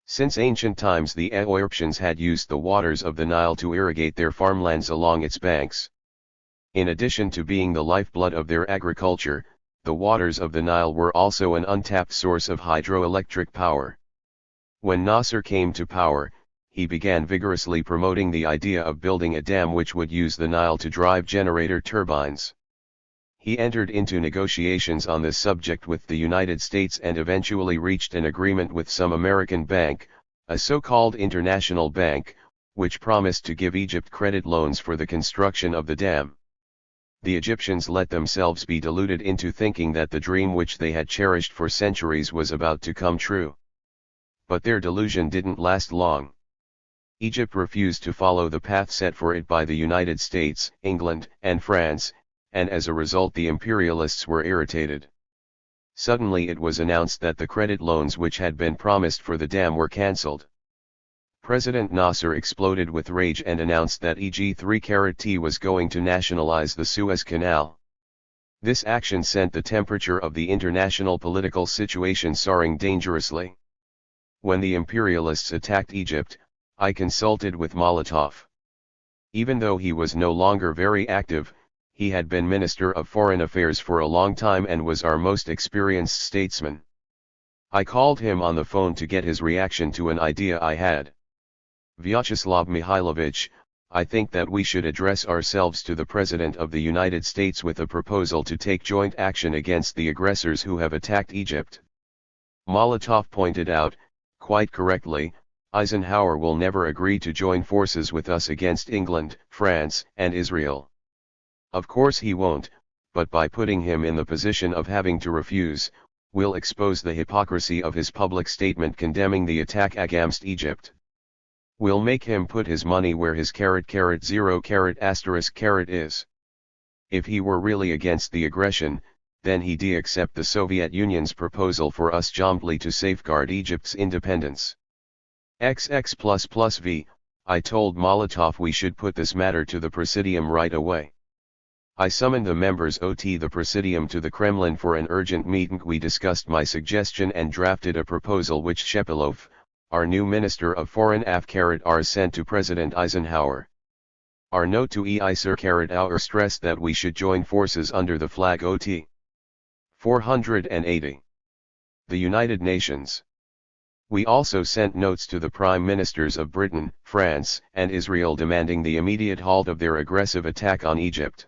Since ancient times the Egyptians had used the waters of the Nile to irrigate their farmlands along its banks. In addition to being the lifeblood of their agriculture, the waters of the Nile were also an untapped source of hydroelectric power. When Nasser came to power, he began vigorously promoting the idea of building a dam which would use the Nile to drive generator turbines. He entered into negotiations on this subject with the United States and eventually reached an agreement with some American bank, a so-called international bank, which promised to give Egypt credit loans for the construction of the dam. The Egyptians let themselves be deluded into thinking that the dream which they had cherished for centuries was about to come true. But their delusion didn't last long. Egypt refused to follow the path set for it by the United States, England, and France, and as a result the imperialists were irritated. Suddenly it was announced that the credit loans which had been promised for the dam were cancelled. President Nasser exploded with rage and announced that EG3T was going to nationalize the Suez Canal. This action sent the temperature of the international political situation soaring dangerously. When the imperialists attacked Egypt, I consulted with Molotov. Even though he was no longer very active, he had been Minister of Foreign Affairs for a long time and was our most experienced statesman. I called him on the phone to get his reaction to an idea I had. Vyacheslav Mihailovich, I think that we should address ourselves to the President of the United States with a proposal to take joint action against the aggressors who have attacked Egypt. Molotov pointed out, quite correctly, Eisenhower will never agree to join forces with us against England, France, and Israel. Of course he won't, but by putting him in the position of having to refuse, we'll expose the hypocrisy of his public statement condemning the attack against Egypt. We'll make him put his money where his $0 is. If he were really against the aggression, then he'd accept the Soviet Union's proposal for us jointly to safeguard Egypt's independence. XXV, I told Molotov we should put this matter to the Presidium right away. I summoned the members of the Presidium to the Kremlin for an urgent meeting. We discussed my suggestion and drafted a proposal which Shepilov, our new Minister of Foreign Affairs, sent to President Eisenhower. Our note to Eisenhower stressed that we should join forces under the flag OT. 480. The United Nations. We also sent notes to the Prime Ministers of Britain, France, and Israel demanding the immediate halt of their aggressive attack on Egypt.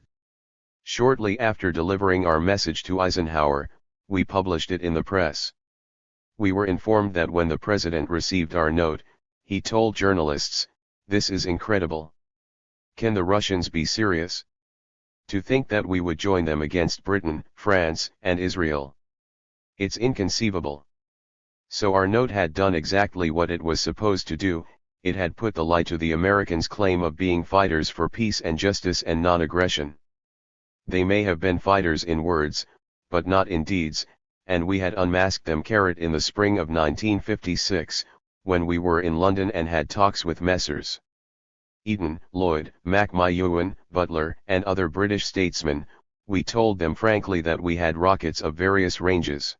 Shortly after delivering our message to Eisenhower, we published it in the press. We were informed that when the President received our note, he told journalists, "This is incredible. Can the Russians be serious? To think that we would join them against Britain, France, and Israel. It's inconceivable." So our note had done exactly what it was supposed to do. It had put the lie to the Americans' claim of being fighters for peace and justice and non-aggression. They may have been fighters in words, but not in deeds, and we had unmasked them in the spring of 1956, when we were in London and had talks with Messrs. Eaton, Lloyd, MacMahon, Butler, and other British statesmen. We told them frankly that we had rockets of various ranges.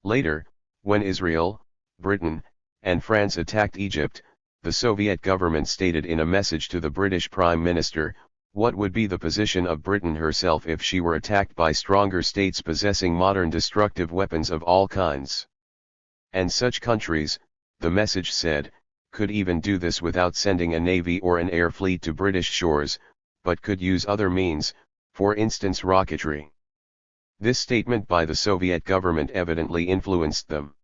Later, when Israel, Britain, and France attacked Egypt, the Soviet government stated in a message to the British Prime Minister, what would be the position of Britain herself if she were attacked by stronger states possessing modern destructive weapons of all kinds. And such countries, the message said, could even do this without sending a navy or an air fleet to British shores, but could use other means, for instance rocketry. This statement by the Soviet government evidently influenced them.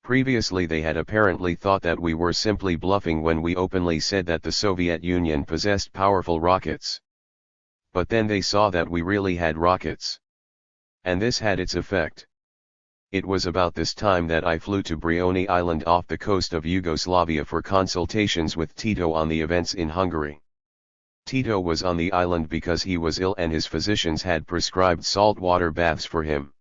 Previously they had apparently thought that we were simply bluffing when we openly said that the Soviet Union possessed powerful rockets. But then they saw that we really had rockets. And this had its effect. It was about this time that I flew to Brioni Island off the coast of Yugoslavia for consultations with Tito on the events in Hungary. Tito was on the island because he was ill and his physicians had prescribed saltwater baths for him.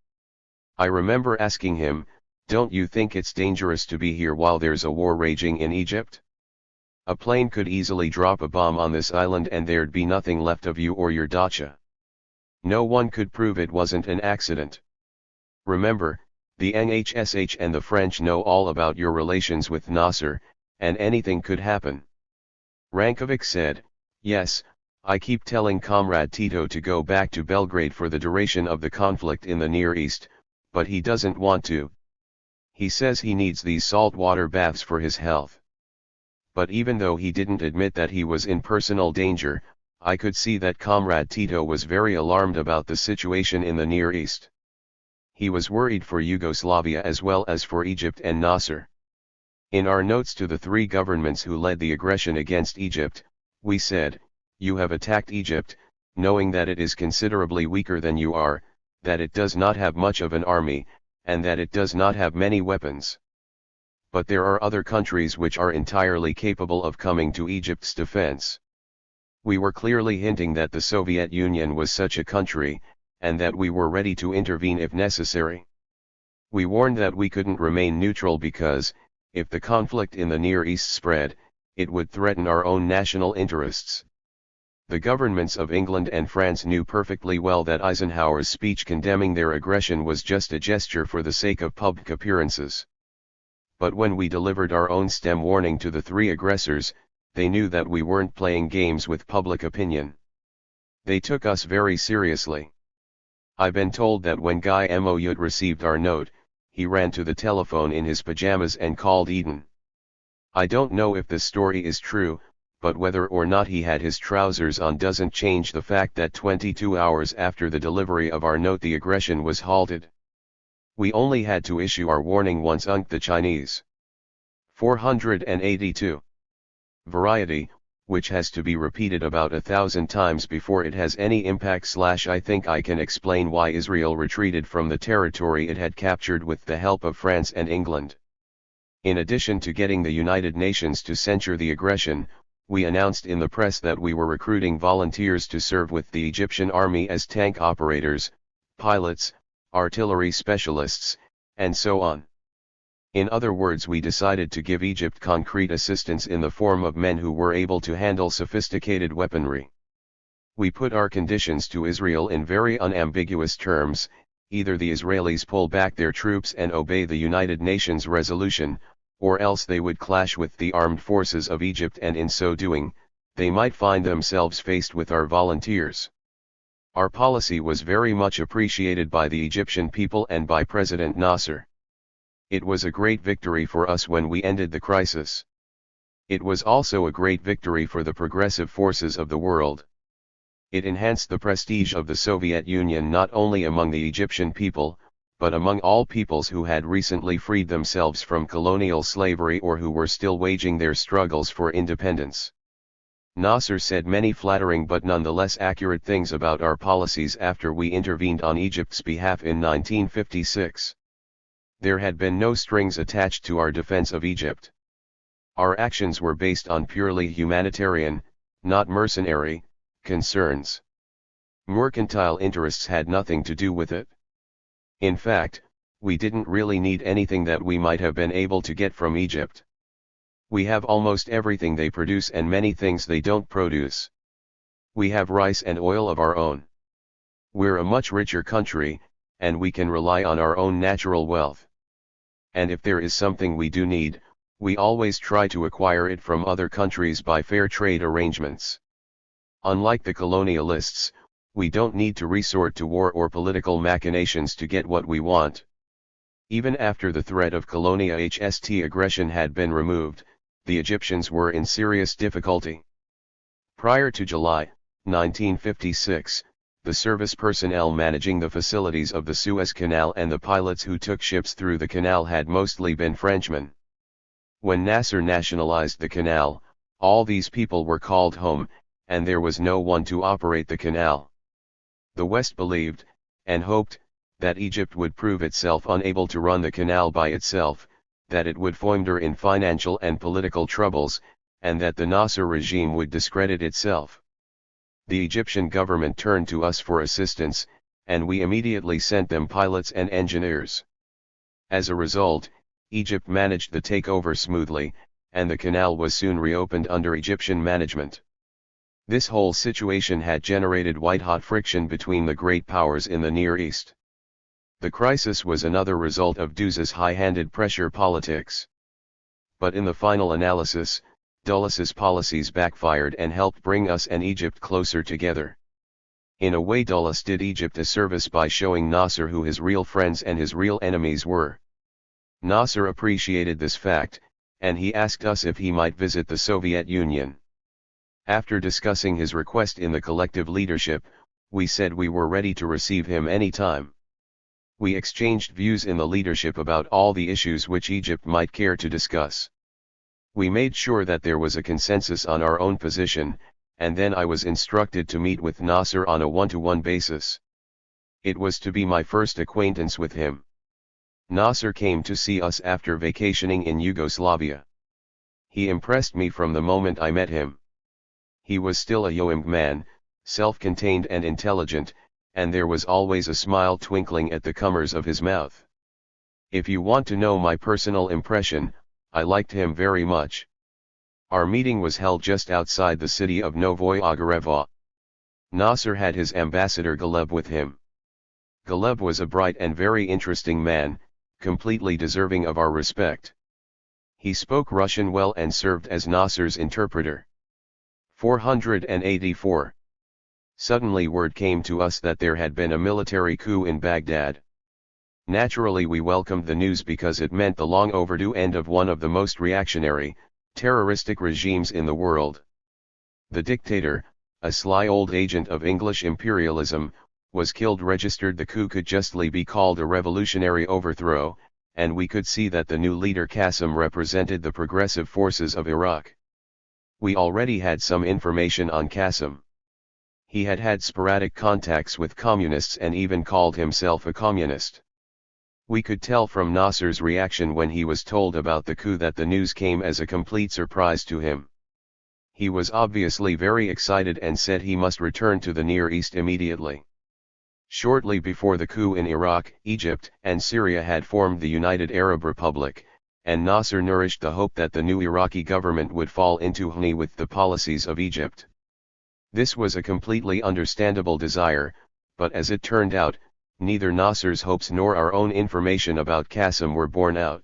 I remember asking him, "Don't you think it's dangerous to be here while there's a war raging in Egypt? A plane could easily drop a bomb on this island and there'd be nothing left of you or your dacha. No one could prove it wasn't an accident. Remember, the NHSH and the French know all about your relations with Nasser, and anything could happen." Rankovic said, "Yes, I keep telling Comrade Tito to go back to Belgrade for the duration of the conflict in the Near East, but he doesn't want to. He says he needs these saltwater baths for his health." But even though he didn't admit that he was in personal danger, I could see that Comrade Tito was very alarmed about the situation in the Near East. He was worried for Yugoslavia as well as for Egypt and Nasser. In our notes to the three governments who led the aggression against Egypt, we said, "You have attacked Egypt, knowing that it is considerably weaker than you are, that it does not have much of an army, and that it does not have many weapons. But there are other countries which are entirely capable of coming to Egypt's defense." We were clearly hinting that the Soviet Union was such a country, and that we were ready to intervene if necessary. We warned that we couldn't remain neutral because, if the conflict in the Near East spread, it would threaten our own national interests. The governments of England and France knew perfectly well that Eisenhower's speech condemning their aggression was just a gesture for the sake of public appearances. But when we delivered our own stem warning to the three aggressors, they knew that we weren't playing games with public opinion. They took us very seriously. I've been told that when Guy Moyud received our note, he ran to the telephone in his pajamas and called Eden. I don't know if this story is true, but whether or not he had his trousers on doesn't change the fact that 22 hours after the delivery of our note the aggression was halted. We only had to issue our warning once the Chinese. 482. Variety, which has to be repeated about 1,000 times before it has any impact. I think I can explain why Israel retreated from the territory it had captured with the help of France and England. In addition to getting the United Nations to censure the aggression, we announced in the press that we were recruiting volunteers to serve with the Egyptian army as tank operators, pilots, artillery specialists, and so on. In other words, we decided to give Egypt concrete assistance in the form of men who were able to handle sophisticated weaponry. We put our conditions to Israel in very unambiguous terms: either the Israelis pull back their troops and obey the United Nations resolution, or else they would clash with the armed forces of Egypt, and in so doing, they might find themselves faced with our volunteers. Our policy was very much appreciated by the Egyptian people and by President Nasser. It was a great victory for us when we ended the crisis. It was also a great victory for the progressive forces of the world. It enhanced the prestige of the Soviet Union not only among the Egyptian people, but among all peoples who had recently freed themselves from colonial slavery or who were still waging their struggles for independence. Nasser said many flattering but nonetheless accurate things about our policies after we intervened on Egypt's behalf in 1956. There had been no strings attached to our defense of Egypt. Our actions were based on purely humanitarian, not mercenary, concerns. Mercantile interests had nothing to do with it. In fact, we didn't really need anything that we might have been able to get from Egypt. We have almost everything they produce and many things they don't produce. We have rice and oil of our own. We're a much richer country, and we can rely on our own natural wealth. And if there is something we do need, we always try to acquire it from other countries by fair trade arrangements. Unlike the colonialists, we don't need to resort to war or political machinations to get what we want. Even after the threat of colonialist aggression had been removed, the Egyptians were in serious difficulty. Prior to July 1956, the service personnel managing the facilities of the Suez Canal and the pilots who took ships through the canal had mostly been Frenchmen. When Nasser nationalized the canal, all these people were called home, and there was no one to operate the canal. The West believed, and hoped, that Egypt would prove itself unable to run the canal by itself, that it would founder in financial and political troubles, and that the Nasser regime would discredit itself. The Egyptian government turned to us for assistance, and we immediately sent them pilots and engineers. As a result, Egypt managed the takeover smoothly, and the canal was soon reopened under Egyptian management. This whole situation had generated white-hot friction between the great powers in the Near East. The crisis was another result of Dulles' high-handed pressure politics. But in the final analysis, Dulles' policies backfired and helped bring us and Egypt closer together. In a way, Dulles did Egypt a service by showing Nasser who his real friends and his real enemies were. Nasser appreciated this fact, and he asked us if he might visit the Soviet Union. After discussing his request in the collective leadership, we said we were ready to receive him any time. We exchanged views in the leadership about all the issues which Egypt might care to discuss. We made sure that there was a consensus on our own position, and then I was instructed to meet with Nasser on a one-to-one basis. It was to be my first acquaintance with him. Nasser came to see us after vacationing in Yugoslavia. He impressed me from the moment I met him. He was still a young man, self-contained and intelligent, and there was always a smile twinkling at the corners of his mouth. If you want to know my personal impression, I liked him very much. Our meeting was held just outside the city of Novoye Ogarevo. Nasser had his ambassador Galeb with him. Galeb was a bright and very interesting man, completely deserving of our respect. He spoke Russian well and served as Nasser's interpreter. 484. Suddenly word came to us that there had been a military coup in Baghdad. Naturally we welcomed the news because it meant the long overdue end of one of the most reactionary, terroristic regimes in the world. The dictator, a sly old agent of English imperialism, was killed. Registered. The coup could justly be called a revolutionary overthrow, and we could see that the new leader Qasim represented the progressive forces of Iraq. We already had some information on Qasim. He had had sporadic contacts with communists and even called himself a communist. We could tell from Nasser's reaction when he was told about the coup that the news came as a complete surprise to him. He was obviously very excited and said he must return to the Near East immediately. Shortly before the coup in Iraq, Egypt and Syria had formed the United Arab Republic, and Nasser nourished the hope that the new Iraqi government would fall into harmony with the policies of Egypt. This was a completely understandable desire, but as it turned out, neither Nasser's hopes nor our own information about Qasim were borne out.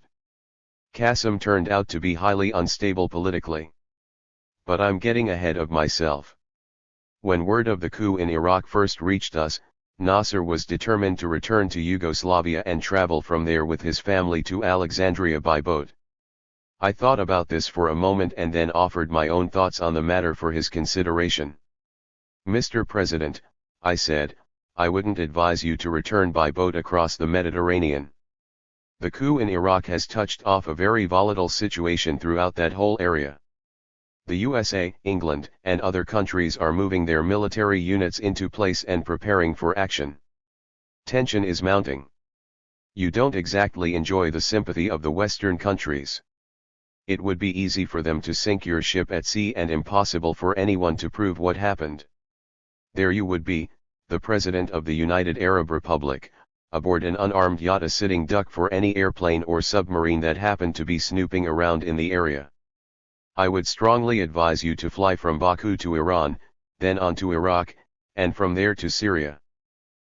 Qasim turned out to be highly unstable politically. But I'm getting ahead of myself. When word of the coup in Iraq first reached us, Nasser was determined to return to Yugoslavia and travel from there with his family to Alexandria by boat. I thought about this for a moment and then offered my own thoughts on the matter for his consideration. Mr. President, I said, I wouldn't advise you to return by boat across the Mediterranean. The coup in Iraq has touched off a very volatile situation throughout that whole area. The USA, England, and other countries are moving their military units into place and preparing for action. Tension is mounting. You don't exactly enjoy the sympathy of the Western countries. It would be easy for them to sink your ship at sea and impossible for anyone to prove what happened. There you would be, the President of the United Arab Republic, aboard an unarmed yacht, a sitting duck for any airplane or submarine that happened to be snooping around in the area. I would strongly advise you to fly from Baku to Iran, then on to Iraq, and from there to Syria.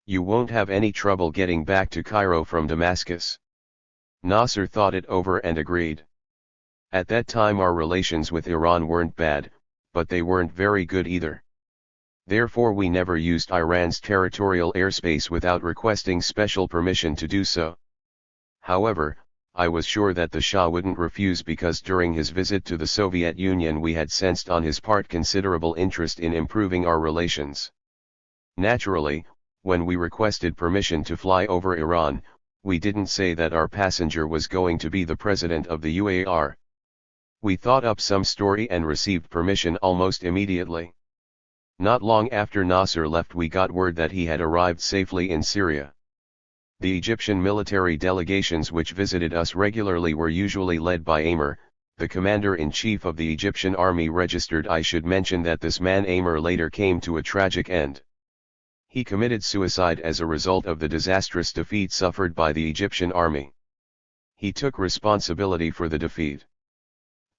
You won't have any trouble getting back to Cairo from Damascus. Nasser thought it over and agreed. At that time our relations with Iran weren't bad, but they weren't very good either. Therefore we never used Iran's territorial airspace without requesting special permission to do so. However, I was sure that the Shah wouldn't refuse, because during his visit to the Soviet Union we had sensed on his part considerable interest in improving our relations. Naturally, when we requested permission to fly over Iran, we didn't say that our passenger was going to be the president of the UAR. We thought up some story and received permission almost immediately. Not long after Nasser left, we got word that he had arrived safely in Syria. The Egyptian military delegations which visited us regularly were usually led by Amr, the commander-in-chief of the Egyptian army registered. I should mention that this man Amr later came to a tragic end. He committed suicide as a result of the disastrous defeat suffered by the Egyptian army. He took responsibility for the defeat.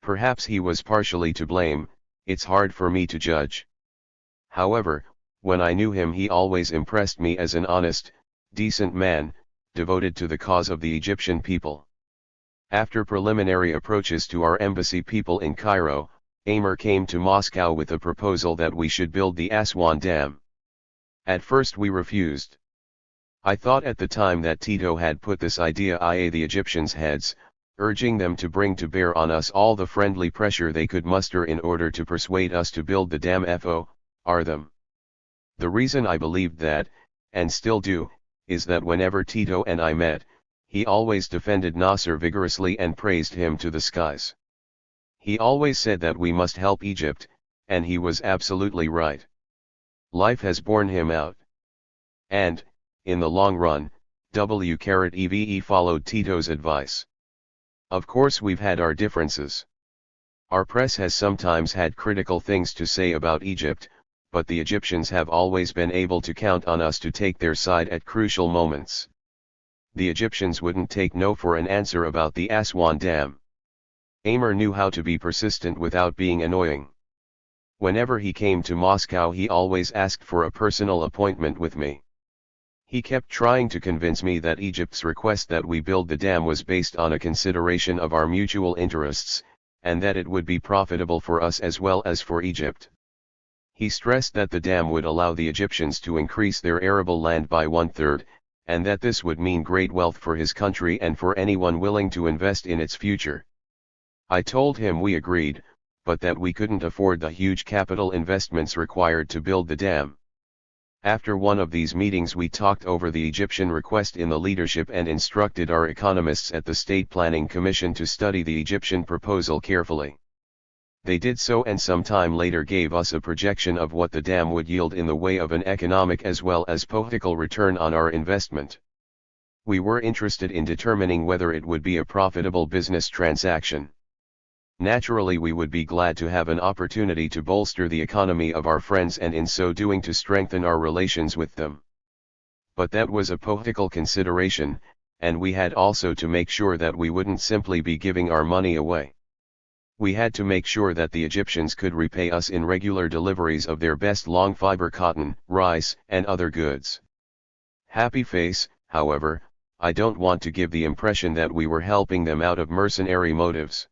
Perhaps he was partially to blame, it's hard for me to judge. However, when I knew him he always impressed me as an honest, decent man, devoted to the cause of the Egyptian people. After preliminary approaches to our embassy people in Cairo, Amr came to Moscow with a proposal that we should build the Aswan Dam. At first we refused. I thought at the time that Tito had put this idea in the Egyptians' heads, urging them to bring to bear on us all the friendly pressure they could muster in order to persuade us to build the dam for them. The reason I believed that, and still do, is that whenever Tito and I met, he always defended Nasser vigorously and praised him to the skies. He always said that we must help Egypt, and he was absolutely right. Life has borne him out. And, in the long run, WEVE followed Tito's advice. Of course we've had our differences. Our press has sometimes had critical things to say about Egypt, but the Egyptians have always been able to count on us to take their side at crucial moments. The Egyptians wouldn't take no for an answer about the Aswan Dam. Amr knew how to be persistent without being annoying. Whenever he came to Moscow he always asked for a personal appointment with me. He kept trying to convince me that Egypt's request that we build the dam was based on a consideration of our mutual interests, and that it would be profitable for us as well as for Egypt. He stressed that the dam would allow the Egyptians to increase their arable land by 1/3, and that this would mean great wealth for his country and for anyone willing to invest in its future. I told him we agreed, but that we couldn't afford the huge capital investments required to build the dam. After one of these meetings we talked over the Egyptian request in the leadership and instructed our economists at the State Planning Commission to study the Egyptian proposal carefully. They did so and some time later gave us a projection of what the dam would yield in the way of an economic as well as political return on our investment. We were interested in determining whether it would be a profitable business transaction. Naturally we would be glad to have an opportunity to bolster the economy of our friends and in so doing to strengthen our relations with them. But that was a political consideration, and we had also to make sure that we wouldn't simply be giving our money away. We had to make sure that the Egyptians could repay us in regular deliveries of their best long fiber cotton, rice, and other goods. Happy face, however, I don't want to give the impression that we were helping them out of mercenary motives.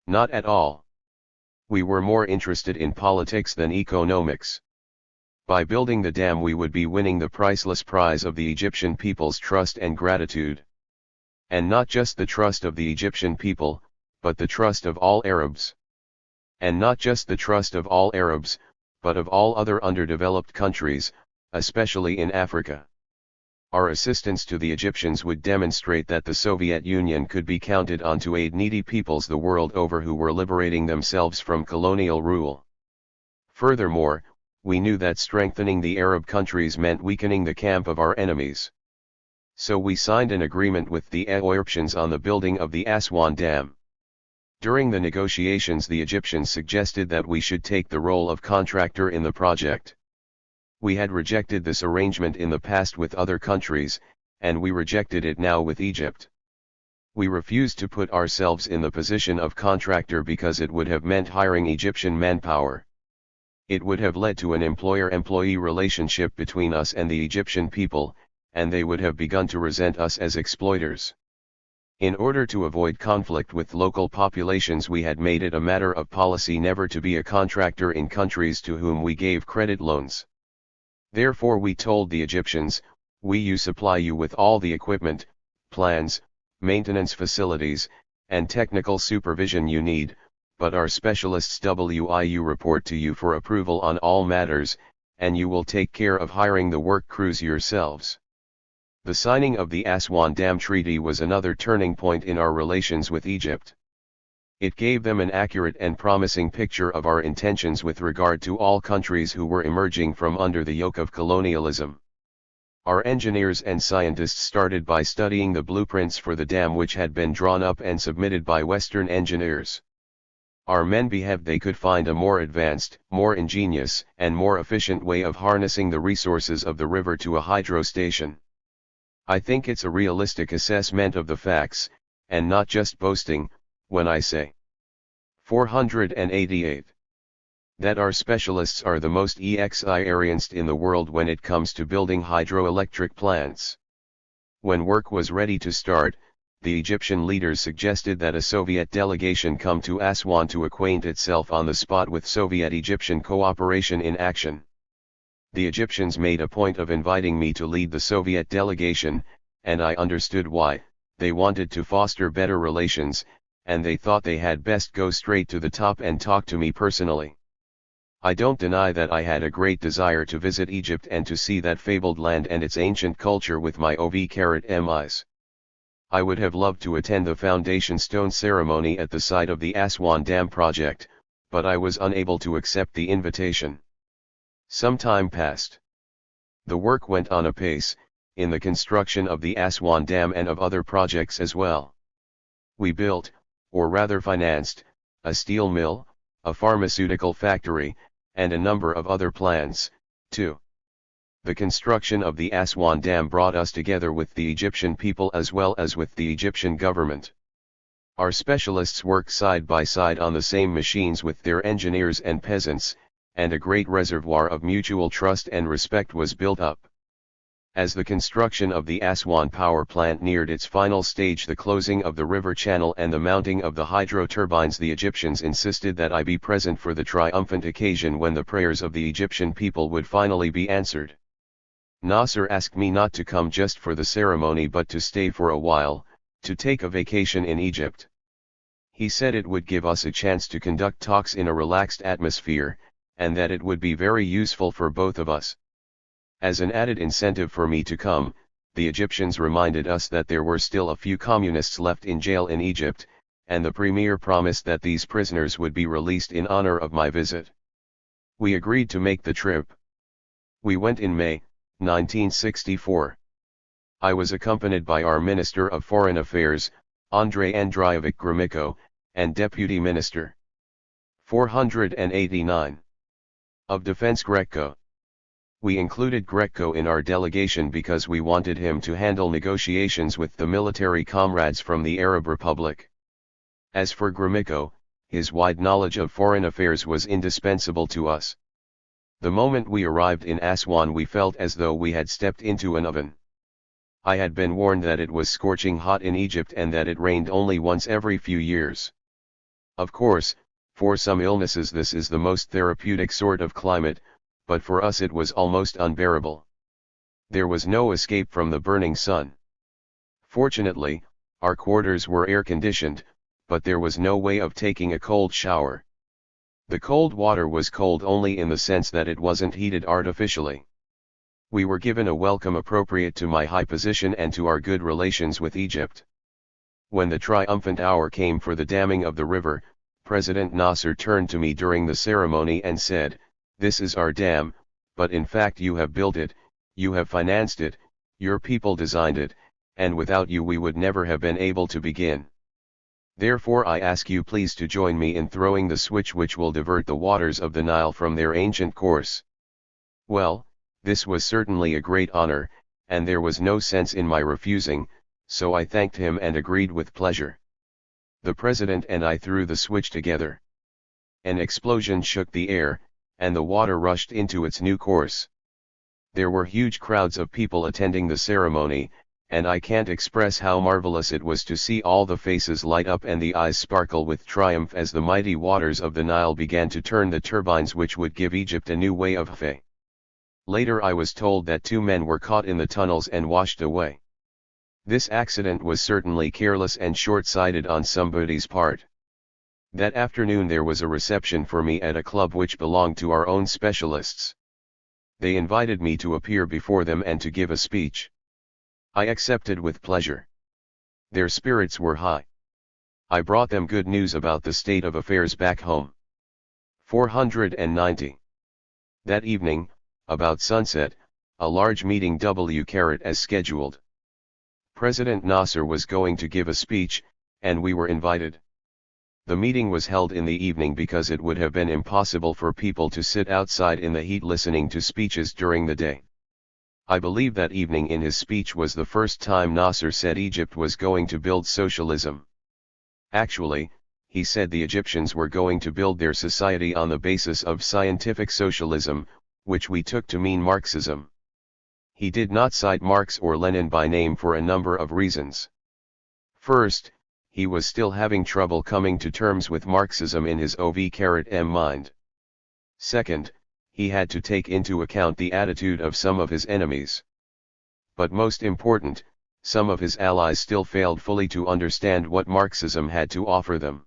Not at all. We were more interested in politics than economics. By building the dam we would be winning the priceless prize of the Egyptian people's trust and gratitude. And not just the trust of the Egyptian people, but the trust of all Arabs. And not just the trust of all Arabs, but of all other underdeveloped countries, especially in Africa. Our assistance to the Egyptians would demonstrate that the Soviet Union could be counted on to aid needy peoples the world over who were liberating themselves from colonial rule. Furthermore, we knew that strengthening the Arab countries meant weakening the camp of our enemies. So we signed an agreement with the Egyptians on the building of the Aswan Dam. During the negotiations the Egyptians suggested that we should take the role of contractor in the project. We had rejected this arrangement in the past with other countries, and we rejected it now with Egypt. We refused to put ourselves in the position of contractor because it would have meant hiring Egyptian manpower. It would have led to an employer-employee relationship between us and the Egyptian people, and they would have begun to resent us as exploiters. In order to avoid conflict with local populations, we had made it a matter of policy never to be a contractor in countries to whom we gave credit loans. Therefore we told the Egyptians, "We supply you with all the equipment, plans, maintenance facilities, and technical supervision you need, but our specialists will report to you for approval on all matters, and you will take care of hiring the work crews yourselves." The signing of the Aswan Dam Treaty was another turning point in our relations with Egypt. It gave them an accurate and promising picture of our intentions with regard to all countries who were emerging from under the yoke of colonialism. Our engineers and scientists started by studying the blueprints for the dam which had been drawn up and submitted by Western engineers. Our men behaved they could find a more advanced, more ingenious, and more efficient way of harnessing the resources of the river to a hydro station. I think it's a realistic assessment of the facts, and not just boasting, when I say 488. That our specialists are the most experienced in the world when it comes to building hydroelectric plants. When work was ready to start, the Egyptian leaders suggested that a Soviet delegation come to Aswan to acquaint itself on the spot with Soviet-Egyptian cooperation in action. The Egyptians made a point of inviting me to lead the Soviet delegation, and I understood why. They wanted to foster better relations, and they thought they had best go straight to the top and talk to me personally. I don't deny that I had a great desire to visit Egypt and to see that fabled land and its ancient culture with my eyes. I would have loved to attend the foundation stone ceremony at the site of the Aswan Dam project, but I was unable to accept the invitation. Some time passed. The work went on apace, in the construction of the Aswan Dam and of other projects as well. We built, or rather financed, a steel mill, a pharmaceutical factory, and a number of other plans, too. The construction of the Aswan Dam brought us together with the Egyptian people as well as with the Egyptian government. Our specialists worked side by side on the same machines with their engineers and peasants, and a great reservoir of mutual trust and respect was built up. As the construction of the Aswan power plant neared its final stage, the closing of the river channel and the mounting of the hydro turbines, the Egyptians insisted that I be present for the triumphant occasion when the prayers of the Egyptian people would finally be answered. Nasser asked me not to come just for the ceremony but to stay for a while, to take a vacation in Egypt. He said it would give us a chance to conduct talks in a relaxed atmosphere, and that it would be very useful for both of us. As an added incentive for me to come, the Egyptians reminded us that there were still a few communists left in jail in Egypt, and the premier promised that these prisoners would be released in honor of my visit. We agreed to make the trip. We went in May, 1964. I was accompanied by our Minister of Foreign Affairs, Andrei Andreyevich Gromyko, and Deputy Minister 489 of Defense Greco. We included Greco in our delegation because we wanted him to handle negotiations with the military comrades from the Arab Republic. As for Gromyko, his wide knowledge of foreign affairs was indispensable to us. The moment we arrived in Aswan, we felt as though we had stepped into an oven. I had been warned that it was scorching hot in Egypt and that it rained only once every few years. Of course, for some illnesses this is the most therapeutic sort of climate, but for us it was almost unbearable. There was no escape from the burning sun. Fortunately, our quarters were air-conditioned, but there was no way of taking a cold shower. The cold water was cold only in the sense that it wasn't heated artificially. We were given a welcome appropriate to my high position and to our good relations with Egypt. When the triumphant hour came for the damming of the river, President Nasser turned to me during the ceremony and said, "This is our dam, but in fact you have built it, you have financed it, your people designed it, and without you we would never have been able to begin. Therefore I ask you please to join me in throwing the switch which will divert the waters of the Nile from their ancient course." Well, this was certainly a great honor, and there was no sense in my refusing, so I thanked him and agreed with pleasure. The president and I threw the switch together. An explosion shook the air, and the water rushed into its new course. There were huge crowds of people attending the ceremony, and I can't express how marvelous it was to see all the faces light up and the eyes sparkle with triumph as the mighty waters of the Nile began to turn the turbines which would give Egypt a new way of life. Later I was told that 2 men were caught in the tunnels and washed away. This accident was certainly careless and short-sighted on somebody's part. That afternoon there was a reception for me at a club which belonged to our own specialists. They invited me to appear before them and to give a speech. I accepted with pleasure. Their spirits were high. I brought them good news about the state of affairs back home. 490. That evening, about sunset, a large meeting as scheduled. President Nasser was going to give a speech, and we were invited. The meeting was held in the evening because it would have been impossible for people to sit outside in the heat listening to speeches during the day. I believe that evening in his speech was the first time Nasser said Egypt was going to build socialism. Actually, he said the Egyptians were going to build their society on the basis of scientific socialism, which we took to mean Marxism. He did not cite Marx or Lenin by name for a number of reasons. First, he was still having trouble coming to terms with Marxism in his OV-M mind. Second, he had to take into account the attitude of some of his enemies. But most important, some of his allies still failed fully to understand what Marxism had to offer them.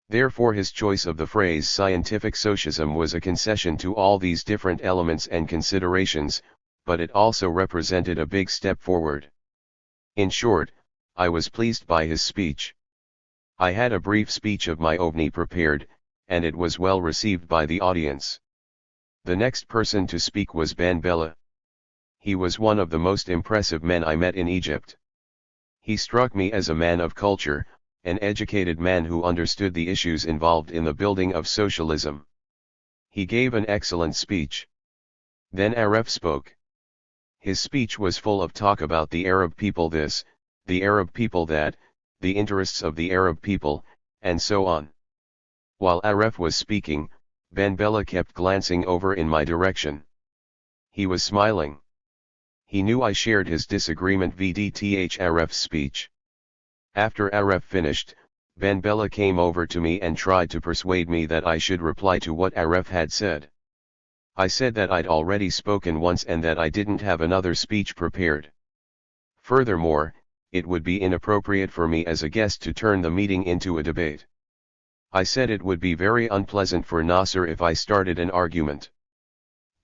Therefore his choice of the phrase scientific socialism was a concession to all these different elements and considerations, but it also represented a big step forward. In short, I was pleased by his speech. I had a brief speech of my own prepared, and it was well received by the audience. The next person to speak was Ben Bella. He was one of the most impressive men I met in Egypt. He struck me as a man of culture, an educated man who understood the issues involved in the building of socialism. He gave an excellent speech. Then Aref spoke. His speech was full of talk about the Arab people this, the Arab people that, the interests of the Arab people, and so on. While Aref was speaking, Ben Bella kept glancing over in my direction. He was smiling. He knew I shared his disagreement vdth Aref's speech. After Aref finished, Ben Bella came over to me and tried to persuade me that I should reply to what Aref had said. I said that I'd already spoken once and that I didn't have another speech prepared. Furthermore, it would be inappropriate for me as a guest to turn the meeting into a debate. I said it would be very unpleasant for Nasser if I started an argument.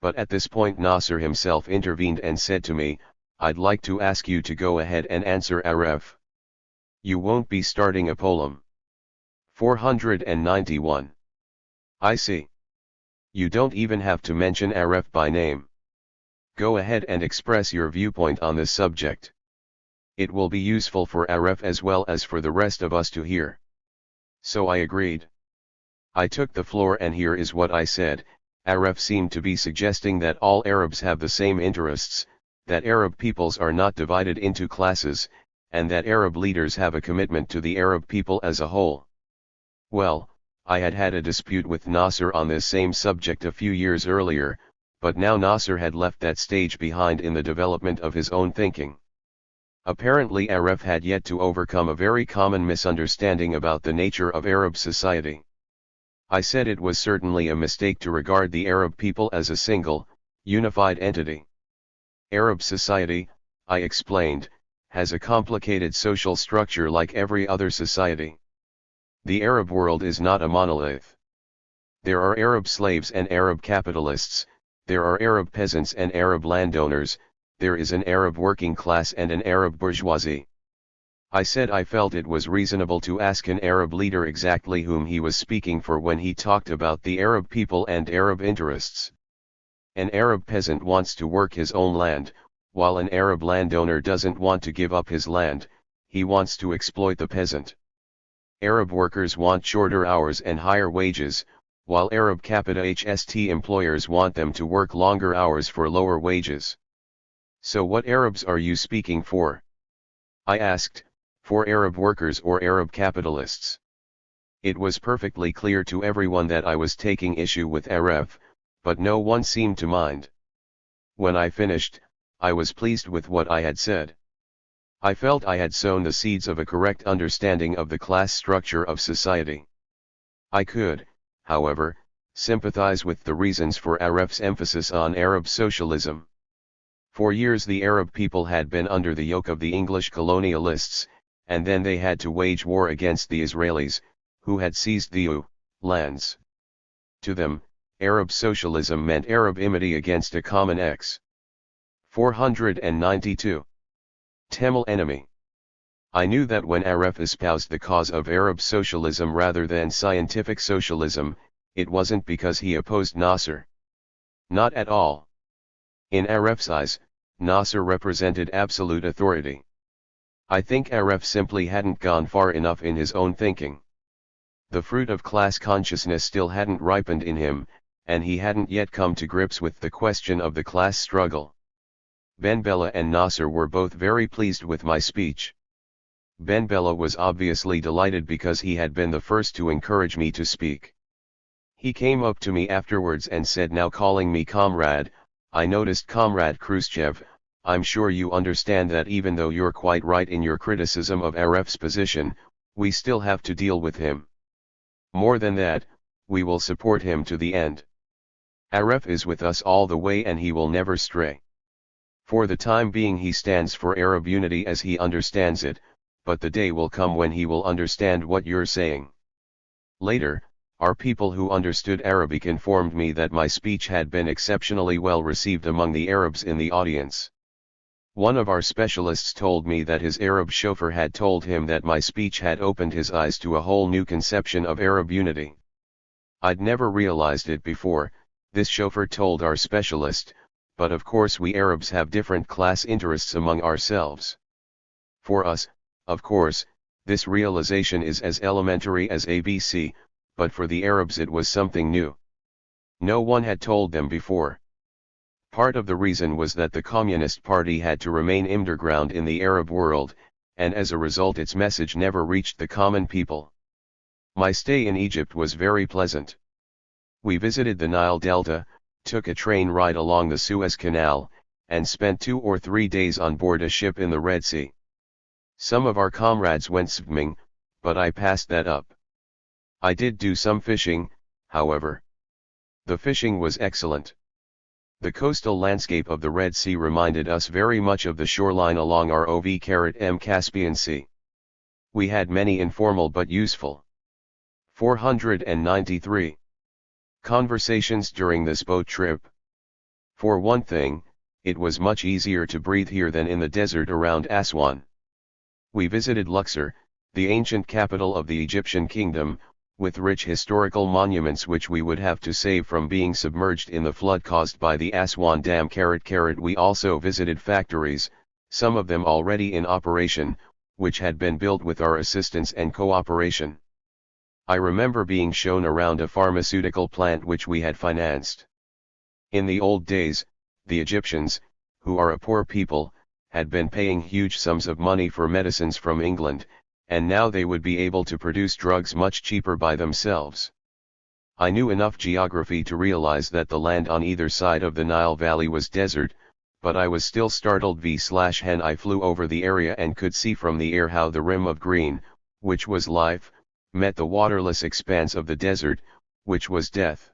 But at this point Nasser himself intervened and said to me, "I'd like to ask you to go ahead and answer Aref. You won't be starting a poem." 491. I see. You don't even have to mention Aref by name. Go ahead and express your viewpoint on this subject. It will be useful for Aref as well as for the rest of us to hear. So I agreed. I took the floor and here is what I said. Aref seemed to be suggesting that all Arabs have the same interests, that Arab peoples are not divided into classes, and that Arab leaders have a commitment to the Arab people as a whole. Well, I had had a dispute with Nasser on this same subject a few years earlier, but now Nasser had left that stage behind in the development of his own thinking. Apparently Aref had yet to overcome a very common misunderstanding about the nature of Arab society. I said it was certainly a mistake to regard the Arab people as a single, unified entity. Arab society, I explained, has a complicated social structure like every other society. The Arab world is not a monolith. There are Arab slaves and Arab capitalists, there are Arab peasants and Arab landowners, there is an Arab working class and an Arab bourgeoisie. I said I felt it was reasonable to ask an Arab leader exactly whom he was speaking for when he talked about the Arab people and Arab interests. An Arab peasant wants to work his own land, while an Arab landowner doesn't want to give up his land, he wants to exploit the peasant. Arab workers want shorter hours and higher wages, while Arab capita HST employers want them to work longer hours for lower wages. So what Arabs are you speaking for? I asked, for Arab workers or Arab capitalists? It was perfectly clear to everyone that I was taking issue with Aref, but no one seemed to mind. When I finished, I was pleased with what I had said. I felt I had sown the seeds of a correct understanding of the class structure of society. I could, however, sympathize with the reasons for Aref's emphasis on Arab socialism. For years the Arab people had been under the yoke of the English colonialists, and then they had to wage war against the Israelis, who had seized the lands. To them, Arab socialism meant Arab enmity against a common X. 492. Tamil enemy. I knew that when Aref espoused the cause of Arab socialism rather than scientific socialism, it wasn't because he opposed Nasser. Not at all. In Aref's eyes, Nasser represented absolute authority. I think Aref simply hadn't gone far enough in his own thinking. The fruit of class consciousness still hadn't ripened in him, and he hadn't yet come to grips with the question of the class struggle. Ben Bella and Nasser were both very pleased with my speech. Ben Bella was obviously delighted because he had been the first to encourage me to speak. He came up to me afterwards and said, now calling me comrade, I noticed Comrade Khrushchev, I'm sure you understand that even though you're quite right in your criticism of Aref's position, we still have to deal with him. More than that, we will support him to the end. Aref is with us all the way and he will never stray. For the time being he stands for Arab unity as he understands it, but the day will come when he will understand what you're saying. Later, our people who understood Arabic informed me that my speech had been exceptionally well received among the Arabs in the audience. One of our specialists told me that his Arab chauffeur had told him that my speech had opened his eyes to a whole new conception of Arab unity. I'd never realized it before, this chauffeur told our specialist, but of course we Arabs have different class interests among ourselves. For us, of course, this realization is as elementary as ABC, but for the Arabs it was something new. No one had told them before. Part of the reason was that the Communist Party had to remain underground in the Arab world, and as a result its message never reached the common people. My stay in Egypt was very pleasant. We visited the Nile Delta, took a train ride along the Suez Canal, and spent 2 or 3 days on board a ship in the Red Sea. Some of our comrades went swimming, but I passed that up. I did do some fishing, however. The fishing was excellent. The coastal landscape of the Red Sea reminded us very much of the shoreline along our OV-M Caspian Sea. We had many informal but useful. 493. Conversations during this boat trip. For one thing, it was much easier to breathe here than in the desert around Aswan. We visited Luxor, the ancient capital of the Egyptian kingdom, with rich historical monuments which we would have to save from being submerged in the flood caused by the Aswan Dam. We also visited factories, some of them already in operation, which had been built with our assistance and cooperation. I remember being shown around a pharmaceutical plant which we had financed. In the old days, the Egyptians, who are a poor people, had been paying huge sums of money for medicines from England, and now they would be able to produce drugs much cheaper by themselves. I knew enough geography to realize that the land on either side of the Nile Valley was desert, but I was still startled when I flew over the area and could see from the air how the rim of green, which was life, met the waterless expanse of the desert, which was death.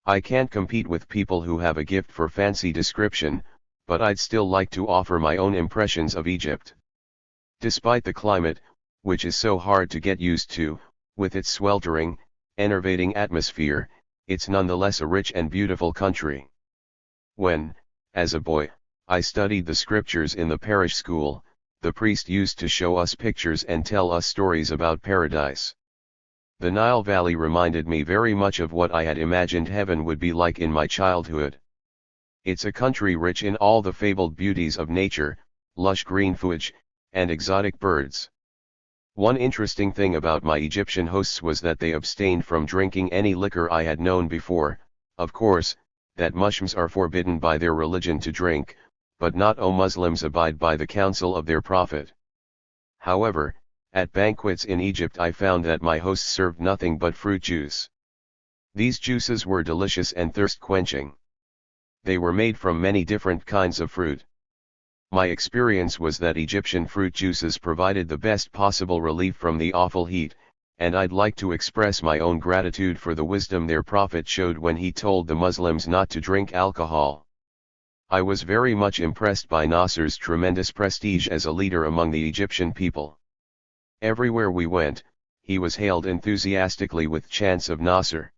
I can't compete with people who have a gift for fancy description, but I'd still like to offer my own impressions of Egypt. Despite the climate, which is so hard to get used to, with its sweltering, enervating atmosphere, it's nonetheless a rich and beautiful country. When, as a boy, I studied the scriptures in the parish school, the priest used to show us pictures and tell us stories about paradise. The Nile Valley reminded me very much of what I had imagined heaven would be like in my childhood. It's a country rich in all the fabled beauties of nature, lush green foliage, and exotic birds. One interesting thing about my Egyptian hosts was that they abstained from drinking any liquor I had known before. Of course, that Muslims are forbidden by their religion to drink, but not O Muslims abide by the counsel of their prophet. However, at banquets in Egypt I found that my hosts served nothing but fruit juice. These juices were delicious and thirst-quenching. They were made from many different kinds of fruit. My experience was that Egyptian fruit juices provided the best possible relief from the awful heat, and I'd like to express my own gratitude for the wisdom their prophet showed when he told the Muslims not to drink alcohol. I was very much impressed by Nasser's tremendous prestige as a leader among the Egyptian people. Everywhere we went, he was hailed enthusiastically with chants of Nasser.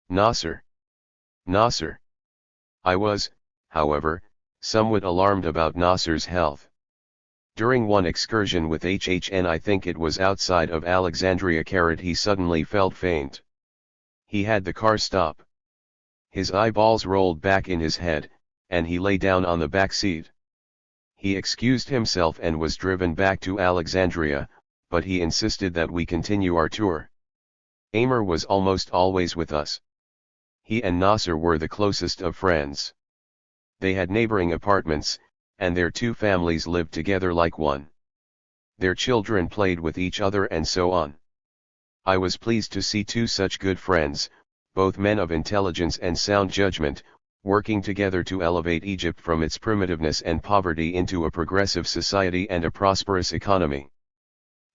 Nasser! Nasser! I was, however, somewhat alarmed about Nasser's health. During one excursion with HHN, I think it was outside of Alexandria, he suddenly felt faint. He had the car stop. His eyeballs rolled back in his head, and he lay down on the back seat. He excused himself and was driven back to Alexandria, but he insisted that we continue our tour. Amr was almost always with us. He and Nasser were the closest of friends. They had neighboring apartments, and their two families lived together like one. Their children played with each other and so on. I was pleased to see two such good friends, both men of intelligence and sound judgment, working together to elevate Egypt from its primitiveness and poverty into a progressive society and a prosperous economy.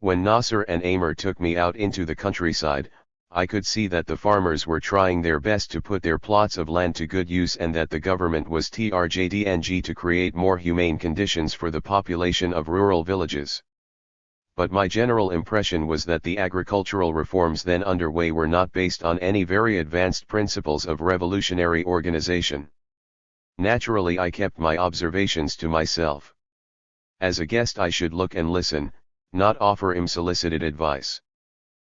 When Nasser and Amr took me out into the countryside, I could see that the farmers were trying their best to put their plots of land to good use and that the government was trying to create more humane conditions for the population of rural villages. But my general impression was that the agricultural reforms then underway were not based on any very advanced principles of revolutionary organization. Naturally, I kept my observations to myself. As a guest, I should look and listen, not offer unsolicited advice.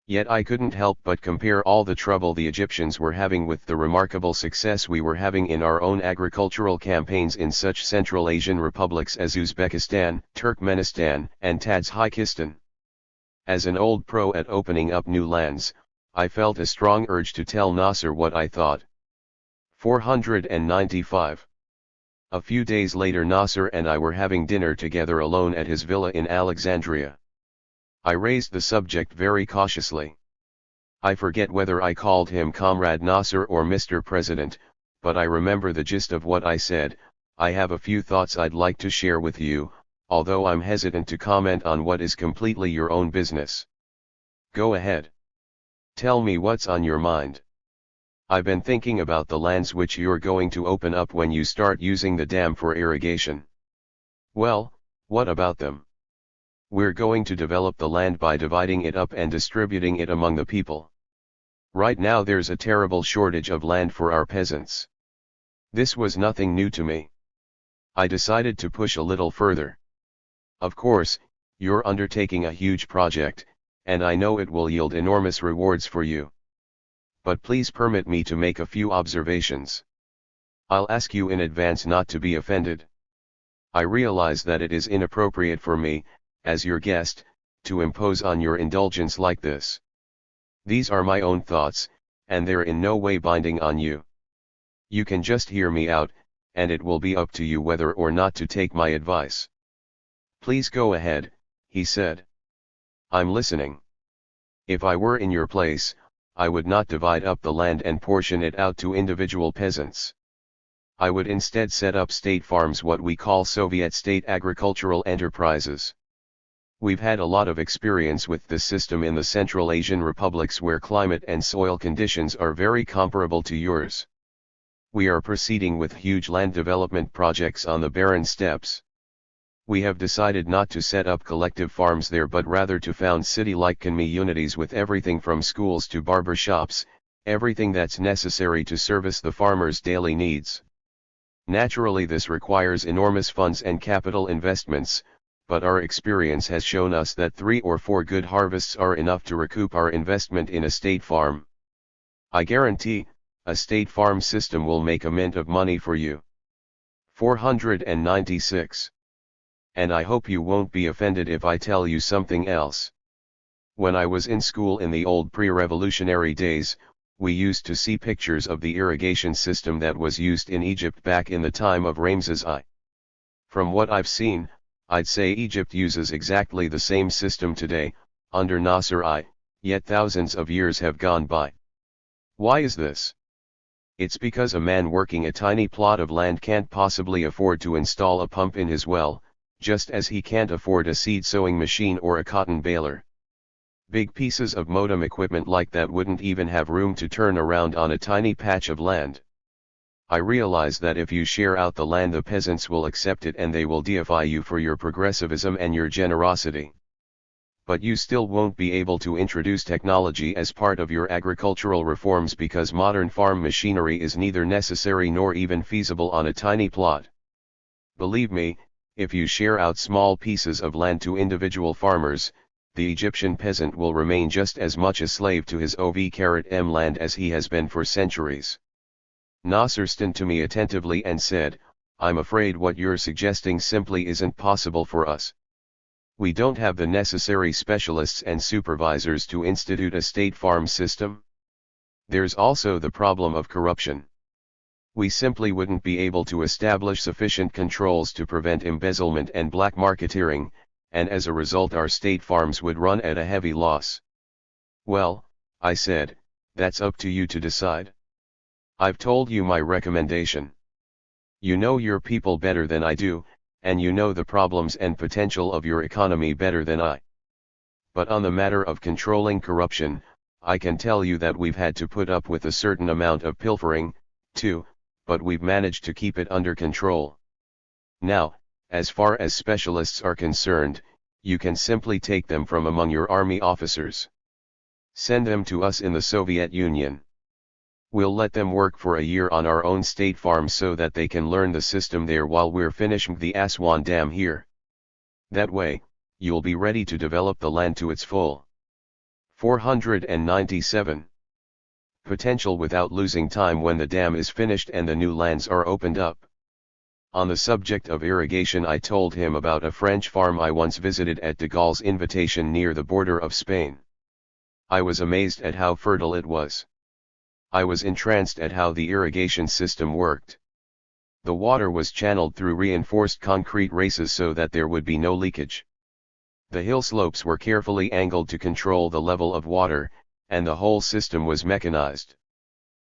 Yet I couldn't help but compare all the trouble the Egyptians were having with the remarkable success we were having in our own agricultural campaigns in such Central Asian republics as Uzbekistan, Turkmenistan, and Tajikistan. As an old pro at opening up new lands, I felt a strong urge to tell Nasser what I thought. 495. A few days later, Nasser and I were having dinner together alone at his villa in Alexandria. I raised the subject very cautiously. I forget whether I called him Comrade Nasser or Mr. President, but I remember the gist of what I said. I have a few thoughts I'd like to share with you, although I'm hesitant to comment on what is completely your own business. Go ahead. Tell me what's on your mind. I've been thinking about the lands which you're going to open up when you start using the dam for irrigation. Well, what about them? We're going to develop the land by dividing it up and distributing it among the people. Right now there's a terrible shortage of land for our peasants. This was nothing new to me. I decided to push a little further. Of course, you're undertaking a huge project, and I know it will yield enormous rewards for you. But please permit me to make a few observations. I'll ask you in advance not to be offended. I realize that it is inappropriate for me, as your guest, to impose on your indulgence like this. These are my own thoughts, and they're in no way binding on you. You can just hear me out, and it will be up to you whether or not to take my advice. Please go ahead, he said. I'm listening. If I were in your place, I would not divide up the land and portion it out to individual peasants. I would instead set up state farms, what we call Soviet state agricultural enterprises. We've had a lot of experience with this system in the Central Asian republics where climate and soil conditions are very comparable to yours. We are proceeding with huge land development projects on the barren steppes. We have decided not to set up collective farms there but rather to found city-like communities with everything from schools to barber shops, everything that's necessary to service the farmers' daily needs. Naturally, this requires enormous funds and capital investments, but our experience has shown us that 3 or 4 good harvests are enough to recoup our investment in a state farm. I guarantee, a state farm system will make a mint of money for you. 496. And I hope you won't be offended if I tell you something else. When I was in school in the old pre-revolutionary days, we used to see pictures of the irrigation system that was used in Egypt back in the time of Ramses I. From what I've seen, I'd say Egypt uses exactly the same system today, under Nasser yet thousands of years have gone by. Why is this? It's because a man working a tiny plot of land can't possibly afford to install a pump in his well, just as he can't afford a seed sowing machine or a cotton baler. Big pieces of modem equipment like that wouldn't even have room to turn around on a tiny patch of land. I realize that if you share out the land, the peasants will accept it and they will deify you for your progressivism and your generosity. But you still won't be able to introduce technology as part of your agricultural reforms because modern farm machinery is neither necessary nor even feasible on a tiny plot. Believe me, if you share out small pieces of land to individual farmers, the Egyptian peasant will remain just as much a slave to his OV-M land as he has been for centuries. Nasser listened to me attentively and said, I'm afraid what you're suggesting simply isn't possible for us. We don't have the necessary specialists and supervisors to institute a state farm system. There's also the problem of corruption. We simply wouldn't be able to establish sufficient controls to prevent embezzlement and black marketeering, and as a result our state farms would run at a heavy loss. Well, I said, that's up to you to decide. I've told you my recommendation. You know your people better than I do, and you know the problems and potential of your economy better than I. But on the matter of controlling corruption, I can tell you that we've had to put up with a certain amount of pilfering, too, but we've managed to keep it under control. Now, as far as specialists are concerned, you can simply take them from among your army officers. Send them to us in the Soviet Union. We'll let them work for a year on our own state farms so that they can learn the system there while we're finishing the Aswan Dam here. That way, you'll be ready to develop the land to its full 497 potential without losing time when the dam is finished and the new lands are opened up. On the subject of irrigation, I told him about a French farm I once visited at de Gaulle's invitation near the border of Spain. I was amazed at how fertile it was. I was entranced at how the irrigation system worked. The water was channeled through reinforced concrete races so that there would be no leakage. The hill slopes were carefully angled to control the level of water, and the whole system was mechanized.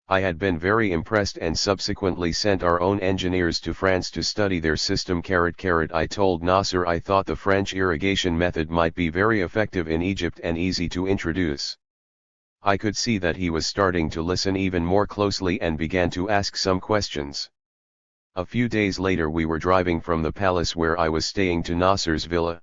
I had been very impressed and subsequently sent our own engineers to France to study their system. I told Nasser I thought the French irrigation method might be very effective in Egypt and easy to introduce. I could see that he was starting to listen even more closely and began to ask some questions. A few days later we were driving from the palace where I was staying to Nasser's villa.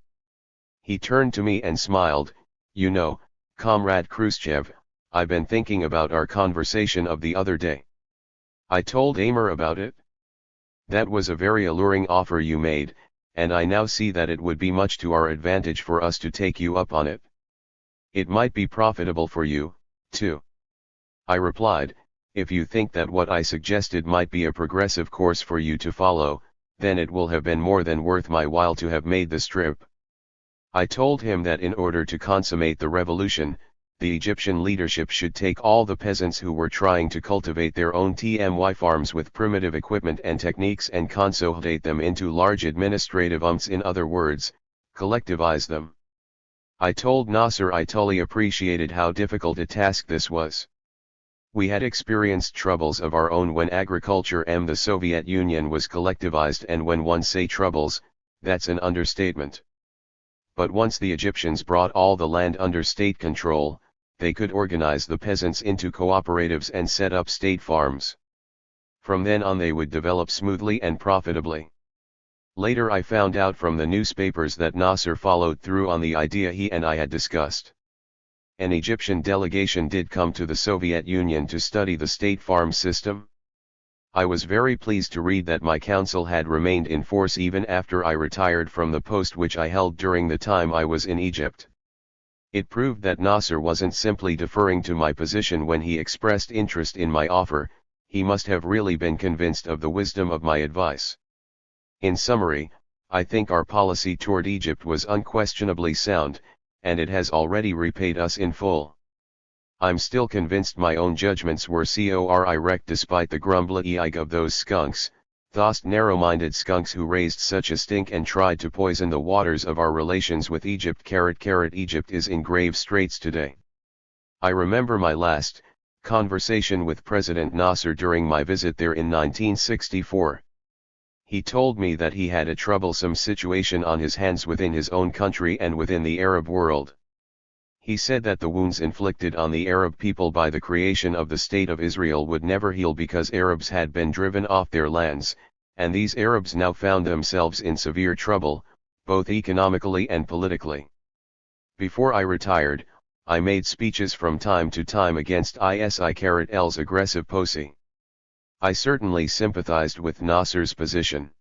He turned to me and smiled, you know, Comrade Khrushchev, I've been thinking about our conversation of the other day. I told Amir about it. That was a very alluring offer you made, and I now see that it would be much to our advantage for us to take you up on it. It might be profitable for you, too. I replied, if you think that what I suggested might be a progressive course for you to follow, then it will have been more than worth my while to have made this trip. I told him that in order to consummate the revolution, the Egyptian leadership should take all the peasants who were trying to cultivate their own TMY farms with primitive equipment and techniques and consolidate them into large administrative in other words, collectivize them. I told Nasser I totally appreciated how difficult a task this was. We had experienced troubles of our own when agriculture and the Soviet Union was collectivized, and when one say troubles, that's an understatement. But once the Egyptians brought all the land under state control, they could organize the peasants into cooperatives and set up state farms. From then on they would develop smoothly and profitably. Later I found out from the newspapers that Nasser followed through on the idea he and I had discussed. An Egyptian delegation did come to the Soviet Union to study the state farm system. I was very pleased to read that my counsel had remained in force even after I retired from the post which I held during the time I was in Egypt. It proved that Nasser wasn't simply deferring to my position when he expressed interest in my offer, he must have really been convinced of the wisdom of my advice. In summary, I think our policy toward Egypt was unquestionably sound, and it has already repaid us in full. I'm still convinced my own judgments were correct despite the grumbling of those skunks, Those narrow-minded skunks who raised such a stink and tried to poison the waters of our relations with Egypt. Egypt is in grave straits today. I remember my last conversation with President Nasser during my visit there in 1964. He told me that he had a troublesome situation on his hands within his own country and within the Arab world. He said that the wounds inflicted on the Arab people by the creation of the State of Israel would never heal because Arabs had been driven off their lands, and these Arabs now found themselves in severe trouble, both economically and politically. Before I retired, I made speeches from time to time against ISIL's aggressive policy. I certainly sympathized with Nasser's position.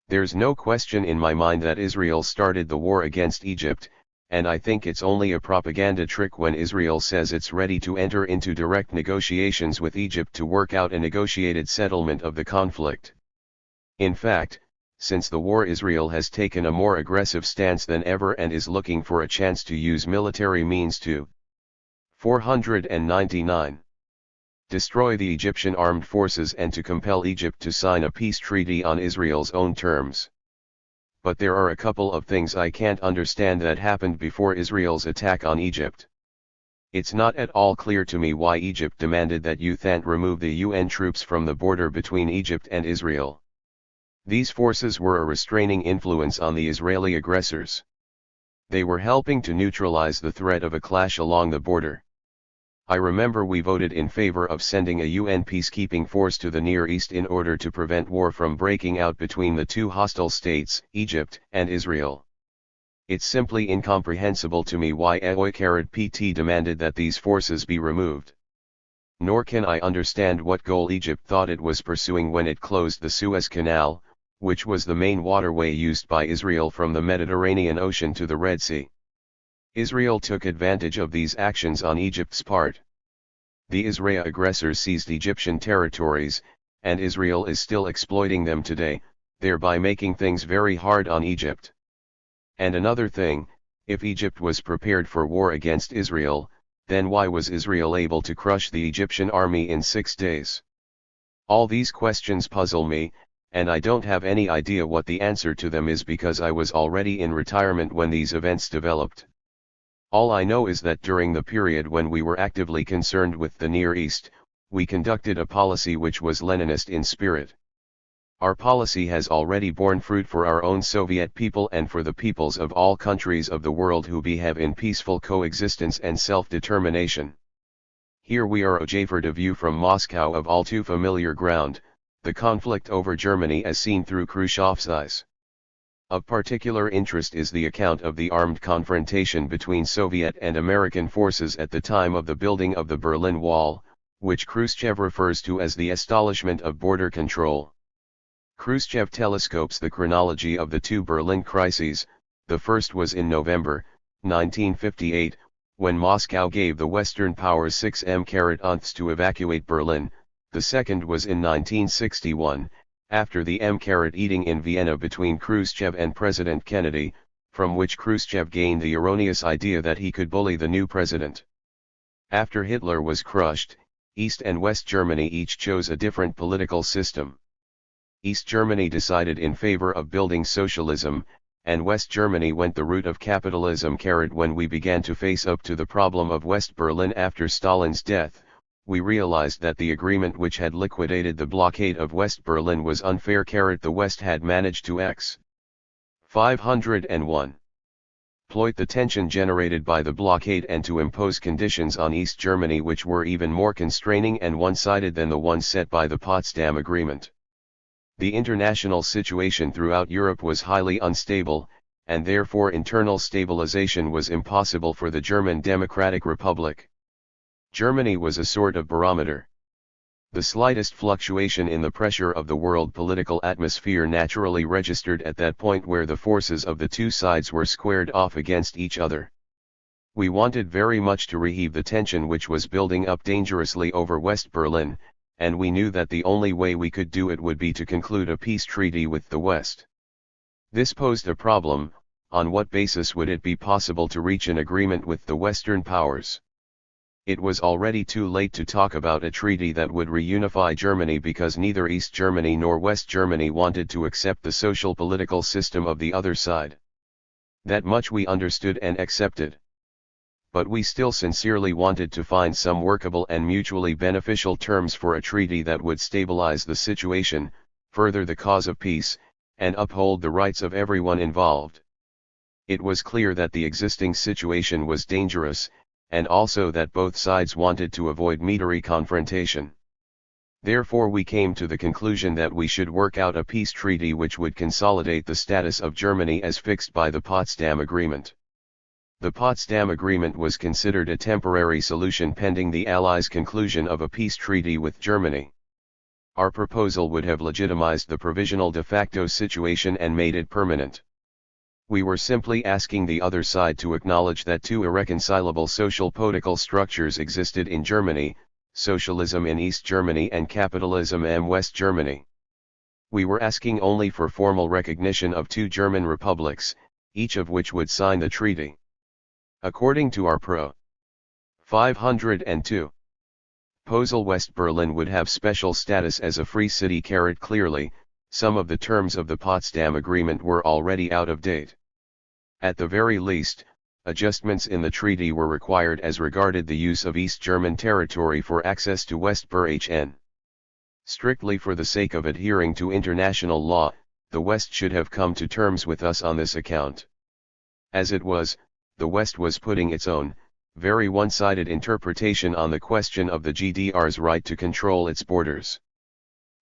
There's no question in my mind that Israel started the war against Egypt, and I think it's only a propaganda trick when Israel says it's ready to enter into direct negotiations with Egypt to work out a negotiated settlement of the conflict. In fact, since the war, Israel has taken a more aggressive stance than ever and is looking for a chance to use military means to 499. Destroy the Egyptian armed forces and to compel Egypt to sign a peace treaty on Israel's own terms. But there are a couple of things I can't understand that happened before Israel's attack on Egypt. It's not at all clear to me why Egypt demanded that UNITA remove the UN troops from the border between Egypt and Israel. These forces were a restraining influence on the Israeli aggressors. They were helping to neutralize the threat of a clash along the border. I remember we voted in favor of sending a UN peacekeeping force to the Near East in order to prevent war from breaking out between the two hostile states, Egypt and Israel. It's simply incomprehensible to me why PT demanded that these forces be removed. Nor can I understand what goal Egypt thought it was pursuing when it closed the Suez Canal, which was the main waterway used by Israel from the Mediterranean Ocean to the Red Sea. Israel took advantage of these actions on Egypt's part. The Israeli aggressors seized Egyptian territories, and Israel is still exploiting them today, thereby making things very hard on Egypt. And another thing, if Egypt was prepared for war against Israel, then why was Israel able to crush the Egyptian army in 6 days? All these questions puzzle me, and I don't have any idea what the answer to them is because I was already in retirement when these events developed. All I know is that during the period when we were actively concerned with the Near East, we conducted a policy which was Leninist in spirit. Our policy has already borne fruit for our own Soviet people and for the peoples of all countries of the world who behave in peaceful coexistence and self-determination. Here we are offered a view from Moscow of all too familiar ground, the conflict over Germany as seen through Khrushchev's eyes. Of particular interest is the account of the armed confrontation between Soviet and American forces at the time of the building of the Berlin Wall, which Khrushchev refers to as the establishment of border control. Khrushchev telescopes the chronology of the two Berlin crises. The first was in November 1958, when Moscow gave the Western powers 6 months to evacuate Berlin. The second was in 1961, after the eating in Vienna between Khrushchev and President Kennedy, from which Khrushchev gained the erroneous idea that he could bully the new president. After Hitler was crushed, East and West Germany each chose a different political system. East Germany decided in favor of building socialism, and West Germany went the route of capitalism. When we began to face up to the problem of West Berlin after Stalin's death, we realized that the agreement which had liquidated the blockade of West Berlin was unfair. The West had managed to 501. Exploit the tension generated by the blockade and to impose conditions on East Germany which were even more constraining and one-sided than the ones set by the Potsdam Agreement. The international situation throughout Europe was highly unstable, and therefore internal stabilization was impossible for the German Democratic Republic. Germany was a sort of barometer. The slightest fluctuation in the pressure of the world political atmosphere naturally registered at that point where the forces of the two sides were squared off against each other. We wanted very much to relieve the tension which was building up dangerously over West Berlin, and we knew that the only way we could do it would be to conclude a peace treaty with the West. This posed a problem: on what basis would it be possible to reach an agreement with the Western powers? It was already too late to talk about a treaty that would reunify Germany because neither East Germany nor West Germany wanted to accept the social political system of the other side. That much we understood and accepted. But we still sincerely wanted to find some workable and mutually beneficial terms for a treaty that would stabilize the situation, further the cause of peace, and uphold the rights of everyone involved. It was clear that the existing situation was dangerous, and also that both sides wanted to avoid military confrontation. Therefore we came to the conclusion that we should work out a peace treaty which would consolidate the status of Germany as fixed by the Potsdam Agreement. The Potsdam Agreement was considered a temporary solution pending the Allies' conclusion of a peace treaty with Germany. Our proposal would have legitimized the provisional de facto situation and made it permanent. We were simply asking the other side to acknowledge that two irreconcilable social political structures existed in Germany, socialism in East Germany and capitalism in West Germany. We were asking only for formal recognition of two German republics, each of which would sign the treaty. According to our Pro. 502 proposal, West Berlin would have special status as a free city. Clearly, some of the terms of the Potsdam Agreement were already out of date. At the very least, adjustments in the treaty were required as regarded the use of East German territory for access to West Berlin. Strictly for the sake of adhering to international law, the West should have come to terms with us on this account. As it was, the West was putting its own, very one-sided interpretation on the question of the GDR's right to control its borders.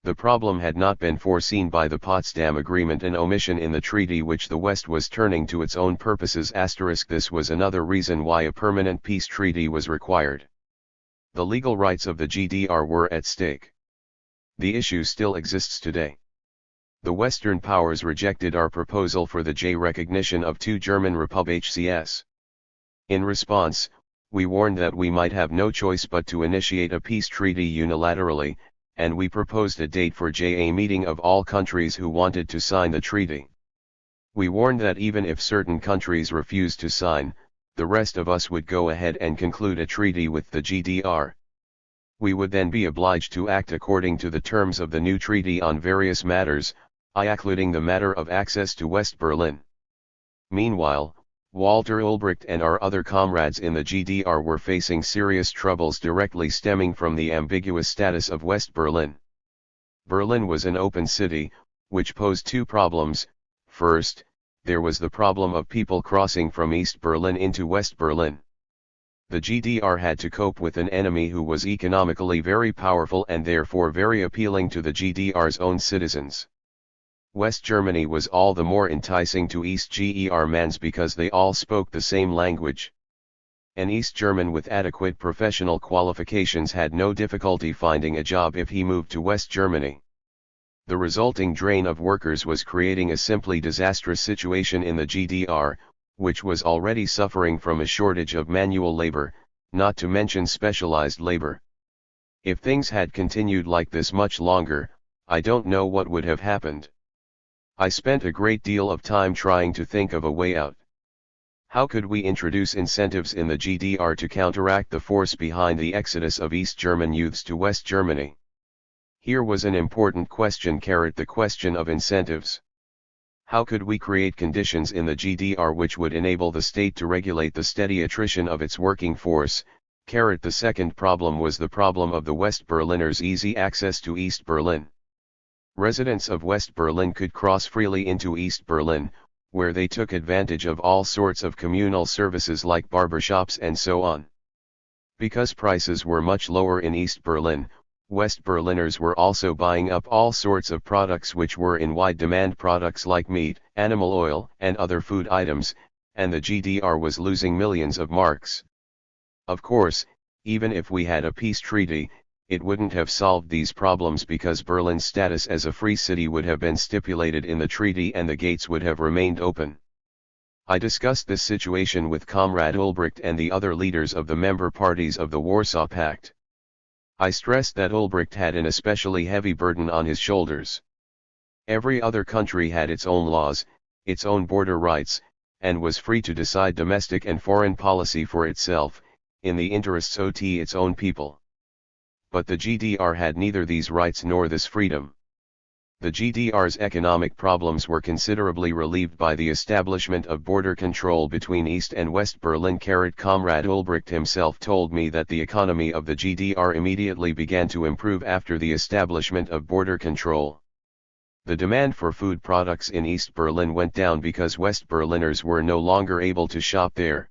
The problem had not been foreseen by the Potsdam Agreement, an omission in the treaty which the West was turning to its own purposes. This was another reason why a permanent peace treaty was required. The legal rights of the GDR were at stake. The issue still exists today. The Western powers rejected our proposal for the recognition of two German republics. In response, we warned that we might have no choice but to initiate a peace treaty unilaterally, and we proposed a date for a meeting of all countries who wanted to sign the treaty. We warned that even if certain countries refused to sign, the rest of us would go ahead and conclude a treaty with the GDR. We would then be obliged to act according to the terms of the new treaty on various matters, including the matter of access to West Berlin. Meanwhile, Walter Ulbricht and our other comrades in the GDR were facing serious troubles directly stemming from the ambiguous status of West Berlin. Berlin was an open city, which posed two problems. First, there was the problem of people crossing from East Berlin into West Berlin. The GDR had to cope with an enemy who was economically very powerful and therefore very appealing to the GDR's own citizens. West Germany was all the more enticing to East Germans because they all spoke the same language. An East German with adequate professional qualifications had no difficulty finding a job if he moved to West Germany. The resulting drain of workers was creating a simply disastrous situation in the GDR, which was already suffering from a shortage of manual labor, not to mention specialized labor. If things had continued like this much longer, I don't know what would have happened. I spent a great deal of time trying to think of a way out. How could we introduce incentives in the GDR to counteract the force behind the exodus of East German youths to West Germany? Here was an important question: the question of incentives. How could we create conditions in the GDR which would enable the state to regulate the steady attrition of its working force? The second problem was the problem of the West Berliners' easy access to East Berlin. Residents of West Berlin could cross freely into East Berlin, where they took advantage of all sorts of communal services like barbershops and so on. Because prices were much lower in East Berlin, West Berliners were also buying up all sorts of products which were in wide demand, products like meat, animal oil, and other food items, and the GDR was losing millions of marks. Of course, even if we had a peace treaty, it wouldn't have solved these problems because Berlin's status as a free city would have been stipulated in the treaty and the gates would have remained open. I discussed this situation with Comrade Ulbricht and the other leaders of the member parties of the Warsaw Pact. I stressed that Ulbricht had an especially heavy burden on his shoulders. Every other country had its own laws, its own border rights, and was free to decide domestic and foreign policy for itself, in the interests of its own people. But the GDR had neither these rights nor this freedom. The GDR's economic problems were considerably relieved by the establishment of border control between East and West Berlin. Comrade Ulbricht himself told me that the economy of the GDR immediately began to improve after the establishment of border control. The demand for food products in East Berlin went down because West Berliners were no longer able to shop there.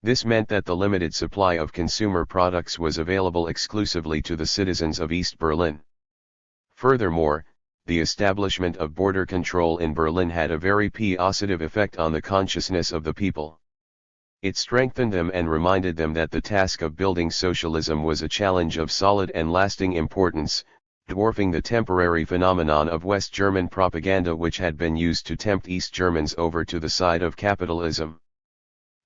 This meant that the limited supply of consumer products was available exclusively to the citizens of East Berlin. Furthermore, the establishment of border control in Berlin had a very positive effect on the consciousness of the people. It strengthened them and reminded them that the task of building socialism was a challenge of solid and lasting importance, dwarfing the temporary phenomenon of West German propaganda which had been used to tempt East Germans over to the side of capitalism.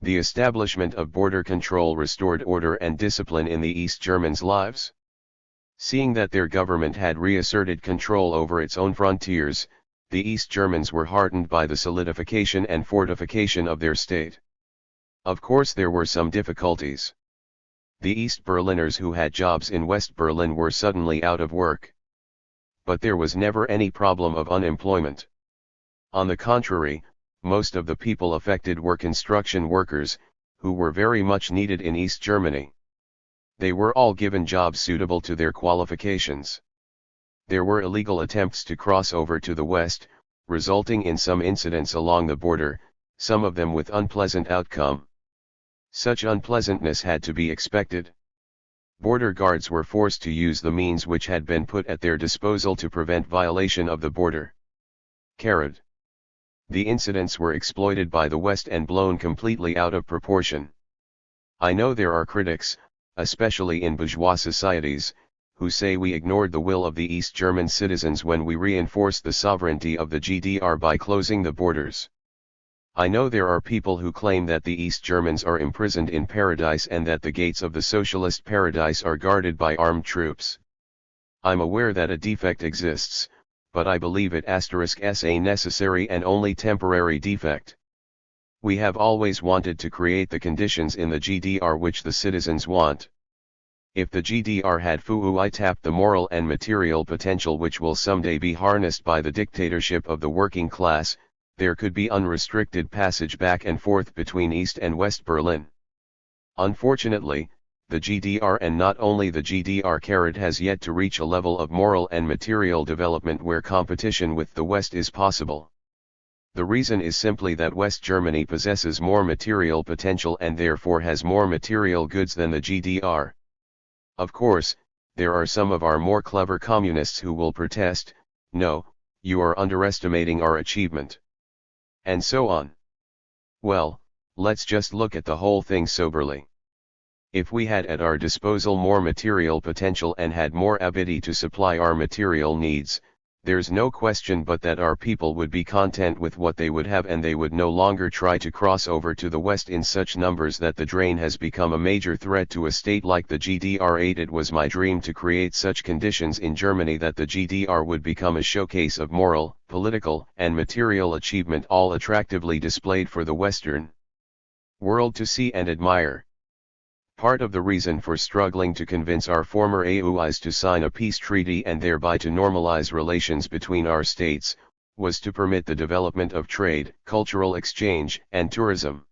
The establishment of border control restored order and discipline in the East Germans' lives. Seeing that their government had reasserted control over its own frontiers, the East Germans were heartened by the solidification and fortification of their state. Of course there were some difficulties. The East Berliners who had jobs in West Berlin were suddenly out of work. But there was never any problem of unemployment. On the contrary, most of the people affected were construction workers, who were very much needed in East Germany. They were all given jobs suitable to their qualifications. There were illegal attempts to cross over to the west, resulting in some incidents along the border, some of them with unpleasant outcome. Such unpleasantness had to be expected. Border guards were forced to use the means which had been put at their disposal to prevent violation of the border. The incidents were exploited by the West and blown completely out of proportion. I know there are critics, especially in bourgeois societies, who say we ignored the will of the East German citizens when we reinforced the sovereignty of the GDR by closing the borders. I know there are people who claim that the East Germans are imprisoned in paradise and that the gates of the socialist paradise are guarded by armed troops. I'm aware that a defect exists, but I believe it *s a necessary and only temporary defect. We have always wanted to create the conditions in the GDR which the citizens want. If the GDR had fully tapped the moral and material potential which will someday be harnessed by the dictatorship of the working class, there could be unrestricted passage back and forth between East and West Berlin. Unfortunately, the GDR and not only the GDR has yet to reach a level of moral and material development where competition with the West is possible. The reason is simply that West Germany possesses more material potential and therefore has more material goods than the GDR. Of course, there are some of our more clever communists who will protest, "No, you are underestimating our achievement." And so on. Well, let's just look at the whole thing soberly. If we had at our disposal more material potential and had more ability to supply our material needs, there's no question but that our people would be content with what they would have and they would no longer try to cross over to the West in such numbers that the drain has become a major threat to a state like the GDR. It was my dream to create such conditions in Germany that the GDR would become a showcase of moral, political, and material achievement all attractively displayed for the Western world to see and admire. Part of the reason for struggling to convince our former AUIs to sign a peace treaty and thereby to normalize relations between our states, was to permit the development of trade, cultural exchange, and tourism.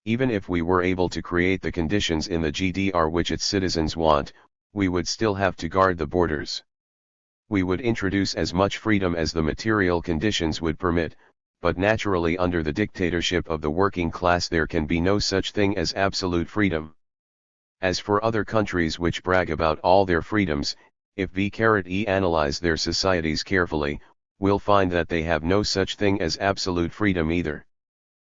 Even if we were able to create the conditions in the GDR which its citizens want, we would still have to guard the borders. We would introduce as much freedom as the material conditions would permit, but naturally under the dictatorship of the working class there can be no such thing as absolute freedom. As for other countries which brag about all their freedoms, if we analyze their societies carefully, we'll find that they have no such thing as absolute freedom either.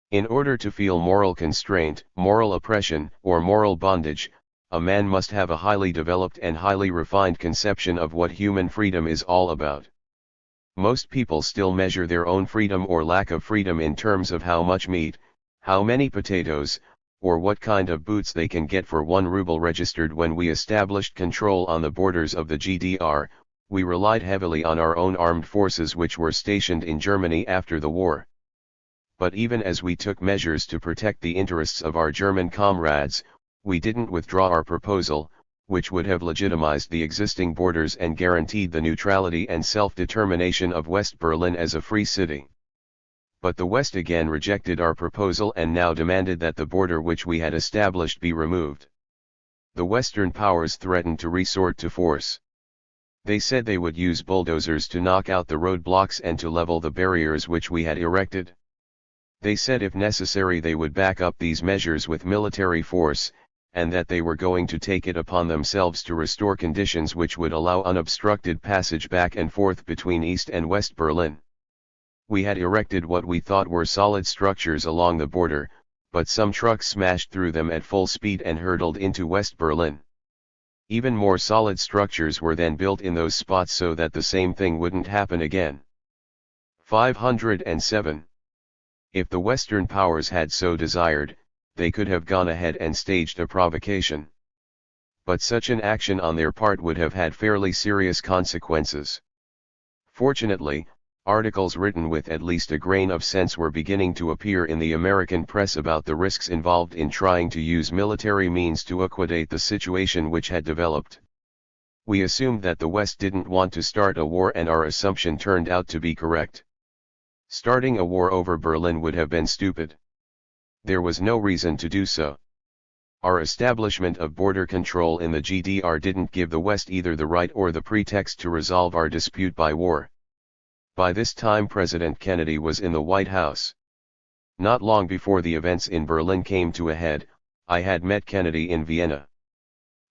In order to feel moral constraint, moral oppression, or moral bondage, a man must have a highly developed and highly refined conception of what human freedom is all about. Most people still measure their own freedom or lack of freedom in terms of how much meat, how many potatoes, or what kind of boots they can get for 1 ruble registered. When we established control on the borders of the GDR, we relied heavily on our own armed forces which were stationed in Germany after the war. But even as we took measures to protect the interests of our German comrades, We didn't withdraw our proposal, which would have legitimized the existing borders and guaranteed the neutrality and self-determination of West Berlin as a free city. But the West again rejected our proposal and now demanded that the border which we had established be removed. The Western powers threatened to resort to force. They said they would use bulldozers to knock out the roadblocks and to level the barriers which we had erected. They said if necessary they would back up these measures with military force, and that they were going to take it upon themselves to restore conditions which would allow unobstructed passage back and forth between East and West Berlin. We had erected what we thought were solid structures along the border, but some trucks smashed through them at full speed and hurtled into West Berlin. Even more solid structures were then built in those spots so that the same thing wouldn't happen again. 507. If the Western powers had so desired, they could have gone ahead and staged a provocation. But such an action on their part would have had fairly serious consequences. Fortunately, articles written with at least a grain of sense were beginning to appear in the American press about the risks involved in trying to use military means to liquidate the situation which had developed. We assumed that the West didn't want to start a war, and our assumption turned out to be correct. Starting a war over Berlin would have been stupid. There was no reason to do so. Our establishment of border control in the GDR didn't give the West either the right or the pretext to resolve our dispute by war. By this time President Kennedy was in the White House. Not long before the events in Berlin came to a head, I had met Kennedy in Vienna.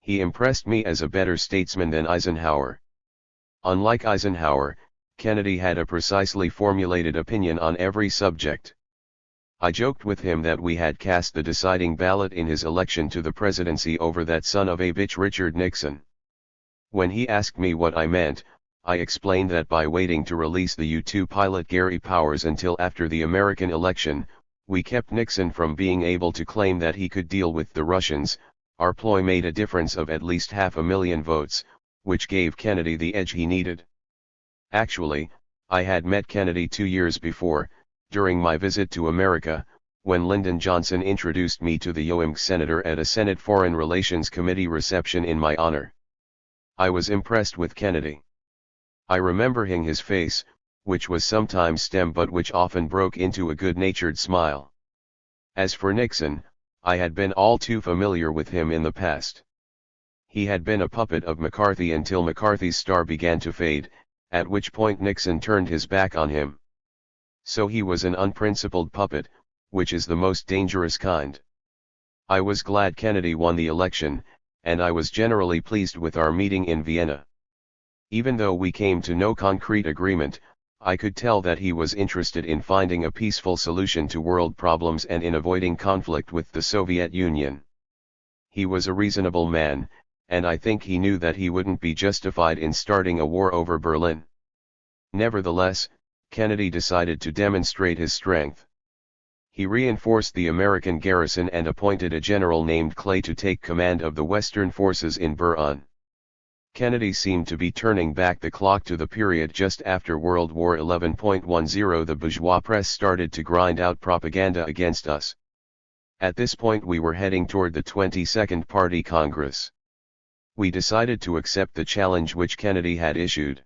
He impressed me as a better statesman than Eisenhower. Unlike Eisenhower, Kennedy had a precisely formulated opinion on every subject. I joked with him that we had cast the deciding ballot in his election to the presidency over that son of a bitch Richard Nixon. When he asked me what I meant, I explained that by waiting to release the U-2 pilot Gary Powers until after the American election, we kept Nixon from being able to claim that he could deal with the Russians. Our ploy made a difference of at least 500,000 votes, which gave Kennedy the edge he needed. Actually, I had met Kennedy 2 years before, during my visit to America, when Lyndon Johnson introduced me to the Young senator at a Senate Foreign Relations Committee reception in my honor. I was impressed with Kennedy. I remember his face, which was sometimes stern but which often broke into a good-natured smile. As for Nixon, I had been all too familiar with him in the past. He had been a puppet of McCarthy until McCarthy's star began to fade, at which point Nixon turned his back on him. So he was an unprincipled puppet, which is the most dangerous kind. I was glad Kennedy won the election, and I was generally pleased with our meeting in Vienna. Even though we came to no concrete agreement, I could tell that he was interested in finding a peaceful solution to world problems and in avoiding conflict with the Soviet Union. He was a reasonable man, and I think he knew that he wouldn't be justified in starting a war over Berlin. Nevertheless, Kennedy decided to demonstrate his strength. He reinforced the American garrison and appointed a general named Clay to take command of the Western forces in Berlin. Kennedy seemed to be turning back the clock to the period just after World War 11.10. The bourgeois press started to grind out propaganda against us. At this point we were heading toward the 22nd Party Congress. We decided to accept the challenge which Kennedy had issued.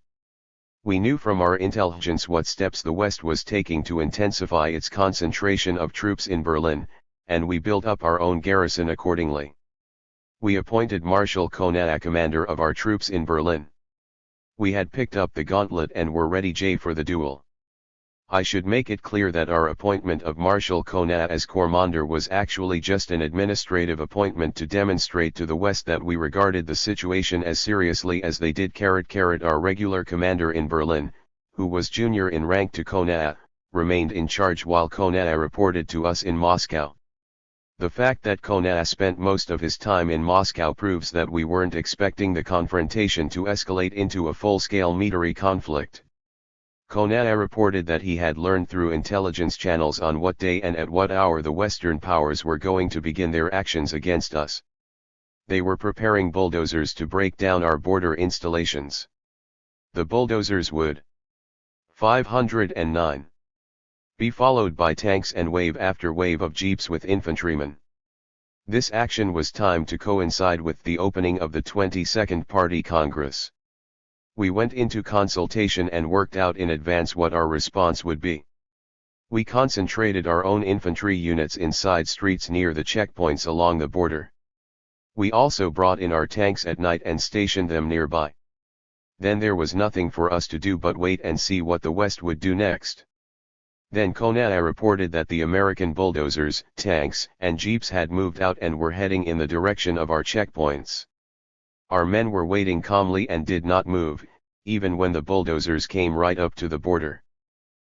We knew from our intelligence what steps the West was taking to intensify its concentration of troops in Berlin, and we built up our own garrison accordingly. We appointed Marshal Konev commander of our troops in Berlin. We had picked up the gauntlet and were ready for the duel. I should make it clear that our appointment of Marshal Konev as commander was actually just an administrative appointment to demonstrate to the West that we regarded the situation as seriously as they did. Our regular commander in Berlin, who was junior in rank to Konev, remained in charge while Konev reported to us in Moscow. The fact that Konev spent most of his time in Moscow proves that we weren't expecting the confrontation to escalate into a full-scale military conflict. Konev reported that he had learned through intelligence channels on what day and at what hour the Western powers were going to begin their actions against us. They were preparing bulldozers to break down our border installations. The bulldozers would 509. Be followed by tanks and wave after wave of jeeps with infantrymen. This action was timed to coincide with the opening of the 22nd Party Congress. We went into consultation and worked out in advance what our response would be. We concentrated our own infantry units in side streets near the checkpoints along the border. We also brought in our tanks at night and stationed them nearby. Then there was nothing for us to do but wait and see what the West would do next. Then Konae reported that the American bulldozers, tanks, and jeeps had moved out and were heading in the direction of our checkpoints. Our men were waiting calmly and did not move, even when the bulldozers came right up to the border.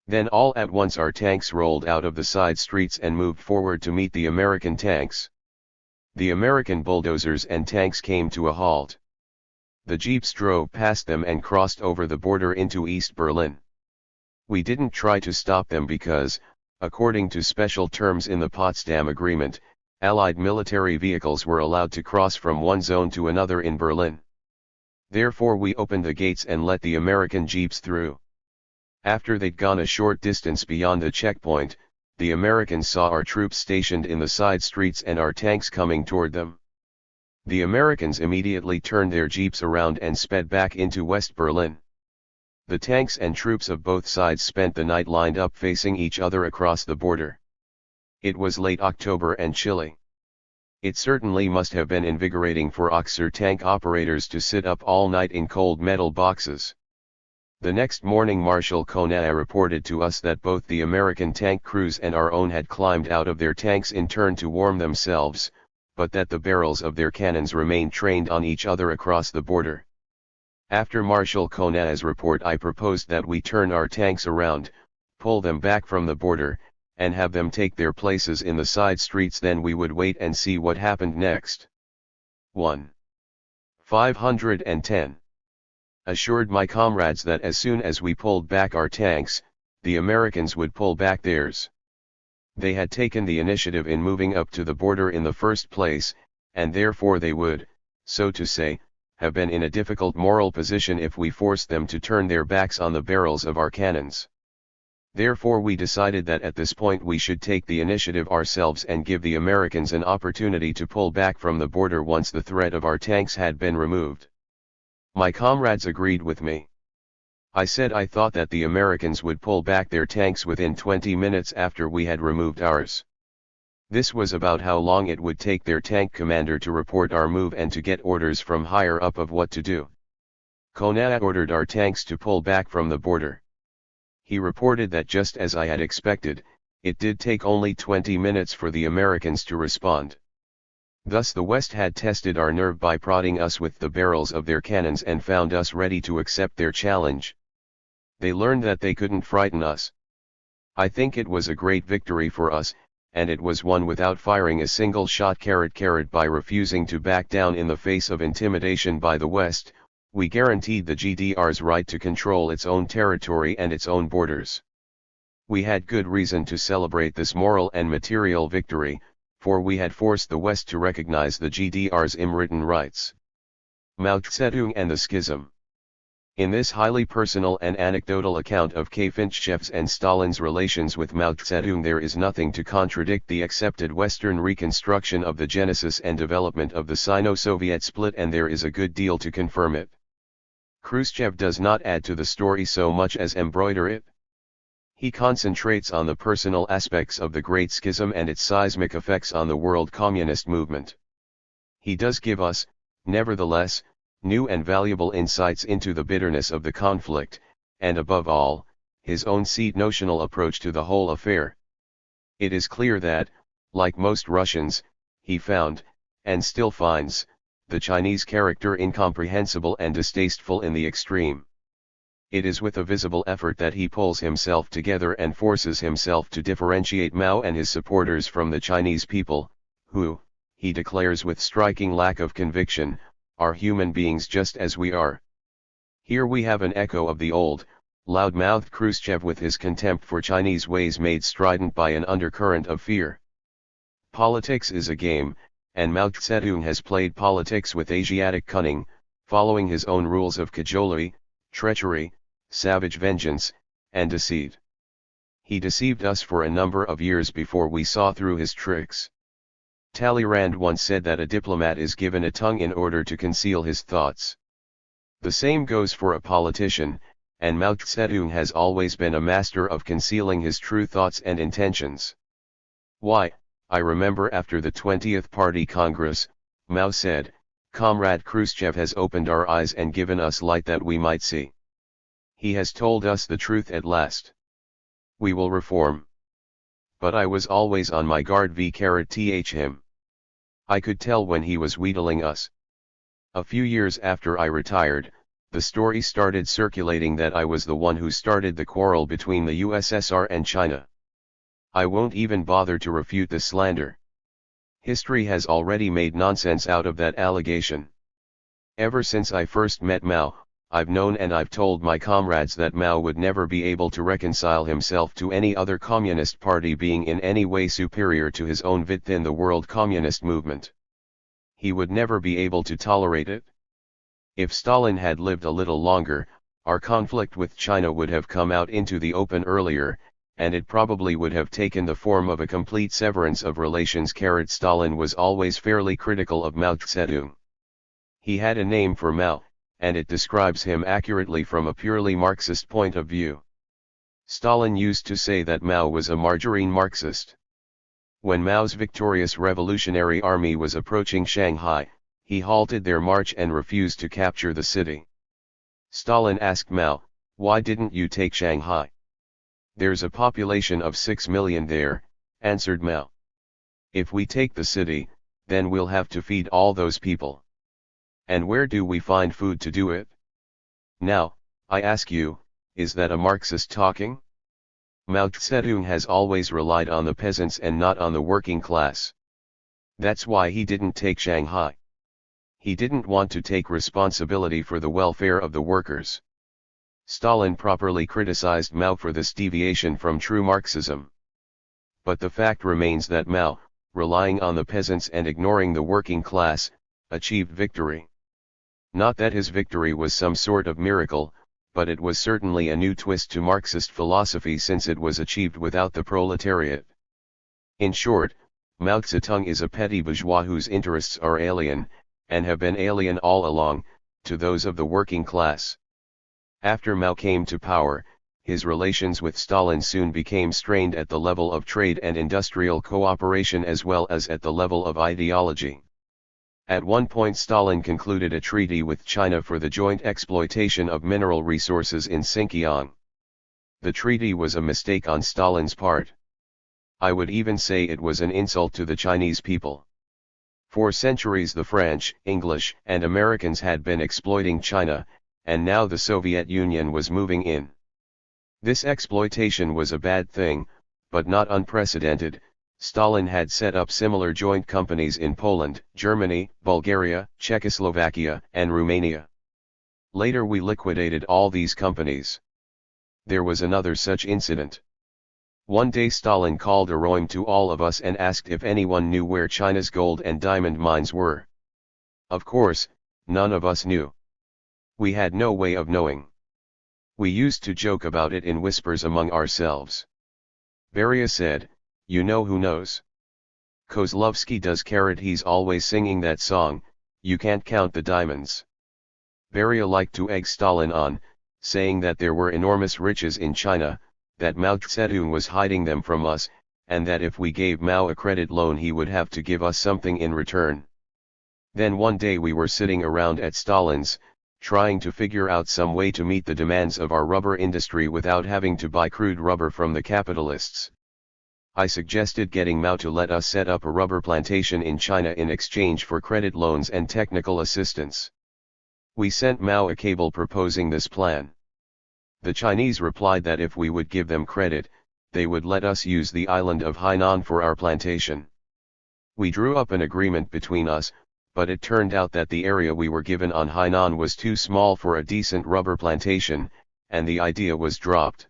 Then all at once our tanks rolled out of the side streets and moved forward to meet the American tanks. The American bulldozers and tanks came to a halt. The jeeps drove past them and crossed over the border into East Berlin. We didn't try to stop them because, according to special terms in the Potsdam Agreement, Allied military vehicles were allowed to cross from one zone to another in Berlin. Therefore we opened the gates and let the American jeeps through. After they'd gone a short distance beyond the checkpoint, the Americans saw our troops stationed in the side streets and our tanks coming toward them. The Americans immediately turned their jeeps around and sped back into West Berlin. The tanks and troops of both sides spent the night lined up facing each other across the border. It was late October and chilly. It certainly must have been invigorating for Oxer tank operators to sit up all night in cold metal boxes. The next morning Marshal Konae reported to us that both the American tank crews and our own had climbed out of their tanks in turn to warm themselves, but that the barrels of their cannons remained trained on each other across the border. After Marshal Konae's report I proposed that we turn our tanks around, pull them back from the border, and have them take their places in the side streets. Then we would wait and see what happened next. 1. 510. Assured my comrades that as soon as we pulled back our tanks, the Americans would pull back theirs. They had taken the initiative in moving up to the border in the first place, and therefore they would, so to say, have been in a difficult moral position if we forced them to turn their backs on the barrels of our cannons. Therefore we decided that at this point we should take the initiative ourselves and give the Americans an opportunity to pull back from the border once the threat of our tanks had been removed. My comrades agreed with me. I said I thought that the Americans would pull back their tanks within 20 minutes after we had removed ours. This was about how long it would take their tank commander to report our move and to get orders from higher up of what to do. Konae ordered our tanks to pull back from the border. He reported that just as I had expected, it did take only 20 minutes for the Americans to respond. Thus the West had tested our nerve by prodding us with the barrels of their cannons and found us ready to accept their challenge. They learned that they couldn't frighten us. I think it was a great victory for us, and it was won without firing a single shot. By refusing to back down in the face of intimidation by the West, we guaranteed the GDR's right to control its own territory and its own borders. We had good reason to celebrate this moral and material victory, for we had forced the West to recognize the GDR's unwritten rights. Mao Zedong and the Schism. In this highly personal and anecdotal account of Khrushchev's and Stalin's relations with Mao Zedong there is nothing to contradict the accepted Western reconstruction of the genesis and development of the Sino-Soviet split, and there is a good deal to confirm it. Khrushchev does not add to the story so much as embroider it. He concentrates on the personal aspects of the Great Schism and its seismic effects on the world communist movement. He does give us, nevertheless, new and valuable insights into the bitterness of the conflict, and above all, his own notional approach to the whole affair. It is clear that, like most Russians, he found, and still finds, the Chinese character incomprehensible and distasteful in the extreme. It is with a visible effort that he pulls himself together and forces himself to differentiate Mao and his supporters from the Chinese people, who, he declares with striking lack of conviction, are human beings just as we are. Here we have an echo of the old, loud-mouthed Khrushchev with his contempt for Chinese ways made strident by an undercurrent of fear. Politics is a game, and Mao Zedong has played politics with Asiatic cunning, following his own rules of cajolery, treachery, savage vengeance, and deceit. He deceived us for a number of years before we saw through his tricks. Talleyrand once said that a diplomat is given a tongue in order to conceal his thoughts. The same goes for a politician, and Mao Zedong has always been a master of concealing his true thoughts and intentions. Why, I remember after the 20th Party Congress, Mao said, "Comrade Khrushchev has opened our eyes and given us light that we might see. He has told us the truth at last. We will reform." But I was always on my guard th him. I could tell when he was wheedling us. A few years after I retired, the story started circulating that I was the one who started the quarrel between the USSR and China. I won't even bother to refute the slander. History has already made nonsense out of that allegation. Ever since I first met Mao, I've known and I've told my comrades that Mao would never be able to reconcile himself to any other communist party being in any way superior to his own within the world communist movement. He would never be able to tolerate it. If Stalin had lived a little longer, our conflict with China would have come out into the open earlier, and it probably would have taken the form of a complete severance of relations. Stalin was always fairly critical of Mao Zedong. He had a name for Mao, and it describes him accurately from a purely Marxist point of view. Stalin used to say that Mao was a margarine Marxist. When Mao's victorious revolutionary army was approaching Shanghai, he halted their march and refused to capture the city. Stalin asked Mao, "Why didn't you take Shanghai?" "There's a population of 6 million there," answered Mao. "If we take the city, then we'll have to feed all those people. And where do we find food to do it?" Now, I ask you, is that a Marxist talking? Mao Zedong has always relied on the peasants and not on the working class. That's why he didn't take Shanghai. He didn't want to take responsibility for the welfare of the workers. Stalin properly criticized Mao for this deviation from true Marxism. But the fact remains that Mao, relying on the peasants and ignoring the working class, achieved victory. Not that his victory was some sort of miracle, but it was certainly a new twist to Marxist philosophy since it was achieved without the proletariat. In short, Mao Zedong is a petty bourgeois whose interests are alien, and have been alien all along, to those of the working class. After Mao came to power, his relations with Stalin soon became strained at the level of trade and industrial cooperation as well as at the level of ideology. At one point Stalin concluded a treaty with China for the joint exploitation of mineral resources in Xinjiang. The treaty was a mistake on Stalin's part. I would even say it was an insult to the Chinese people. For centuries the French, English, and Americans had been exploiting China, and now the Soviet Union was moving in. This exploitation was a bad thing, but not unprecedented. Stalin had set up similar joint companies in Poland, Germany, Bulgaria, Czechoslovakia, and Romania. Later we liquidated all these companies. There was another such incident. One day Stalin called a roim to all of us and asked if anyone knew where China's gold and diamond mines were. Of course, none of us knew. We had no way of knowing. We used to joke about it in whispers among ourselves. Beria said, "You know who knows? Kozlovsky does. He's always singing that song, You Can't Count the Diamonds." Beria liked to egg Stalin on, saying that there were enormous riches in China, that Mao Zedong was hiding them from us, and that if we gave Mao a credit loan he would have to give us something in return. Then one day we were sitting around at Stalin's, trying to figure out some way to meet the demands of our rubber industry without having to buy crude rubber from the capitalists. I suggested getting Mao to let us set up a rubber plantation in China in exchange for credit loans and technical assistance. We sent Mao a cable proposing this plan. The Chinese replied that if we would give them credit, they would let us use the island of Hainan for our plantation. We drew up an agreement between us, but it turned out that the area we were given on Hainan was too small for a decent rubber plantation, and the idea was dropped.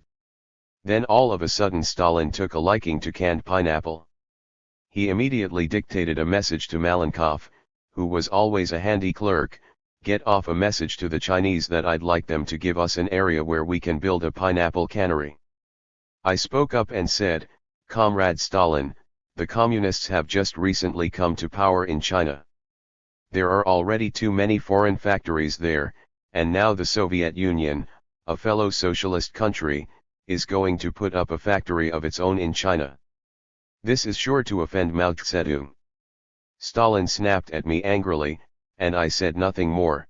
Then all of a sudden Stalin took a liking to canned pineapple. He immediately dictated a message to Malenkov, who was always a handy clerk, "Get off a message to the Chinese that I'd like them to give us an area where we can build a pineapple cannery." I spoke up and said, "Comrade Stalin, the Communists have just recently come to power in China. There are already too many foreign factories there, and now the Soviet Union, a fellow socialist country, is going to put up a factory of its own in China. This is sure to offend Mao Zedong. Stalin snapped at me angrily, and I said nothing more.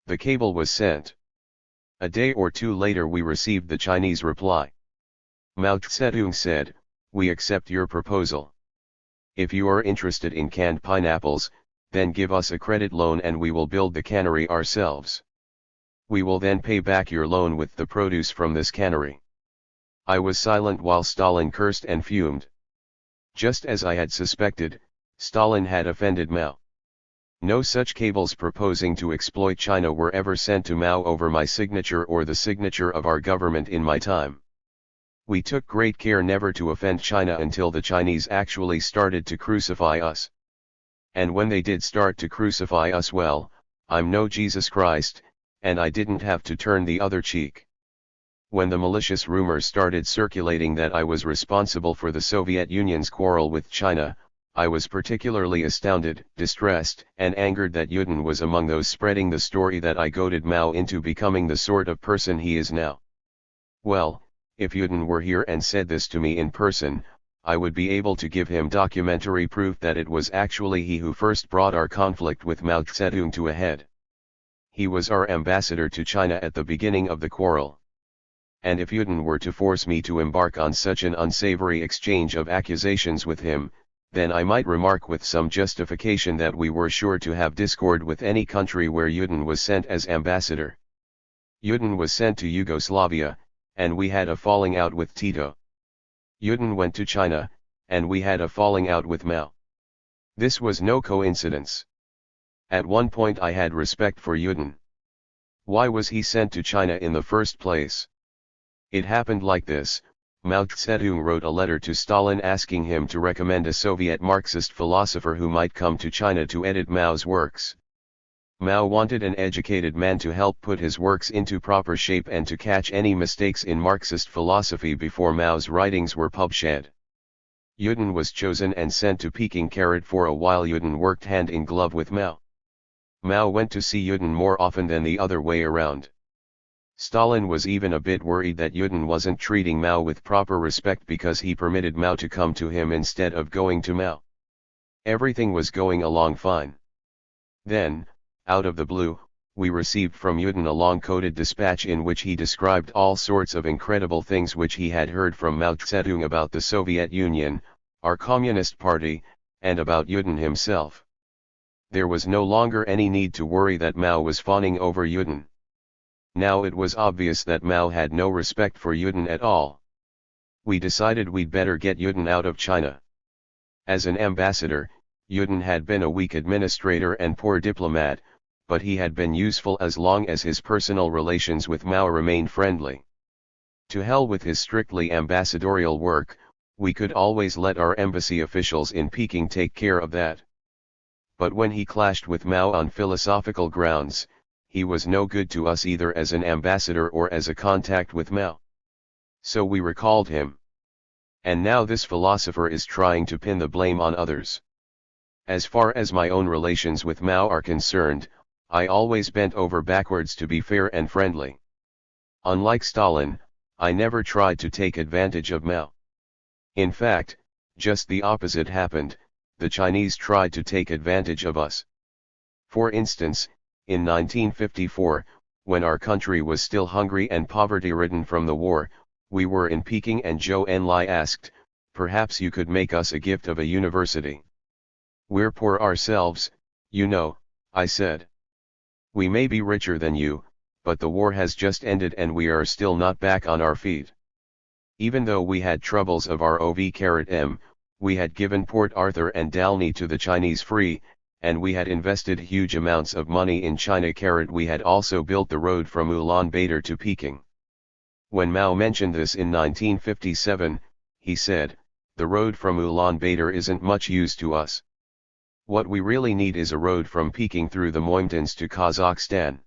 The cable was sent. A day or two later we received the Chinese reply. Mao Zedong said, "We accept your proposal. If you are interested in canned pineapples, then give us a credit loan and we will build the cannery ourselves. We will then pay back your loan with the produce from this cannery." I was silent while Stalin cursed and fumed. Just as I had suspected, Stalin had offended Mao. No such cables proposing to exploit China were ever sent to Mao over my signature or the signature of our government in my time. We took great care never to offend China until the Chinese actually started to crucify us. And when they did start to crucify us, well, I'm no Jesus Christ, and I didn't have to turn the other cheek. When the malicious rumors started circulating that I was responsible for the Soviet Union's quarrel with China, I was particularly astounded, distressed, and angered that Yudin was among those spreading the story that I goaded Mao into becoming the sort of person he is now. Well, if Yudin were here and said this to me in person, I would be able to give him documentary proof that it was actually he who first brought our conflict with Mao Zedong to a head. He was our ambassador to China at the beginning of the quarrel. And if Yudin were to force me to embark on such an unsavory exchange of accusations with him, then I might remark with some justification that we were sure to have discord with any country where Yudin was sent as ambassador. Yudin was sent to Yugoslavia, and we had a falling out with Tito. Yudin went to China, and we had a falling out with Mao. This was no coincidence. At one point I had respect for Yudin. Why was he sent to China in the first place? It happened like this. Mao Zedong wrote a letter to Stalin asking him to recommend a Soviet Marxist philosopher who might come to China to edit Mao's works. Mao wanted an educated man to help put his works into proper shape and to catch any mistakes in Marxist philosophy before Mao's writings were published. Yudin was chosen and sent to Peking. For a while Yudin worked hand in glove with Mao. Mao went to see Yudin more often than the other way around. Stalin was even a bit worried that Yudin wasn't treating Mao with proper respect because he permitted Mao to come to him instead of going to Mao. Everything was going along fine. Then, out of the blue, we received from Yudin a long-coded dispatch in which he described all sorts of incredible things which he had heard from Mao Zedong about the Soviet Union, our Communist Party, and about Yudin himself. There was no longer any need to worry that Mao was fawning over Yudin. Now it was obvious that Mao had no respect for Yudin at all. We decided we'd better get Yudin out of China. As an ambassador, Yudin had been a weak administrator and poor diplomat, but he had been useful as long as his personal relations with Mao remained friendly. To hell with his strictly ambassadorial work, we could always let our embassy officials in Peking take care of that. But when he clashed with Mao on philosophical grounds, he was no good to us either as an ambassador or as a contact with Mao. So we recalled him. And now this philosopher is trying to pin the blame on others. As far as my own relations with Mao are concerned, I always bent over backwards to be fair and friendly. Unlike Stalin, I never tried to take advantage of Mao. In fact, just the opposite happened. The Chinese tried to take advantage of us. For instance, in 1954, when our country was still hungry and poverty-ridden from the war, we were in Peking and Zhou Enlai asked, "Perhaps you could make us a gift of a university." "We're poor ourselves, you know," I said. "We may be richer than you, but the war has just ended and we are still not back on our feet." Even though we had troubles of our OV-M, we had given Port Arthur and Dalny to the Chinese free, and we had invested huge amounts of money in China. We had also built the road from Ulaanbaatar to Peking. When Mao mentioned this in 1957, he said, "The road from Ulaanbaatar isn't much use to us. What we really need is a road from Peking through the Mountains to Kazakhstan."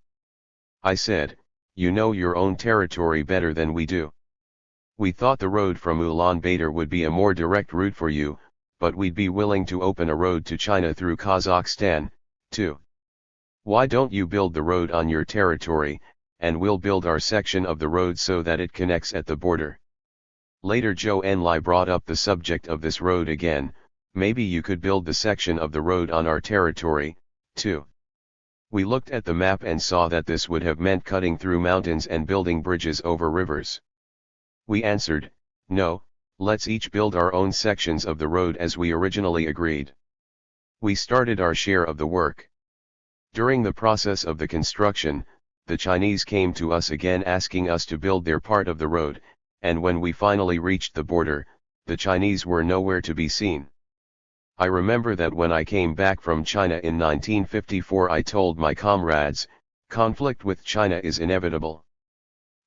I said, "You know your own territory better than we do. We thought the road from Ulaanbaatar would be a more direct route for you, but we'd be willing to open a road to China through Kazakhstan, too. Why don't you build the road on your territory, and we'll build our section of the road so that it connects at the border. Later Zhou Enlai brought up the subject of this road again. Maybe you could build the section of the road on our territory, too. We looked at the map and saw that this would have meant cutting through mountains and building bridges over rivers. We answered, no, let's each build our own sections of the road as we originally agreed. We started our share of the work. During the process of the construction, the Chinese came to us again asking us to build their part of the road, and when we finally reached the border, the Chinese were nowhere to be seen. I remember that when I came back from China in 1954 I told my comrades, conflict with China is inevitable.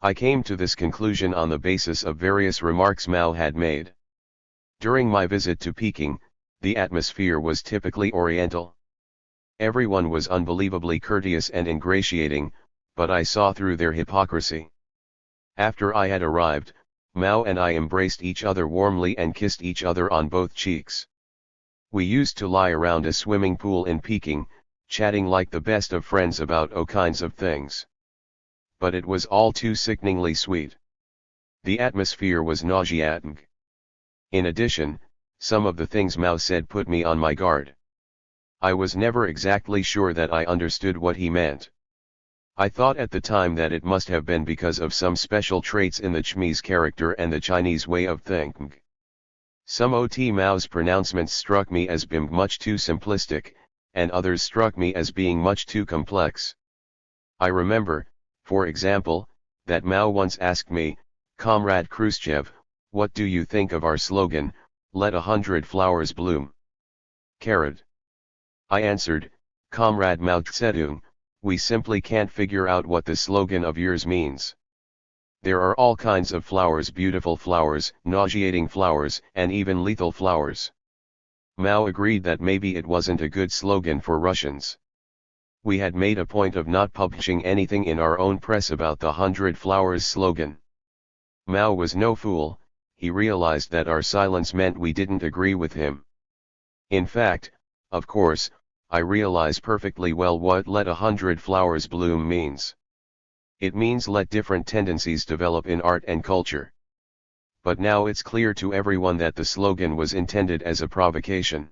I came to this conclusion on the basis of various remarks Mao had made. During my visit to Peking, the atmosphere was typically Oriental. Everyone was unbelievably courteous and ingratiating, but I saw through their hypocrisy. After I had arrived, Mao and I embraced each other warmly and kissed each other on both cheeks. We used to lie around a swimming pool in Peking, chatting like the best of friends about all kinds of things. But it was all too sickeningly sweet. The atmosphere was nauseating. In addition, some of the things Mao said put me on my guard. I was never exactly sure that I understood what he meant. I thought at the time that it must have been because of some special traits in the Chinese character and the Chinese way of thinking. Some of Mao's pronouncements struck me as being much too simplistic, and others struck me as being much too complex. I remember, for example, that Mao once asked me, Comrade Khrushchev, what do you think of our slogan, let 100 flowers bloom? Carrot. I answered, Comrade Mao Zedong, we simply can't figure out what the slogan of yours means. There are all kinds of flowers, beautiful flowers, nauseating flowers, and even lethal flowers. Mao agreed that maybe it wasn't a good slogan for Russians. We had made a point of not publishing anything in our own press about the 100 flowers slogan. Mao was no fool, he realized that our silence meant we didn't agree with him. In fact, of course, I realize perfectly well what let 100 flowers bloom means. It means let different tendencies develop in art and culture. But now it's clear to everyone that the slogan was intended as a provocation.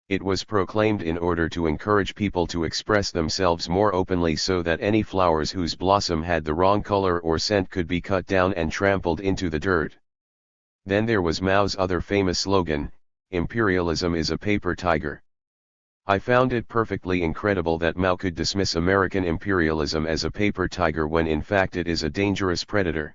It was proclaimed in order to encourage people to express themselves more openly so that any flowers whose blossom had the wrong color or scent could be cut down and trampled into the dirt. Then there was Mao's other famous slogan, imperialism is a paper tiger. I found it perfectly incredible that Mao could dismiss American imperialism as a paper tiger when in fact it is a dangerous predator.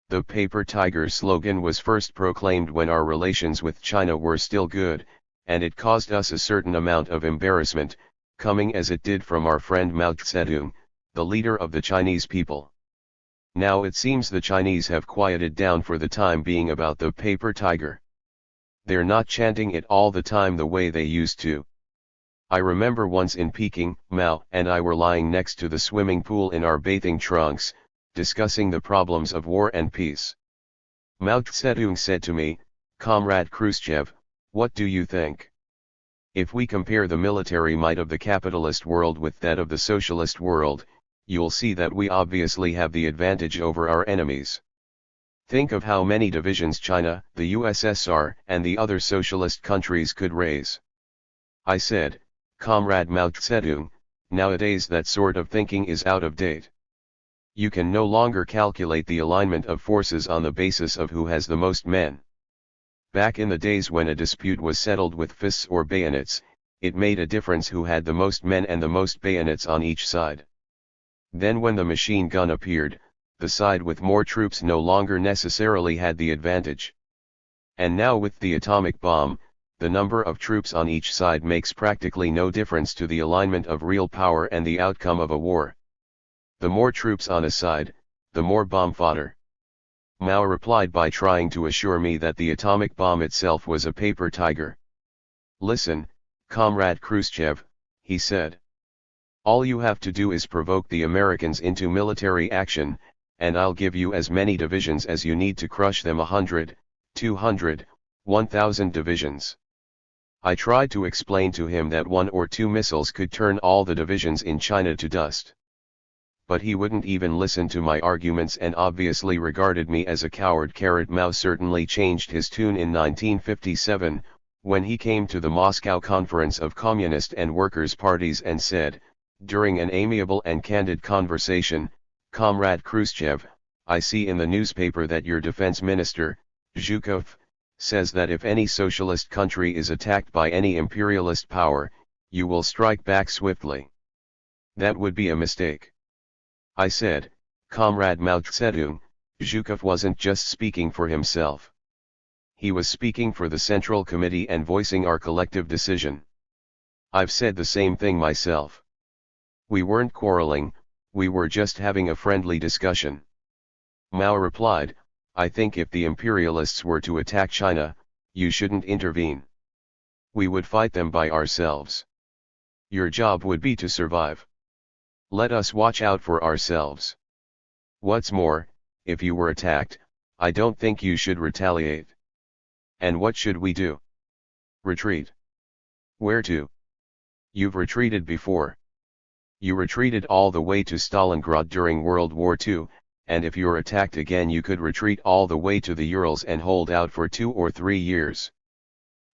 The paper tiger slogan was first proclaimed when our relations with China were still good, and it caused us a certain amount of embarrassment, coming as it did from our friend Mao Zedong, the leader of the Chinese people. Now it seems the Chinese have quieted down for the time being about the paper tiger. They're not chanting it all the time the way they used to. I remember once in Peking, Mao and I were lying next to the swimming pool in our bathing trunks, discussing the problems of war and peace. Mao Zedong said to me, Comrade Khrushchev, what do you think? If we compare the military might of the capitalist world with that of the socialist world, you'll see that we obviously have the advantage over our enemies. Think of how many divisions China, the USSR, and the other socialist countries could raise. I said, Comrade Mao Zedong, nowadays that sort of thinking is out of date. You can no longer calculate the alignment of forces on the basis of who has the most men. Back in the days when a dispute was settled with fists or bayonets, it made a difference who had the most men and the most bayonets on each side. Then when the machine gun appeared, the side with more troops no longer necessarily had the advantage. And now with the atomic bomb, the number of troops on each side makes practically no difference to the alignment of real power and the outcome of a war. The more troops on a side, the more bomb fodder. Mao replied by trying to assure me that the atomic bomb itself was a paper tiger. Listen, Comrade Khrushchev, he said. All you have to do is provoke the Americans into military action, and I'll give you as many divisions as you need to crush them 100, 200, 1,000 divisions. I tried to explain to him that 1 or 2 missiles could turn all the divisions in China to dust. But he wouldn't even listen to my arguments and obviously regarded me as a coward. Mao certainly changed his tune in 1957, when he came to the Moscow Conference of Communist and Workers' Parties and said, during an amiable and candid conversation, "Comrade Khrushchev, I see in the newspaper that your defense minister, Zhukov, says that if any socialist country is attacked by any imperialist power, you will strike back swiftly. That would be a mistake." I said, "Comrade Mao Zedong, Zhukov wasn't just speaking for himself. He was speaking for the Central Committee and voicing our collective decision. I've said the same thing myself. We weren't quarreling, we were just having a friendly discussion." Mao replied, "I think if the imperialists were to attack China, you shouldn't intervene. We would fight them by ourselves. Your job would be to survive. Let us watch out for ourselves. What's more, if you were attacked, I don't think you should retaliate. And what should we do? Retreat. Where to? You've retreated before. You retreated all the way to Stalingrad during World War II, and if you're attacked again you could retreat all the way to the Urals and hold out for 2 or 3 years.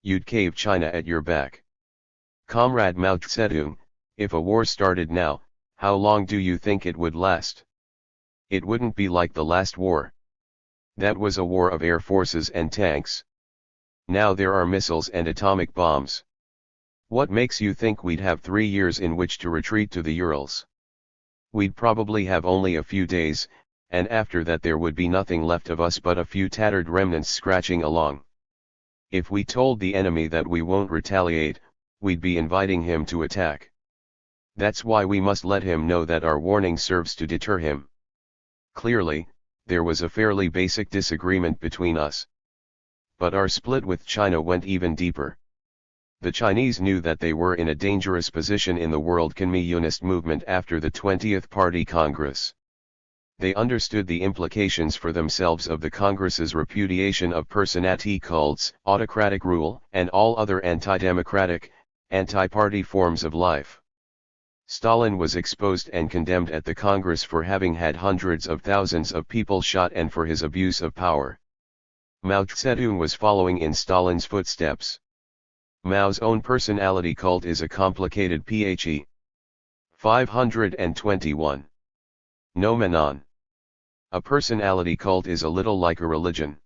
You'd cave China at your back. Comrade Mao Zedong, if a war started now, how long do you think it would last? It wouldn't be like the last war. That was a war of air forces and tanks. Now there are missiles and atomic bombs. What makes you think we'd have 3 years in which to retreat to the Urals? We'd probably have only a few days, and after that there would be nothing left of us but a few tattered remnants scratching along. If we told the enemy that we won't retaliate, we'd be inviting him to attack. That's why we must let him know that our warning serves to deter him." Clearly, there was a fairly basic disagreement between us. But our split with China went even deeper. The Chinese knew that they were in a dangerous position in the world communist movement after the 20th Party Congress. They understood the implications for themselves of the Congress's repudiation of personality cults, autocratic rule, and all other anti-democratic, anti-party forms of life. Stalin was exposed and condemned at the Congress for having had hundreds of thousands of people shot and for his abuse of power. Mao Zedong was following in Stalin's footsteps. Mao's own personality cult is a complicated PHE. 521. Nomenon. A personality cult is a little like a religion.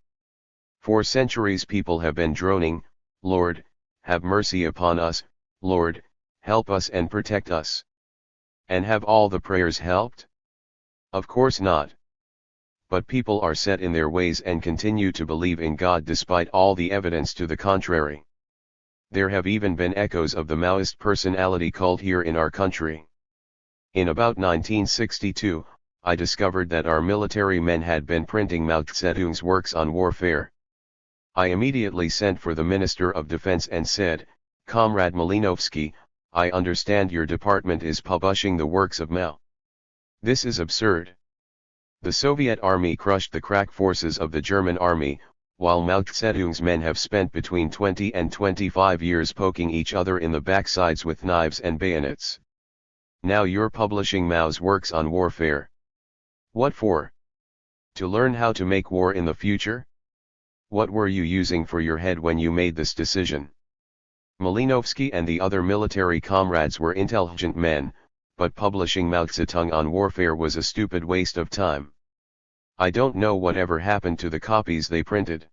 For centuries people have been droning, "Lord, have mercy upon us, Lord, help us and protect us." And have all the prayers helped? Of course not. But people are set in their ways and continue to believe in God despite all the evidence to the contrary. There have even been echoes of the Maoist personality cult here in our country. In about 1962, I discovered that our military men had been printing Mao Zedong's works on warfare. I immediately sent for the Minister of Defense and said, "Comrade Malinovsky, I understand your department is publishing the works of Mao. This is absurd. The Soviet army crushed the crack forces of the German army, while Mao Zedong's men have spent between 20 and 25 years poking each other in the backsides with knives and bayonets. Now you're publishing Mao's works on warfare. What for? To learn how to make war in the future? What were you using for your head when you made this decision?" Malinovsky and the other military comrades were intelligent men, but publishing Mao Zedong on warfare was a stupid waste of time. I don't know whatever happened to the copies they printed.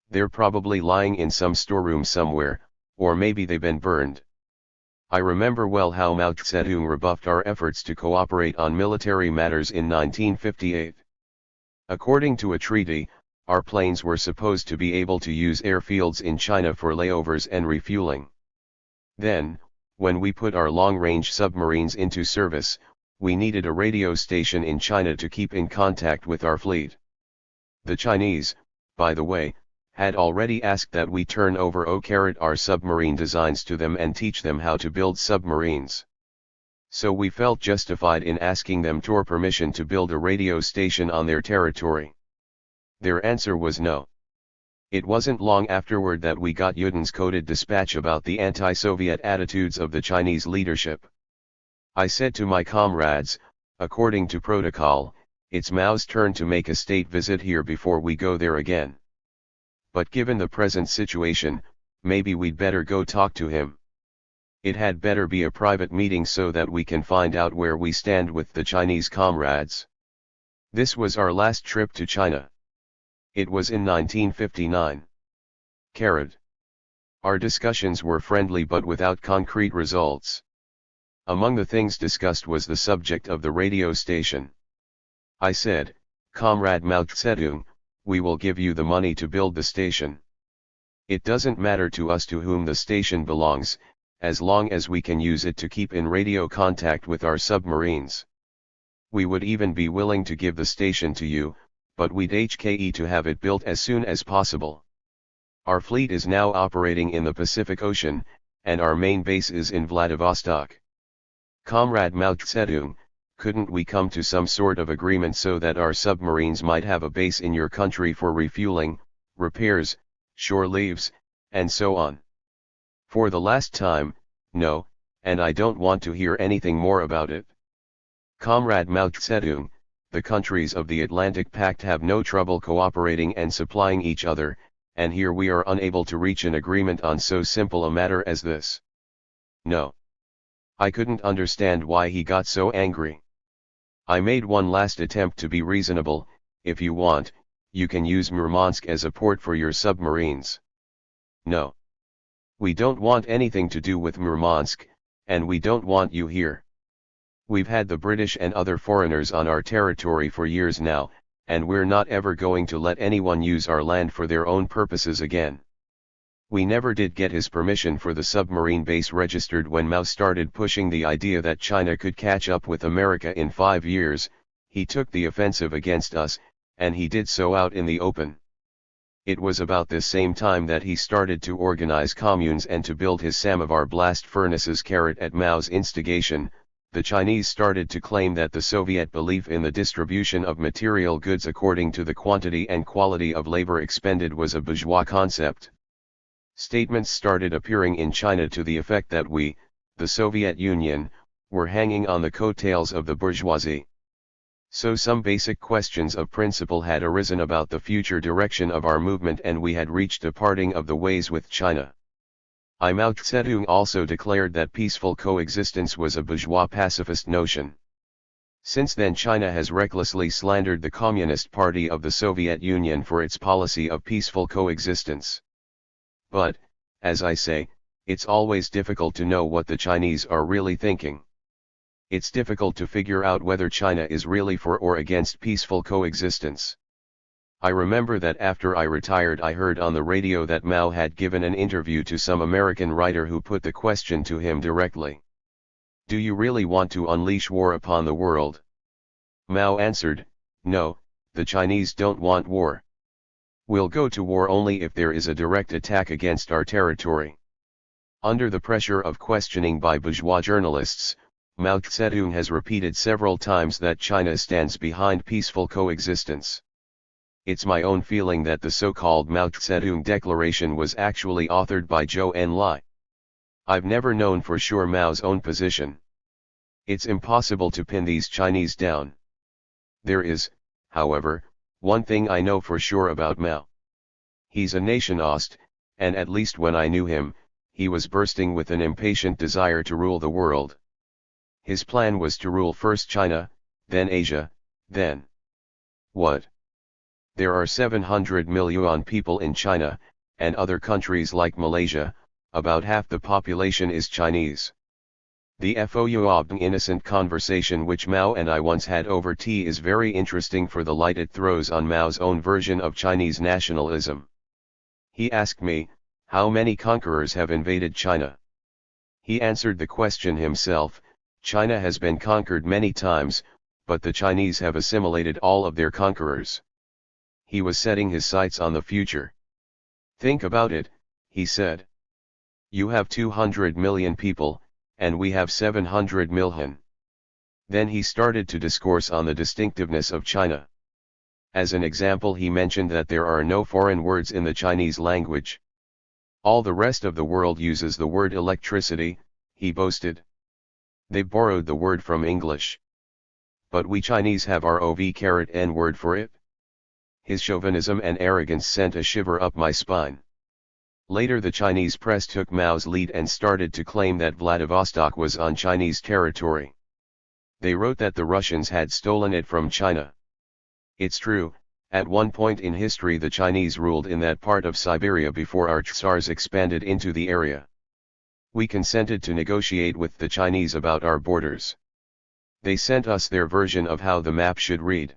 They're probably lying in some storeroom somewhere, or maybe they've been burned. I remember well how Mao Zedong rebuffed our efforts to cooperate on military matters in 1958. According to a treaty, our planes were supposed to be able to use airfields in China for layovers and refueling. Then, when we put our long-range submarines into service, we needed a radio station in China to keep in contact with our fleet. The Chinese, by the way, had already asked that we turn over our submarine designs to them and teach them how to build submarines. So we felt justified in asking them for permission to build a radio station on their territory. Their answer was no. It wasn't long afterward that we got Yudin's coded dispatch about the anti-Soviet attitudes of the Chinese leadership. I said to my comrades, according to protocol, it's Mao's turn to make a state visit here before we go there again. But given the present situation, maybe we'd better go talk to him. It had better be a private meeting so that we can find out where we stand with the Chinese comrades. This was our last trip to China. It was in 1959. Our discussions were friendly but without concrete results. Among the things discussed was the subject of the radio station. I said, Comrade Mao Zedong, we will give you the money to build the station. It doesn't matter to us to whom the station belongs, as long as we can use it to keep in radio contact with our submarines. We would even be willing to give the station to you, but we'd HKE to have it built as soon as possible. Our fleet is now operating in the Pacific Ocean, and our main base is in Vladivostok. Comrade Mao Zedong, couldn't we come to some sort of agreement so that our submarines might have a base in your country for refueling, repairs, shore leaves, and so on? For the last time, no, and I don't want to hear anything more about it. Comrade Mao Zedong, the countries of the Atlantic Pact have no trouble cooperating and supplying each other, and here we are unable to reach an agreement on so simple a matter as this. No. I couldn't understand why he got so angry. I made one last attempt to be reasonable. If you want, you can use Murmansk as a port for your submarines. No. We don't want anything to do with Murmansk, and we don't want you here. We've had the British and other foreigners on our territory for years now, and we're not ever going to let anyone use our land for their own purposes again. We never did get his permission for the submarine base registered when Mao started pushing the idea that China could catch up with America in 5 years. He took the offensive against us, and he did so out in the open. It was about this same time that he started to organize communes and to build his samovar blast furnaces. At Mao's instigation, the Chinese started to claim that the Soviet belief in the distribution of material goods according to the quantity and quality of labor expended was a bourgeois concept. Statements started appearing in China to the effect that we, the Soviet Union, were hanging on the coattails of the bourgeoisie. So some basic questions of principle had arisen about the future direction of our movement, and we had reached a parting of the ways with China. Mao Zedong also declared that peaceful coexistence was a bourgeois pacifist notion. Since then China has recklessly slandered the Communist Party of the Soviet Union for its policy of peaceful coexistence. But, as I say, it's always difficult to know what the Chinese are really thinking. It's difficult to figure out whether China is really for or against peaceful coexistence. I remember that after I retired I heard on the radio that Mao had given an interview to some American writer who put the question to him directly. Do you really want to unleash war upon the world? Mao answered, no, the Chinese don't want war. We'll go to war only if there is a direct attack against our territory. Under the pressure of questioning by bourgeois journalists, Mao Zedong has repeated several times that China stands behind peaceful coexistence. It's my own feeling that the so-called Mao Zedong Declaration was actually authored by Zhou Enlai. I've never known for sure Mao's own position. It's impossible to pin these Chinese down. There is, however, one thing I know for sure about Mao. He's a nationalist, and at least when I knew him, he was bursting with an impatient desire to rule the world. His plan was to rule first China, then Asia, then what? There are 700 million people in China, and other countries like Malaysia, about half the population is Chinese. The FOUAB innocent conversation which Mao and I once had over tea is very interesting for the light it throws on Mao's own version of Chinese nationalism. He asked me, how many conquerors have invaded China? He answered the question himself. China has been conquered many times, but the Chinese have assimilated all of their conquerors. He was setting his sights on the future. Think about it, he said. You have 200 million people, and we have 700 million. Then he started to discourse on the distinctiveness of China. As an example, he mentioned that there are no foreign words in the Chinese language. All the rest of the world uses the word electricity, he boasted. They borrowed the word from English. But we Chinese have our N word for it. His chauvinism and arrogance sent a shiver up my spine. Later the Chinese press took Mao's lead and started to claim that Vladivostok was on Chinese territory. They wrote that the Russians had stolen it from China. It's true, at one point in history the Chinese ruled in that part of Siberia before our Tsars expanded into the area. We consented to negotiate with the Chinese about our borders. They sent us their version of how the map should read.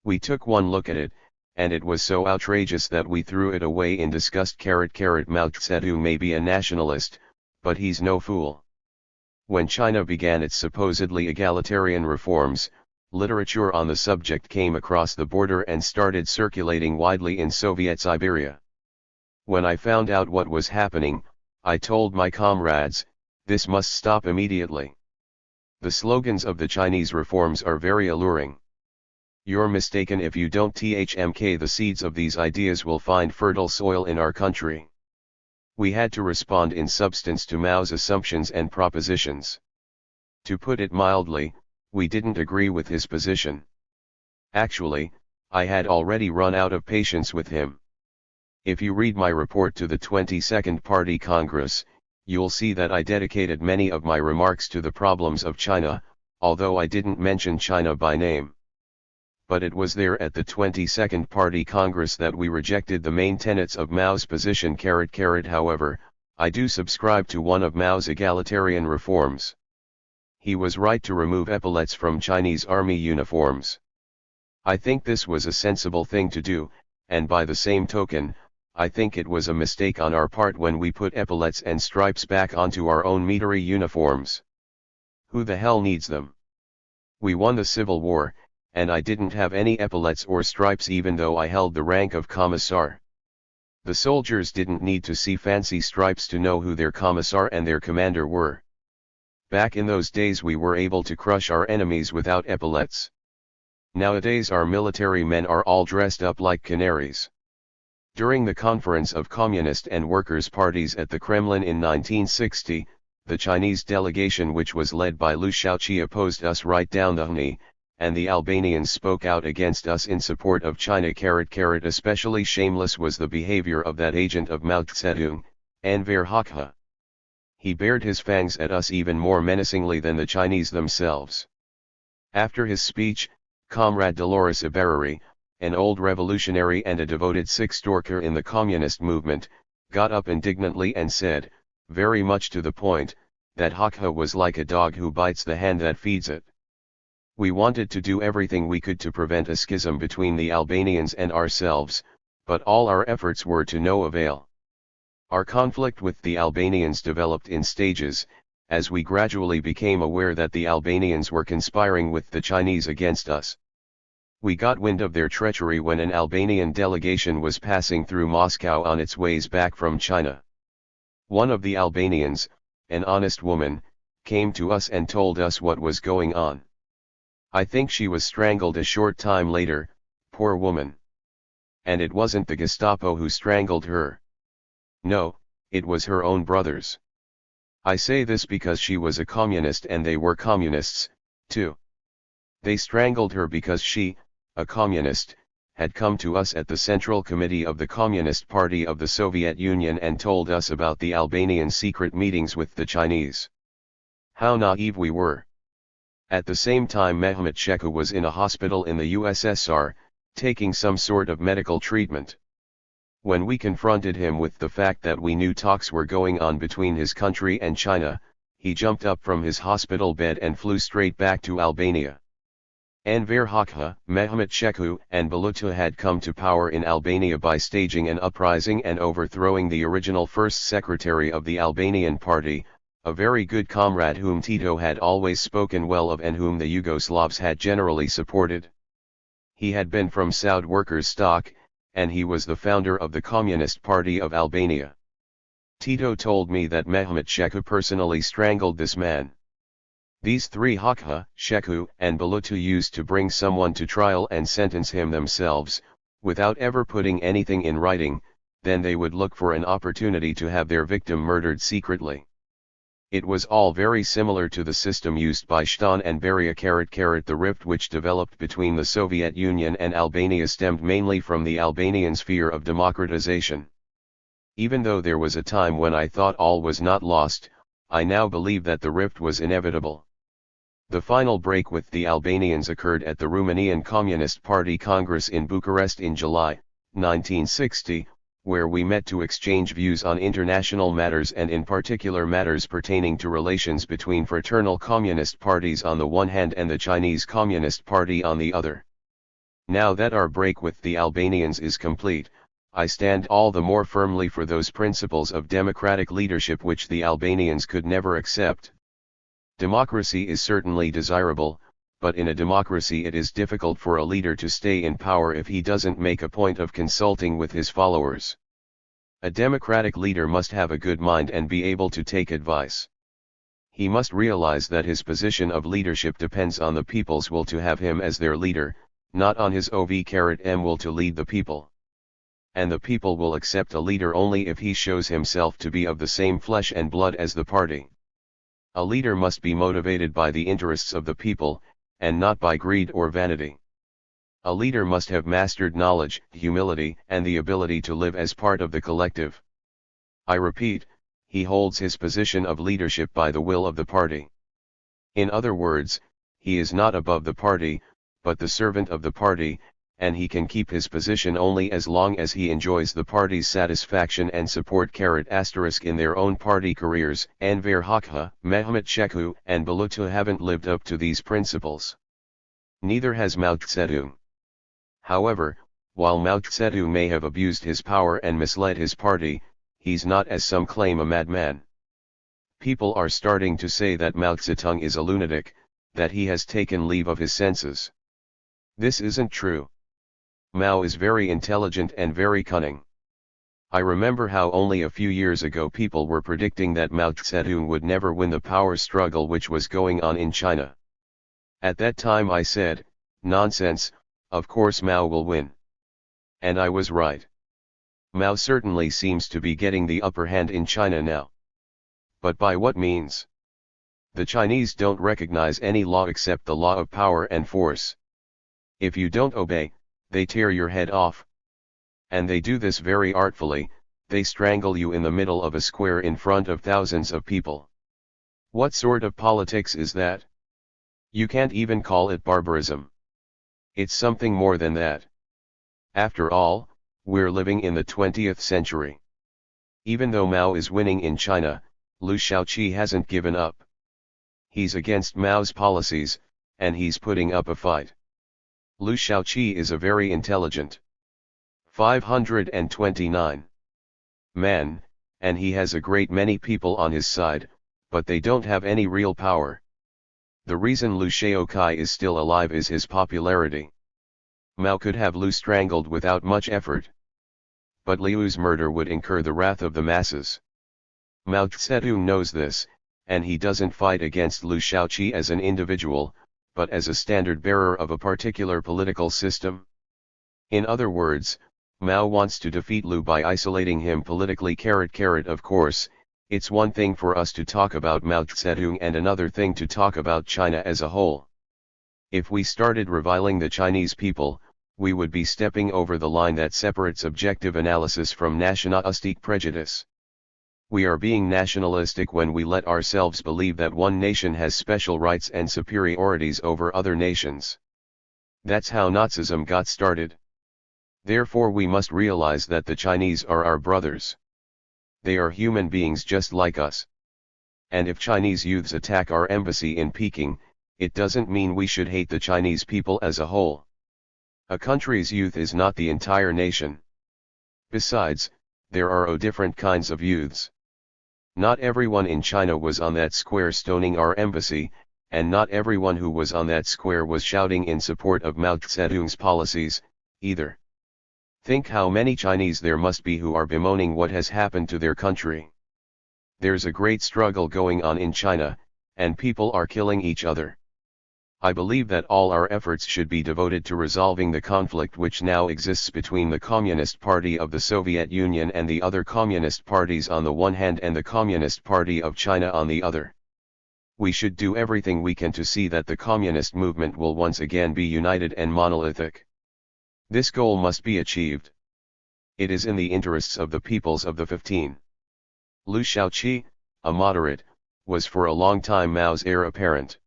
We took one look at it, and it was so outrageous that we threw it away in disgust. Mao Zedong may be a nationalist, but he's no fool. When China began its supposedly egalitarian reforms, literature on the subject came across the border and started circulating widely in Soviet Siberia. When I found out what was happening, I told my comrades, this must stop immediately. The slogans of the Chinese reforms are very alluring. You're mistaken if you don't think the seeds of these ideas will find fertile soil in our country. We had to respond in substance to Mao's assumptions and propositions. To put it mildly, we didn't agree with his position. Actually, I had already run out of patience with him. If you read my report to the 22nd Party Congress, you'll see that I dedicated many of my remarks to the problems of China, although I didn't mention China by name. But it was there at the 22nd Party Congress that we rejected the main tenets of Mao's position. However, I do subscribe to one of Mao's egalitarian reforms. He was right to remove epaulets from Chinese army uniforms. I think this was a sensible thing to do, and by the same token, I think it was a mistake on our part when we put epaulets and stripes back onto our own military uniforms. Who the hell needs them? We won the Civil War, and I didn't have any epaulets or stripes even though I held the rank of commissar. The soldiers didn't need to see fancy stripes to know who their commissar and their commander were. Back in those days we were able to crush our enemies without epaulets. Nowadays our military men are all dressed up like canaries. During the conference of Communist and Workers' parties at the Kremlin in 1960, the Chinese delegation, which was led by Liu Shaoqi, opposed us right down the knee, and the Albanians spoke out against us in support of China. Especially shameless was the behavior of that agent of Mao Zedong, Enver Hoxha. He bared his fangs at us even more menacingly than the Chinese themselves. After his speech, Comrade Dolores Ibarruri, an old revolutionary and a devoted six-storker in the communist movement, got up indignantly and said, very much to the point, that Hoxha was like a dog who bites the hand that feeds it. We wanted to do everything we could to prevent a schism between the Albanians and ourselves, but all our efforts were to no avail. Our conflict with the Albanians developed in stages, as we gradually became aware that the Albanians were conspiring with the Chinese against us. We got wind of their treachery when an Albanian delegation was passing through Moscow on its ways back from China. One of the Albanians, an honest woman, came to us and told us what was going on. I think she was strangled a short time later, poor woman. And it wasn't the Gestapo who strangled her. No, it was her own brothers. I say this because she was a communist and they were communists, too. They strangled her because she, a communist, had come to us at the Central Committee of the Communist Party of the Soviet Union and told us about the Albanian secret meetings with the Chinese. How naive we were. At the same time Mehmet Sheku was in a hospital in the USSR, taking some sort of medical treatment. When we confronted him with the fact that we knew talks were going on between his country and China, he jumped up from his hospital bed and flew straight back to Albania. Enver Hoxha, Mehmet Sheku and Baluta had come to power in Albania by staging an uprising and overthrowing the original first secretary of the Albanian party, a very good comrade whom Tito had always spoken well of and whom the Yugoslavs had generally supported. He had been from Saud workers' stock, and he was the founder of the Communist Party of Albania. Tito told me that Mehmet Sheku personally strangled this man. These three Hakha, Sheku, and Balutu used to bring someone to trial and sentence him themselves, without ever putting anything in writing. Then they would look for an opportunity to have their victim murdered secretly. It was all very similar to the system used by Stalin and Beria. The rift which developed between the Soviet Union and Albania stemmed mainly from the Albanians' fear of democratization. Even though there was a time when I thought all was not lost, I now believe that the rift was inevitable. The final break with the Albanians occurred at the Romanian Communist Party Congress in Bucharest in July, 1960, where we met to exchange views on international matters and in particular matters pertaining to relations between fraternal communist parties on the one hand and the Chinese Communist Party on the other. Now that our break with the Albanians is complete, I stand all the more firmly for those principles of democratic leadership which the Albanians could never accept. Democracy is certainly desirable, but in a democracy it is difficult for a leader to stay in power if he doesn't make a point of consulting with his followers. A democratic leader must have a good mind and be able to take advice. He must realize that his position of leadership depends on the people's will to have him as their leader, not on his OVM will to lead the people. And the people will accept a leader only if he shows himself to be of the same flesh and blood as the party. A leader must be motivated by the interests of the people, and not by greed or vanity. A leader must have mastered knowledge, humility, and the ability to live as part of the collective. I repeat, he holds his position of leadership by the will of the party. In other words, he is not above the party, but the servant of the party, and he can keep his position only as long as he enjoys the party's satisfaction and support. In their own party careers, Enver Hoxha, Mehmet Sheku, and Balutu haven't lived up to these principles. Neither has Mao Zedong. However, while Mao Zedong may have abused his power and misled his party, he's not, as some claim, a madman. People are starting to say that Mao Zedong is a lunatic, that he has taken leave of his senses. This isn't true. Mao is very intelligent and very cunning. I remember how only a few years ago people were predicting that Mao Zedong would never win the power struggle which was going on in China. At that time I said, nonsense, of course Mao will win. And I was right. Mao certainly seems to be getting the upper hand in China now. But by what means? The Chinese don't recognize any law except the law of power and force. If you don't obey, they tear your head off. And they do this very artfully, they strangle you in the middle of a square in front of thousands of people. What sort of politics is that? You can't even call it barbarism. It's something more than that. After all, we're living in the 20th century. Even though Mao is winning in China, Liu Shaoqi hasn't given up. He's against Mao's policies, and he's putting up a fight. Liu Shaoqi is a very intelligent 529 man, and he has a great many people on his side, but they don't have any real power. The reason Liu Shaoqi is still alive is his popularity. Mao could have Liu strangled without much effort. But Liu's murder would incur the wrath of the masses. Mao Zedong knows this, and he doesn't fight against Liu Shaoqi as an individual, but as a standard bearer of a particular political system. In other words, Mao wants to defeat Liu by isolating him politically. Of course, it's one thing for us to talk about Mao Zedong and another thing to talk about China as a whole. If we started reviling the Chinese people, we would be stepping over the line that separates objective analysis from nationalistic prejudice. We are being nationalistic when we let ourselves believe that one nation has special rights and superiorities over other nations. That's how Nazism got started. Therefore we must realize that the Chinese are our brothers. They are human beings just like us. And if Chinese youths attack our embassy in Peking, it doesn't mean we should hate the Chinese people as a whole. A country's youth is not the entire nation. Besides, there are different kinds of youths. Not everyone in China was on that square stoning our embassy, and not everyone who was on that square was shouting in support of Mao Zedong's policies, either. Think how many Chinese there must be who are bemoaning what has happened to their country. There's a great struggle going on in China, and people are killing each other. I believe that all our efforts should be devoted to resolving the conflict which now exists between the Communist Party of the Soviet Union and the other communist parties on the one hand and the Communist Party of China on the other. We should do everything we can to see that the communist movement will once again be united and monolithic. This goal must be achieved. It is in the interests of the peoples of the 15. Liu Shaoqi, a moderate, was for a long time Mao's heir apparent.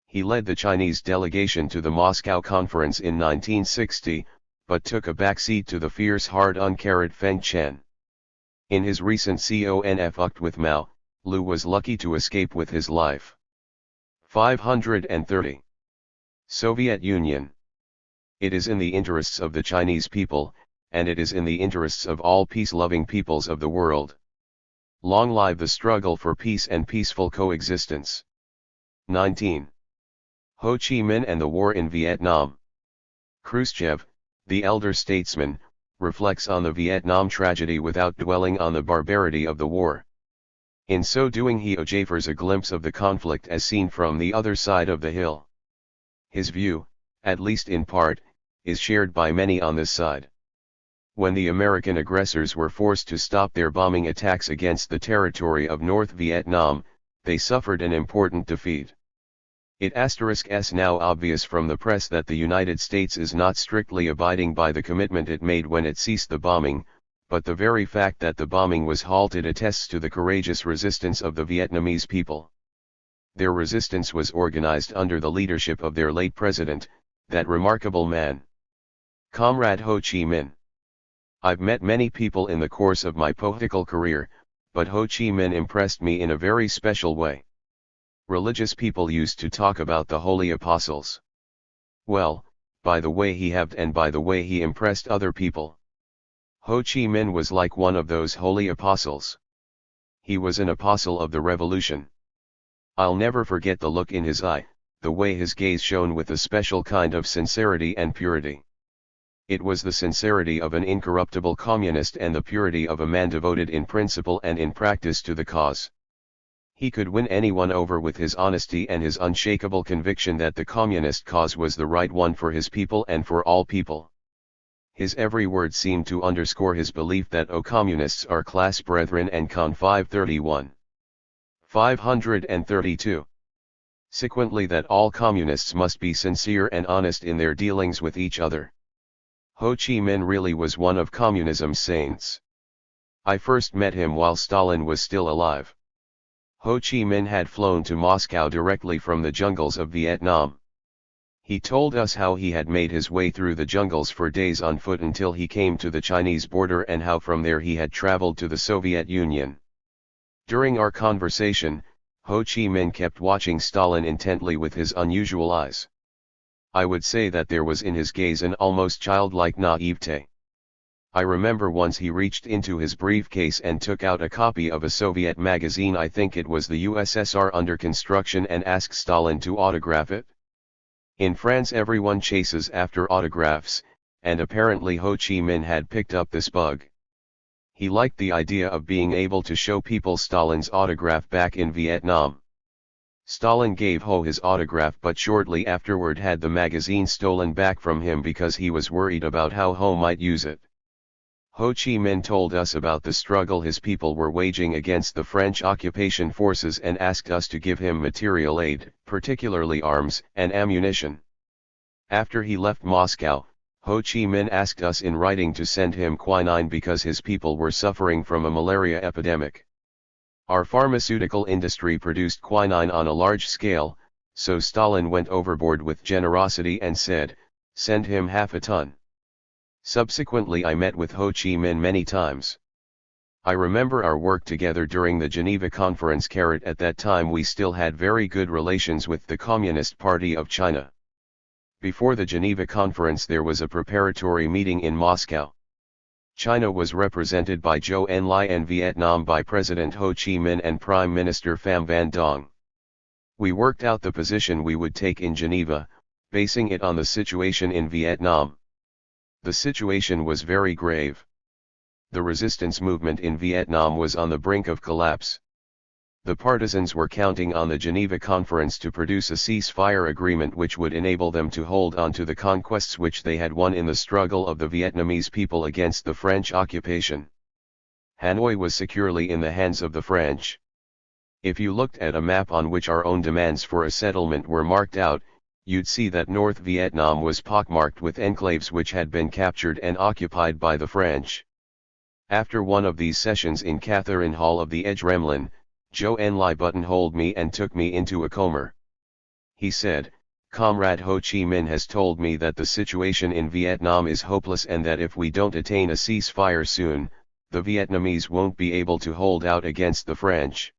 He led the Chinese delegation to the Moscow Conference in 1960, but took a backseat to the fierce hard-on-carrot Feng Chen. In his recent conflict with Mao, Liu was lucky to escape with his life. 530. Soviet Union. It is in the interests of the Chinese people, and it is in the interests of all peace-loving peoples of the world. Long live the struggle for peace and peaceful coexistence. 19. Ho Chi Minh and the War in Vietnam. Khrushchev, the elder statesman, reflects on the Vietnam tragedy without dwelling on the barbarity of the war. In so doing he offers a glimpse of the conflict as seen from the other side of the hill. His view, at least in part, is shared by many on this side. When the American aggressors were forced to stop their bombing attacks against the territory of North Vietnam, they suffered an important defeat. It is now obvious from the press that the United States is not strictly abiding by the commitment it made when it ceased the bombing, but the very fact that the bombing was halted attests to the courageous resistance of the Vietnamese people. Their resistance was organized under the leadership of their late president, that remarkable man, Comrade Ho Chi Minh. I've met many people in the course of my political career, but Ho Chi Minh impressed me in a very special way. Religious people used to talk about the holy apostles. Well, by the way he behaved and by the way he impressed other people. Ho Chi Minh was like one of those holy apostles. He was an apostle of the revolution. I'll never forget the look in his eye, the way his gaze shone with a special kind of sincerity and purity. It was the sincerity of an incorruptible communist and the purity of a man devoted in principle and in practice to the cause. He could win anyone over with his honesty and his unshakable conviction that the communist cause was the right one for his people and for all people. His every word seemed to underscore his belief that communists are class brethren and con 531. 532. Consequently that all communists must be sincere and honest in their dealings with each other. Ho Chi Minh really was one of communism's saints. I first met him while Stalin was still alive. Ho Chi Minh had flown to Moscow directly from the jungles of Vietnam. He told us how he had made his way through the jungles for days on foot until he came to the Chinese border and how from there he had traveled to the Soviet Union. During our conversation, Ho Chi Minh kept watching Stalin intently with his unusual eyes. I would say that there was in his gaze an almost childlike naivete. I remember once he reached into his briefcase and took out a copy of a Soviet magazine, I think it was the USSR under construction, and asked Stalin to autograph it. In France everyone chases after autographs, and apparently Ho Chi Minh had picked up this bug. He liked the idea of being able to show people Stalin's autograph back in Vietnam. Stalin gave Ho his autograph but shortly afterward had the magazine stolen back from him because he was worried about how Ho might use it. Ho Chi Minh told us about the struggle his people were waging against the French occupation forces and asked us to give him material aid, particularly arms and ammunition. After he left Moscow, Ho Chi Minh asked us in writing to send him quinine because his people were suffering from a malaria epidemic. Our pharmaceutical industry produced quinine on a large scale, so Stalin went overboard with generosity and said, "Send him half a ton." Subsequently I met with Ho Chi Minh many times. I remember our work together during the Geneva Conference. At that time we still had very good relations with the Communist Party of China. Before the Geneva Conference there was a preparatory meeting in Moscow. China was represented by Zhou Enlai and Vietnam by President Ho Chi Minh and Prime Minister Pham Van Dong. We worked out the position we would take in Geneva, basing it on the situation in Vietnam. The situation was very grave. The resistance movement in Vietnam was on the brink of collapse. The partisans were counting on the Geneva Conference to produce a ceasefire agreement which would enable them to hold on to the conquests which they had won in the struggle of the Vietnamese people against the French occupation. Hanoi was securely in the hands of the French. If you looked at a map on which our own demands for a settlement were marked out, you'd see that North Vietnam was pockmarked with enclaves which had been captured and occupied by the French. After one of these sessions in Catherine Hall of the Edgeremlin, Zhou Enlai buttonholed me and took me into a comber. He said, "Comrade Ho Chi Minh has told me that the situation in Vietnam is hopeless and that if we don't attain a ceasefire soon, the Vietnamese won't be able to hold out against the French.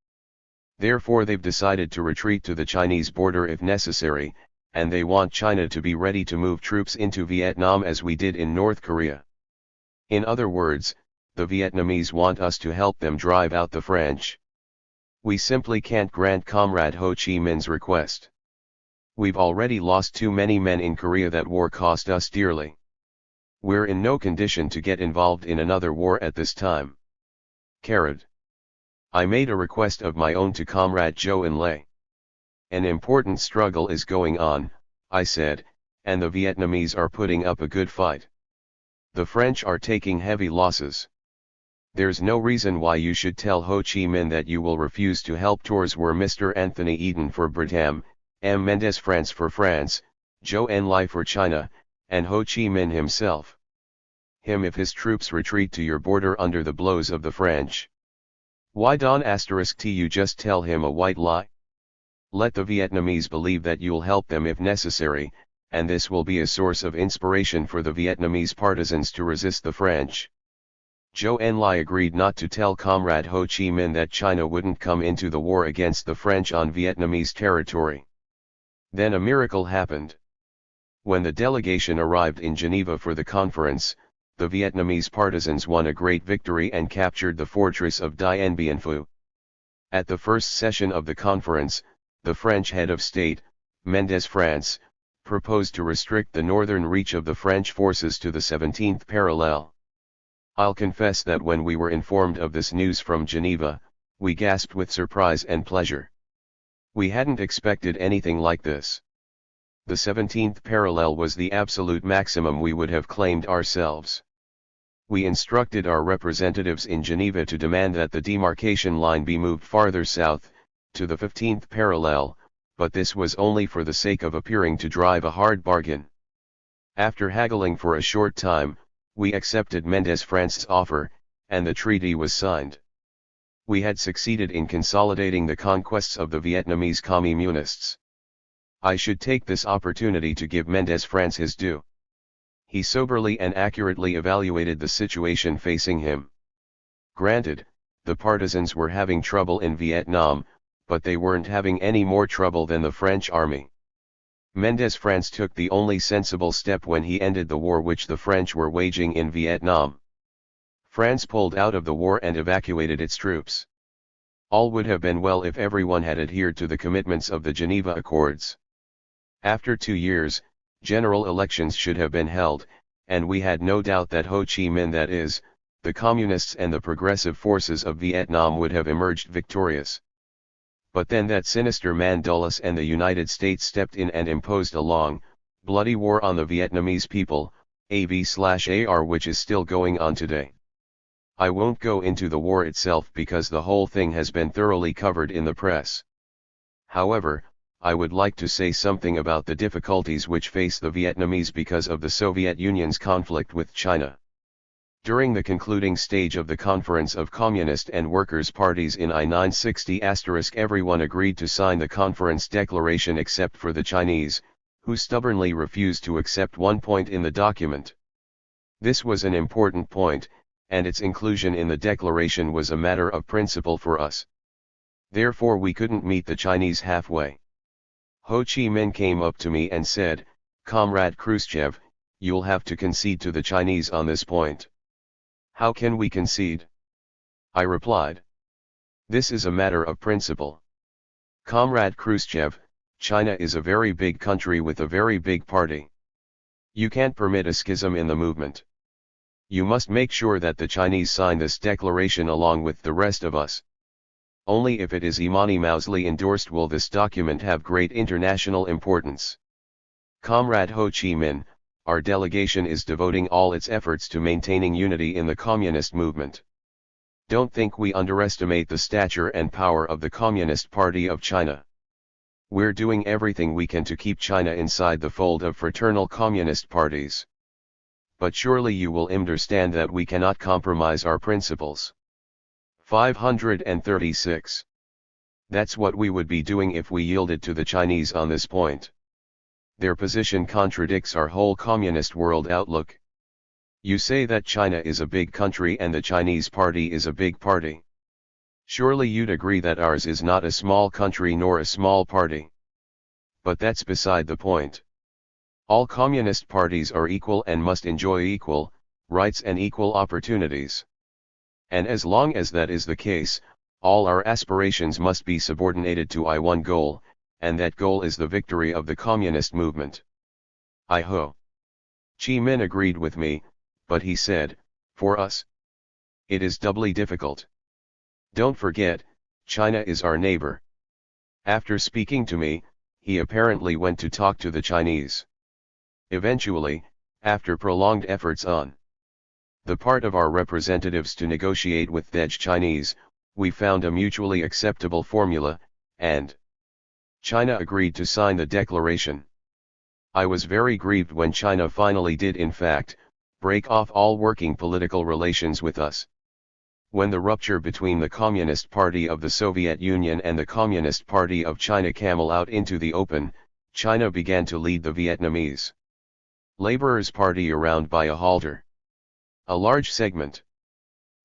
Therefore they've decided to retreat to the Chinese border if necessary, and they want China to be ready to move troops into Vietnam as we did in North Korea. In other words, the Vietnamese want us to help them drive out the French. We simply can't grant Comrade Ho Chi Minh's request. We've already lost too many men in Korea. That war cost us dearly. We're in no condition to get involved in another war at this time." Carried. I made a request of my own to Comrade Zhou Enlai. "An important struggle is going on," I said, "and the Vietnamese are putting up a good fight. The French are taking heavy losses. There's no reason why you should tell Ho Chi Minh that you will refuse to help." Tours were Mr. Anthony Eden for Britam, M. Mendes France for France, Zhou Enlai for China, and Ho Chi Minh himself. Him if his troops retreat to your border under the blows of the French. Why don't you just tell him a white lie? Let the Vietnamese believe that you'll help them if necessary, and this will be a source of inspiration for the Vietnamese partisans to resist the French." Zhou Enlai agreed not to tell Comrade Ho Chi Minh that China wouldn't come into the war against the French on Vietnamese territory. Then a miracle happened. When the delegation arrived in Geneva for the conference, the Vietnamese partisans won a great victory and captured the fortress of Dien Bien Phu. At the first session of the conference, the French head of state, Mendes France, proposed to restrict the northern reach of the French forces to the 17th parallel. I'll confess that when we were informed of this news from Geneva, we gasped with surprise and pleasure. We hadn't expected anything like this. The 17th parallel was the absolute maximum we would have claimed ourselves. We instructed our representatives in Geneva to demand that the demarcation line be moved farther south, to the 15th parallel, but this was only for the sake of appearing to drive a hard bargain. After haggling for a short time, we accepted Mendes France's offer, and the treaty was signed. We had succeeded in consolidating the conquests of the Vietnamese communists. I should take this opportunity to give Mendes France his due. He soberly and accurately evaluated the situation facing him. Granted, the partisans were having trouble in Vietnam, but they weren't having any more trouble than the French army. Mendes France took the only sensible step when he ended the war which the French were waging in Vietnam. France pulled out of the war and evacuated its troops. All would have been well if everyone had adhered to the commitments of the Geneva Accords. After 2 years, general elections should have been held, and we had no doubt that Ho Chi Minh, that is, the communists and the progressive forces of Vietnam, would have emerged victorious. But then that sinister man Dulles and the United States stepped in and imposed a long, bloody war on the Vietnamese people, AV/AR, which is still going on today. I won't go into the war itself because the whole thing has been thoroughly covered in the press. However, I would like to say something about the difficulties which face the Vietnamese because of the Soviet Union's conflict with China. During the concluding stage of the Conference of Communist and Workers' Parties in I-960*, everyone agreed to sign the conference declaration except for the Chinese, who stubbornly refused to accept one point in the document. This was an important point, and its inclusion in the declaration was a matter of principle for us. Therefore we couldn't meet the Chinese halfway. Ho Chi Minh came up to me and said, "Comrade Khrushchev, you'll have to concede to the Chinese on this point." "How can we concede?" I replied. "This is a matter of principle. Comrade Khrushchev, China is a very big country with a very big party. You can't permit a schism in the movement. You must make sure that the Chinese sign this declaration along with the rest of us. Only if it is unanimously endorsed will this document have great international importance. Comrade Ho Chi Minh, our delegation is devoting all its efforts to maintaining unity in the communist movement. Don't think we underestimate the stature and power of the Communist Party of China. We're doing everything we can to keep China inside the fold of fraternal communist parties. But surely you will understand that we cannot compromise our principles. 536. That's what we would be doing if we yielded to the Chinese on this point. Their position contradicts our whole communist world outlook. You say that China is a big country and the Chinese party is a big party. Surely you'd agree that ours is not a small country nor a small party. But that's beside the point. All communist parties are equal and must enjoy equal rights and equal opportunities. And as long as that is the case, all our aspirations must be subordinated to one goal, and that goal is the victory of the communist movement. Ho Chi Minh agreed with me, but he said, for us, it is doubly difficult. Don't forget, China is our neighbor. After speaking to me, he apparently went to talk to the Chinese. Eventually, after prolonged efforts on the part of our representatives to negotiate with the Chinese, we found a mutually acceptable formula, and China agreed to sign the declaration. I was very grieved when China finally did in fact, break off all working political relations with us. When the rupture between the Communist Party of the Soviet Union and the Communist Party of China came out into the open, China began to lead the Vietnamese Laborers' Party around by a halter. A large segment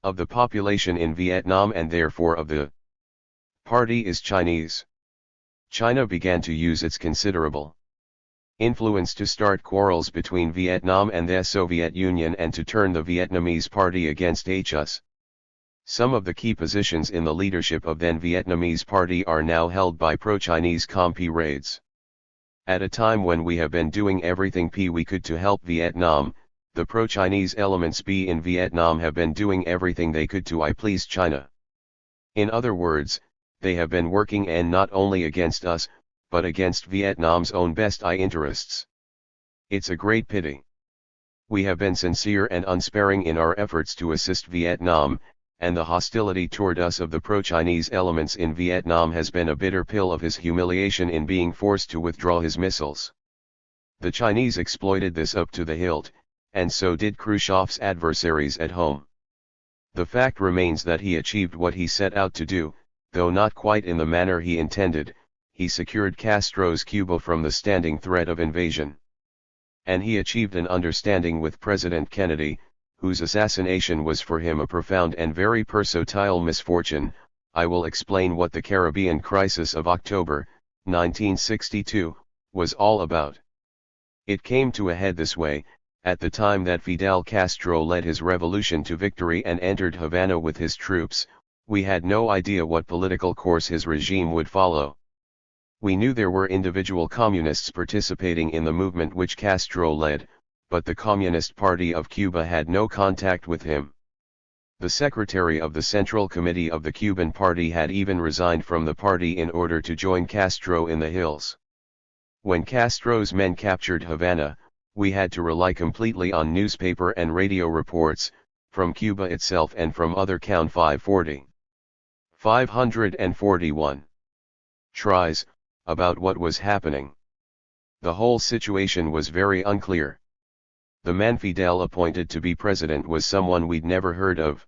of the population in Vietnam and therefore of the party is Chinese. China began to use its considerable influence to start quarrels between Vietnam and the Soviet Union and to turn the Vietnamese party against us. Some of the key positions in the leadership of then Vietnamese party are now held by pro-Chinese comrades. At a time when we have been doing everything we could to help Vietnam, the pro-Chinese elements in Vietnam have been doing everything they could to please China. In other words, they have been working and not only against us, but against Vietnam's own best interests. It's a great pity. We have been sincere and unsparing in our efforts to assist Vietnam, and the hostility toward us of the pro-Chinese elements in Vietnam has been a bitter pill of his humiliation in being forced to withdraw his missiles. The Chinese exploited this up to the hilt, and so did Khrushchev's adversaries at home. The fact remains that he achieved what he set out to do, though not quite in the manner he intended. He secured Castro's Cuba from the standing threat of invasion. And he achieved an understanding with President Kennedy, whose assassination was for him a profound and very personal misfortune. I will explain what the Caribbean crisis of October, 1962, was all about. It came to a head this way. At the time that Fidel Castro led his revolution to victory and entered Havana with his troops, we had no idea what political course his regime would follow. We knew there were individual communists participating in the movement which Castro led, but the Communist Party of Cuba had no contact with him. The secretary of the Central Committee of the Cuban Party had even resigned from the party in order to join Castro in the hills. When Castro's men captured Havana, we had to rely completely on newspaper and radio reports, from Cuba itself and from other Count 540. 541. Tries, about what was happening. The whole situation was very unclear. The man Fidel appointed to be president was someone we'd never heard of.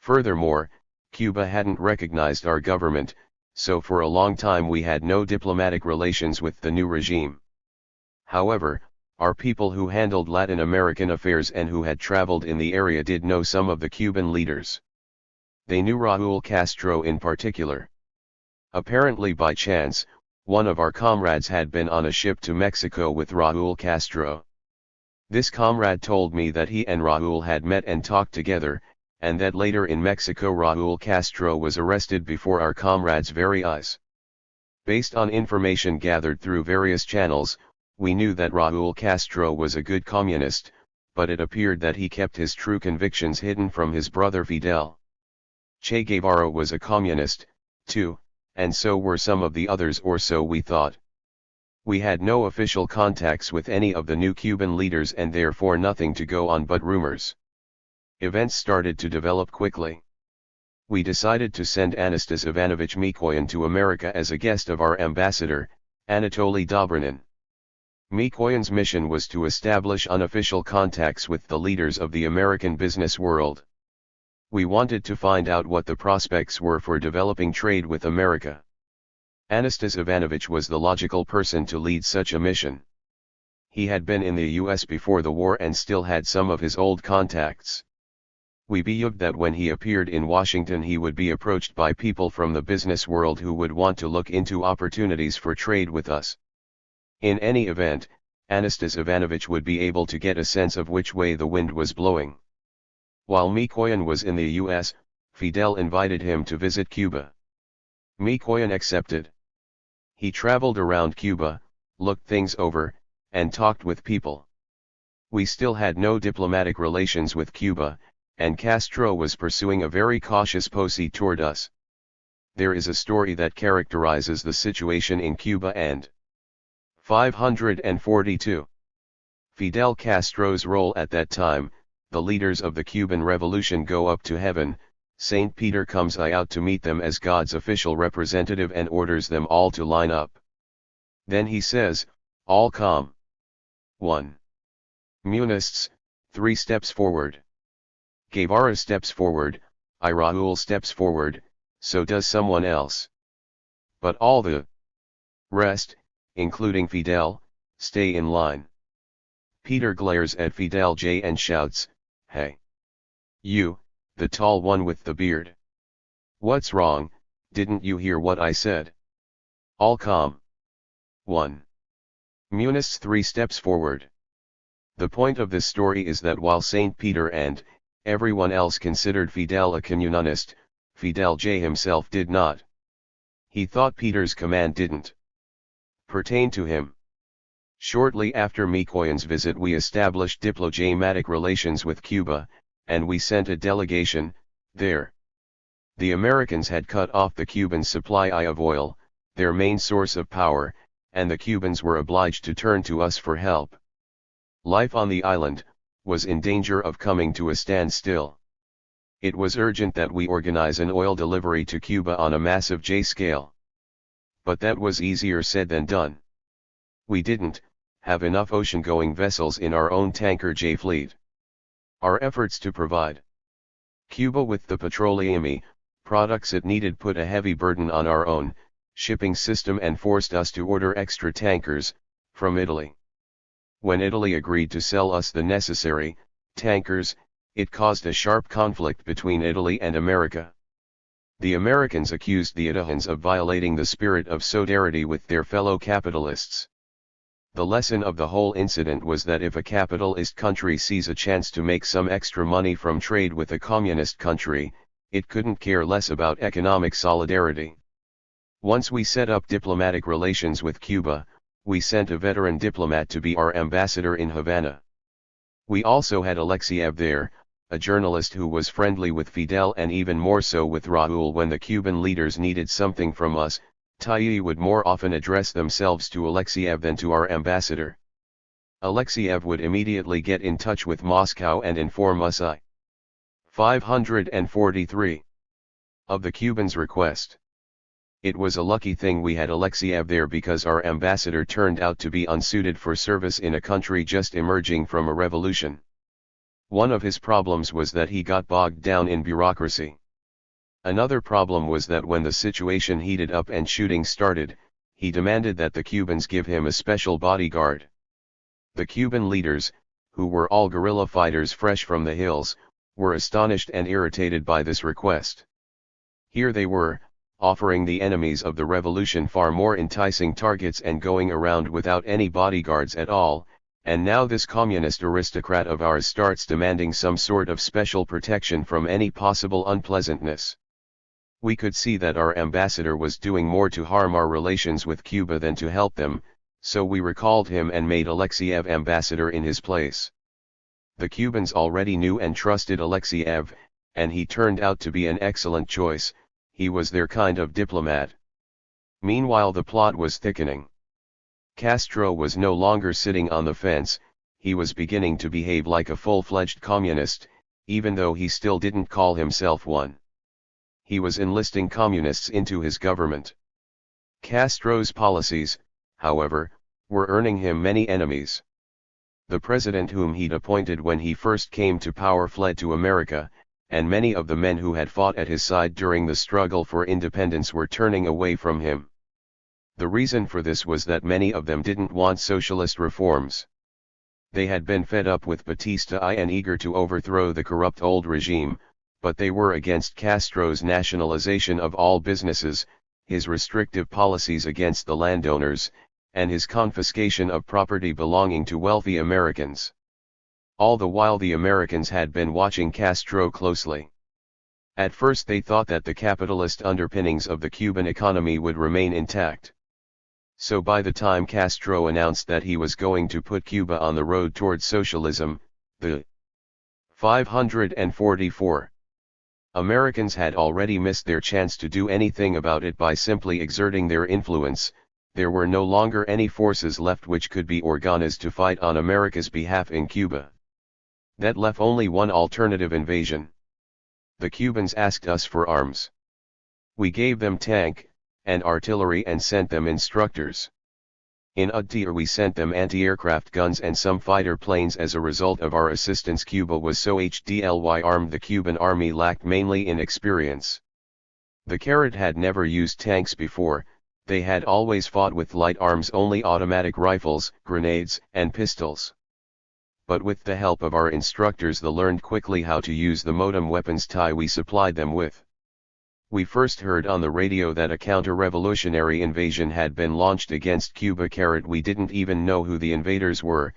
Furthermore, Cuba hadn't recognized our government, so for a long time we had no diplomatic relations with the new regime. However, our people who handled Latin American affairs and who had traveled in the area did know some of the Cuban leaders. They knew Raúl Castro in particular. Apparently by chance, one of our comrades had been on a ship to Mexico with Raúl Castro. This comrade told me that he and Raúl had met and talked together, and that later in Mexico Raúl Castro was arrested before our comrades' very eyes. Based on information gathered through various channels, we knew that Raúl Castro was a good communist, but it appeared that he kept his true convictions hidden from his brother Fidel. Che Guevara was a communist, too, and so were some of the others, or so we thought. We had no official contacts with any of the new Cuban leaders and therefore nothing to go on but rumors. Events started to develop quickly. We decided to send Anastas Ivanovich Mikoyan to America as a guest of our ambassador, Anatoly Dobrinin. Mikoyan's mission was to establish unofficial contacts with the leaders of the American business world. We wanted to find out what the prospects were for developing trade with America. Anastas Ivanovich was the logical person to lead such a mission. He had been in the US before the war and still had some of his old contacts. We believed that when he appeared in Washington he would be approached by people from the business world who would want to look into opportunities for trade with us. In any event, Anastas Ivanovich would be able to get a sense of which way the wind was blowing. While Mikoyan was in the US, Fidel invited him to visit Cuba. Mikoyan accepted. He traveled around Cuba, looked things over, and talked with people. We still had no diplomatic relations with Cuba, and Castro was pursuing a very cautious policy toward us. There is a story that characterizes the situation in Cuba and 542. Fidel Castro's role at that time. The leaders of the Cuban Revolution go up to heaven, St. Peter comes out to meet them as God's official representative and orders them all to line up. Then he says, all calm. 1. Munists, 3 steps forward. Guevara steps forward, I Raúl steps forward, so does someone else. But all the rest, including Fidel, stay in line. Peter glares at Fidel J and shouts, hey! You, the tall one with the beard. What's wrong, didn't you hear what I said? All calm. 1. Munists 3 steps forward. The point of this story is that while St. Peter and everyone else considered Fidel a communist, Fidel J himself did not. He thought Peter's command didn't pertain to him. Shortly after Mikoyan's visit we established diplomatic relations with Cuba, and we sent a delegation there. The Americans had cut off the Cubans' supply of oil, their main source of power, and the Cubans were obliged to turn to us for help. Life on the island was in danger of coming to a standstill. It was urgent that we organize an oil delivery to Cuba on a massive J scale. But that was easier said than done. We didn't have enough ocean-going vessels in our own tanker J fleet. Our efforts to provide Cuba with the petroleum products it needed put a heavy burden on our own shipping system and forced us to order extra tankers from Italy. When Italy agreed to sell us the necessary tankers, it caused a sharp conflict between Italy and America. The Americans accused the Italians of violating the spirit of solidarity with their fellow capitalists. The lesson of the whole incident was that if a capitalist country sees a chance to make some extra money from trade with a communist country, it couldn't care less about economic solidarity. Once we set up diplomatic relations with Cuba, we sent a veteran diplomat to be our ambassador in Havana. We also had Alexeyev there, a journalist who was friendly with Fidel and even more so with Raúl. When the Cuban leaders needed something from us, THIRD would more often address themselves to Alexeyev than to our ambassador. Alexeyev would immediately get in touch with Moscow and inform us 543 of the Cubans' request. It was a lucky thing we had Alexeyev there because our ambassador turned out to be unsuited for service in a country just emerging from a revolution. One of his problems was that he got bogged down in bureaucracy. Another problem was that when the situation heated up and shooting started, he demanded that the Cubans give him a special bodyguard. The Cuban leaders, who were all guerrilla fighters fresh from the hills, were astonished and irritated by this request. Here they were, offering the enemies of the revolution far more enticing targets and going around without any bodyguards at all, and now this communist aristocrat of ours starts demanding some sort of special protection from any possible unpleasantness. We could see that our ambassador was doing more to harm our relations with Cuba than to help them, so we recalled him and made Alexeyev ambassador in his place. The Cubans already knew and trusted Alexeyev, and he turned out to be an excellent choice. he was their kind of diplomat. Meanwhile the plot was thickening. Castro was no longer sitting on the fence, he was beginning to behave like a full-fledged communist, even though he still didn't call himself one. He was enlisting communists into his government. Castro's policies, however, were earning him many enemies. The president whom he'd appointed when he first came to power fled to America, and many of the men who had fought at his side during the struggle for independence were turning away from him. The reason for this was that many of them didn't want socialist reforms. They had been fed up with Batista and eager to overthrow the corrupt old regime, but they were against Castro's nationalization of all businesses, his restrictive policies against the landowners, and his confiscation of property belonging to wealthy Americans. All the while the Americans had been watching Castro closely. At first they thought that the capitalist underpinnings of the Cuban economy would remain intact. So by the time Castro announced that he was going to put Cuba on the road towards socialism, the 544 Americans had already missed their chance to do anything about it by simply exerting their influence. There were no longer any forces left which could be organized to fight on America's behalf in Cuba. That left only one alternative: invasion. The Cubans asked us for arms. We gave them tank and artillery and sent them instructors. In Uttiyar we sent them anti-aircraft guns and some fighter planes. As a result of our assistance, Cuba was so HDLY armed the Cuban army lacked mainly in experience. The Carrot had never used tanks before, they had always fought with light arms only: automatic rifles, grenades, and pistols. But with the help of our instructors they learned quickly how to use the modem weapons we supplied them with. We first heard on the radio that a counter-revolutionary invasion had been launched against Cuba. We didn't even know who the invaders were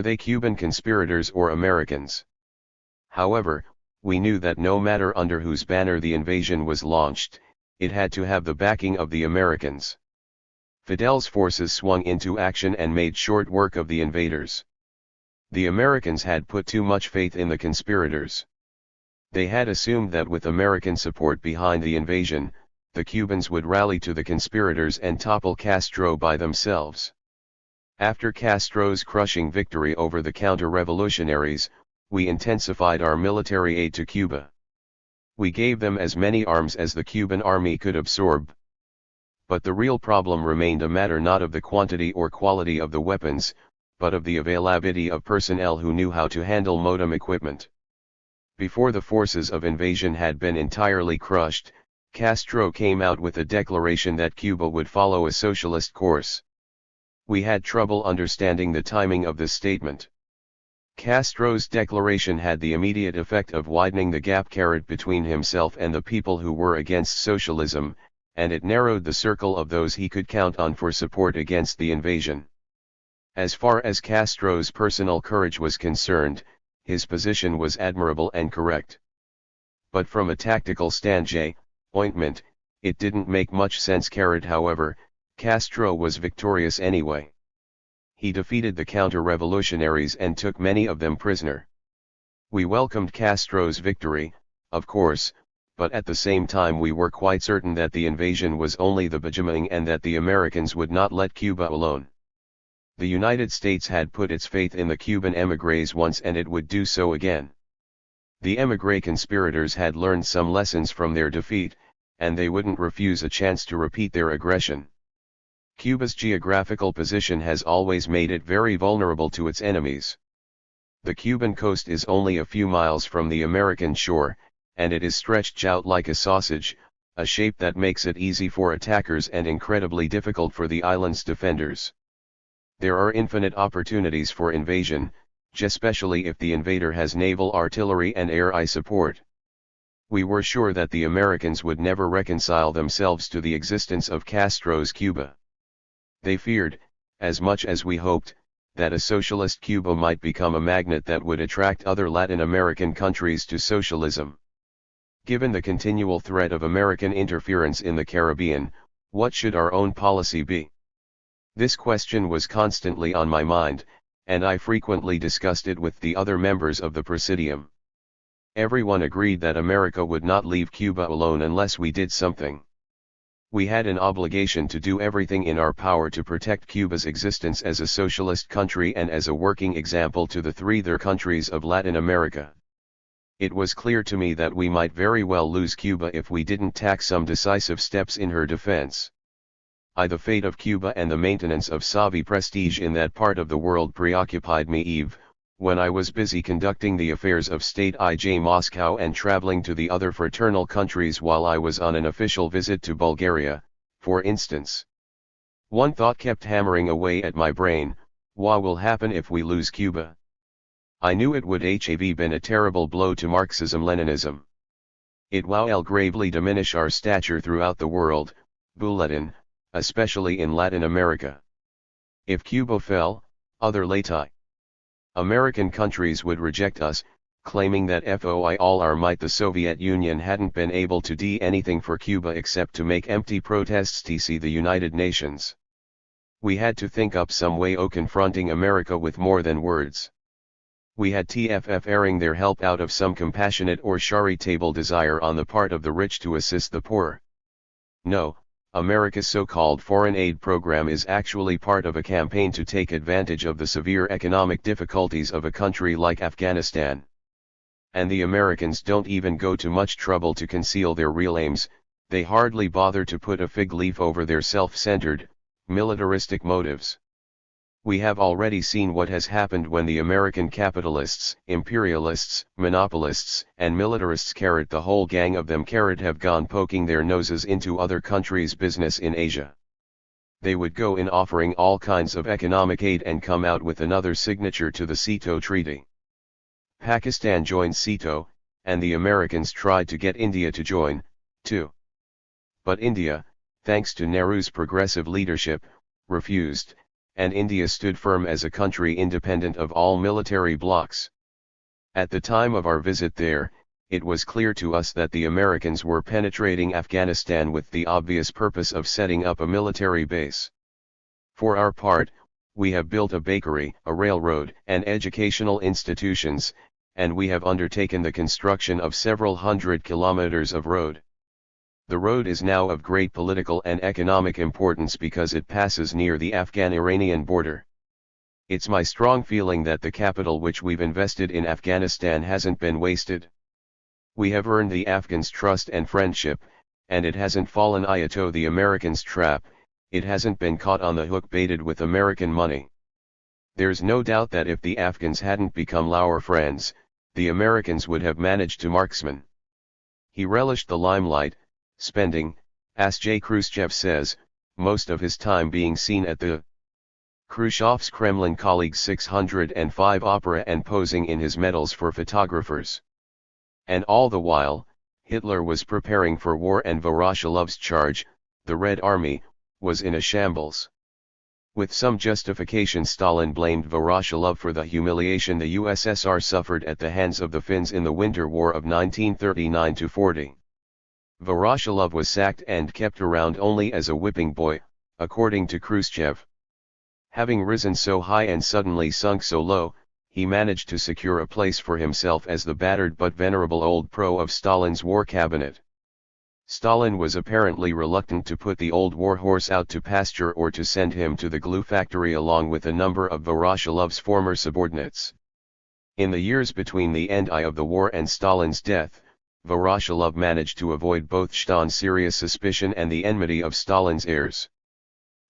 they Cuban conspirators or Americans? However, we knew that no matter under whose banner the invasion was launched, it had to have the backing of the Americans. Fidel's forces swung into action and made short work of the invaders. The Americans had put too much faith in the conspirators. They had assumed that with American support behind the invasion, the Cubans would rally to the conspirators and topple Castro by themselves. After Castro's crushing victory over the counter-revolutionaries, we intensified our military aid to Cuba. We gave them as many arms as the Cuban army could absorb. But the real problem remained a matter not of the quantity or quality of the weapons, but of the availability of personnel who knew how to handle modem equipment. Before the forces of invasion had been entirely crushed, Castro came out with a declaration that Cuba would follow a socialist course. We had trouble understanding the timing of this statement. Castro's declaration had the immediate effect of widening the gap between himself and the people who were against socialism, and it narrowed the circle of those he could count on for support against the invasion. As far as Castro's personal courage was concerned, his position was admirable and correct. But from a tactical standpoint, it didn't make much sense. However, Castro was victorious anyway. He defeated the counter-revolutionaries and took many of them prisoner. We welcomed Castro's victory, of course, but at the same time we were quite certain that the invasion was only the beginning and that the Americans would not let Cuba alone. The United States had put its faith in the Cuban émigrés once and it would do so again. The émigré conspirators had learned some lessons from their defeat, and they wouldn't refuse a chance to repeat their aggression. Cuba's geographical position has always made it very vulnerable to its enemies. The Cuban coast is only a few miles from the American shore, and it is stretched out like a sausage, a shape that makes it easy for attackers and incredibly difficult for the island's defenders. There are infinite opportunities for invasion, especially if the invader has naval artillery and air support. We were sure that the Americans would never reconcile themselves to the existence of Castro's Cuba. They feared, as much as we hoped, that a socialist Cuba might become a magnet that would attract other Latin American countries to socialism. Given the continual threat of American interference in the Caribbean, what should our own policy be? This question was constantly on my mind, and I frequently discussed it with the other members of the Presidium. Everyone agreed that America would not leave Cuba alone unless we did something. We had an obligation to do everything in our power to protect Cuba's existence as a socialist country and as a working example to the three other countries of Latin America. It was clear to me that we might very well lose Cuba if we didn't take some decisive steps in her defense. The fate of Cuba and the maintenance of Soviet prestige in that part of the world preoccupied me when I was busy conducting the affairs of state in Moscow and traveling to the other fraternal countries while I was on an official visit to Bulgaria, for instance. One thought kept hammering away at my brain: what will happen if we lose Cuba? I knew it would have been a terrible blow to Marxism-Leninism. It will gravely diminish our stature throughout the world, bulletin, especially in Latin America. If Cuba fell, other Latin American countries would reject us, claiming that for all our might the Soviet Union hadn't been able to do anything for Cuba except to make empty protests to see the United Nations. We had to think up some way of confronting America with more than words. We had to airing their help out of some compassionate or charitable desire on the part of the rich to assist the poor. No, America's so-called foreign aid program is actually part of a campaign to take advantage of the severe economic difficulties of a country like Afghanistan. And the Americans don't even go to much trouble to conceal their real aims. They hardly bother to put a fig leaf over their self-centered, militaristic motives. We have already seen what has happened when the American capitalists, imperialists, monopolists, and militarists the whole gang of them have gone poking their noses into other countries' business in Asia. They would go in offering all kinds of economic aid and come out with another signature to the SEATO Treaty. Pakistan joined SEATO, and the Americans tried to get India to join, too. But India, thanks to Nehru's progressive leadership, refused, and India stood firm as a country independent of all military blocs. At the time of our visit there, it was clear to us that the Americans were penetrating Afghanistan with the obvious purpose of setting up a military base. For our part, we have built a bakery, a railroad, and educational institutions, and we have undertaken the construction of several hundred kilometers of road. The road is now of great political and economic importance because it passes near the Afghan-Iranian border. It's my strong feeling that the capital which we've invested in Afghanistan hasn't been wasted. We have earned the Afghans' trust and friendship, and it hasn't fallen into the Americans' trap. It hasn't been caught on the hook baited with American money. There's no doubt that if the Afghans hadn't become our friends, the Americans would have managed to Marksman. He relished the limelight, spending, as J. Khrushchev says, most of his time being seen at the Khrushchev's Kremlin colleagues 605 opera and posing in his medals for photographers. And all the while, Hitler was preparing for war and Voroshilov's charge, the Red Army, was in a shambles. With some justification, Stalin blamed Voroshilov for the humiliation the USSR suffered at the hands of the Finns in the Winter War of 1939-40. Voroshilov was sacked and kept around only as a whipping boy, according to Khrushchev. Having risen so high and suddenly sunk so low, he managed to secure a place for himself as the battered but venerable old pro of Stalin's war cabinet. Stalin was apparently reluctant to put the old warhorse out to pasture or to send him to the glue factory along with a number of Voroshilov's former subordinates. In the years between the end of the war and Stalin's death, Voroshilov managed to avoid both Stalin's serious suspicion and the enmity of Stalin's heirs.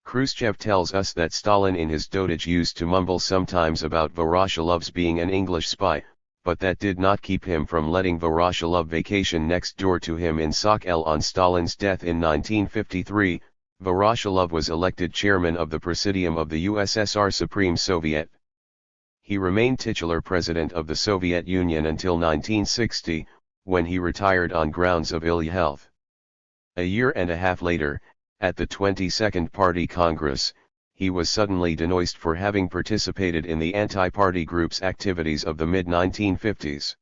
Khrushchev tells us that Stalin in his dotage used to mumble sometimes about Voroshilov's being an English spy, but that did not keep him from letting Voroshilov vacation next door to him in Sakhalin. On Stalin's death in 1953, Voroshilov was elected chairman of the Presidium of the USSR Supreme Soviet. He remained titular president of the Soviet Union until 1960, when he retired on grounds of ill health. A year and a half later, at the 22nd Party Congress, he was suddenly denounced for having participated in the anti-party group's activities of the mid-1950s.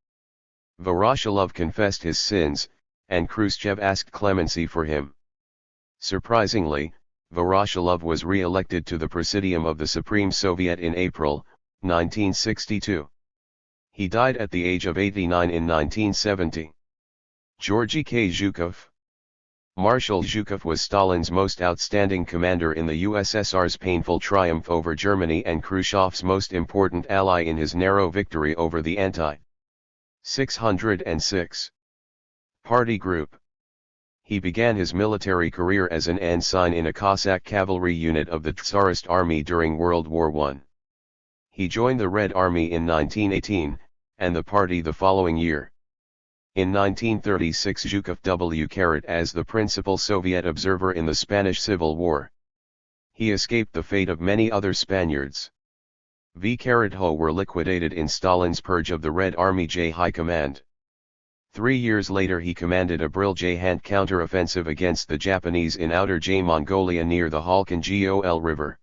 Voroshilov confessed his sins, and Khrushchev asked clemency for him. Surprisingly, Voroshilov was re-elected to the Presidium of the Supreme Soviet in April, 1962. He died at the age of 89 in 1970. Georgy K. Zhukov. Marshal Zhukov was Stalin's most outstanding commander in the USSR's painful triumph over Germany and Khrushchev's most important ally in his narrow victory over the anti-606 party group. He began his military career as an ensign in a Cossack cavalry unit of the Tsarist army during World War I. He joined the Red Army in 1918, and the party the following year. In 1936 Zhukov W. as the principal Soviet observer in the Spanish Civil War. He escaped the fate of many other Spaniards. Ho were liquidated in Stalin's purge of the Red Army J High Command. 3 years later he commanded a brilliant counter-offensive against the Japanese in Outer J Mongolia near the Khalkhin-Gol River.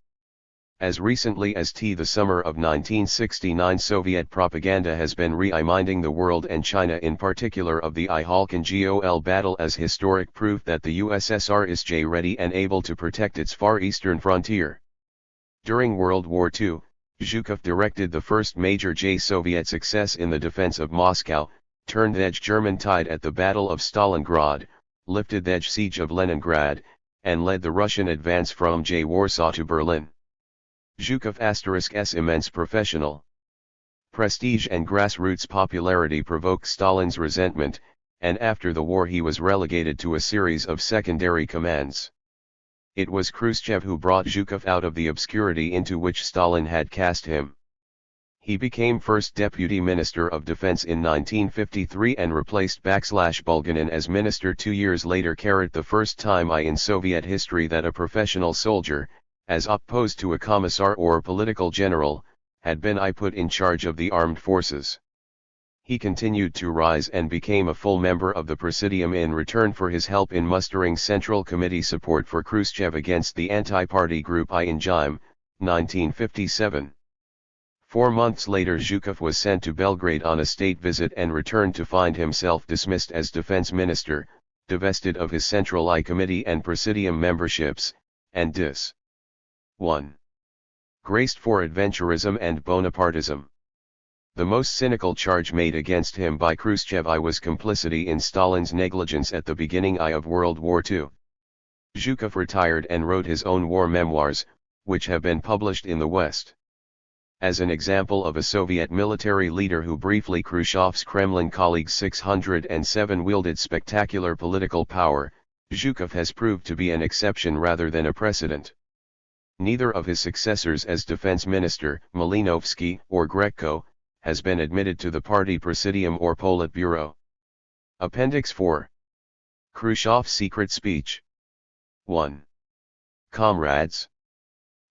As recently as the summer of 1969 Soviet propaganda has been reminding the world and China in particular of the Khalkhin-Gol battle as historic proof that the USSR is ready and able to protect its far eastern frontier. During World War II, Zhukov directed the first major Soviet success in the defense of Moscow, turned the German tide at the Battle of Stalingrad, lifted the siege of Leningrad, and led the Russian advance from Warsaw to Berlin. Zhukov's immense professional prestige and grassroots popularity provoked Stalin's resentment, and after the war he was relegated to a series of secondary commands. It was Khrushchev who brought Zhukov out of the obscurity into which Stalin had cast him. He became first Deputy Minister of Defense in 1953 and replaced Bulganin as minister 2 years later. The first time in Soviet history that a professional soldier, as opposed to a commissar or political general, had been put in charge of the armed forces. He continued to rise and became a full member of the Presidium in return for his help in mustering Central Committee support for Khrushchev against the anti-party group in Jim, 1957. 4 months later Zhukov was sent to Belgrade on a state visit and returned to find himself dismissed as defense minister, divested of his Central Committee and Presidium memberships, and 1. Graced for adventurism and Bonapartism. The most cynical charge made against him by Khrushchev was complicity in Stalin's negligence at the beginning of World War II. Zhukov retired and wrote his own war memoirs, which have been published in the West. As an example of a Soviet military leader who briefly Khrushchev's Kremlin colleagues 607 wielded spectacular political power, Zhukov has proved to be an exception rather than a precedent. Neither of his successors as defense minister, Malinovsky or Greco, has been admitted to the party Presidium or Politburo. Appendix 4. Khrushchev's secret speech. 1. Comrades.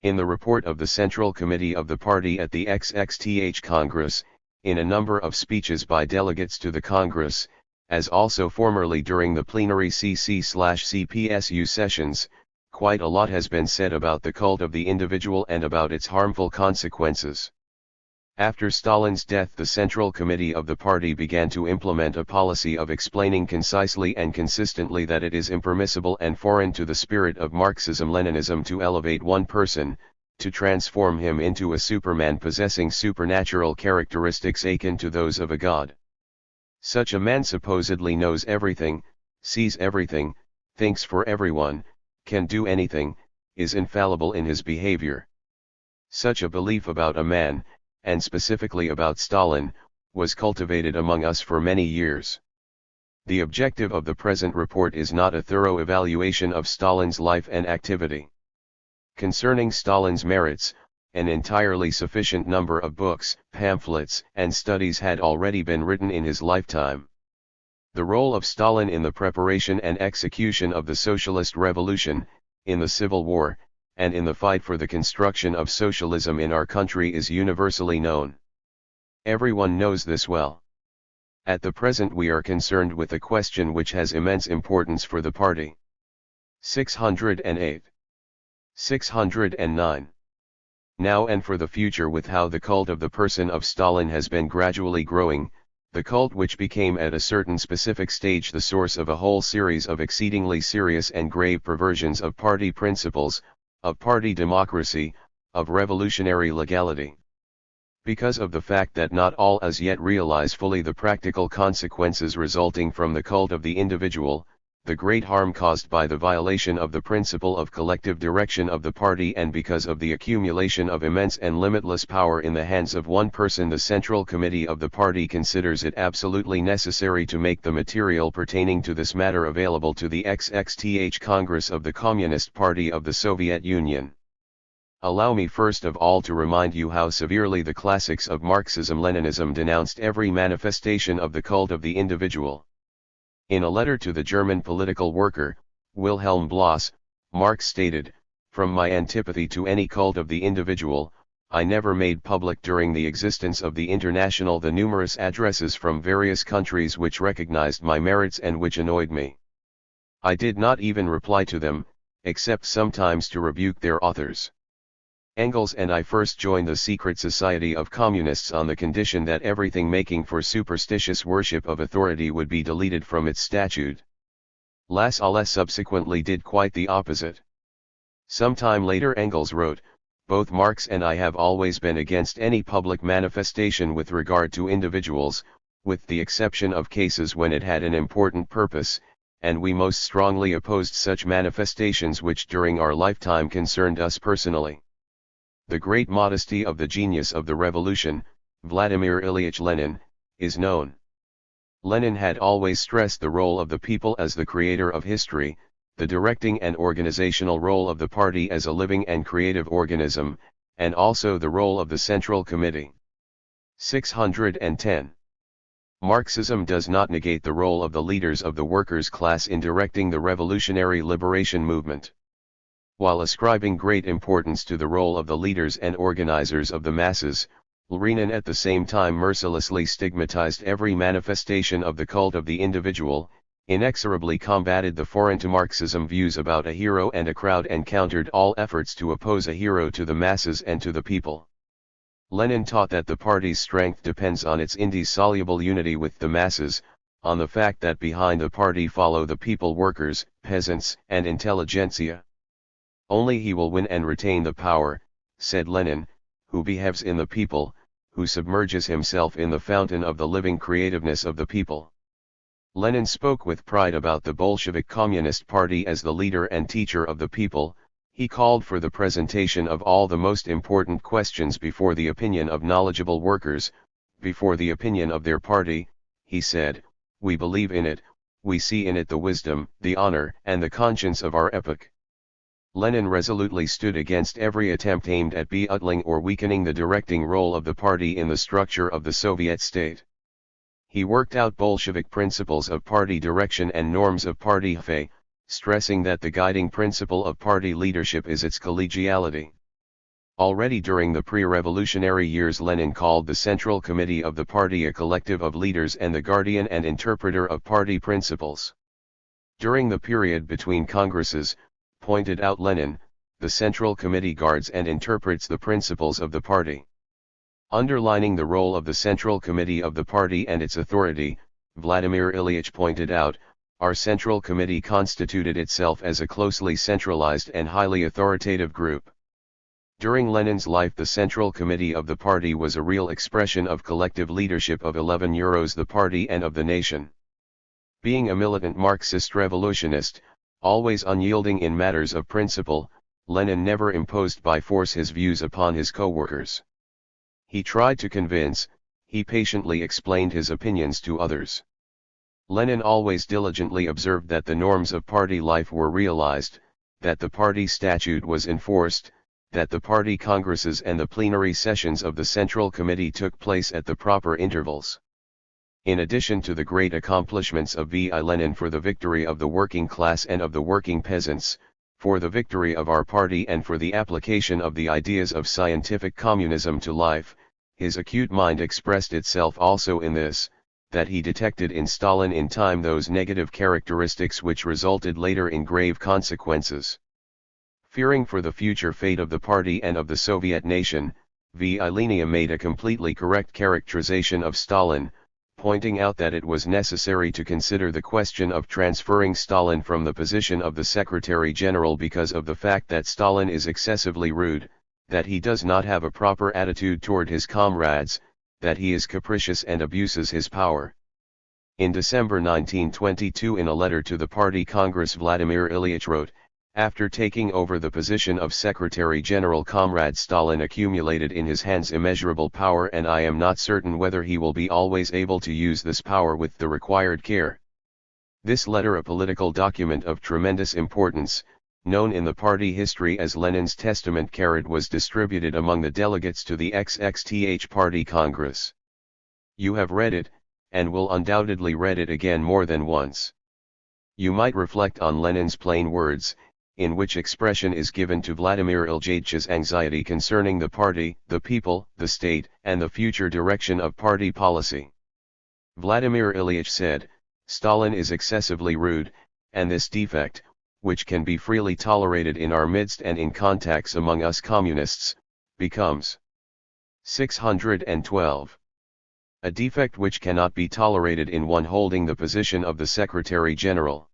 In the report of the Central Committee of the party at the XXTH Congress, in a number of speeches by delegates to the Congress, as also formerly during the plenary CC/CPSU sessions, quite a lot has been said about the cult of the individual and about its harmful consequences. After Stalin's death, the Central Committee of the party began to implement a policy of explaining concisely and consistently that it is impermissible and foreign to the spirit of Marxism-Leninism to elevate one person, to transform him into a superman possessing supernatural characteristics akin to those of a god. Such a man supposedly knows everything, sees everything, thinks for everyone, can do anything, is infallible in his behavior. Such a belief about a man, and specifically about Stalin, was cultivated among us for many years. The objective of the present report is not a thorough evaluation of Stalin's life and activity. Concerning Stalin's merits, an entirely sufficient number of books, pamphlets, and studies had already been written in his lifetime. The role of Stalin in the preparation and execution of the socialist revolution, in the Civil War, and in the fight for the construction of socialism in our country is universally known. Everyone knows this well. At the present we are concerned with a question which has immense importance for the party. 608. 609. Now and for the future, with how the cult of the person of Stalin has been gradually growing, the cult which became at a certain specific stage the source of a whole series of exceedingly serious and grave perversions of party principles, of party democracy, of revolutionary legality. Because of the fact that not all as yet realize fully the practical consequences resulting from the cult of the individual, the great harm caused by the violation of the principle of collective direction of the party, and because of the accumulation of immense and limitless power in the hands of one person, the Central Committee of the party considers it absolutely necessary to make the material pertaining to this matter available to the XXTH Congress of the Communist Party of the Soviet Union. Allow me first of all to remind you how severely the classics of Marxism-Leninism denounced every manifestation of the cult of the individual. In a letter to the German political worker, Wilhelm Bloss, Marx stated, "From my antipathy to any cult of the individual, I never made public during the existence of the International the numerous addresses from various countries which recognized my merits and which annoyed me. I did not even reply to them, except sometimes to rebuke their authors. Engels and I first joined the secret society of communists on the condition that everything making for superstitious worship of authority would be deleted from its statute. Lassalle subsequently did quite the opposite." Some time later Engels wrote, "Both Marx and I have always been against any public manifestation with regard to individuals, with the exception of cases when it had an important purpose, and we most strongly opposed such manifestations which during our lifetime concerned us personally." The great modesty of the genius of the revolution, Vladimir Ilyich Lenin, is known. Lenin had always stressed the role of the people as the creator of history, the directing and organizational role of the party as a living and creative organism, and also the role of the Central Committee. 610. Marxism does not negate the role of the leaders of the workers' class in directing the revolutionary liberation movement. While ascribing great importance to the role of the leaders and organizers of the masses, Lenin at the same time mercilessly stigmatized every manifestation of the cult of the individual, inexorably combated the foreign to Marxism views about a hero and a crowd, and countered all efforts to oppose a hero to the masses and to the people. Lenin taught that the party's strength depends on its indissoluble unity with the masses, on the fact that behind the party follow the people, workers, peasants, and intelligentsia. "Only he will win and retain the power," said Lenin, "who behaves in the people, who submerges himself in the fountain of the living creativeness of the people." Lenin spoke with pride about the Bolshevik Communist Party as the leader and teacher of the people. He called for the presentation of all the most important questions before the opinion of knowledgeable workers, before the opinion of their party. He said, "We believe in it, we see in it the wisdom, the honor, and the conscience of our epoch." Lenin resolutely stood against every attempt aimed at belittling or weakening the directing role of the party in the structure of the Soviet state. He worked out Bolshevik principles of party direction and norms of party faith, stressing that the guiding principle of party leadership is its collegiality. Already during the pre-revolutionary years, Lenin called the Central Committee of the party a collective of leaders and the guardian and interpreter of party principles. During the period between Congresses, pointed out Lenin, the Central Committee guards and interprets the principles of the party. Underlining the role of the Central Committee of the party and its authority, Vladimir Ilyich pointed out, "Our Central Committee constituted itself as a closely centralized and highly authoritative group." During Lenin's life, the Central Committee of the party was a real expression of collective leadership of 11 euros the party and of the nation. Being a militant Marxist revolutionist, always unyielding in matters of principle, Lenin never imposed by force his views upon his co-workers. He tried to convince, he patiently explained his opinions to others. Lenin always diligently observed that the norms of party life were realized, that the party statute was enforced, that the party congresses and the plenary sessions of the Central Committee took place at the proper intervals. In addition to the great accomplishments of V. I. Lenin for the victory of the working class and of the working peasants, for the victory of our party and for the application of the ideas of scientific communism to life, his acute mind expressed itself also in this, that he detected in Stalin in time those negative characteristics which resulted later in grave consequences. Fearing for the future fate of the party and of the Soviet nation, V. I. Lenin made a completely correct characterization of Stalin, pointing out that it was necessary to consider the question of transferring Stalin from the position of the Secretary General because of the fact that Stalin is excessively rude, that he does not have a proper attitude toward his comrades, that he is capricious and abuses his power. In December 1922, in a letter to the Party Congress, Vladimir Ilyich wrote, "After taking over the position of Secretary General, Comrade Stalin accumulated in his hands immeasurable power, and I am not certain whether he will be always able to use this power with the required care." This letter, a political document of tremendous importance, known in the party history as Lenin's Testament, was distributed among the delegates to the XXTH Party Congress. You have read it, and will undoubtedly read it again more than once. You might reflect on Lenin's plain words, in which expression is given to Vladimir Ilyich's anxiety concerning the party, the people, the state, and the future direction of party policy. Vladimir Ilyich said, "Stalin is excessively rude, and this defect, which can be freely tolerated in our midst and in contacts among us communists, becomes 612. A defect which cannot be tolerated in one holding the position of the Secretary General.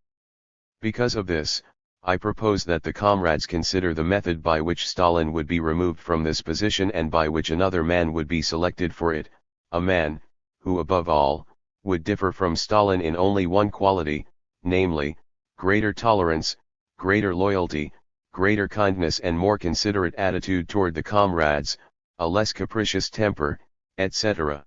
Because of this, I propose that the comrades consider the method by which Stalin would be removed from this position and by which another man would be selected for it, a man, who above all, would differ from Stalin in only one quality, namely, greater tolerance, greater loyalty, greater kindness and more considerate attitude toward the comrades, a less capricious temper, etc."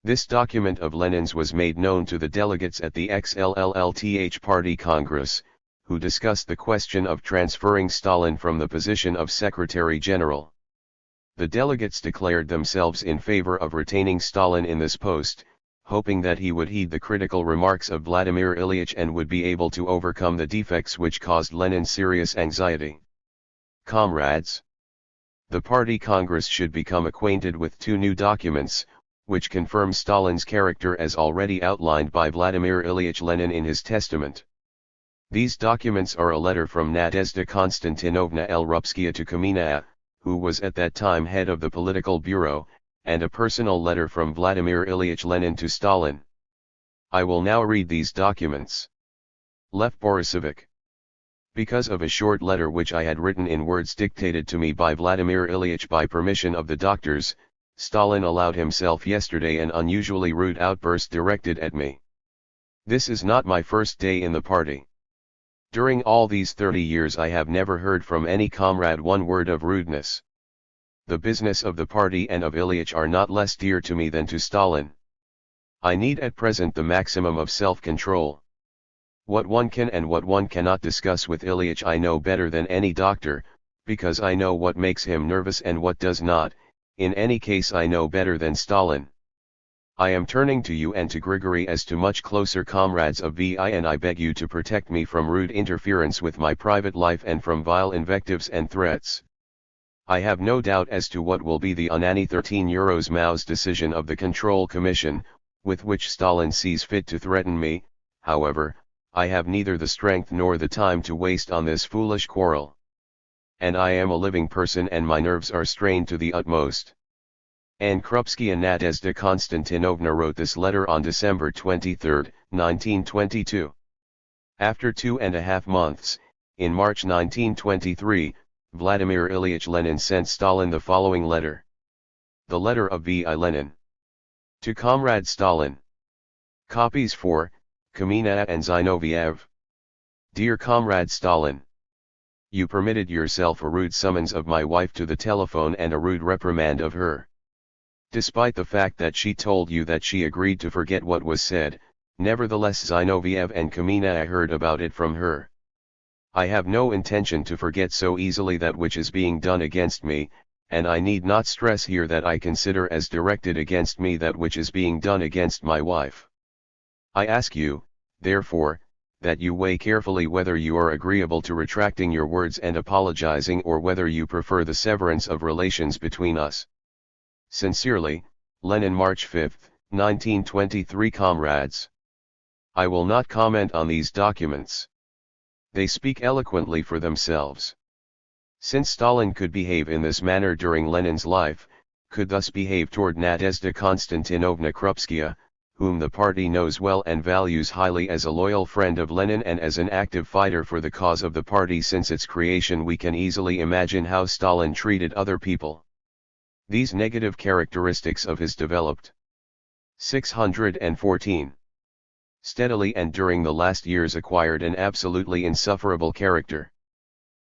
This document of Lenin's was made known to the delegates at the XLLTH Party Congress, who discussed the question of transferring Stalin from the position of Secretary General. The delegates declared themselves in favor of retaining Stalin in this post, hoping that he would heed the critical remarks of Vladimir Ilyich and would be able to overcome the defects which caused Lenin serious anxiety. Comrades, the Party Congress should become acquainted with two new documents, which confirm Stalin's character as already outlined by Vladimir Ilyich Lenin in his testament. These documents are a letter from Nadezhda Konstantinovna Elrupskaya to Kamenaya, who was at that time head of the political bureau, and a personal letter from Vladimir Ilyich Lenin to Stalin. I will now read these documents. Lev Borisovich. Because of a short letter which I had written in words dictated to me by Vladimir Ilyich by permission of the doctors, Stalin allowed himself yesterday an unusually rude outburst directed at me. This is not my first day in the party. During all these 30 years I have never heard from any comrade one word of rudeness. The business of the party and of Ilyich are not less dear to me than to Stalin. I need at present the maximum of self-control. What one can and what one cannot discuss with Ilyich I know better than any doctor, because I know what makes him nervous and what does not. In any case I know better than Stalin. I am turning to you and to Grigory as to much closer comrades of VI, and I beg you to protect me from rude interference with my private life and from vile invectives and threats. I have no doubt as to what will be the unani 13 euros Mao's decision of the Control Commission, with which Stalin sees fit to threaten me. However, I have neither the strength nor the time to waste on this foolish quarrel. And I am a living person and my nerves are strained to the utmost. Anne Krupskaya Nadezhda Konstantinovna wrote this letter on December 23, 1922. After 2.5 months, in March 1923, Vladimir Ilyich Lenin sent Stalin the following letter. The letter of V.I. Lenin. To Comrade Stalin. Copies for Kamenaya and Zinoviev. Dear Comrade Stalin. You permitted yourself a rude summons of my wife to the telephone and a rude reprimand of her. Despite the fact that she told you that she agreed to forget what was said, nevertheless Zinoviev and Kamenaya heard about it from her. I have no intention to forget so easily that which is being done against me, and I need not stress here that I consider as directed against me that which is being done against my wife. I ask you, therefore, that you weigh carefully whether you are agreeable to retracting your words and apologizing or whether you prefer the severance of relations between us. Sincerely, Lenin. March 5, 1923. Comrades. I will not comment on these documents. They speak eloquently for themselves. Since Stalin could behave in this manner during Lenin's life, could thus behave toward Nadezhda Konstantinovna Krupskaya, whom the party knows well and values highly as a loyal friend of Lenin and as an active fighter for the cause of the party since its creation. We can easily imagine how Stalin treated other people. These negative characteristics of his developed. 614. Steadily and during the last years acquired an absolutely insufferable character.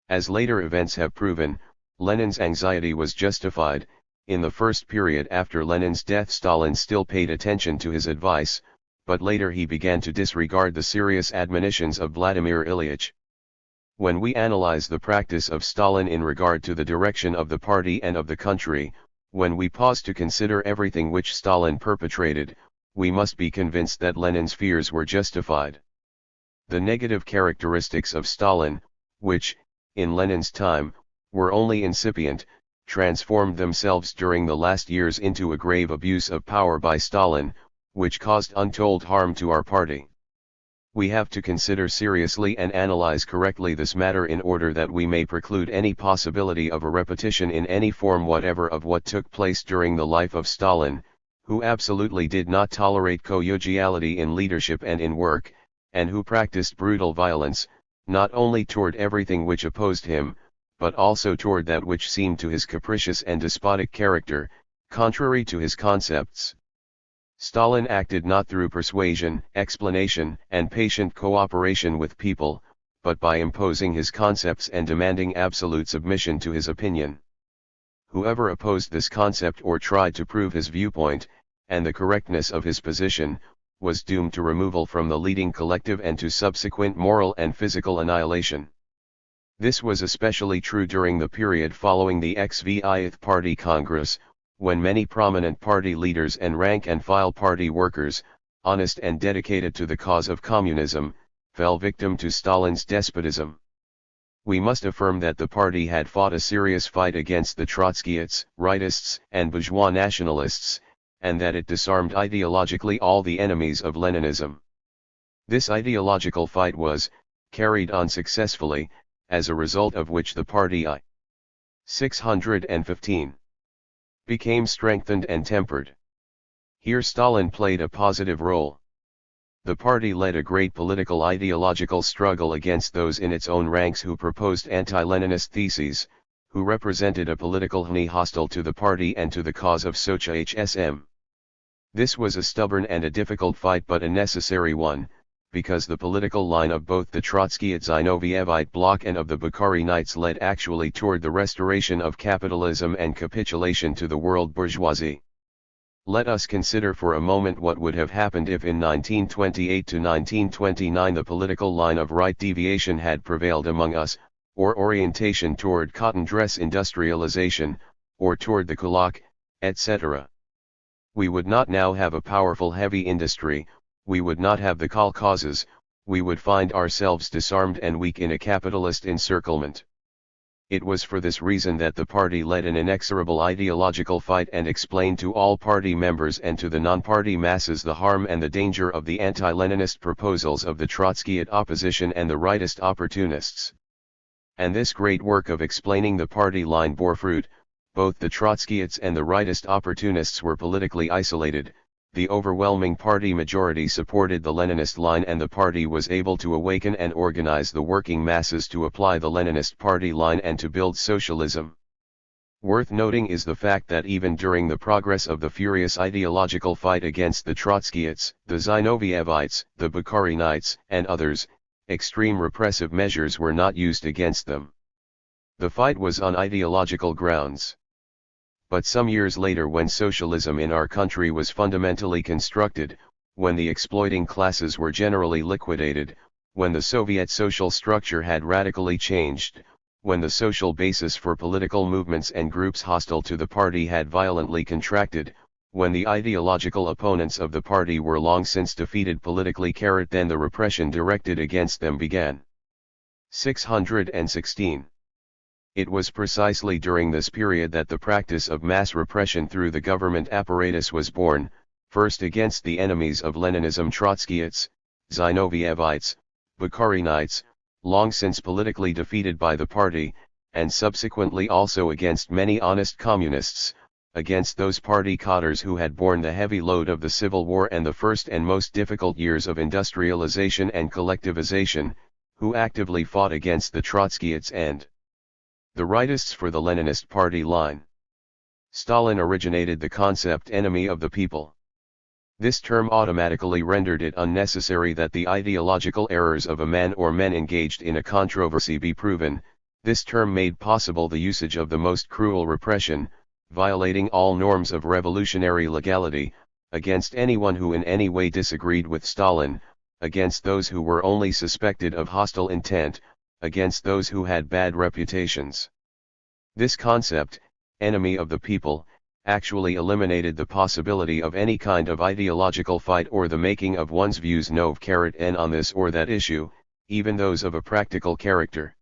As later events have proven, Lenin's anxiety was justified. In the first period after Lenin's death, Stalin still paid attention to his advice, but later he began to disregard the serious admonitions of Vladimir Ilyich. When we analyze the practice of Stalin in regard to the direction of the party and of the country, when we pause to consider everything which Stalin perpetrated, we must be convinced that Lenin's fears were justified. The negative characteristics of Stalin, which, in Lenin's time, were only incipient, transformed themselves during the last years into a grave abuse of power by Stalin, which caused untold harm to our party. We have to consider seriously and analyze correctly this matter in order that we may preclude any possibility of a repetition in any form whatever of what took place during the life of Stalin, who absolutely did not tolerate collegiality in leadership and in work, and who practiced brutal violence, not only toward everything which opposed him, but also toward that which seemed to his capricious and despotic character, contrary to his concepts. Stalin acted not through persuasion, explanation, and patient cooperation with people, but by imposing his concepts and demanding absolute submission to his opinion. Whoever opposed this concept or tried to prove his viewpoint, and the correctness of his position, was doomed to removal from the leading collective and to subsequent moral and physical annihilation. This was especially true during the period following the XVIth Party Congress, when many prominent party leaders and rank-and-file party workers, honest and dedicated to the cause of communism, fell victim to Stalin's despotism. We must affirm that the party had fought a serious fight against the Trotskyists, rightists, and bourgeois nationalists, and that it disarmed ideologically all the enemies of Leninism. This ideological fight was carried on successfully, as a result of which the party 615 became strengthened and tempered. Here Stalin played a positive role. The party led a great political ideological struggle against those in its own ranks who proposed anti-Leninist theses, who represented a political enemy hostile to the party and to the cause of Socialism. This was a stubborn and a difficult fight but a necessary one, because the political line of both the Trotskyite Zinovyevite bloc and of the Bukharinites led actually toward the restoration of capitalism and capitulation to the world bourgeoisie. Let us consider for a moment what would have happened if in 1928 to 1929 the political line of right deviation had prevailed among us, or orientation toward cotton dress industrialization, or toward the kulak, etc. We would not now have a powerful heavy industry, we would not have the kolkhozes, we would find ourselves disarmed and weak in a capitalist encirclement. It was for this reason that the party led an inexorable ideological fight and explained to all party members and to the non-party masses the harm and the danger of the anti-Leninist proposals of the Trotskyite opposition and the rightist opportunists. And this great work of explaining the party line bore fruit. Both the Trotskyites and the rightist opportunists were politically isolated. The overwhelming party majority supported the Leninist line and the party was able to awaken and organize the working masses to apply the Leninist party line and to build socialism. Worth noting is the fact that even during the progress of the furious ideological fight against the Trotskyites, the Zinovievites, the Bukharinites, and others, extreme repressive measures were not used against them. The fight was on ideological grounds. But some years later, when socialism in our country was fundamentally constructed, when the exploiting classes were generally liquidated, when the Soviet social structure had radically changed, when the social basis for political movements and groups hostile to the party had violently contracted, when the ideological opponents of the party were long since defeated politically, then the repression directed against them began. 616. It was precisely during this period that the practice of mass repression through the government apparatus was born, first against the enemies of Leninism Trotskyites, Zinovievites, Bukharinites, long since politically defeated by the party, and subsequently also against many honest communists, against those party cadres who had borne the heavy load of the Civil War and the first and most difficult years of industrialization and collectivization, who actively fought against the Trotskyists and the rightists for the Leninist party line. Stalin originated the concept enemy of the people. This term automatically rendered it unnecessary that the ideological errors of a man or men engaged in a controversy be proven. This term made possible the usage of the most cruel repression, violating all norms of revolutionary legality, against anyone who in any way disagreed with Stalin, against those who were only suspected of hostile intent, against those who had bad reputations. This concept, enemy of the people, actually eliminated the possibility of any kind of ideological fight or the making of one's views known on this or that issue, even those of a practical character.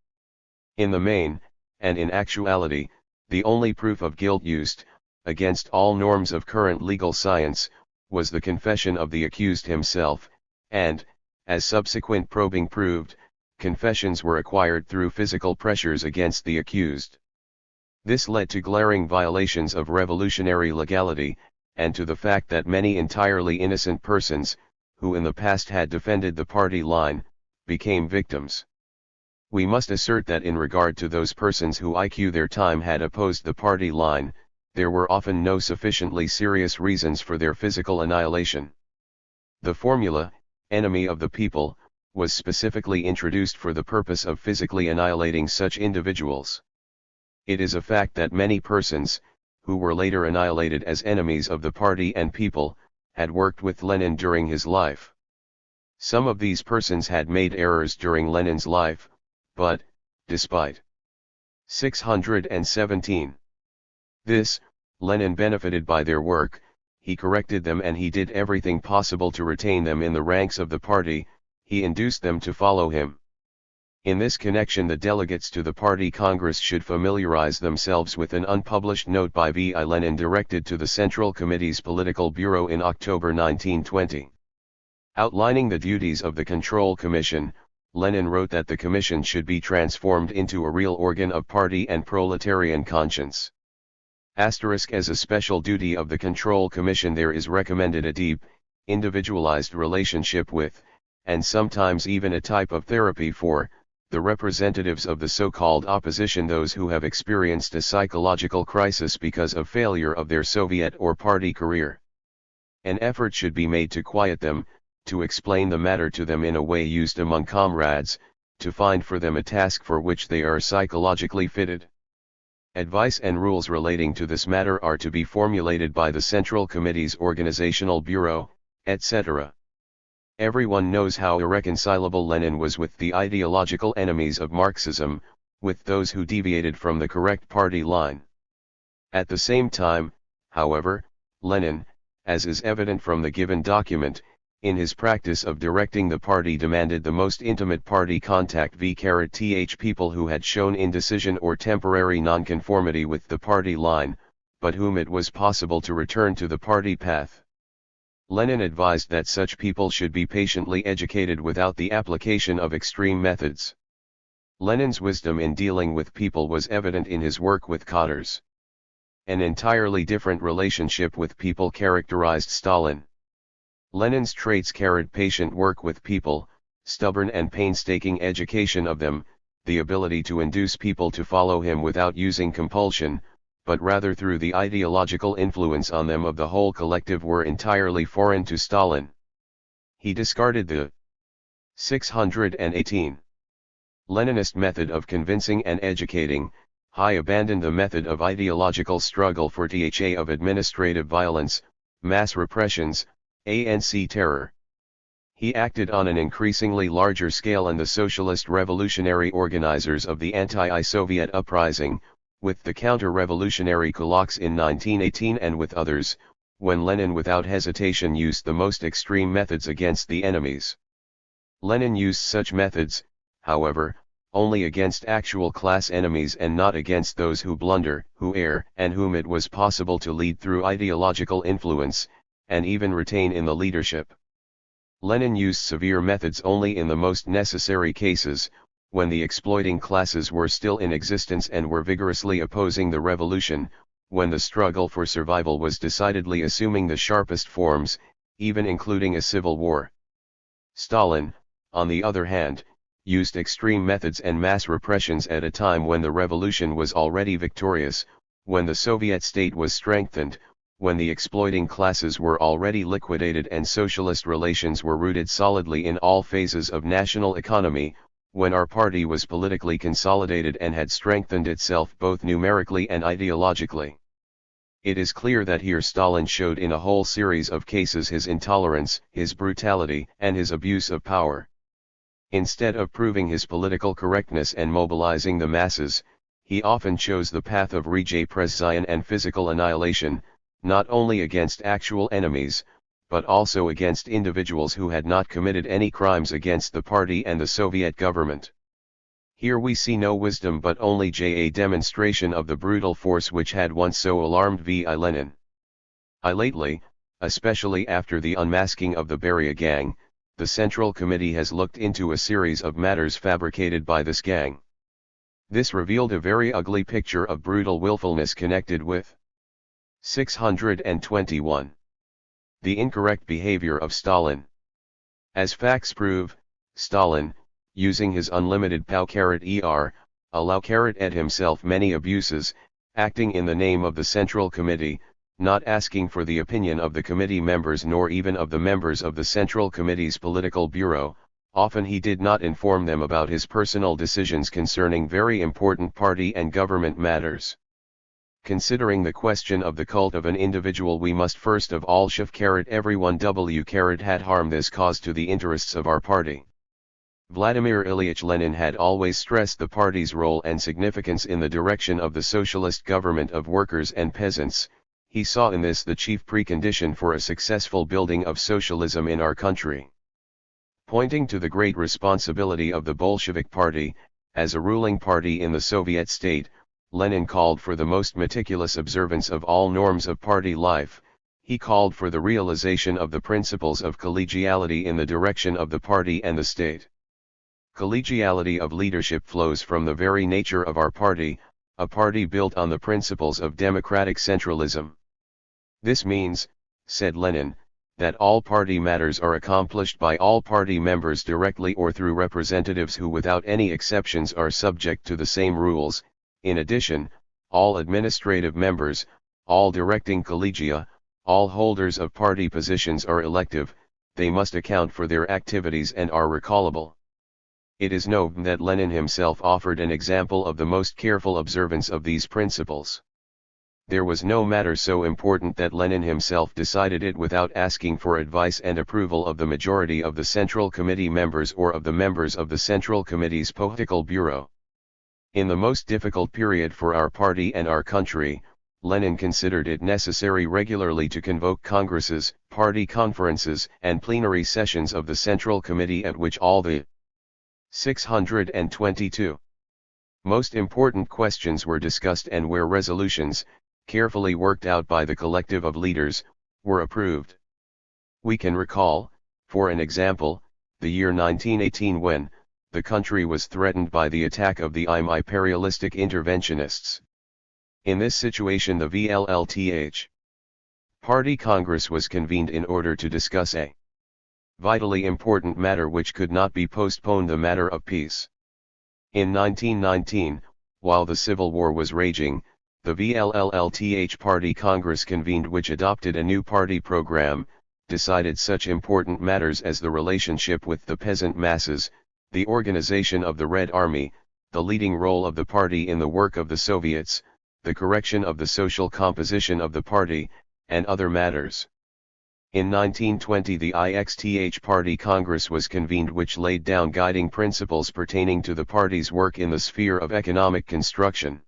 In the main, and in actuality, the only proof of guilt used, against all norms of current legal science, was the confession of the accused himself, and, as subsequent probing proved, confessions were acquired through physical pressures against the accused. This led to glaring violations of revolutionary legality, and to the fact that many entirely innocent persons, who in the past had defended the party line, became victims. We must assert that in regard to those persons who in their time had opposed the party line, there were often no sufficiently serious reasons for their physical annihilation. The formula, enemy of the people, was specifically introduced for the purpose of physically annihilating such individuals. It is a fact that many persons, who were later annihilated as enemies of the party and people, had worked with Lenin during his life. Some of these persons had made errors during Lenin's life, but, despite 617. This, Lenin benefited by their work, he corrected them and he did everything possible to retain them in the ranks of the party, he induced them to follow him. In this connection the delegates to the party Congress should familiarize themselves with an unpublished note by V.I. Lenin directed to the Central Committee's Political Bureau in October 1920. Outlining the duties of the Control Commission, Lenin wrote that the commission should be transformed into a real organ of party and proletarian conscience. As a special duty of the Control Commission there is recommended a deep, individualized relationship with, and sometimes even a type of therapy for, the representatives of the so-called opposition, those who have experienced a psychological crisis because of failure of their Soviet or party career. An effort should be made to quiet them, to explain the matter to them in a way used among comrades, to find for them a task for which they are psychologically fitted. Advice and rules relating to this matter are to be formulated by the Central Committee's Organizational Bureau, etc. Everyone knows how irreconcilable Lenin was with the ideological enemies of Marxism, with those who deviated from the correct party line. At the same time, however, Lenin, as is evident from the given document, in his practice of directing the party demanded the most intimate party contact th people who had shown indecision or temporary nonconformity with the party line, but whom it was possible to return to the party path. Lenin advised that such people should be patiently educated without the application of extreme methods. Lenin's wisdom in dealing with people was evident in his work with cadres. An entirely different relationship with people characterized Stalin. Lenin's traits carried patient work with people, stubborn and painstaking education of them, the ability to induce people to follow him without using compulsion, but rather through the ideological influence on them of the whole collective, were entirely foreign to Stalin. He discarded the 618 Leninist method of convincing and educating, he abandoned the method of ideological struggle for of administrative violence, mass repressions, ANC terror. He acted on an increasingly larger scale, and the socialist revolutionary organizers of the anti-Soviet uprising, with the counter-revolutionary kulaks in 1918 and with others, when Lenin without hesitation used the most extreme methods against the enemies. Lenin used such methods, however, only against actual class enemies and not against those who blunder, who err, and whom it was possible to lead through ideological influence, and even retain in the leadership. Lenin used severe methods only in the most necessary cases, when the exploiting classes were still in existence and were vigorously opposing the revolution, when the struggle for survival was decidedly assuming the sharpest forms, even including a civil war. Stalin, on the other hand, used extreme methods and mass repressions at a time when the revolution was already victorious, when the Soviet state was strengthened, when the exploiting classes were already liquidated and socialist relations were rooted solidly in all phases of national economy, when our party was politically consolidated and had strengthened itself both numerically and ideologically. It is clear that here Stalin showed in a whole series of cases his intolerance, his brutality, and his abuse of power. Instead of proving his political correctness and mobilizing the masses, he often chose the path of repression and physical annihilation, not only against actual enemies, but also against individuals who had not committed any crimes against the party and the Soviet government. Here we see no wisdom but only a demonstration of the brutal force which had once so alarmed V.I. Lenin. Lately, especially after the unmasking of the Beria gang, the Central Committee has looked into a series of matters fabricated by this gang. This revealed a very ugly picture of brutal willfulness connected with 621. The incorrect behavior of Stalin. As facts prove, Stalin, using his unlimited power, allowed himself many abuses, acting in the name of the Central Committee, not asking for the opinion of the committee members nor even of the members of the Central Committee's political bureau. Often he did not inform them about his personal decisions concerning very important party and government matters. Considering the question of the cult of an individual, we must first of all shift everyone had harm this caused to the interests of our party. Vladimir Ilyich Lenin had always stressed the party's role and significance in the direction of the socialist government of workers and peasants. He saw in this the chief precondition for a successful building of socialism in our country. Pointing to the great responsibility of the Bolshevik Party, as a ruling party in the Soviet state, Lenin called for the most meticulous observance of all norms of party life. He called for the realization of the principles of collegiality in the direction of the party and the state. Collegiality of leadership flows from the very nature of our party, a party built on the principles of democratic centralism. This means, said Lenin, that all party matters are accomplished by all party members directly or through representatives who without any exceptions are subject to the same rules. In addition, all administrative members, all directing collegia, all holders of party positions are elective, they must account for their activities and are recallable. It is known that Lenin himself offered an example of the most careful observance of these principles. There was no matter so important that Lenin himself decided it without asking for advice and approval of the majority of the Central Committee members or of the members of the Central Committee's political bureau. In the most difficult period for our party and our country, Lenin considered it necessary regularly to convoke congresses, party conferences, and plenary sessions of the Central Committee at which all the 622 most important questions were discussed and where resolutions, carefully worked out by the collective of leaders, were approved. We can recall, for an example, the year 1918 when, the country was threatened by the attack of the imperialistic interventionists. In this situation the VLLTH Party Congress was convened in order to discuss a vitally important matter which could not be postponed, the matter of peace. In 1919, while the Civil War was raging, the VLLTH Party Congress convened which adopted a new party program, decided such important matters as the relationship with the peasant masses, the organization of the Red Army, the leading role of the party in the work of the Soviets, the correction of the social composition of the party, and other matters. In 1920 the IXTH Party Congress was convened which laid down guiding principles pertaining to the party's work in the sphere of economic construction.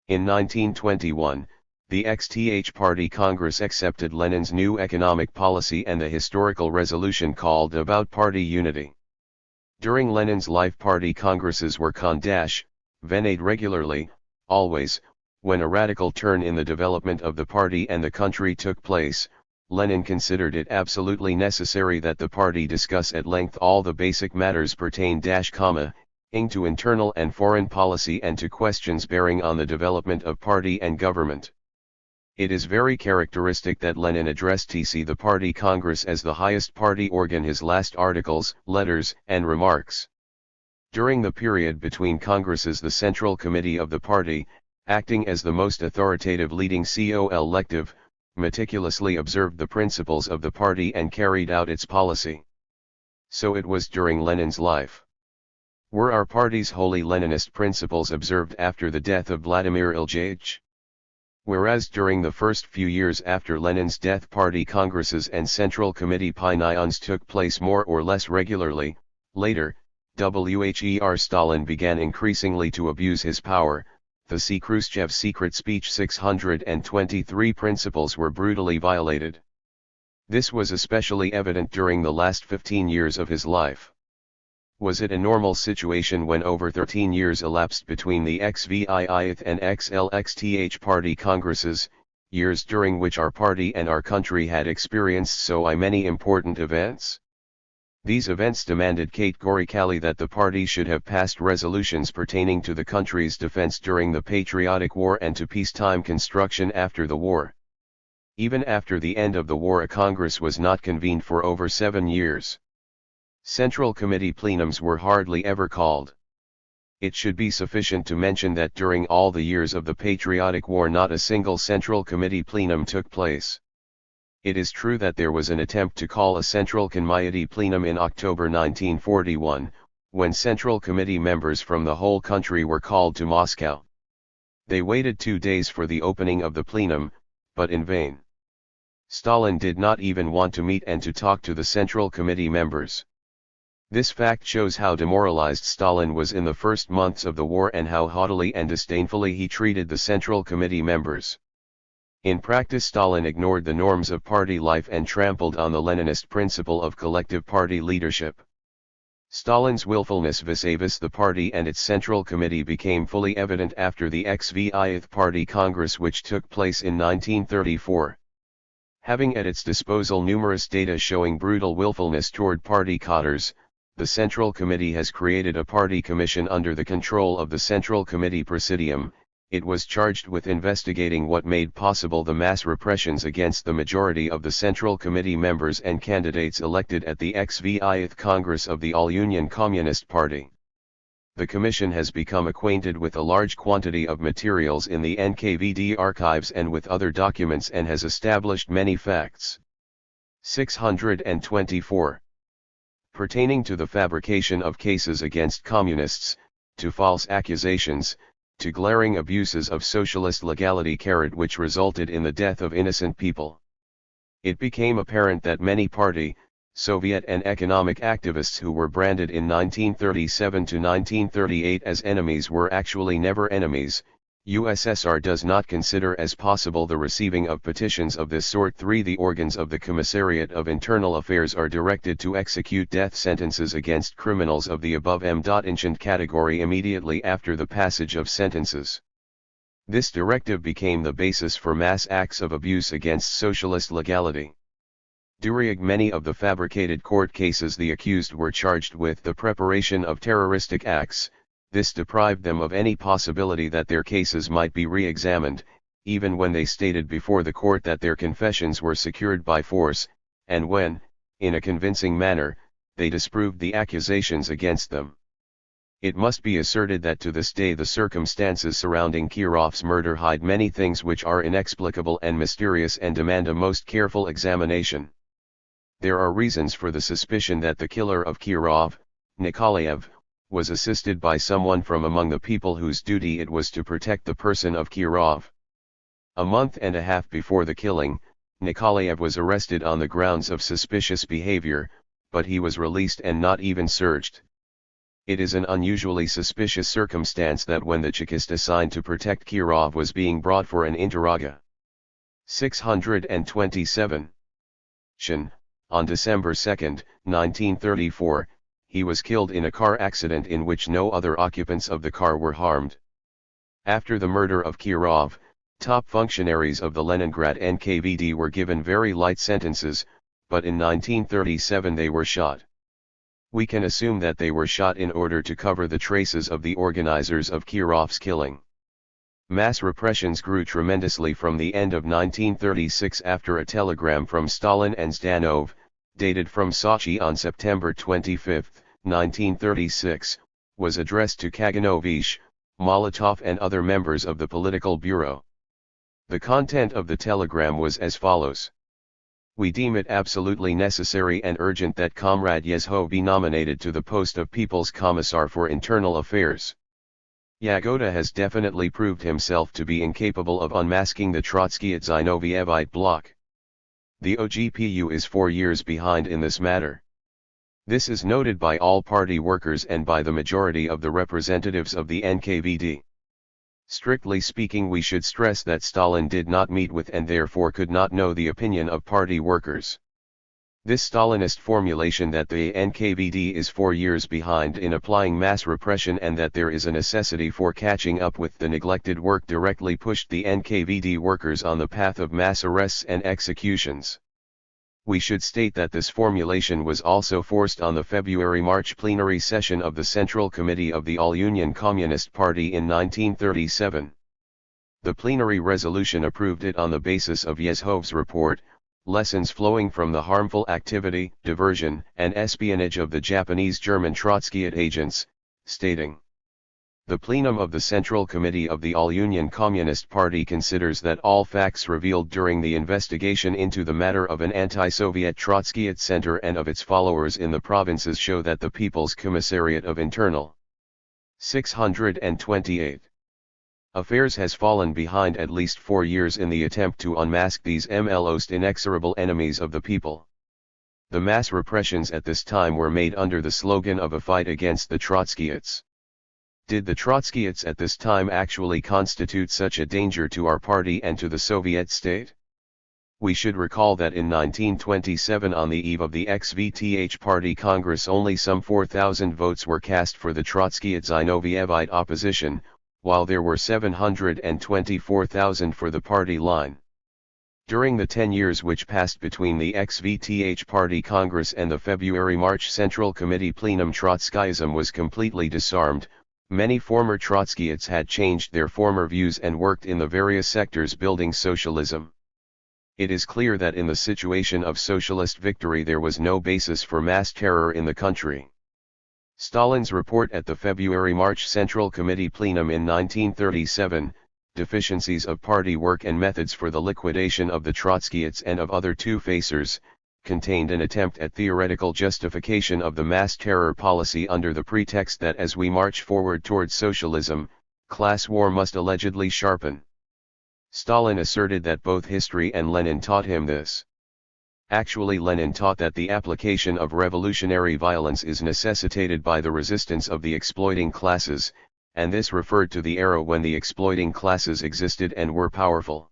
In 1921, the XTH Party Congress accepted Lenin's new economic policy and the historical resolution called about party unity. During Lenin's life party congresses were convened regularly, always, when a radical turn in the development of the party and the country took place. Lenin considered it absolutely necessary that the party discuss at length all the basic matters pertain to internal and foreign policy and to questions bearing on the development of party and government. It is very characteristic that Lenin addressed the party Congress as the highest party organ his last articles, letters, and remarks. During the period between Congresses, the Central Committee of the party, acting as the most authoritative leading co-elective, meticulously observed the principles of the party and carried out its policy. So it was during Lenin's life. Were our party's wholly Leninist principles observed after the death of Vladimir Ilyich? Whereas during the first few years after Lenin's death, party congresses and Central Committee plenums took place more or less regularly. Later, Wher Stalin began increasingly to abuse his power. The Khrushchev's secret speech 623 principles were brutally violated. This was especially evident during the last 15 years of his life. Was it a normal situation when over 13 years elapsed between the XVIIth and XLXth party congresses, years during which our party and our country had experienced so many important events? These events demanded categorically that the party should have passed resolutions pertaining to the country's defense during the patriotic war and to peacetime construction after the war. Even after the end of the war, a Congress was not convened for over 7 years. Central Committee plenums were hardly ever called. It should be sufficient to mention that during all the years of the patriotic war not a single Central Committee plenum took place. It is true that there was an attempt to call a Central Committee plenum in October 1941, when Central Committee members from the whole country were called to Moscow. They waited 2 days for the opening of the plenum, but in vain. Stalin did not even want to meet and to talk to the Central Committee members. This fact shows how demoralized Stalin was in the first months of the war and how haughtily and disdainfully he treated the Central Committee members. In practice, Stalin ignored the norms of party life and trampled on the Leninist principle of collective party leadership. Stalin's willfulness vis-a-vis the party and its Central Committee became fully evident after the XVIIth Party Congress, which took place in 1934. Having at its disposal numerous data showing brutal willfulness toward party cadres, the Central Committee has created a party commission under the control of the Central Committee Presidium. It was charged with investigating what made possible the mass repressions against the majority of the Central Committee members and candidates elected at the XVIIth Congress of the All-Union Communist Party. The Commission has become acquainted with a large quantity of materials in the NKVD archives and with other documents and has established many facts. 624. Pertaining to the fabrication of cases against communists, to false accusations, to glaring abuses of socialist legality which resulted in the death of innocent people. It became apparent that many party, Soviet and economic activists who were branded in 1937 to 1938 as enemies were actually never enemies. USSR does not consider as possible the receiving of petitions of this sort. 3. The organs of the Commissariat of Internal Affairs are directed to execute death sentences against criminals of the above mentioned category immediately after the passage of sentences. This directive became the basis for mass acts of abuse against socialist legality. During many of the fabricated court cases, the accused were charged with the preparation of terroristic acts. This deprived them of any possibility that their cases might be re-examined, even when they stated before the court that their confessions were secured by force, and when, in a convincing manner, they disproved the accusations against them. It must be asserted that to this day the circumstances surrounding Kirov's murder hide many things which are inexplicable and mysterious and demand a most careful examination. There are reasons for the suspicion that the killer of Kirov, Nikolaev, was assisted by someone from among the people whose duty it was to protect the person of Kirov. A month and a half before the killing, Nikolaev was arrested on the grounds of suspicious behavior, but he was released and not even searched. It is an unusually suspicious circumstance that when the Chekist assigned to protect Kirov was being brought for an interroga. 627. On December 2, 1934, he was killed in a car accident in which no other occupants of the car were harmed. After the murder of Kirov, top functionaries of the Leningrad NKVD were given very light sentences, but in 1937 they were shot. We can assume that they were shot in order to cover the traces of the organizers of Kirov's killing. Mass repressions grew tremendously from the end of 1936 after a telegram from Stalin and Zdanov, dated from Sochi on September 25, 1936, was addressed to Kaganovich, Molotov and other members of the political bureau. The content of the telegram was as follows. We deem it absolutely necessary and urgent that Comrade Yezhov be nominated to the post of People's Commissar for Internal Affairs. Yagoda has definitely proved himself to be incapable of unmasking the Trotskyite-Zinovyevite bloc. The OGPU is 4 years behind in this matter. This is noted by all party workers and by the majority of the representatives of the NKVD. Strictly speaking, we should stress that Stalin did not meet with and therefore could not know the opinion of party workers. This Stalinist formulation that the NKVD is 4 years behind in applying mass repression and that there is a necessity for catching up with the neglected work directly pushed the NKVD workers on the path of mass arrests and executions. We should state that this formulation was also forced on the February-March plenary session of the Central Committee of the All-Union Communist Party in 1937. The plenary resolution approved it on the basis of Yezhov's report, Lessons Flowing from the Harmful Activity, Diversion, and Espionage of the Japanese-German Trotskyite Agents, stating, the plenum of the Central Committee of the All-Union Communist Party considers that all facts revealed during the investigation into the matter of an anti-Soviet Trotskyite center and of its followers in the provinces show that the People's Commissariat of Internal 628 Affairs has fallen behind at least 4 years in the attempt to unmask these most inexorable enemies of the people. The mass repressions at this time were made under the slogan of a fight against the Trotskyites. Did the Trotskyites at this time actually constitute such a danger to our party and to the Soviet state? We should recall that in 1927, on the eve of the XVTH Party Congress, only some 4,000 votes were cast for the Trotskyite-Zinovyevite opposition, while there were 724,000 for the party line. During the 10 years which passed between the XVTH Party Congress and the February-March Central Committee plenum, Trotskyism was completely disarmed. Many former Trotskyites had changed their former views and worked in the various sectors building socialism. It is clear that in the situation of socialist victory there was no basis for mass terror in the country. Stalin's report at the February-March Central Committee plenum in 1937, Deficiencies of Party Work and Methods for the Liquidation of the Trotskyites and of Other Two-Facers, contained an attempt at theoretical justification of the mass terror policy under the pretext that as we march forward towards socialism, class war must allegedly sharpen. Stalin asserted that both history and Lenin taught him this. Actually, Lenin taught that the application of revolutionary violence is necessitated by the resistance of the exploiting classes, and this referred to the era when the exploiting classes existed and were powerful.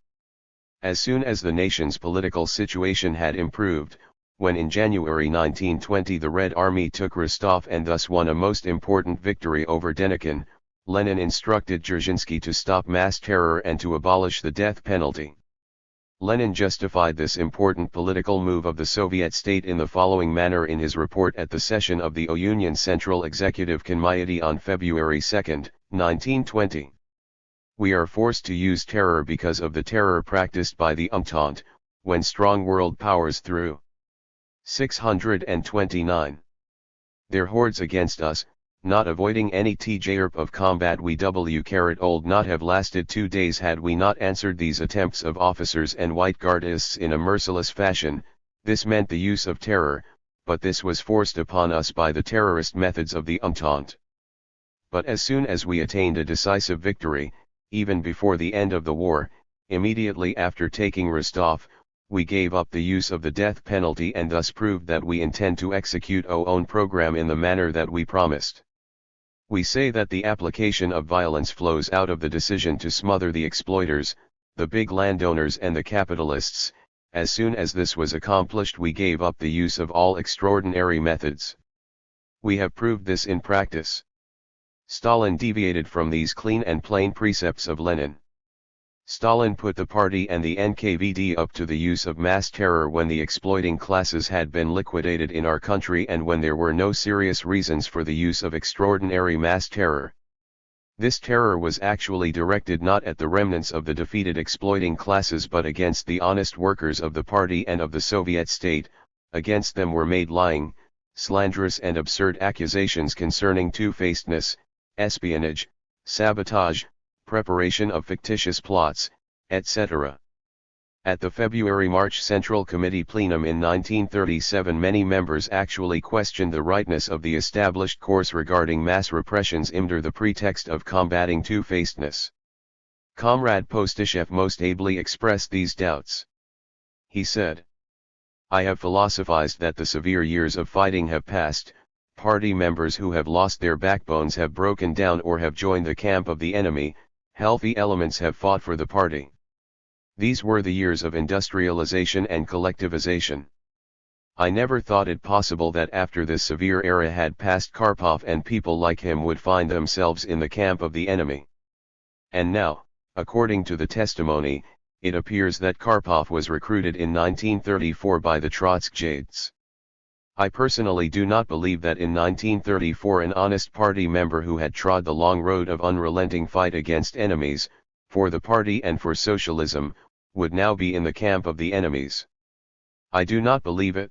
As soon as the nation's political situation had improved, when in January 1920 the Red Army took Rostov and thus won a most important victory over Denikin, Lenin instructed Dzerzhinsky to stop mass terror and to abolish the death penalty. Lenin justified this important political move of the Soviet state in the following manner in his report at the session of the O-Union Central Executive Committee on February 2, 1920. We are forced to use terror because of the terror practiced by the Entente, when strong world powers threw 629 their hordes against us, not avoiding any tjrp of combat. We would not have lasted 2 days had we not answered these attempts of officers and white guardists in a merciless fashion. This meant the use of terror, but this was forced upon us by the terrorist methods of the Entente. But as soon as we attained a decisive victory, even before the end of the war, immediately after taking Rostov, we gave up the use of the death penalty and thus proved that we intend to execute our own program in the manner that we promised. We say that the application of violence flows out of the decision to smother the exploiters, the big landowners and the capitalists. As soon as this was accomplished, we gave up the use of all extraordinary methods. We have proved this in practice. Stalin deviated from these clean and plain precepts of Lenin. Stalin put the party and the NKVD up to the use of mass terror when the exploiting classes had been liquidated in our country and when there were no serious reasons for the use of extraordinary mass terror. This terror was actually directed not at the remnants of the defeated exploiting classes but against the honest workers of the party and of the Soviet state. Against them were made lying, slanderous and absurd accusations concerning two-facedness, espionage, sabotage, preparation of fictitious plots, etc. At the February-March Central Committee plenum in 1937, many members actually questioned the rightness of the established course regarding mass repressions under the pretext of combating two-facedness. Comrade Postyshev most ably expressed these doubts. He said, "I have philosophized that the severe years of fighting have passed, party members who have lost their backbones have broken down or have joined the camp of the enemy, healthy elements have fought for the party. These were the years of industrialization and collectivization. I never thought it possible that after this severe era had passed Karpov and people like him would find themselves in the camp of the enemy. And now, according to the testimony, it appears that Karpov was recruited in 1934 by the Trotskyists. I personally do not believe that in 1934 an honest party member who had trod the long road of unrelenting fight against enemies, for the party and for socialism, would now be in the camp of the enemies. I do not believe it.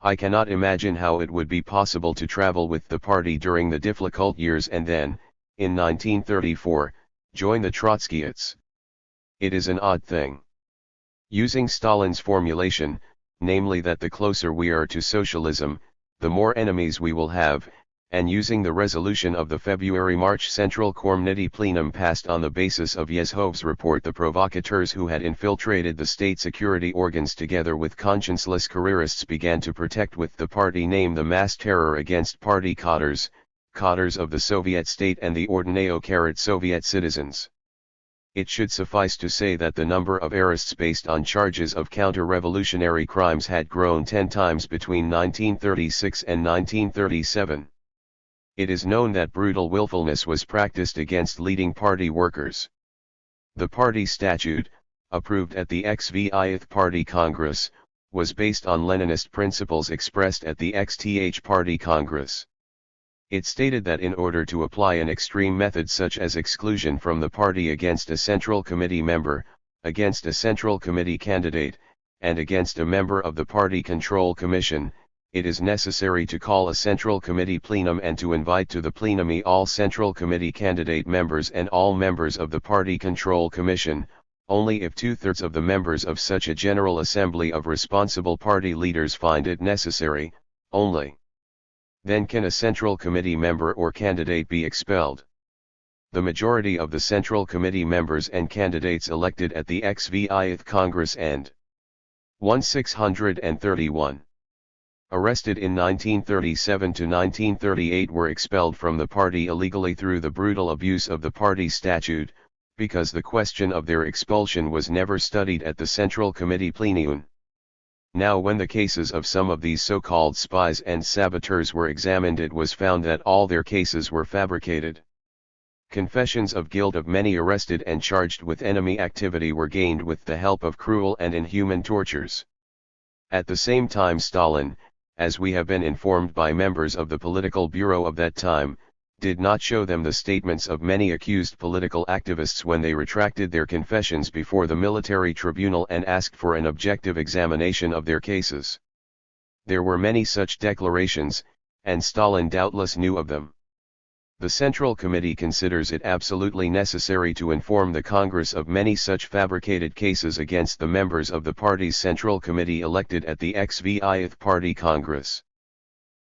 I cannot imagine how it would be possible to travel with the party during the difficult years and then, in 1934, join the Trotskyists. It is an odd thing. Using Stalin's formulation, namely that the closer we are to socialism, the more enemies we will have, and using the resolution of the February-March Central Committee plenum passed on the basis of Yezhov's report, the provocateurs who had infiltrated the state security organs together with conscienceless careerists began to protect with the party name the mass terror against party cadres of the Soviet state and the ordinary Soviet citizens. It should suffice to say that the number of arrests based on charges of counter-revolutionary crimes had grown 10 times between 1936 and 1937. It is known that brutal willfulness was practiced against leading party workers. The party statute, approved at the XVIth Party Congress, was based on Leninist principles expressed at the XTH Party Congress. It stated that in order to apply an extreme method such as exclusion from the party against a Central Committee member, against a Central Committee candidate, and against a member of the Party Control Commission, it is necessary to call a Central Committee plenum and to invite to the plenum all Central Committee candidate members and all members of the Party Control Commission, only if 2/3 of the members of such a General Assembly of responsible party leaders find it necessary, only then can a Central Committee member or candidate be expelled. The majority of the Central Committee members and candidates elected at the XVIth Congress and 1631. Arrested in 1937 to 1938 were expelled from the party illegally through the brutal abuse of the party statute, because the question of their expulsion was never studied at the Central Committee plenum. Now when the cases of some of these so-called spies and saboteurs were examined, it was found that all their cases were fabricated. Confessions of guilt of many arrested and charged with enemy activity were gained with the help of cruel and inhuman tortures. At the same time Stalin, as we have been informed by members of the political bureau of that time, did not show them the statements of many accused political activists when they retracted their confessions before the military tribunal and asked for an objective examination of their cases. There were many such declarations, and Stalin doubtless knew of them. The Central Committee considers it absolutely necessary to inform the Congress of many such fabricated cases against the members of the party's Central Committee elected at the XVIth Party Congress.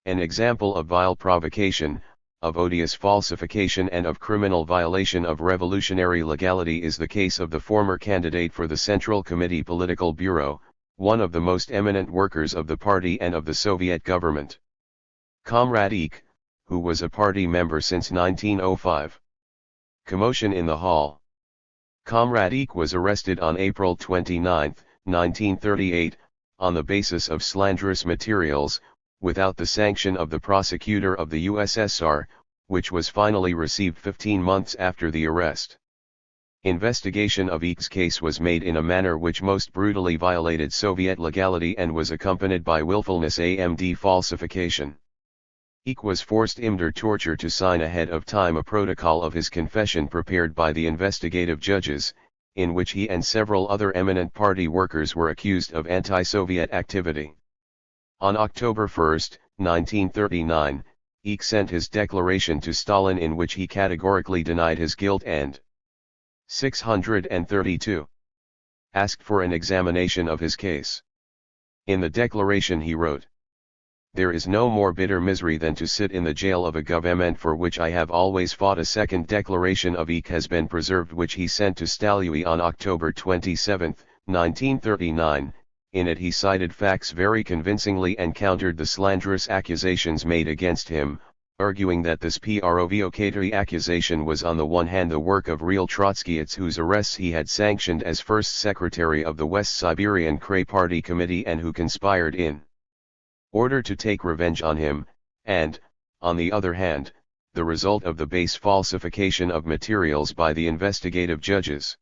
An example of vile provocation, of odious falsification and of criminal violation of revolutionary legality is the case of the former candidate for the Central Committee Political Bureau, one of the most eminent workers of the party and of the Soviet government. Comrade Eek, who was a party member since 1905. Commotion in the hall. Comrade Eek was arrested on April 29, 1938, on the basis of slanderous materials, without the sanction of the prosecutor of the USSR, which was finally received 15 months after the arrest. Investigation of Eek's case was made in a manner which most brutally violated Soviet legality and was accompanied by willfulness and falsification. Eek was forced under torture to sign ahead of time a protocol of his confession prepared by the investigative judges, in which he and several other eminent party workers were accused of anti-Soviet activity. On October 1, 1939, Eek sent his declaration to Stalin in which he categorically denied his guilt and 632 asked for an examination of his case. In the declaration he wrote, "There is no more bitter misery than to sit in the jail of a government for which I have always fought." A second declaration of Eek has been preserved which he sent to Stalui on October 27, 1939, in it he cited facts very convincingly and countered the slanderous accusations made against him, arguing that this provocatory accusation was on the one hand the work of real Trotskyists whose arrests he had sanctioned as first secretary of the West Siberian Krai Party Committee and who conspired in order to take revenge on him, and, on the other hand, the result of the base falsification of materials by the investigative judges.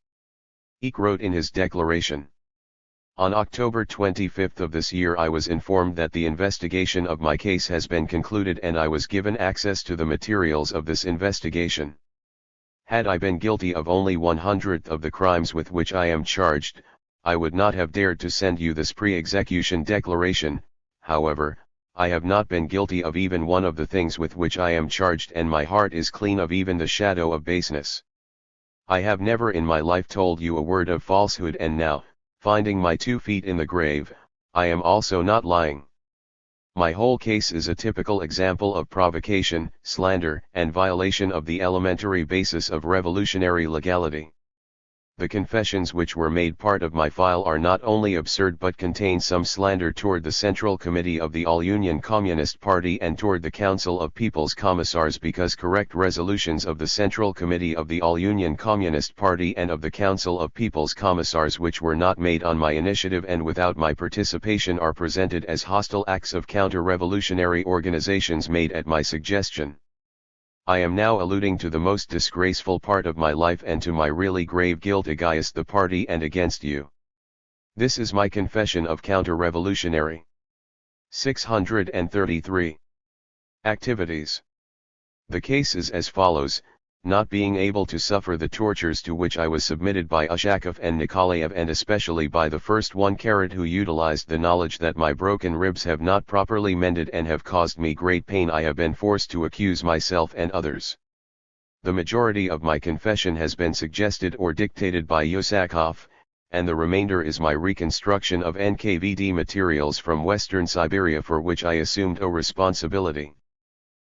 Eek wrote in his declaration, "On October 25 of this year I was informed that the investigation of my case has been concluded and I was given access to the materials of this investigation. Had I been guilty of only 1/100th of the crimes with which I am charged, I would not have dared to send you this pre-execution declaration. However, I have not been guilty of even one of the things with which I am charged and my heart is clean of even the shadow of baseness. I have never in my life told you a word of falsehood and now, finding my 2 feet in the grave, I am also not lying. My whole case is a typical example of provocation, slander, and violation of the elementary basis of revolutionary legality. The confessions which were made part of my file are not only absurd but contain some slander toward the Central Committee of the All-Union Communist Party and toward the Council of People's Commissars because correct resolutions of the Central Committee of the All-Union Communist Party and of the Council of People's Commissars which were not made on my initiative and without my participation are presented as hostile acts of counter-revolutionary organizations made at my suggestion. I am now alluding to the most disgraceful part of my life and to my really grave guilt against the party and against you. This is my confession of counter-revolutionary 633 activities. The case is as follows: not being able to suffer the tortures to which I was submitted by Ushakov and Nikolaev and especially by the first one who utilized the knowledge that my broken ribs have not properly mended and have caused me great pain, I have been forced to accuse myself and others. The majority of my confession has been suggested or dictated by Yusakov, and the remainder is my reconstruction of NKVD materials from Western Siberia for which I assumed a responsibility.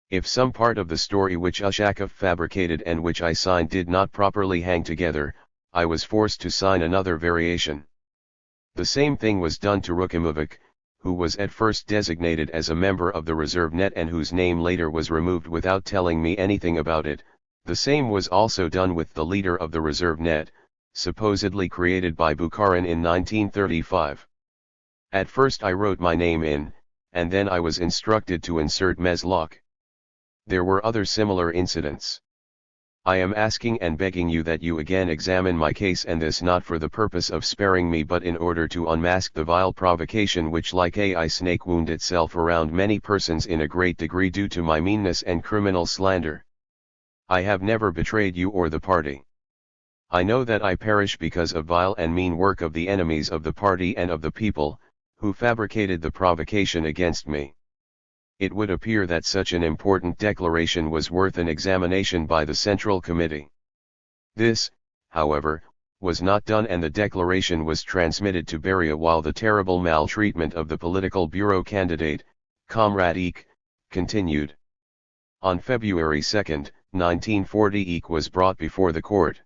If some part of the story which Ushakov fabricated and which I signed did not properly hang together, I was forced to sign another variation. The same thing was done to Rukhimovic, who was at first designated as a member of the reserve net and whose name later was removed without telling me anything about it. The same was also done with the leader of the reserve net, supposedly created by Bukharin in 1935. At first I wrote my name in, and then I was instructed to insert Meslok. There were other similar incidents. I am asking and begging you that you again examine my case, and this not for the purpose of sparing me but in order to unmask the vile provocation which like a snake wound itself around many persons in a great degree due to my meanness and criminal slander. I have never betrayed you or the party. I know that I perish because of vile and mean work of the enemies of the party and of the people, who fabricated the provocation against me. It would appear that such an important declaration was worth an examination by the Central Committee. This, however, was not done and the declaration was transmitted to Beria while the terrible maltreatment of the political bureau candidate, Comrade Eek, continued. On February 2, 1940 Eek was brought before the court.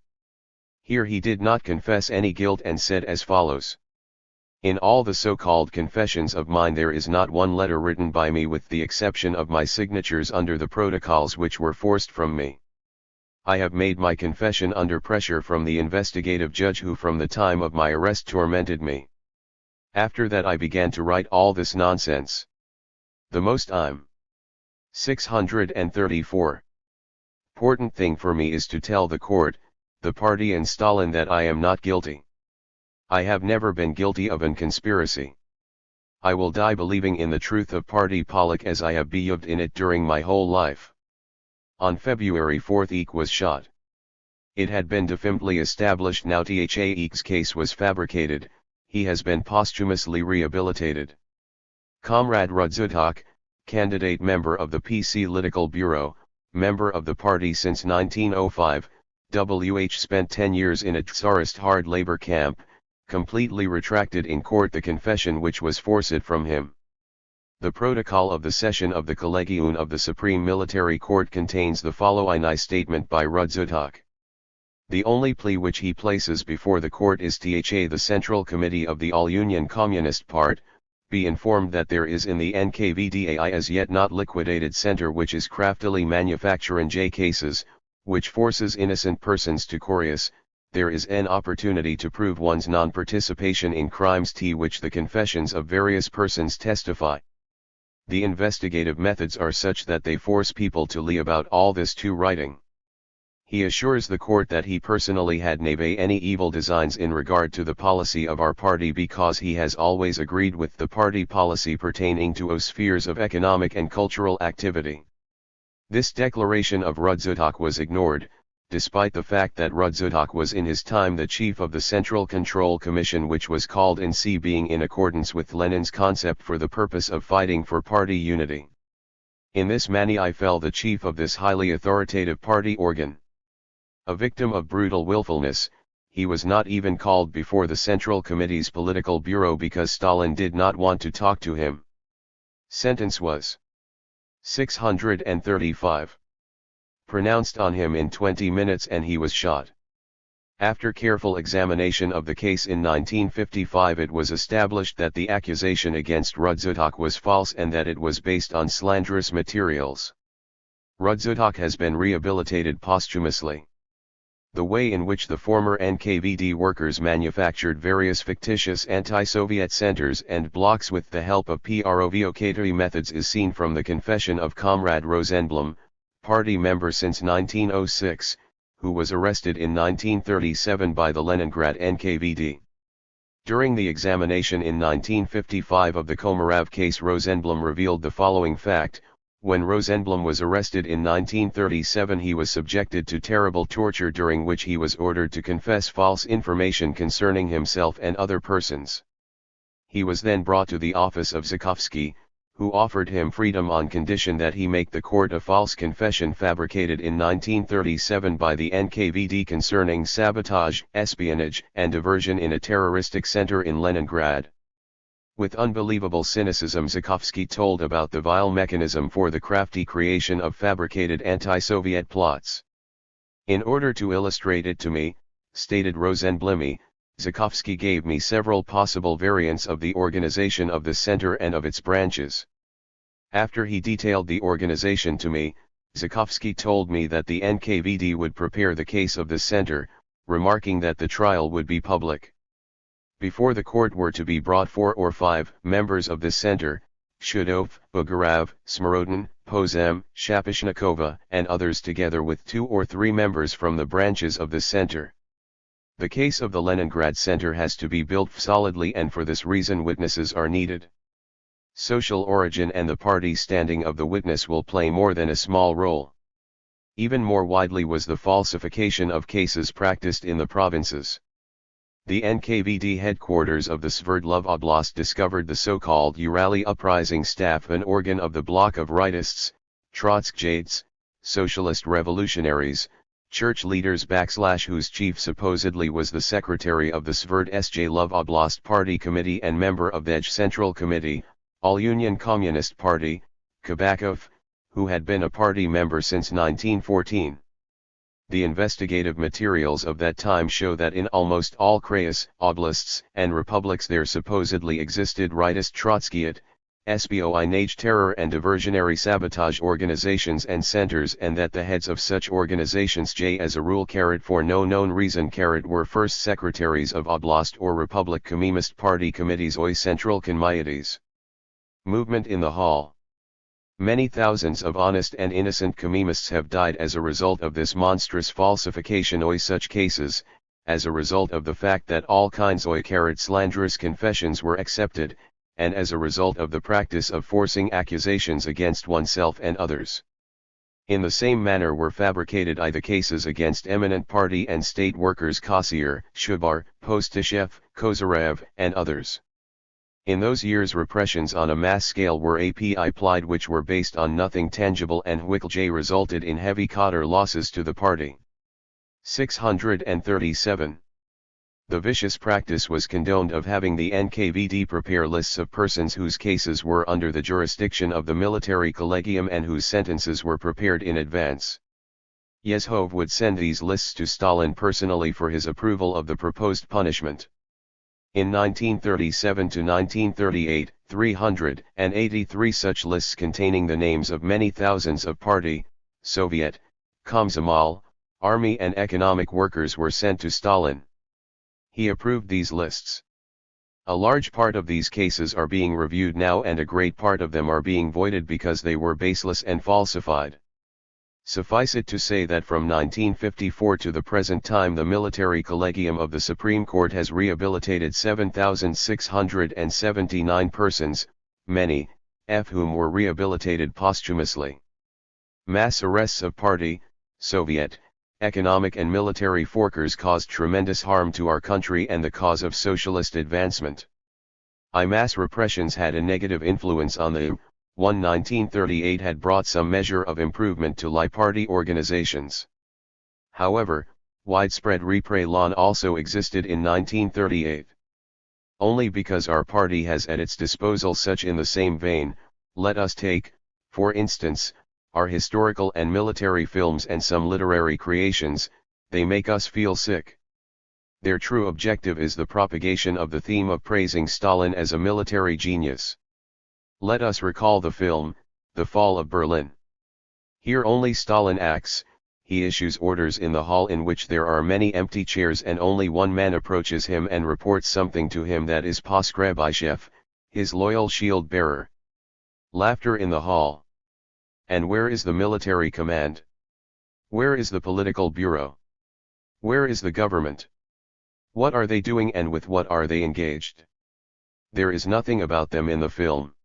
Here he did not confess any guilt and said as follows. In all the so-called confessions of mine there is not one letter written by me with the exception of my signatures under the protocols which were forced from me. I have made my confession under pressure from the investigative judge who from the time of my arrest tormented me. After that I began to write all this nonsense. The most 634 important thing for me is to tell the court, the party and Stalin that I am not guilty. I have never been guilty of an conspiracy. I will die believing in the truth of party politic as I have believed in it during my whole life. On February 4 Eek was shot. It had been definitely established now Eek's case was fabricated, he has been posthumously rehabilitated. Comrade Rudzutak, candidate member of the PC Political Bureau, member of the party since 1905, WH spent 10 years in a Tsarist hard labor camp, completely retracted in court the confession which was forced from him. The protocol of the session of the Collegium of the Supreme Military Court contains the following statement by Rudzutak. The only plea which he places before the court is the Central Committee of the All-Union Communist Part, be informed that there is in the NKVD as yet not liquidated center which is craftily manufacturing J cases, which forces innocent persons to chorus, there is an opportunity to prove one's non-participation in crimes which the confessions of various persons testify. The investigative methods are such that they force people to lie about all this to writing. He assures the court that he personally had never any evil designs in regard to the policy of our party because he has always agreed with the party policy pertaining to spheres of economic and cultural activity. This declaration of Rudzutak was ignored, despite the fact that Rudzutak was in his time the chief of the Central Control Commission which was called in C being in accordance with Lenin's concept for the purpose of fighting for party unity. In this manner I fell the chief of this highly authoritative party organ. A victim of brutal willfulness, he was not even called before the Central Committee's Political Bureau because Stalin did not want to talk to him. Sentence was 635. Pronounced on him in 20 minutes and he was shot. After careful examination of the case in 1955 it was established that the accusation against Rudzutak was false and that it was based on slanderous materials. Rudzutak has been rehabilitated posthumously. The way in which the former NKVD workers manufactured various fictitious anti-Soviet centers and blocks with the help of provocatory methods is seen from the confession of Comrade Rosenblum, party member since 1906, who was arrested in 1937 by the Leningrad NKVD. During the examination in 1955 of the Komarov case Rosenblum revealed the following fact. When Rosenblum was arrested in 1937 he was subjected to terrible torture during which he was ordered to confess false information concerning himself and other persons. He was then brought to the office of Zhukovsky, who offered him freedom on condition that he make the court a false confession fabricated in 1937 by the NKVD concerning sabotage, espionage, and diversion in a terroristic center in Leningrad. With unbelievable cynicism Zhukovsky told about the vile mechanism for the crafty creation of fabricated anti-Soviet plots. In order to illustrate it to me, stated Rosenblum, Zhukovsky gave me several possible variants of the organization of the center and of its branches. After he detailed the organization to me, Zhukovsky told me that the NKVD would prepare the case of the center, remarking that the trial would be public. Before the court were to be brought 4 or 5 members of the center, Shudov, Bugarov, Smorodin, Pozem, Shapishnikova, and others together with 2 or 3 members from the branches of the center. The case of the Leningrad center has to be built solidly and for this reason witnesses are needed. Social origin and the party standing of the witness will play more than a small role. Even more widely was the falsification of cases practiced in the provinces. The NKVD headquarters of the Sverdlov Oblast discovered the so-called Urali Uprising Staff, an organ of the bloc of rightists, Trotskyists, socialist revolutionaries, church leaders whose chief supposedly was the secretary of the Sverdlovsk Oblast Party Committee and member of the Central Committee, All-Union Communist Party, Kabakov, who had been a party member since 1914. The investigative materials of that time show that in almost all krayas, oblasts, and republics there supposedly existed rightist Trotskyite, espionage terror and diversionary sabotage organizations and centers, and that the heads of such organizations as a rule for no known reason were first secretaries of oblast or republic Communist Party committees or central committees. Movement in the hall. Many thousands of honest and innocent communists have died as a result of this monstrous falsification of such cases, as a result of the fact that all kinds of slanderous confessions were accepted, and as a result of the practice of forcing accusations against oneself and others. In the same manner were fabricated the cases against eminent party and state workers Kasier, Shubar, Postishev, Kozyrev, and others. In those years repressions on a mass scale were applied which were based on nothing tangible and which resulted in heavy cadre losses to the party. 637. The vicious practice was condoned of having the NKVD prepare lists of persons whose cases were under the jurisdiction of the military collegium and whose sentences were prepared in advance. Yezhov would send these lists to Stalin personally for his approval of the proposed punishment. In 1937 to 1938, 383 such lists containing the names of many thousands of party, Soviet, Komsomol, army and economic workers were sent to Stalin. He approved these lists. A large part of these cases are being reviewed now and a great part of them are being voided because they were baseless and falsified. Suffice it to say that from 1954 to the present time the military collegium of the Supreme Court has rehabilitated 7,679 persons, many, of whom were rehabilitated posthumously. Mass arrests of party, Soviet, economic and military forkers caused tremendous harm to our country and the cause of socialist advancement. Mass repressions had a negative influence on the 1938 had brought some measure of improvement to party organizations. However, widespread repression also existed in 1938. Only because our party has at its disposal such in the same vein, let us take, for instance, our historical and military films and some literary creations, they make us feel sick. Their true objective is the propagation of the theme of praising Stalin as a military genius. Let us recall the film, The Fall of Berlin. Here only Stalin acts, he issues orders in the hall in which there are many empty chairs and only one man approaches him and reports something to him that is Sergeevich, his loyal shield bearer. Laughter in the hall. And where is the military command? Where is the political bureau? Where is the government? What are they doing and with what are they engaged? There is nothing about them in the film.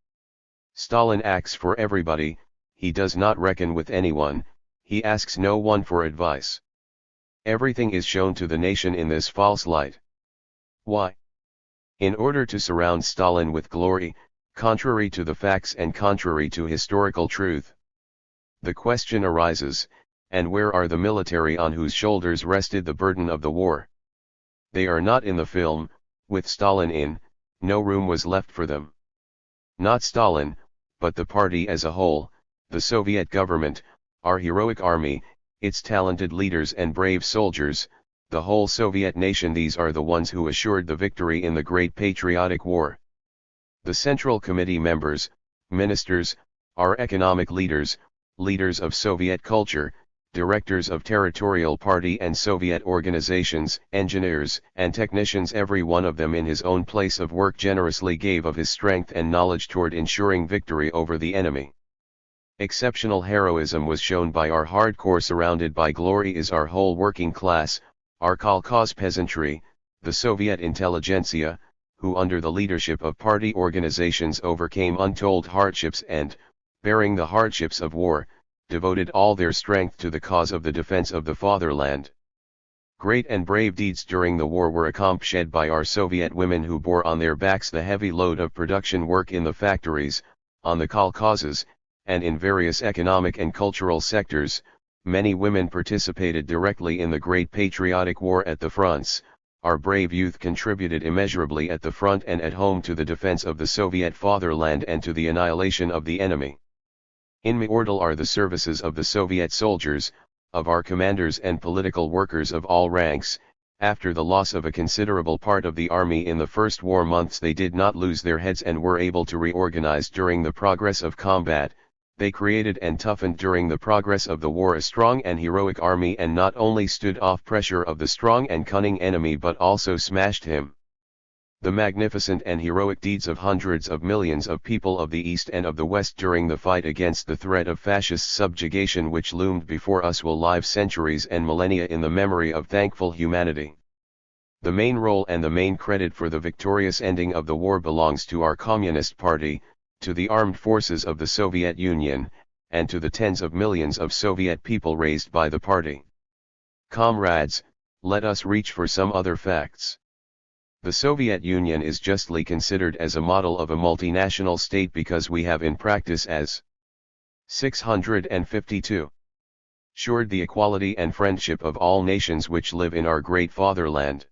Stalin acts for everybody, he does not reckon with anyone, he asks no one for advice. Everything is shown to the nation in this false light. Why? In order to surround Stalin with glory, contrary to the facts and contrary to historical truth. The question arises, and where are the military on whose shoulders rested the burden of the war? They are not in the film, with Stalin in, no room was left for them. Not Stalin, but the party as a whole, the Soviet government, our heroic army, its talented leaders and brave soldiers, the whole Soviet nation, these are the ones who assured the victory in the Great Patriotic War. The Central Committee members, ministers, our economic leaders, leaders of Soviet culture, directors of territorial party and Soviet organizations, engineers and technicians, every one of them in his own place of work generously gave of his strength and knowledge toward ensuring victory over the enemy. Exceptional heroism was shown by our hardcore. Surrounded by glory is our whole working class, our kolkhoz peasantry, the Soviet intelligentsia, who under the leadership of party organizations overcame untold hardships and, bearing the hardships of war, devoted all their strength to the cause of the defense of the fatherland. Great and brave deeds during the war were accomplished by our Soviet women who bore on their backs the heavy load of production work in the factories, on the kolkhozes, and in various economic and cultural sectors. Many women participated directly in the Great Patriotic War at the fronts. Our brave youth contributed immeasurably at the front and at home to the defense of the Soviet fatherland and to the annihilation of the enemy. Immortal are the services of the Soviet soldiers, of our commanders and political workers of all ranks. After the loss of a considerable part of the army in the first war months, they did not lose their heads and were able to reorganize during the progress of combat. They created and toughened during the progress of the war a strong and heroic army, and not only stood off pressure of the strong and cunning enemy but also smashed him. The magnificent and heroic deeds of hundreds of millions of people of the East and of the West during the fight against the threat of fascist subjugation which loomed before us will live centuries and millennia in the memory of thankful humanity. The main role and the main credit for the victorious ending of the war belongs to our Communist Party, to the armed forces of the Soviet Union, and to the tens of millions of Soviet people raised by the party. Comrades, let us reach for some other facts. The Soviet Union is justly considered as a model of a multinational state because we have in practice as 652 assured the equality and friendship of all nations which live in our great fatherland.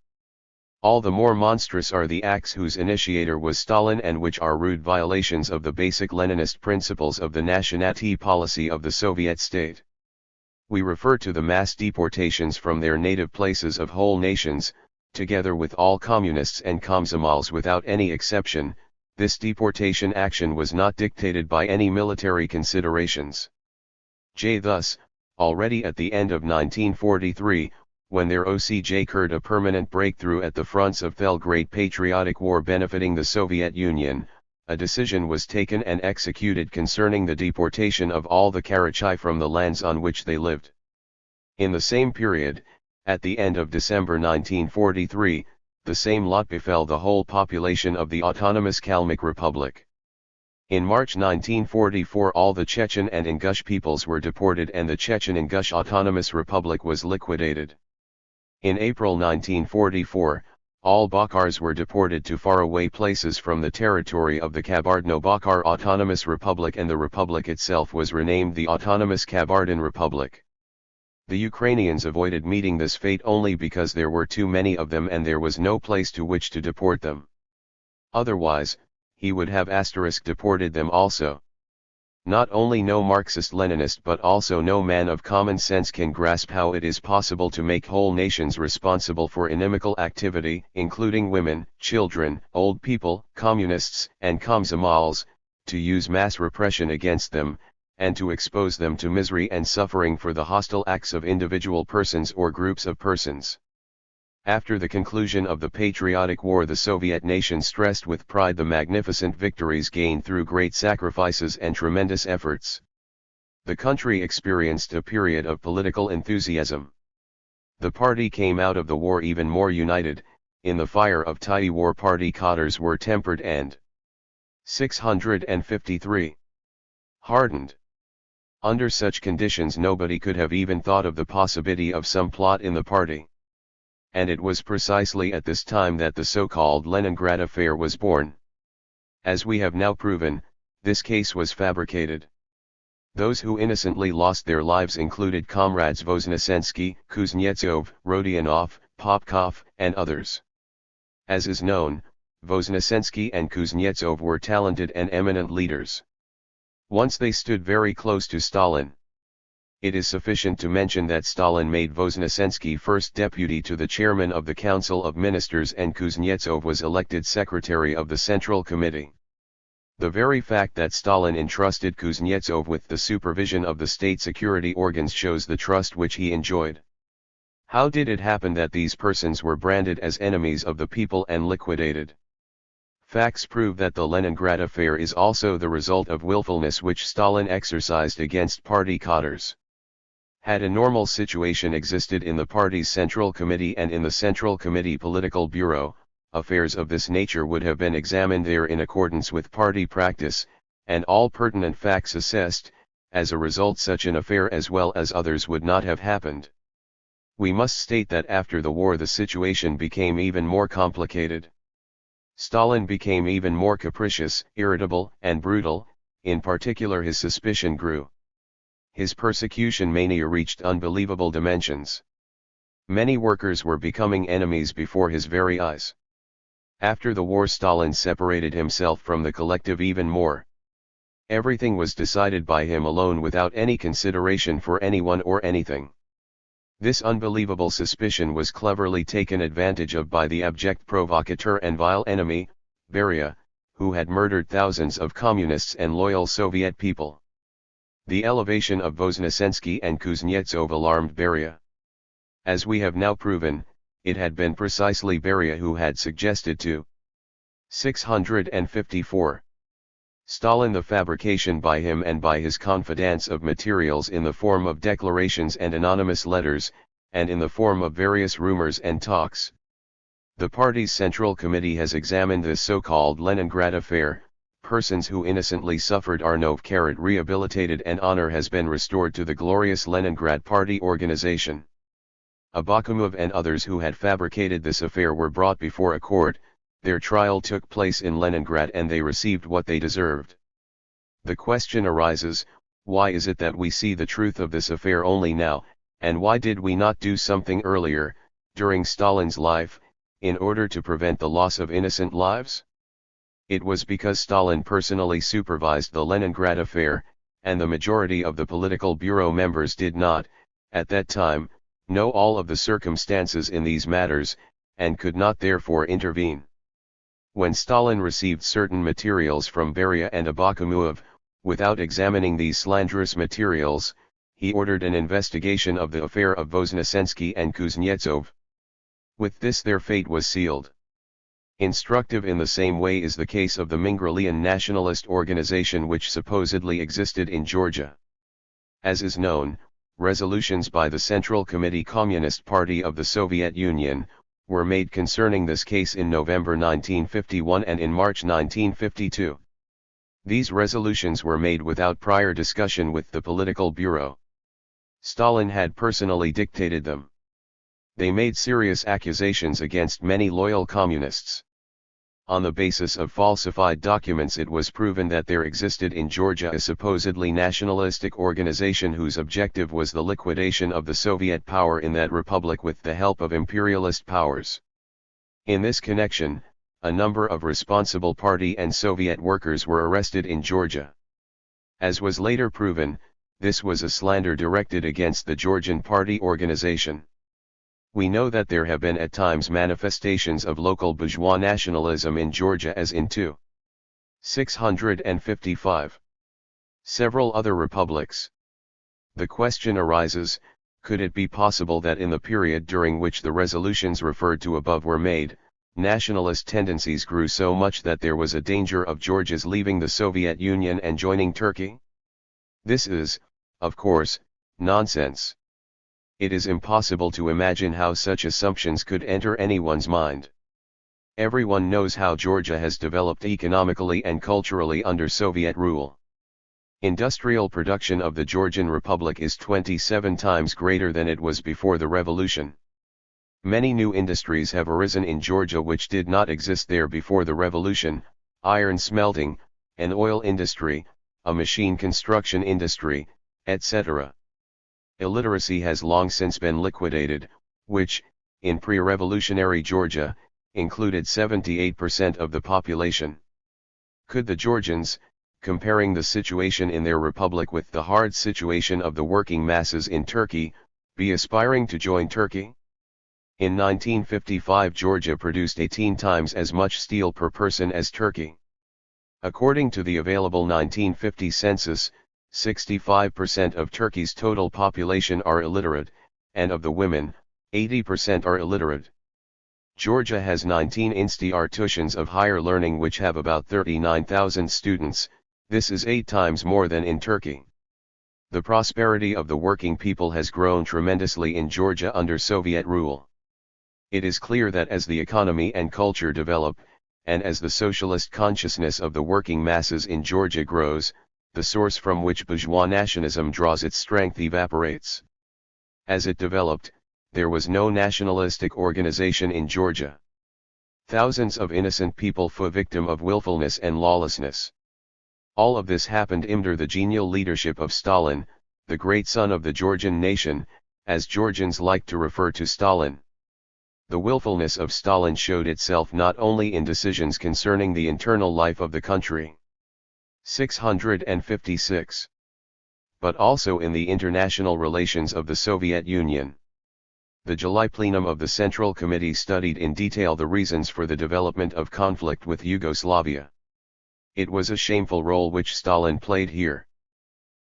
All the more monstrous are the acts whose initiator was Stalin and which are rude violations of the basic Leninist principles of the nationality policy of the Soviet state. We refer to the mass deportations from their native places of whole nations, together with all communists and komsomolets without any exception. This deportation action was not dictated by any military considerations. Thus, already at the end of 1943, when their OCJ occurred a permanent breakthrough at the fronts of the Great Patriotic War benefiting the Soviet Union, a decision was taken and executed concerning the deportation of all the Karachay from the lands on which they lived. In the same period, at the end of December 1943, the same lot befell the whole population of the autonomous Kalmyk Republic. In March 1944 all the Chechen and Ingush peoples were deported and the Chechen-Ingush Autonomous Republic was liquidated. In April 1944, all Bakhars were deported to faraway places from the territory of the Kabardino-Bakhar Autonomous Republic and the republic itself was renamed the Autonomous Kabardin Republic. The Ukrainians avoided meeting this fate only because there were too many of them and there was no place to which to deport them. Otherwise, he would have deported them also. Not only no Marxist-Leninist but also no man of common sense can grasp how it is possible to make whole nations responsible for inimical activity, including women, children, old people, communists, and komsomolets, to use mass repression against them, and to expose them to misery and suffering for the hostile acts of individual persons or groups of persons. After the conclusion of the patriotic war, the Soviet nation stressed with pride the magnificent victories gained through great sacrifices and tremendous efforts. The country experienced a period of political enthusiasm. The party came out of the war even more united. In the fire of THIRD war party cadres were tempered and 653 hardened. Under such conditions nobody could have even thought of the possibility of some plot in the party. And it was precisely at this time that the so-called Leningrad affair was born. As we have now proven, this case was fabricated. Those who innocently lost their lives included comrades Voznesensky, Kuznetsov, Rodionov, Popkov, and others. As is known, Voznesensky and Kuznetsov were talented and eminent leaders. Once they stood very close to Stalin. It is sufficient to mention that Stalin made Voznesensky first deputy to the chairman of the Council of Ministers and Kuznetsov was elected secretary of the Central Committee. The very fact that Stalin entrusted Kuznetsov with the supervision of the state security organs shows the trust which he enjoyed. How did it happen that these persons were branded as enemies of the people and liquidated? Facts prove that the Leningrad affair is also the result of willfulness which Stalin exercised against party cadres. Had a normal situation existed in the party's Central Committee and in the Central Committee Political Bureau, affairs of this nature would have been examined there in accordance with party practice, and all pertinent facts assessed. As a result, such an affair as well as others would not have happened. We must state that after the war the situation became even more complicated. Stalin became even more capricious, irritable, and brutal. In particular, his suspicion grew. His persecution mania reached unbelievable dimensions. Many workers were becoming enemies before his very eyes. After the war, Stalin separated himself from the collective even more. Everything was decided by him alone without any consideration for anyone or anything. This unbelievable suspicion was cleverly taken advantage of by the abject provocateur and vile enemy, Beria, who had murdered thousands of communists and loyal Soviet people. The elevation of Voznesensky and Kuznetsov alarmed Beria. As we have now proven, it had been precisely Beria who had suggested to 654 Stalin the fabrication by him and by his confidants of materials in the form of declarations and anonymous letters, and in the form of various rumors and talks. The party's Central Committee has examined this so-called Leningrad affair. Persons who innocently suffered are rehabilitated and honor has been restored to the glorious Leningrad Party organization. Abakumov and others who had fabricated this affair were brought before a court. Their trial took place in Leningrad and they received what they deserved. The question arises, why is it that we see the truth of this affair only now, and why did we not do something earlier, during Stalin's life, in order to prevent the loss of innocent lives? It was because Stalin personally supervised the Leningrad affair, and the majority of the political bureau members did not, at that time, know all of the circumstances in these matters, and could not therefore intervene. When Stalin received certain materials from Beria and Abakumov, without examining these slanderous materials, he ordered an investigation of the affair of Voznesensky and Kuznetsov. With this their fate was sealed. Instructive in the same way is the case of the Mingrelian nationalist organization which supposedly existed in Georgia. As is known, resolutions by the Central Committee Communist Party of the Soviet Union were made concerning this case in November 1951 and in March 1952. These resolutions were made without prior discussion with the political bureau. Stalin had personally dictated them. They made serious accusations against many loyal communists. On the basis of falsified documents it was proven that there existed in Georgia a supposedly nationalistic organization whose objective was the liquidation of the Soviet power in that republic with the help of imperialist powers. In this connection, a number of responsible party and Soviet workers were arrested in Georgia. As was later proven, this was a slander directed against the Georgian party organization. We know that there have been at times manifestations of local bourgeois nationalism in Georgia as in 655. Several other republics. The question arises, could it be possible that in the period during which the resolutions referred to above were made, nationalist tendencies grew so much that there was a danger of Georgia's leaving the Soviet Union and joining Turkey? This is, of course, nonsense. It is impossible to imagine how such assumptions could enter anyone's mind. Everyone knows how Georgia has developed economically and culturally under Soviet rule. Industrial production of the Georgian Republic is 27 times greater than it was before the revolution. Many new industries have arisen in Georgia which did not exist there before the revolution: iron smelting, an oil industry, a machine construction industry, etc. Illiteracy has long since been liquidated, which, in pre-revolutionary Georgia, included 78% of the population. Could the Georgians, comparing the situation in their republic with the hard situation of the working masses in Turkey, be aspiring to join Turkey? In 1955 Georgia produced 18 times as much steel per person as Turkey. According to the available 1950 census, 65% of Turkey's total population are illiterate, and of the women, 80% are illiterate. Georgia has 19 institutions of higher learning which have about 39,000 students. This is 8 times more than in Turkey. The prosperity of the working people has grown tremendously in Georgia under Soviet rule. It is clear that as the economy and culture develop, and as the socialist consciousness of the working masses in Georgia grows, the source from which bourgeois nationalism draws its strength evaporates. As it developed, there was no nationalistic organization in Georgia. Thousands of innocent people fell victim of willfulness and lawlessness. All of this happened under the genial leadership of Stalin, the great son of the Georgian nation, as Georgians like to refer to Stalin. The willfulness of Stalin showed itself not only in decisions concerning the internal life of the country, 656, but also in the international relations of the Soviet Union. The July plenum of the Central Committee studied in detail the reasons for the development of conflict with Yugoslavia. It was a shameful role which Stalin played here.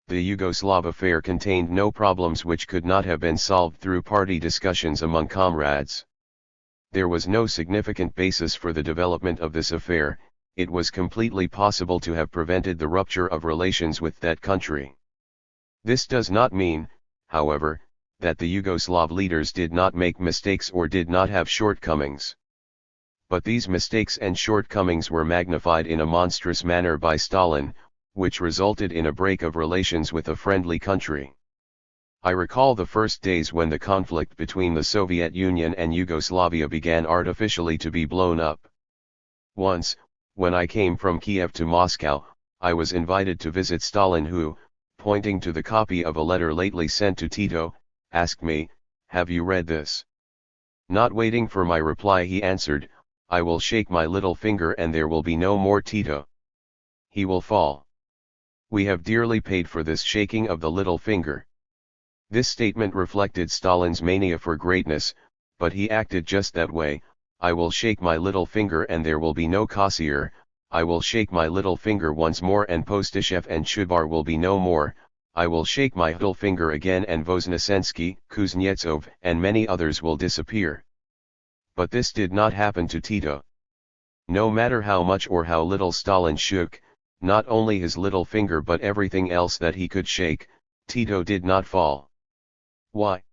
The Yugoslav affair contained no problems which could not have been solved through party discussions among comrades. There was no significant basis for the development of this affair. It was completely possible to have prevented the rupture of relations with that country. This does not mean, however, that the Yugoslav leaders did not make mistakes or did not have shortcomings. But these mistakes and shortcomings were magnified in a monstrous manner by Stalin, which resulted in a break of relations with a friendly country. I recall the first days when the conflict between the Soviet Union and Yugoslavia began artificially to be blown up. Once, when I came from Kiev to Moscow, I was invited to visit Stalin, who, pointing to the copy of a letter lately sent to Tito, asked me, "Have you read this?" Not waiting for my reply, he answered, "I will shake my little finger and there will be no more Tito. He will fall. We have dearly paid for this shaking of the little finger." This statement reflected Stalin's mania for greatness, but he acted just that way. "I will shake my little finger and there will be no Kossier. I will shake my little finger once more and Postyshev and Chubar will be no more. I will shake my little finger again and Voznesensky, Kuznetsov and many others will disappear." But this did not happen to Tito. No matter how much or how little Stalin shook, not only his little finger but everything else that he could shake, Tito did not fall. Why?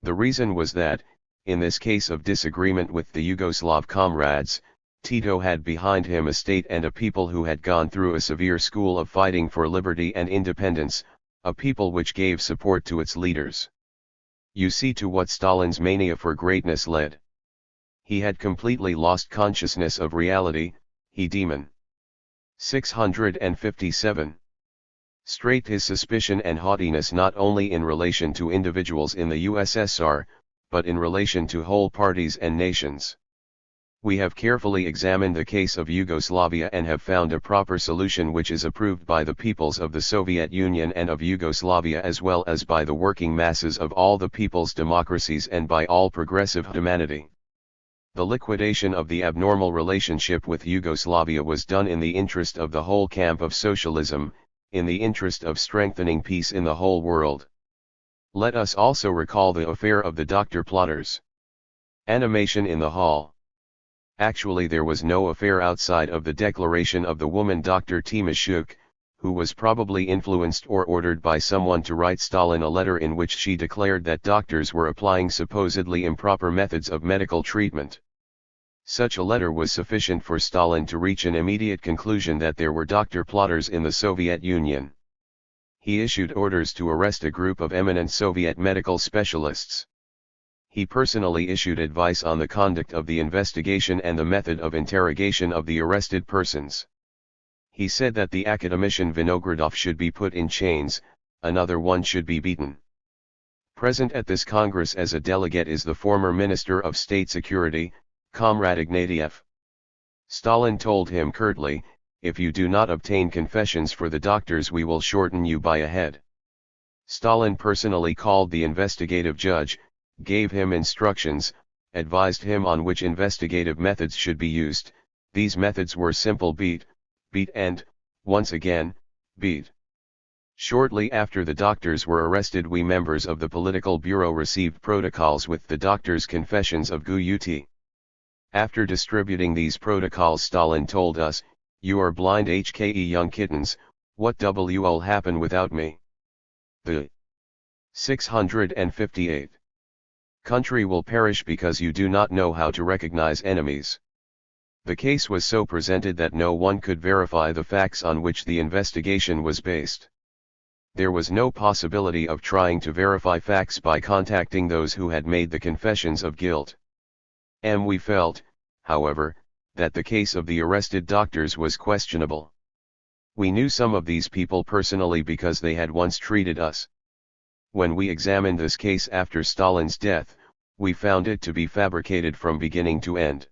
The reason was that, in this case of disagreement with the Yugoslav comrades, Tito had behind him a state and a people who had gone through a severe school of fighting for liberty and independence, a people which gave support to its leaders. You see to what Stalin's mania for greatness led. He had completely lost consciousness of reality, he demon. 657. Straight his suspicion and haughtiness not only in relation to individuals in the USSR, but in relation to whole parties and nations. We have carefully examined the case of Yugoslavia and have found a proper solution which is approved by the peoples of the Soviet Union and of Yugoslavia as well as by the working masses of all the people's democracies and by all progressive humanity. The liquidation of the abnormal relationship with Yugoslavia was done in the interest of the whole camp of socialism, in the interest of strengthening peace in the whole world. Let us also recall the affair of the doctor plotters. Animation in the hall. Actually there was no affair outside of the declaration of the woman Dr. Timashuk, who was probably influenced or ordered by someone to write Stalin a letter in which she declared that doctors were applying supposedly improper methods of medical treatment. Such a letter was sufficient for Stalin to reach an immediate conclusion that there were doctor plotters in the Soviet Union. He issued orders to arrest a group of eminent Soviet medical specialists. He personally issued advice on the conduct of the investigation and the method of interrogation of the arrested persons. He said that the academician Vinogradov should be put in chains, another one should be beaten. Present at this Congress as a delegate is the former Minister of State Security, Comrade Ignatieff. Stalin told him curtly, "If you do not obtain confessions for the doctors we will shorten you by a head." Stalin personally called the investigative judge, gave him instructions, advised him on which investigative methods should be used. These methods were simple: beat and, once again, beat. Shortly after the doctors were arrested we members of the political bureau received protocols with the doctors' confessions of Gut. After distributing these protocols Stalin told us, "You are blind HKE young kittens, what will happen without me?" The 658. Country will perish because you do not know how to recognize enemies. The case was so presented that no one could verify the facts on which the investigation was based. There was no possibility of trying to verify facts by contacting those who had made the confessions of guilt. We felt, however, that the case of the arrested doctors was questionable. We knew some of these people personally because they had once treated us. When we examined this case after Stalin's death, we found it to be fabricated from beginning to end.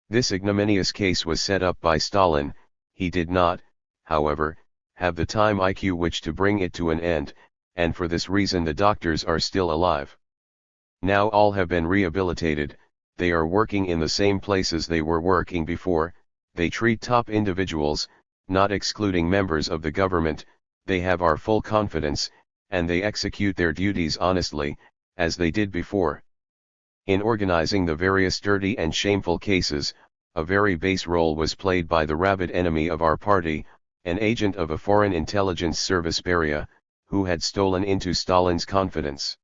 This ignominious case was set up by Stalin. He did not, however, have the time IQ which to bring it to an end, and for this reason the doctors are still alive. Now all have been rehabilitated. They are working in the same places they were working before. They treat top individuals, not excluding members of the government. They have our full confidence, and they execute their duties honestly, as they did before. In organizing the various dirty and shameful cases, a very base role was played by the rabid enemy of our party, an agent of a foreign intelligence service Beria, who had stolen into Stalin's confidence.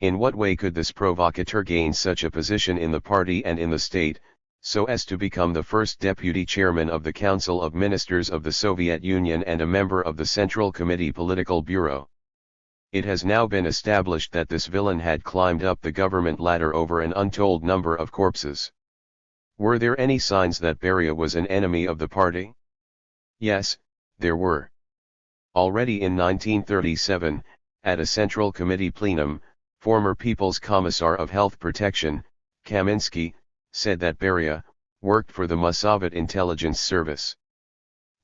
In what way could this provocateur gain such a position in the party and in the state, so as to become the first deputy chairman of the Council of Ministers of the Soviet Union and a member of the Central Committee Political Bureau. It has now been established that this villain had climbed up the government ladder over an untold number of corpses. Were there any signs that Beria was an enemy of the party? Yes, there were. Already in 1937, at a Central Committee plenum, former People's Commissar of Health Protection, Kaminsky, said that Beria worked for the Mossad intelligence service.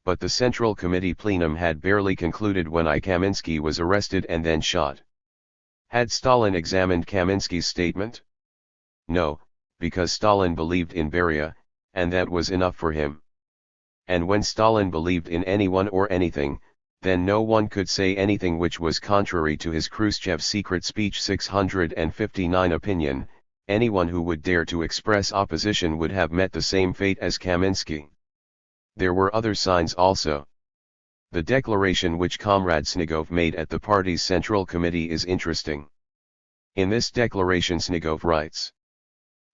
But the Central Committee plenum had barely concluded when Kaminsky was arrested and then shot. Had Stalin examined Kaminsky's statement? No, because Stalin believed in Beria, and that was enough for him. And when Stalin believed in anyone or anything, then no one could say anything which was contrary to his Khrushchev secret speech 659 opinion. Anyone who would dare to express opposition would have met the same fate as Kaminsky. There were other signs also. The declaration which Comrade Snigov made at the party's Central Committee is interesting. In this declaration Snigov writes,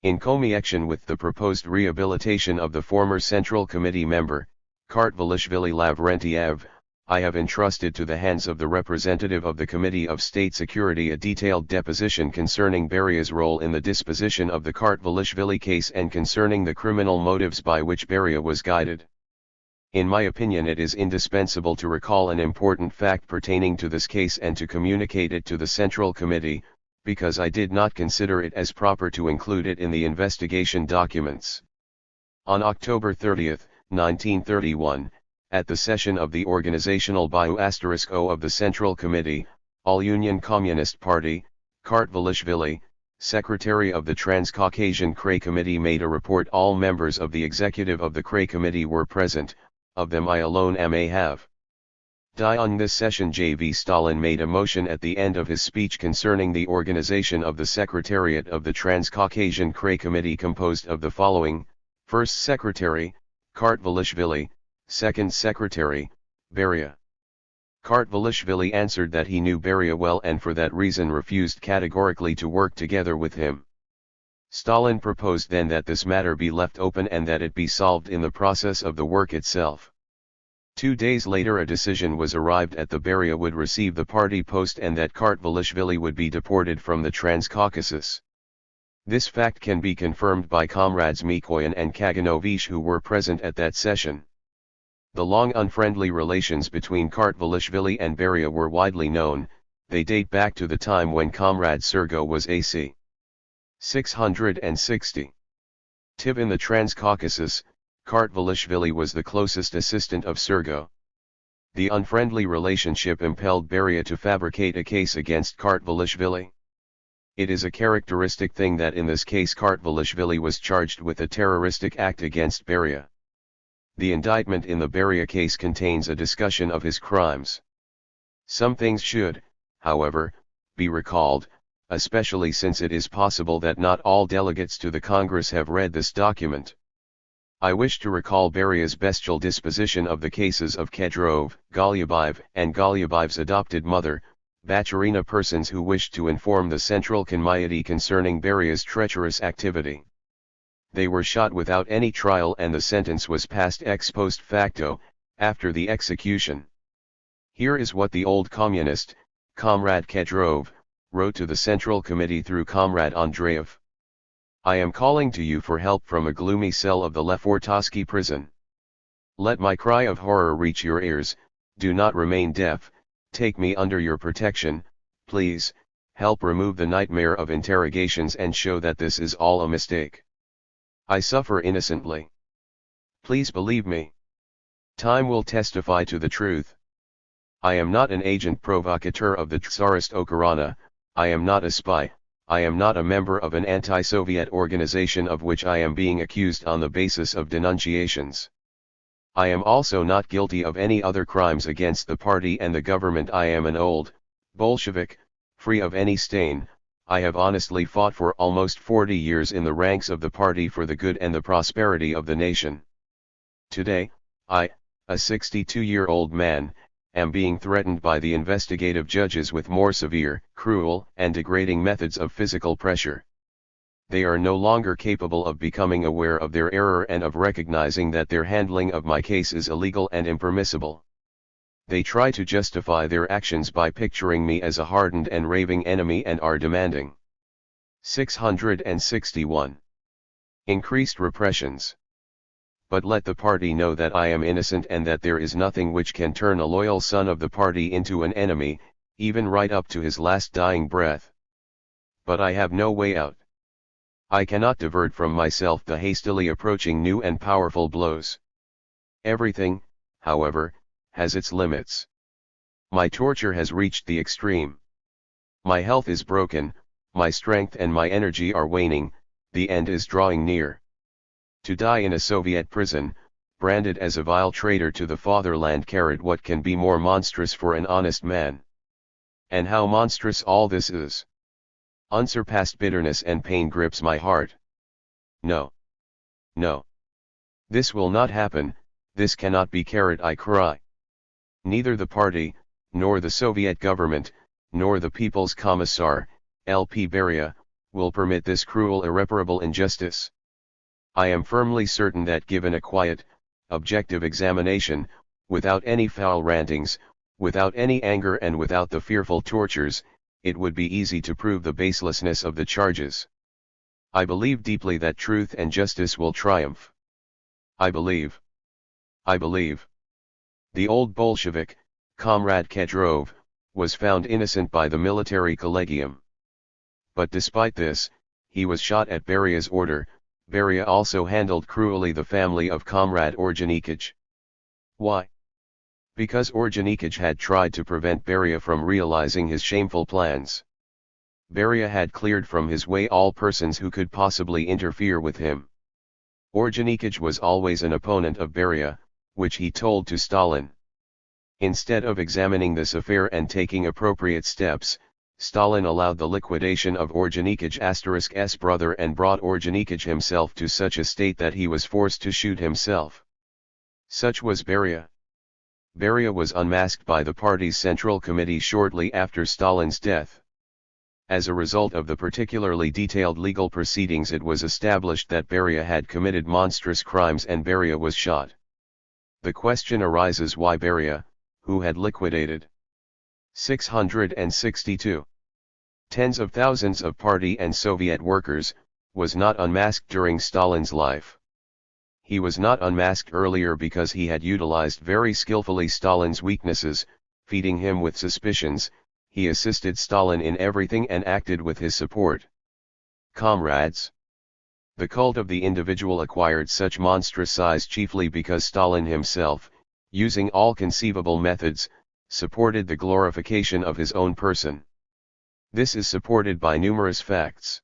"In connection with the proposed rehabilitation of the former Central Committee member, Kartvelishvili Lavrentiev, I have entrusted to the hands of the representative of the Committee of State Security a detailed deposition concerning Beria's role in the disposition of the Kartvelishvili case and concerning the criminal motives by which Beria was guided. In my opinion it is indispensable to recall an important fact pertaining to this case and to communicate it to the Central Committee, because I did not consider it as proper to include it in the investigation documents." On October 30, 1931, at the session of the Organizational Bureau of the Central Committee, All-Union Communist Party, Kartvelishvili, Secretary of the Transcaucasian Krai Committee made a report. All members of the executive of the Krai Committee were present, of them I alone may have. On this session J.V. Stalin made a motion at the end of his speech concerning the organization of the Secretariat of the Transcaucasian Krai Committee composed of the following: First Secretary, Kartvelishvili, Second Secretary, Beria. Kartvelishvili answered that he knew Beria well and for that reason refused categorically to work together with him. Stalin proposed then that this matter be left open and that it be solved in the process of the work itself. 2 days later a decision was arrived at that Beria would receive the party post and that Kartvelishvili would be deported from the Transcaucasus. This fact can be confirmed by comrades Mikoyan and Kaganovich who were present at that session. The long unfriendly relations between Kartvelishvili and Beria were widely known. They date back to the time when Comrade Sergo was AC 660. Tiv in the Transcaucasus, Kartvelishvili was the closest assistant of Sergo. The unfriendly relationship impelled Beria to fabricate a case against Kartvelishvili. It is a characteristic thing that in this case Kartvelishvili was charged with a terroristic act against Beria. The indictment in the Beria case contains a discussion of his crimes. Some things should, however, be recalled, especially since it is possible that not all delegates to the Congress have read this document. I wish to recall Beria's bestial disposition of the cases of Kedrov, Golubov, and Golubov's adopted mother, Bacharina, persons who wished to inform the Central Committee concerning Beria's treacherous activity. They were shot without any trial and the sentence was passed ex post facto, after the execution. Here is what the old communist, Comrade Kedrov, wrote to the Central Committee through Comrade Andreev. I am calling to you for help from a gloomy cell of the Lefortovsky prison. Let my cry of horror reach your ears, do not remain deaf, take me under your protection, please, help remove the nightmare of interrogations and show that this is all a mistake. I suffer innocently. Please believe me. Time will testify to the truth. I am not an agent provocateur of the Tsarist Okhrana, I am not a spy, I am not a member of an anti-Soviet organization of which I am being accused on the basis of denunciations. I am also not guilty of any other crimes against the party and the government. I am an old Bolshevik, free of any stain. I have honestly fought for almost 40 years in the ranks of the party for the good and the prosperity of the nation. Today, I, a 62-year-old man, am being threatened by the investigative judges with more severe, cruel, and degrading methods of physical pressure. they are no longer capable of becoming aware of their error and of recognizing that their handling of my case is illegal and impermissible. They try to justify their actions by picturing me as a hardened and raving enemy and are demanding 661. Increased repressions. But let the party know that I am innocent and that there is nothing which can turn a loyal son of the party into an enemy, even right up to his last dying breath. But I have no way out. I cannot divert from myself the hastily approaching new and powerful blows. Everything, however, has its limits. My torture has reached the extreme. My health is broken, my strength and my energy are waning, the end is drawing near. To die in a Soviet prison, branded as a vile traitor to the fatherland. What can be more monstrous for an honest man? And how monstrous all this is! Unsurpassed bitterness and pain grips my heart. No. No. This will not happen, this cannot be. I cry. Neither the party, nor the Soviet government, nor the People's Commissar, L.P. Beria, will permit this cruel irreparable injustice. I am firmly certain that given a quiet, objective examination, without any foul rantings, without any anger and without the fearful tortures, it would be easy to prove the baselessness of the charges. I believe deeply that truth and justice will triumph. I believe. The old Bolshevik, Comrade Kedrov, was found innocent by the military collegium. But despite this, he was shot at Beria's order. Beria also handled cruelly the family of Comrade Orjonikij. Why? Because Orjonikij had tried to prevent Beria from realizing his shameful plans. Beria had cleared from his way all persons who could possibly interfere with him. Orjonikij was always an opponent of Beria, which he told to Stalin. Instead of examining this affair and taking appropriate steps, Stalin allowed the liquidation of Orjonikij's brother and brought Orjonikij himself to such a state that he was forced to shoot himself. Such was Beria. Beria was unmasked by the party's Central Committee shortly after Stalin's death. As a result of the particularly detailed legal proceedings, it was established that Beria had committed monstrous crimes and Beria was shot. The question arises why Beria, who had liquidated 662 tens of thousands of party and Soviet workers, was not unmasked during Stalin's life. He was not unmasked earlier because he had utilized very skillfully Stalin's weaknesses, feeding him with suspicions. He assisted Stalin in everything and acted with his support. Comrades. The cult of the individual acquired such monstrous size chiefly because Stalin himself, using all conceivable methods, supported the glorification of his own person. This is supported by numerous facts.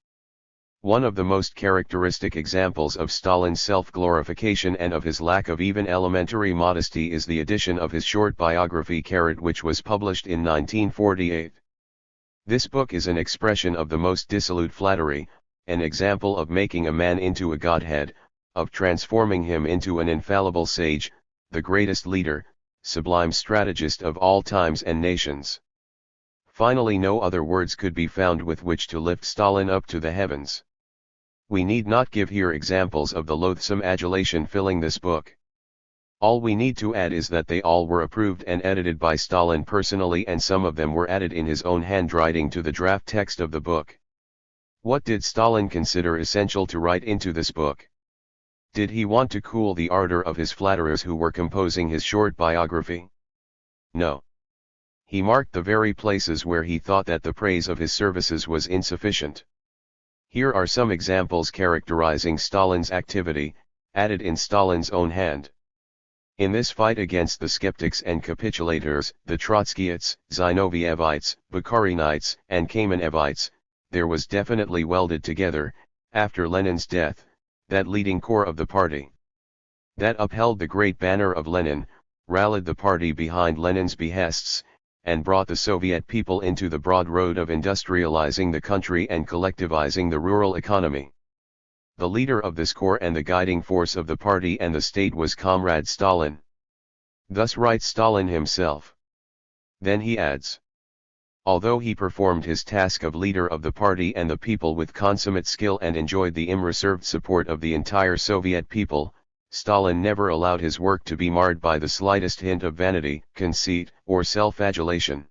One of the most characteristic examples of Stalin's self-glorification and of his lack of even elementary modesty is the edition of his short biography which was published in 1948. This book is an expression of the most dissolute flattery, an example of making a man into a godhead, of transforming him into an infallible sage, the greatest leader, sublime strategist of all times and nations. Finally, no other words could be found with which to lift Stalin up to the heavens. We need not give here examples of the loathsome adulation filling this book. All we need to add is that they all were approved and edited by Stalin personally, and some of them were added in his own handwriting to the draft text of the book. What did Stalin consider essential to write into this book? Did he want to cool the ardor of his flatterers who were composing his short biography? No. He marked the very places where he thought that the praise of his services was insufficient. Here are some examples characterizing Stalin's activity, added in Stalin's own hand. In this fight against the skeptics and capitulators, the Trotskyites, Zinovievites, Bukharinites, and Kamenevites, there was definitely welded together, after Lenin's death, that leading corps of the party. That upheld the great banner of Lenin, rallied the party behind Lenin's behests, and brought the Soviet people into the broad road of industrializing the country and collectivizing the rural economy. The leader of this corps and the guiding force of the party and the state was Comrade Stalin. Thus writes Stalin himself. Then he adds, Although he performed his task of leader of the party and the people with consummate skill and enjoyed the unreserved support of the entire Soviet people, Stalin never allowed his work to be marred by the slightest hint of vanity, conceit, or self-adulation.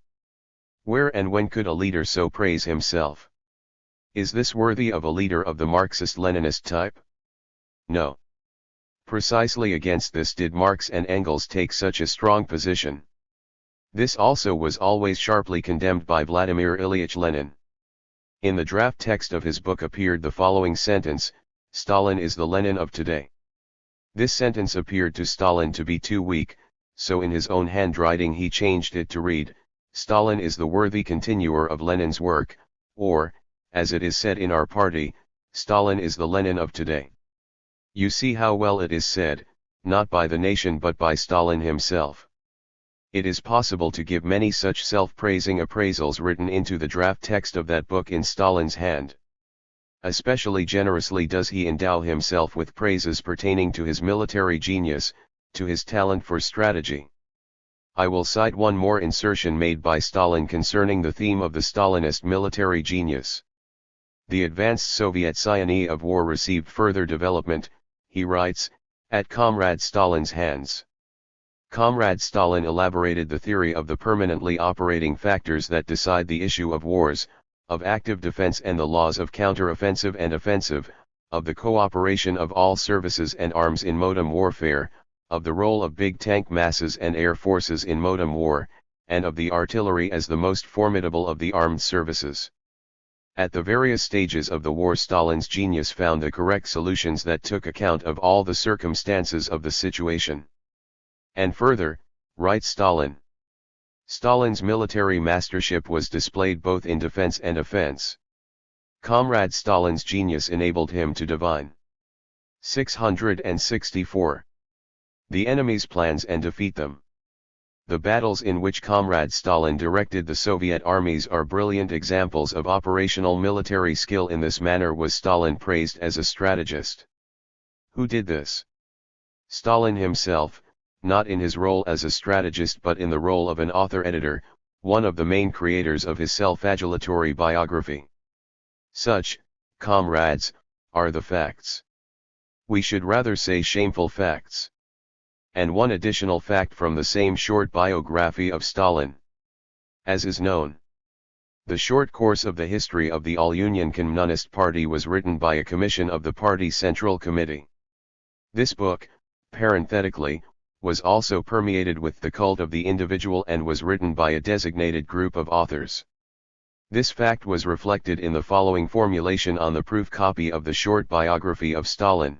Where and when could a leader so praise himself? Is this worthy of a leader of the Marxist-Leninist type? No. Precisely against this did Marx and Engels take such a strong position. This also was always sharply condemned by Vladimir Ilyich Lenin. In the draft text of his book appeared the following sentence: "Stalin is the Lenin of today." This sentence appeared to Stalin to be too weak, so in his own handwriting he changed it to read, "Stalin is the worthy continuer of Lenin's work," or, as it is said in our party, "Stalin is the Lenin of today." You see how well it is said, not by the nation but by Stalin himself. It is possible to give many such self-praising appraisals written into the draft text of that book in Stalin's hand. Especially generously does he endow himself with praises pertaining to his military genius, to his talent for strategy. I will cite one more insertion made by Stalin concerning the theme of the Stalinist military genius. The advanced Soviet science of war received further development, he writes, at Comrade Stalin's hands. Comrade Stalin elaborated the theory of the permanently operating factors that decide the issue of wars, of active defense and the laws of counter-offensive and offensive, of the cooperation of all services and arms in modern warfare, of the role of big tank masses and air forces in modern war, and of the artillery as the most formidable of the armed services. At the various stages of the war, Stalin's genius found the correct solutions that took account of all the circumstances of the situation. And further, writes Stalin, Stalin's military mastership was displayed both in defense and offense. Comrade Stalin's genius enabled him to divine 664. The enemy's plans and defeat them. The battles in which Comrade Stalin directed the Soviet armies are brilliant examples of operational military skill. In this manner was Stalin praised as a strategist. Who did this? Stalin himself, not in his role as a strategist but in the role of an author-editor, one of the main creators of his self-adulatory biography. Such, comrades, are the facts. We should rather say shameful facts. And one additional fact from the same short biography of Stalin. As is known, the short course of the history of the All-Union Communist Party was written by a commission of the party Central Committee. This book, parenthetically, was also permeated with the cult of the individual and was written by a designated group of authors. This fact was reflected in the following formulation on the proof copy of the short biography of Stalin.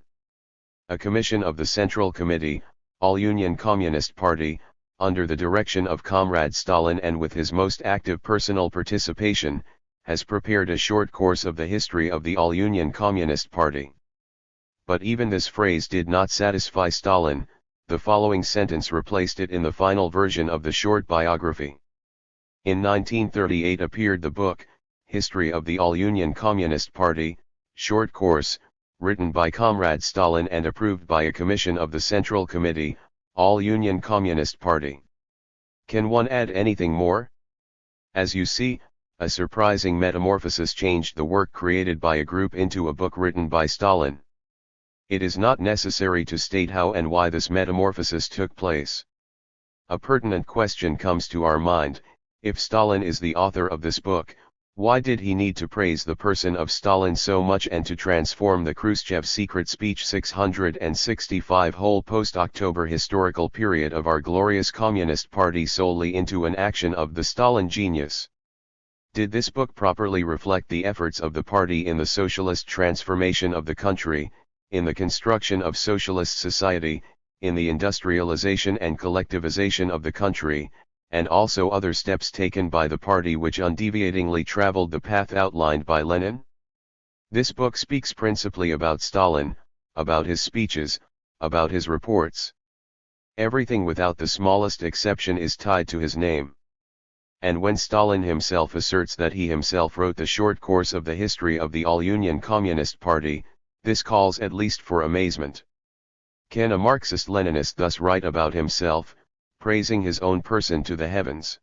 A commission of the Central Committee, All-Union Communist Party, under the direction of Comrade Stalin and with his most active personal participation, has prepared a short course of the history of the All-Union Communist Party. But even this phrase did not satisfy Stalin. The following sentence replaced it in the final version of the short biography. In 1938 appeared the book, History of the All-Union Communist Party, short course, written by Comrade Stalin and approved by a commission of the Central Committee, All-Union Communist Party. Can one add anything more? As you see, a surprising metamorphosis changed the work created by a group into a book written by Stalin. It is not necessary to state how and why this metamorphosis took place. A pertinent question comes to our mind: if Stalin is the author of this book, why did he need to praise the person of Stalin so much and to transform the Khrushchev secret speech 665 whole post-October historical period of our glorious Communist Party solely into an action of the Stalin genius? Did this book properly reflect the efforts of the party in the socialist transformation of the country, in the construction of socialist society, in the industrialization and collectivization of the country, and also other steps taken by the party which undeviatingly traveled the path outlined by Lenin? This book speaks principally about Stalin, about his speeches, about his reports. Everything without the smallest exception is tied to his name. And when Stalin himself asserts that he himself wrote the short course of the history of the All-Union Communist Party, this calls at least for amazement. Can a Marxist-Leninist thus write about himself, praising his own person to the heavens?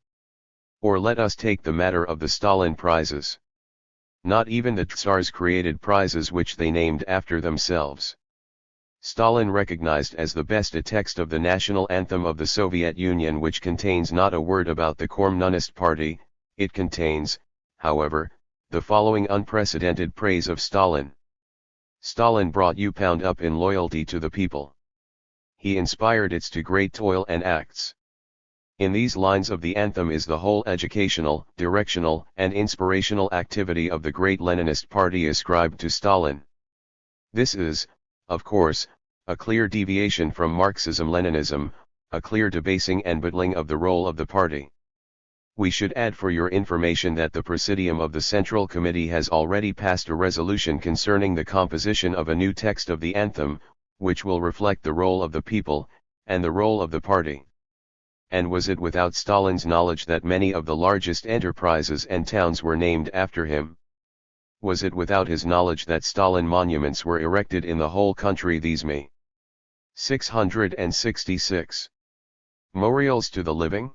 Or let us take the matter of the Stalin prizes. Not even the Tsars created prizes which they named after themselves. Stalin recognized as the best a text of the national anthem of the Soviet Union which contains not a word about the Communist Party. It contains, however, the following unprecedented praise of Stalin. Stalin brought you bound up in loyalty to the people. He inspired it to great toil and acts. In these lines of the anthem is the whole educational, directional, and inspirational activity of the great Leninist party ascribed to Stalin. This is, of course, a clear deviation from Marxism-Leninism, a clear debasing and belittling of the role of the party. We should add for your information that the Presidium of the Central Committee has already passed a resolution concerning the composition of a new text of the anthem, which will reflect the role of the people, and the role of the party. And was it without Stalin's knowledge that many of the largest enterprises and towns were named after him? Was it without his knowledge that Stalin monuments were erected in the whole country? These me. 666. Memorials to the living?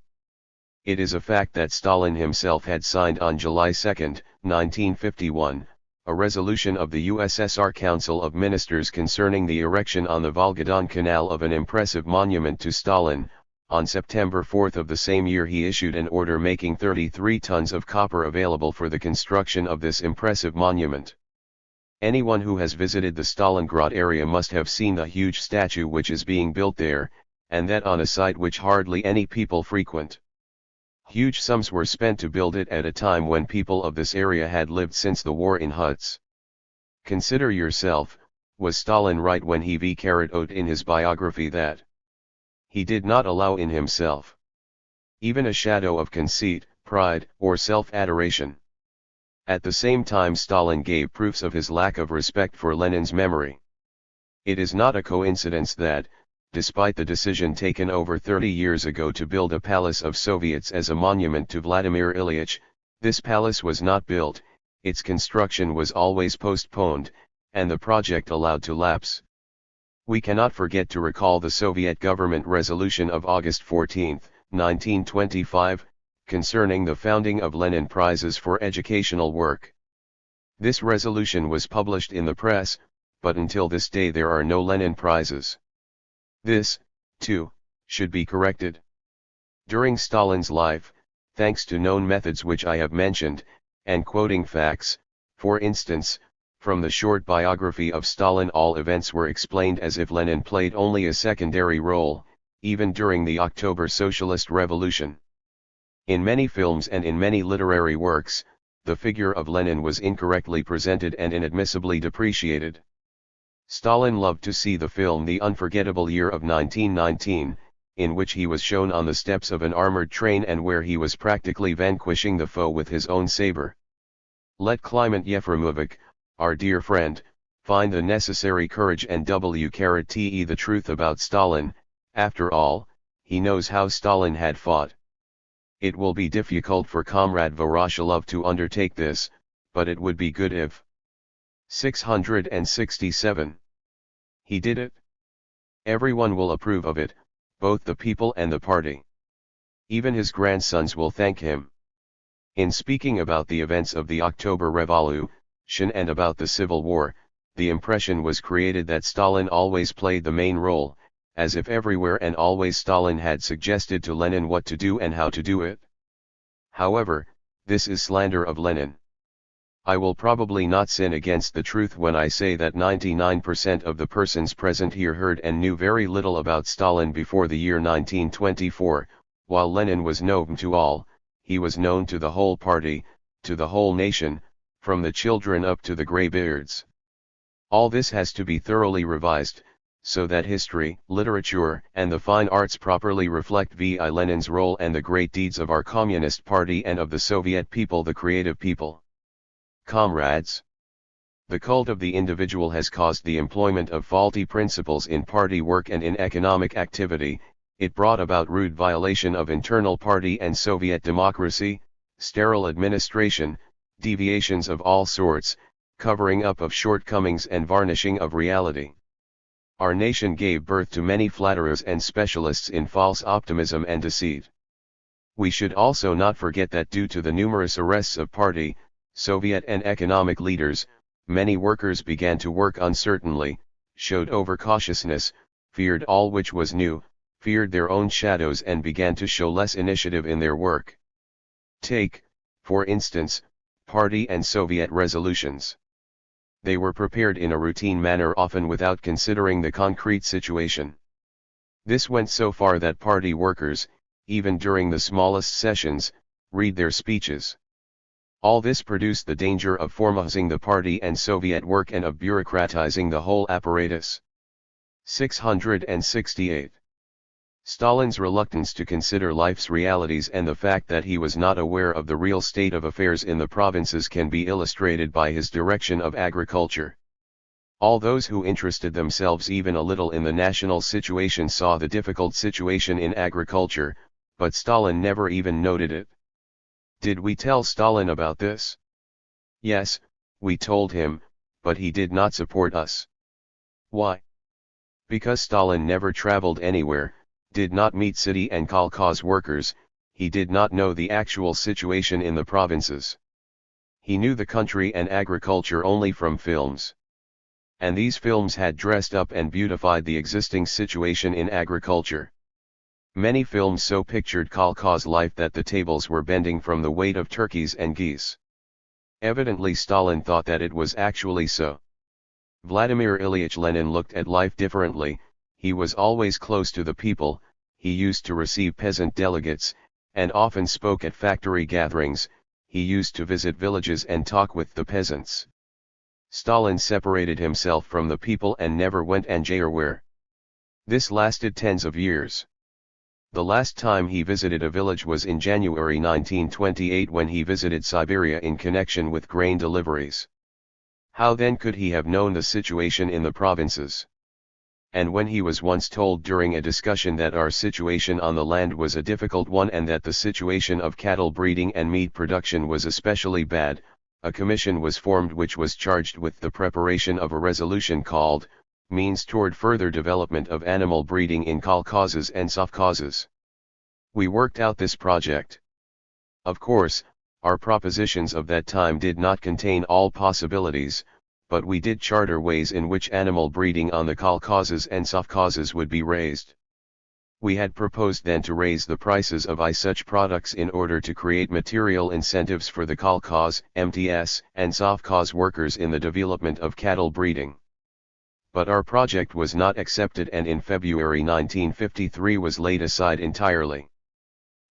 It is a fact that Stalin himself had signed on July 2, 1951, a resolution of the USSR Council of Ministers concerning the erection on the Volga-Don Canal of an impressive monument to Stalin. On September 4 of the same year he issued an order making 33 tons of copper available for the construction of this impressive monument. Anyone who has visited the Stalingrad area must have seen the huge statue which is being built there, and that on a site which hardly any people frequent. Huge sums were spent to build it at a time when people of this area had lived since the war in huts. Consider yourself, was Stalin right when he wrote in his biography that he did not allow in himself even a shadow of conceit, pride, or self-adoration? At the same time Stalin gave proofs of his lack of respect for Lenin's memory. It is not a coincidence that, despite the decision taken over 30 years ago to build a palace of Soviets as a monument to Vladimir Ilyich, this palace was not built, its construction was always postponed, and the project allowed to lapse. We cannot forget to recall the Soviet government resolution of August 14, 1925, concerning the founding of Lenin Prizes for educational work. This resolution was published in the press, but until this day there are no Lenin Prizes. This, too, should be corrected. During Stalin's life, thanks to known methods which I have mentioned, and quoting facts, for instance, from the short biography of Stalin, all events were explained as if Lenin played only a secondary role, even during the October Socialist Revolution. In many films and in many literary works, the figure of Lenin was incorrectly presented and inadmissibly depreciated. Stalin loved to see the film The Unforgettable Year of 1919, in which he was shown on the steps of an armored train and where he was practically vanquishing the foe with his own saber. Let Kliment Yefremovich, our dear friend, find the necessary courage and te the truth about Stalin. After all, he knows how Stalin had fought. It will be difficult for Comrade Voroshilov to undertake this, but it would be good if. 667. He did it. Everyone will approve of it, both the people and the party. Even his grandsons will thank him. In speaking about the events of the October Revolution and about the Civil War, the impression was created that Stalin always played the main role, as if everywhere and always Stalin had suggested to Lenin what to do and how to do it. However, this is slander of Lenin. I will probably not sin against the truth when I say that 99% of the persons present here heard and knew very little about Stalin before the year 1924, while Lenin was known to all. He was known to the whole party, to the whole nation, from the children up to the graybeards. All this has to be thoroughly revised, so that history, literature, and the fine arts properly reflect V.I. Lenin's role and the great deeds of our Communist Party and of the Soviet people, the creative people. Comrades, the cult of the individual has caused the employment of faulty principles in party work and in economic activity. It brought about rude violation of internal party and Soviet democracy, sterile administration, deviations of all sorts, covering up of shortcomings and varnishing of reality. Our nation gave birth to many flatterers and specialists in false optimism and deceit. We should also not forget that due to the numerous arrests of party, Soviet and economic leaders, many workers began to work uncertainly, showed overcautiousness, feared all which was new, feared their own shadows and began to show less initiative in their work. Take, for instance, party and Soviet resolutions. They were prepared in a routine manner, often without considering the concrete situation. This went so far that party workers, even during the smallest sessions, read their speeches. All this produced the danger of formalizing the party and Soviet work and of bureaucratizing the whole apparatus. 668. Stalin's reluctance to consider life's realities and the fact that he was not aware of the real state of affairs in the provinces can be illustrated by his direction of agriculture. All those who interested themselves even a little in the national situation saw the difficult situation in agriculture, but Stalin never even noted it. Did we tell Stalin about this? Yes, we told him, but he did not support us. Why? Because Stalin never traveled anywhere, did not meet city and kolkhoz workers, he did not know the actual situation in the provinces. He knew the country and agriculture only from films. And these films had dressed up and beautified the existing situation in agriculture. Many films so pictured kolkhoz life that the tables were bending from the weight of turkeys and geese. Evidently Stalin thought that it was actually so. Vladimir Ilyich Lenin looked at life differently. He was always close to the people, he used to receive peasant delegates, and often spoke at factory gatherings, he used to visit villages and talk with the peasants. Stalin separated himself from the people and never went anywhere. This lasted tens of years. The last time he visited a village was in January 1928 when he visited Siberia in connection with grain deliveries. How then could he have known the situation in the provinces? And when he was once told during a discussion that our situation on the land was a difficult one and that the situation of cattle breeding and meat production was especially bad, a commission was formed which was charged with the preparation of a resolution called, Means Toward Further Development of Animal Breeding in Kolkhozes and Sovkhozes. We worked out this project. Of course, our propositions of that time did not contain all possibilities, but we did charter ways in which animal breeding on the kolkhozes and sovkhozes would be raised. We had proposed then to raise the prices of such products in order to create material incentives for the kolkhoz, MTS, and sovkhoz workers in the development of cattle breeding. But our project was not accepted and in February 1953 was laid aside entirely.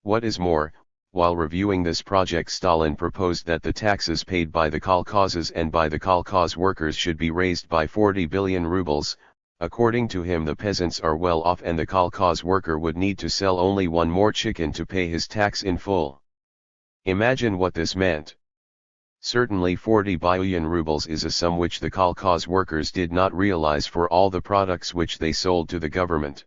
What is more, while reviewing this project, Stalin proposed that the taxes paid by the kolkhozes and by the kolkhoz workers should be raised by 40 billion rubles. According to him, the peasants are well off and the kolkhoz worker would need to sell only one more chicken to pay his tax in full. Imagine what this meant. Certainly 40 billion rubles is a sum which the kolkhoz workers did not realize for all the products which they sold to the government.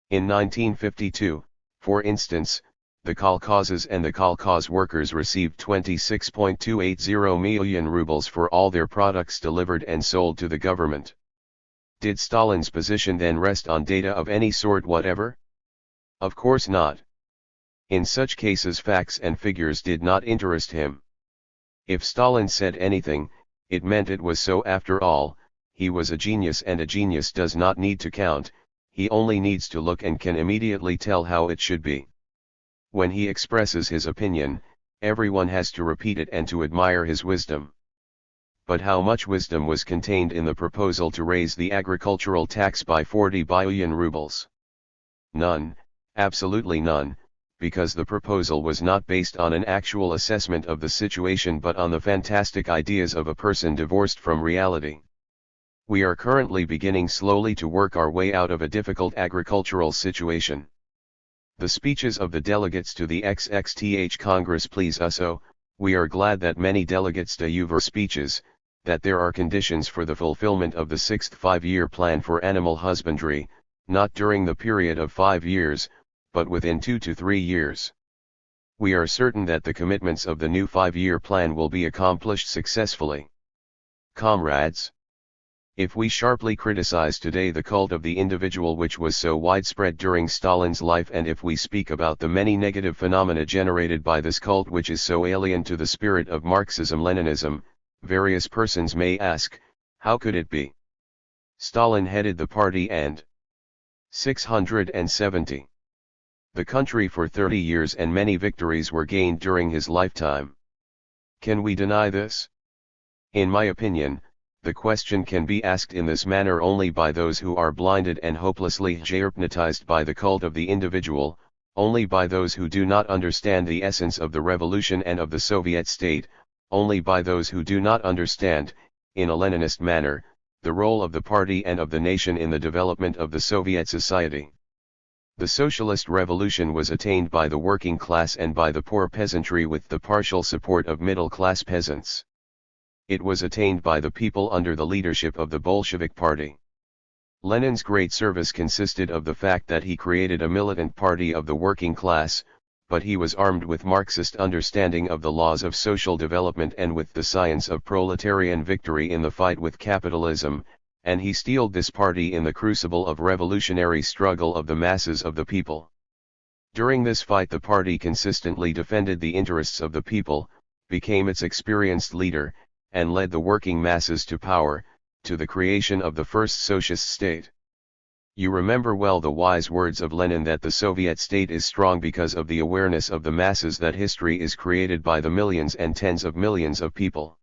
In 1952, for instance, the kolkhozes and the kolkhoz workers received 26.280 million rubles for all their products delivered and sold to the government. Did Stalin's position then rest on data of any sort whatever? Of course not. In such cases facts and figures did not interest him. If Stalin said anything, it meant it was so after all. He was a genius and a genius does not need to count, he only needs to look and can immediately tell how it should be. When he expresses his opinion, everyone has to repeat it and to admire his wisdom. But how much wisdom was contained in the proposal to raise the agricultural tax by 40 billion rubles? None, absolutely none, because the proposal was not based on an actual assessment of the situation but on the fantastic ideas of a person divorced from reality. We are currently beginning slowly to work our way out of a difficult agricultural situation. The speeches of the delegates to the XXTH Congress please us. We are glad that many delegates deliver speeches, that there are conditions for the fulfillment of the sixth five-year plan for animal husbandry, not during the period of 5 years, but within 2 to 3 years. We are certain that the commitments of the new 5-year plan will be accomplished successfully. Comrades, If we sharply criticize today the cult of the individual which was so widespread during Stalin's life, and if we speak about the many negative phenomena generated by this cult which is so alien to the spirit of Marxism-Leninism, various persons may ask, how could it be? Stalin headed the party and 670 the country for 30 years, and many victories were gained during his lifetime. Can we deny this? In my opinion, the question can be asked in this manner only by those who are blinded and hopelessly hypnotized by the cult of the individual, only by those who do not understand the essence of the revolution and of the Soviet state, only by those who do not understand, in a Leninist manner, the role of the party and of the nation in the development of the Soviet society. The socialist revolution was attained by the working class and by the poor peasantry with the partial support of middle-class peasants. It was attained by the people under the leadership of the Bolshevik Party. Lenin's great service consisted of the fact that he created a militant party of the working class, but he was armed with Marxist understanding of the laws of social development and with the science of proletarian victory in the fight with capitalism, and he steeled this party in the crucible of revolutionary struggle of the masses of the people. During this fight the party consistently defended the interests of the people, became its experienced leader, and led the working masses to power, to the creation of the first socialist state. You remember well the wise words of Lenin that the Soviet state is strong because of the awareness of the masses that history is created by the millions and tens of millions of people.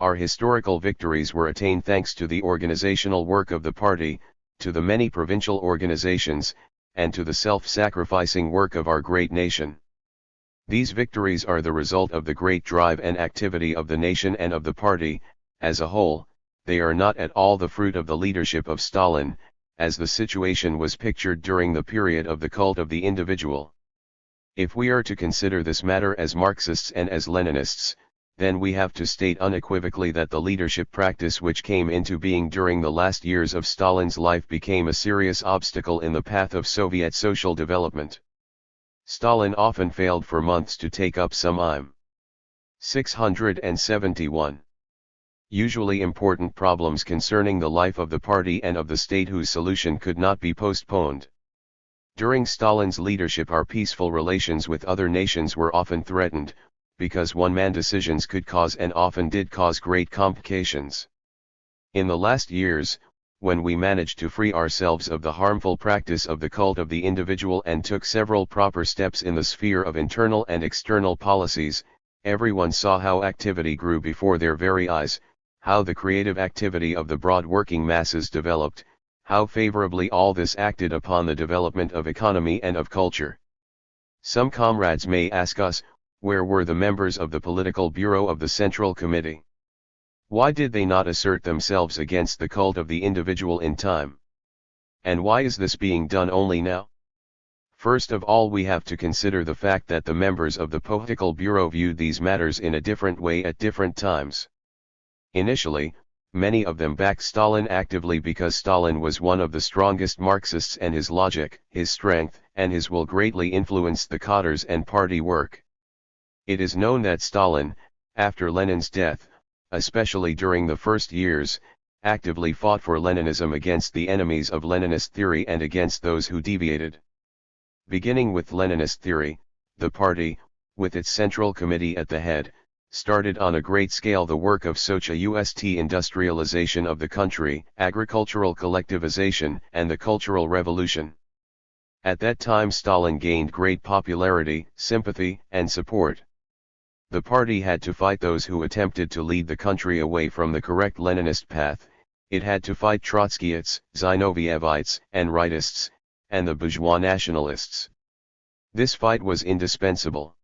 Our historical victories were attained thanks to the organizational work of the party, to the many provincial organizations, and to the self-sacrificing work of our great nation. These victories are the result of the great drive and activity of the nation and of the party, as a whole. They are not at all the fruit of the leadership of Stalin, as the situation was pictured during the period of the cult of the individual. If we are to consider this matter as Marxists and as Leninists, then we have to state unequivocally that the leadership practice which came into being during the last years of Stalin's life became a serious obstacle in the path of Soviet social development. Stalin often failed for months to take up some im. 671. Usually important problems concerning the life of the party and of the state whose solution could not be postponed. During Stalin's leadership our peaceful relations with other nations were often threatened, because one-man decisions could cause and often did cause great complications. In the last years, when we managed to free ourselves of the harmful practice of the cult of the individual and took several proper steps in the sphere of internal and external policies, everyone saw how activity grew before their very eyes, how the creative activity of the broad working masses developed, how favorably all this acted upon the development of economy and of culture. Some comrades may ask us, where were the members of the political bureau of the Central Committee? Why did they not assert themselves against the cult of the individual in time? And why is this being done only now? First of all we have to consider the fact that the members of the political bureau viewed these matters in a different way at different times. Initially, many of them backed Stalin actively because Stalin was one of the strongest Marxists and his logic, his strength, and his will greatly influenced the cadres and party work. It is known that Stalin, after Lenin's death, especially during the first years, actively fought for Leninism against the enemies of Leninist theory and against those who deviated. Beginning with Leninist theory, the party, with its Central Committee at the head, started on a great scale the work of socialist industrialization of the country, agricultural collectivization, and the Cultural Revolution. At that time Stalin gained great popularity, sympathy, and support. The party had to fight those who attempted to lead the country away from the correct Leninist path, it had to fight Trotskyists, Zinovievites, and rightists, and the bourgeois nationalists. This fight was indispensable.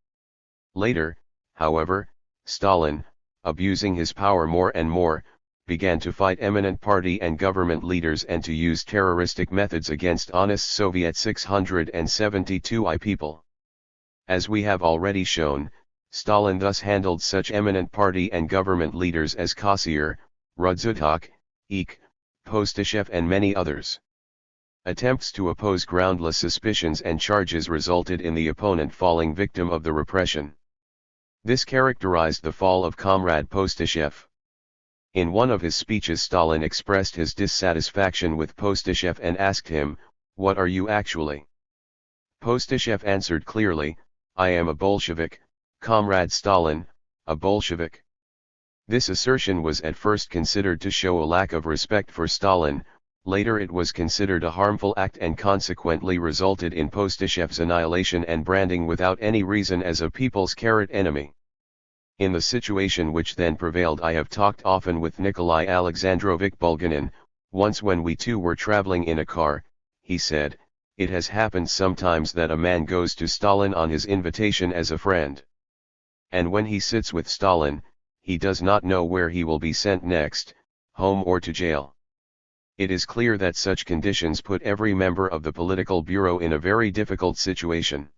Later, however, Stalin, abusing his power more and more, began to fight eminent party and government leaders and to use terroristic methods against honest Soviet 672 people. As we have already shown, Stalin thus handled such eminent party and government leaders as Kossior, Rudzutak, Eek, Postyshev and many others. Attempts to oppose groundless suspicions and charges resulted in the opponent falling victim of the repression. This characterized the fall of Comrade Postyshev. In one of his speeches Stalin expressed his dissatisfaction with Postyshev and asked him, "What are you actually?" Postyshev answered clearly, "I am a Bolshevik, Comrade Stalin, a Bolshevik." This assertion was at first considered to show a lack of respect for Stalin, later it was considered a harmful act and consequently resulted in Postyshev's annihilation and branding without any reason as a people's enemy. In the situation which then prevailed I have talked often with Nikolai Alexandrovich Bulganin. Once when we two were traveling in a car, he said, "It has happened sometimes that a man goes to Stalin on his invitation as a friend. And when he sits with Stalin, he does not know where he will be sent next, home or to jail." It is clear that such conditions put every member of the political bureau in a very difficult situation.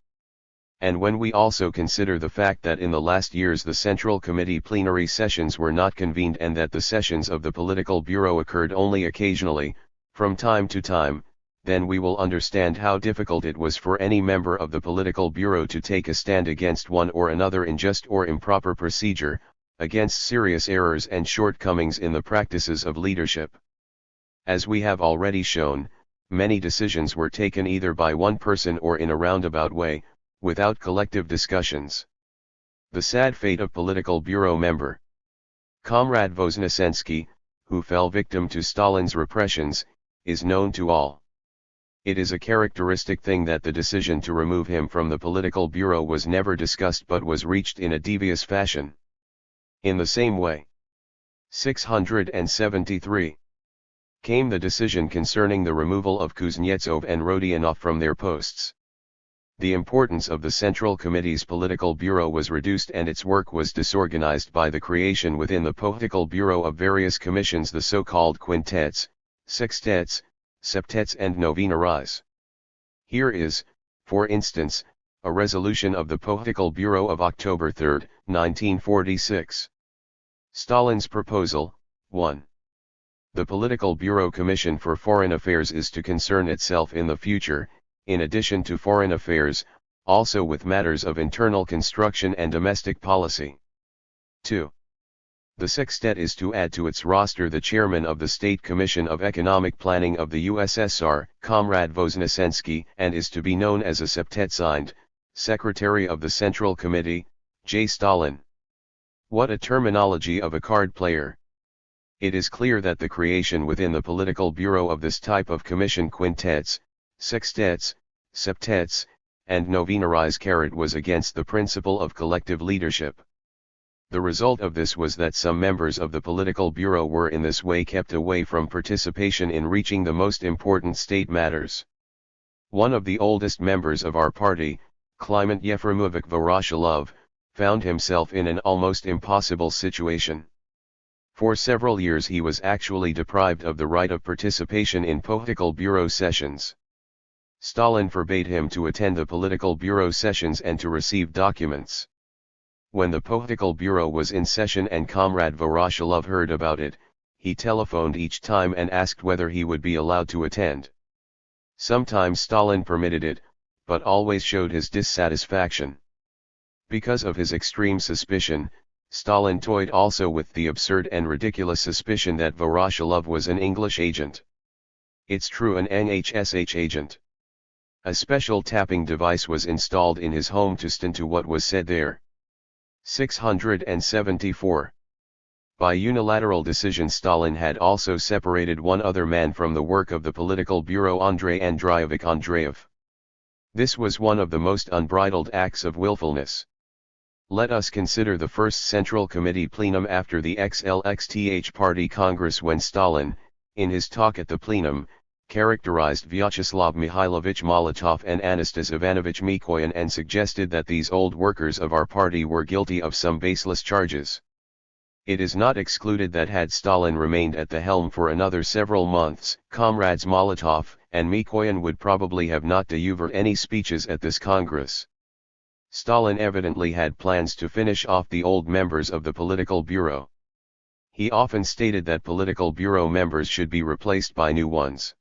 And when we also consider the fact that in the last years the Central Committee plenary sessions were not convened and that the sessions of the political bureau occurred only occasionally, from time to time, then we will understand how difficult it was for any member of the political bureau to take a stand against one or another unjust or improper procedure, against serious errors and shortcomings in the practices of leadership. As we have already shown, many decisions were taken either by one person or in a roundabout way, without collective discussions. The sad fate of political bureau member Comrade Voznesensky, who fell victim to Stalin's repressions, is known to all. It is a characteristic thing that the decision to remove him from the political bureau was never discussed but was reached in a devious fashion. In the same way, 673. Came the decision concerning the removal of Kuznetsov and Rodionov from their posts. The importance of the Central Committee's political bureau was reduced and its work was disorganized by the creation within the political bureau of various commissions, the so-called quintets, sextets, septets and novinaries. Here is, for instance, a resolution of the political bureau of October 3, 1946. Stalin's proposal, 1. The Political Bureau Commission for Foreign Affairs is to concern itself in the future, in addition to foreign affairs, also with matters of internal construction and domestic policy. 2. The sextet is to add to its roster the chairman of the State Commission of Economic Planning of the USSR, Comrade Voznesensky, and is to be known as a septet signed, Secretary of the Central Committee, J. Stalin. What a terminology of a card player! It is clear that the creation within the political bureau of this type of commission quintets, sextets, septets, and novinaries was against the principle of collective leadership. The result of this was that some members of the political bureau were in this way kept away from participation in reaching the most important state matters. One of the oldest members of our party, Kliment Yefimovich Voroshilov, found himself in an almost impossible situation. For several years he was actually deprived of the right of participation in political bureau sessions. Stalin forbade him to attend the political bureau sessions and to receive documents. When the political bureau was in session and Comrade Voroshilov heard about it, he telephoned each time and asked whether he would be allowed to attend. Sometimes Stalin permitted it, but always showed his dissatisfaction. Because of his extreme suspicion, Stalin toyed also with the absurd and ridiculous suspicion that Voroshilov was an English agent. It's true, an NHSH agent. A special tapping device was installed in his home to listen to what was said there. 674. By unilateral decision Stalin had also separated one other man from the work of the political bureau, Andrei Andreyevich Andreev. This was one of the most unbridled acts of willfulness. Let us consider the first Central Committee plenum after the XLXTH Party Congress, when Stalin, in his talk at the plenum, characterized Vyacheslav Mikhailovich Molotov and Anastas Ivanovich Mikoyan and suggested that these old workers of our party were guilty of some baseless charges. It is not excluded that had Stalin remained at the helm for another several months, comrades Molotov and Mikoyan would probably have not delivered any speeches at this Congress. Stalin evidently had plans to finish off the old members of the political bureau. He often stated that political bureau members should be replaced by new ones.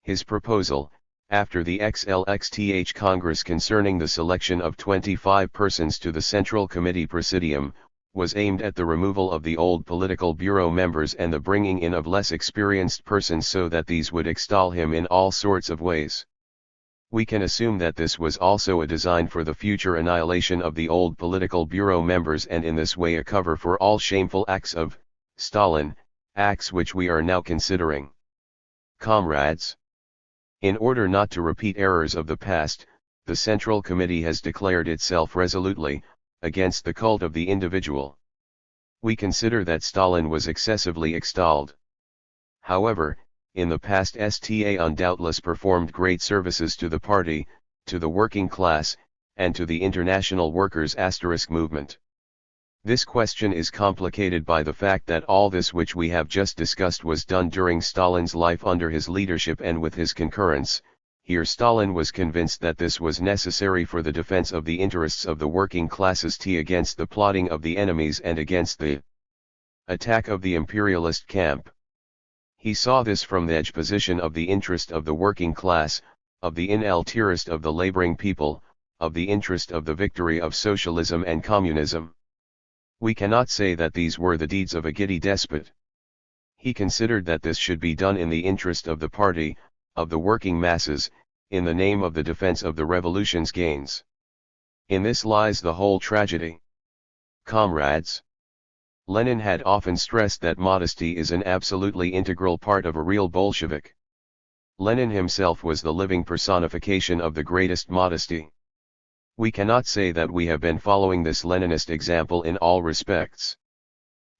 His proposal, after the XLXTH Congress concerning the selection of 25 persons to the Central Committee Presidium, was aimed at the removal of the old political bureau members and the bringing in of less experienced persons so that these would extol him in all sorts of ways. We can assume that this was also a design for the future annihilation of the old political bureau members and in this way a cover for all shameful acts of Stalin, acts which we are now considering. Comrades, in order not to repeat errors of the past, the Central Committee has declared itself resolutely against the cult of the individual. We consider that Stalin was excessively extolled. However, in the past STA undoubtless performed great services to the party, to the working class, and to the international workers' movement. This question is complicated by the fact that all this which we have just discussed was done during Stalin's life under his leadership and with his concurrence. Here Stalin was convinced that this was necessary for the defense of the interests of the working classes against the plotting of the enemies and against the attack of the imperialist camp. He saw this from the position of the interest of the working class, of the interest of the laboring people, of the interest of the victory of socialism and communism. We cannot say that these were the deeds of a giddy despot. He considered that this should be done in the interest of the party, of the working masses, in the name of the defense of the revolution's gains. In this lies the whole tragedy. Comrades, Lenin had often stressed that modesty is an absolutely integral part of a real Bolshevik. Lenin himself was the living personification of the greatest modesty. We cannot say that we have been following this Leninist example in all respects.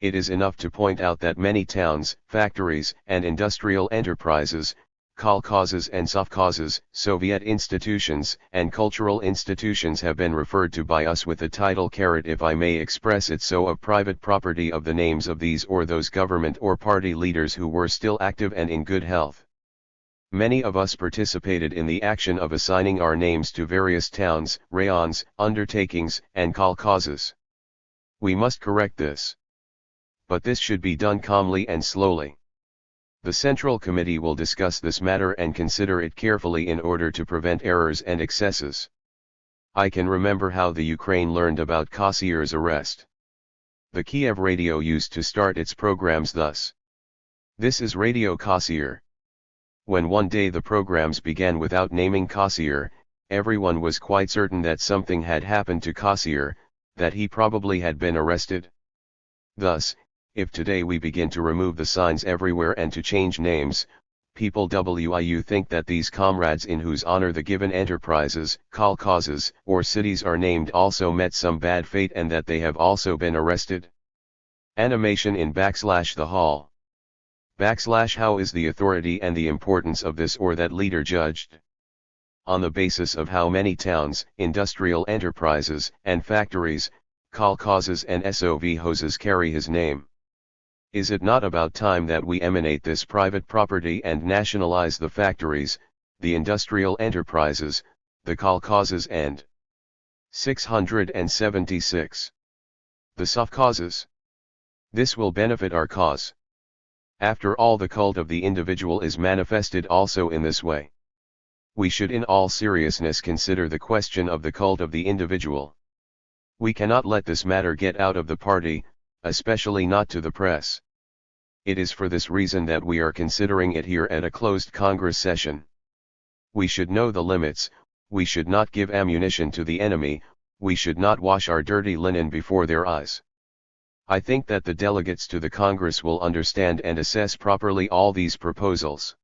It is enough to point out that many towns, factories, and industrial enterprises, kolkhozes and sovkhozes, Soviet institutions, and cultural institutions have been referred to by us with the title if I may express it so of private property of the names of these or those government or party leaders who were still active and in good health. Many of us participated in the action of assigning our names to various towns, rayons, undertakings, and kolkhozes. We must correct this. But this should be done calmly and slowly. The Central Committee will discuss this matter and consider it carefully in order to prevent errors and excesses. I can remember how the Ukraine learned about Kassir's arrest. The Kiev radio used to start its programs thus. This is Radio Kassir. When one day the programs began without naming Kassir, everyone was quite certain that something had happened to Kassir, that he probably had been arrested. Thus, if today we begin to remove the signs everywhere and to change names, people will think that these comrades in whose honor the given enterprises, kolkhozes, or cities are named also met some bad fate and that they have also been arrested. Animation in /the hall. How is the authority and the importance of this or that leader judged? On the basis of how many towns, industrial enterprises, and factories, kolkhozes and sovkhozes carry his name. Is it not about time that we emanate this private property and nationalize the factories, the industrial enterprises, the kolkhozes and 676. The sovkhozes? This will benefit our cause. After all, the cult of the individual is manifested also in this way. We should in all seriousness consider the question of the cult of the individual. We cannot let this matter get out of the party, especially not to the press. It is for this reason that we are considering it here at a closed Congress session. We should know the limits, we should not give ammunition to the enemy, we should not wash our dirty linen before their eyes. I think that the delegates to the Congress will understand and assess properly all these proposals.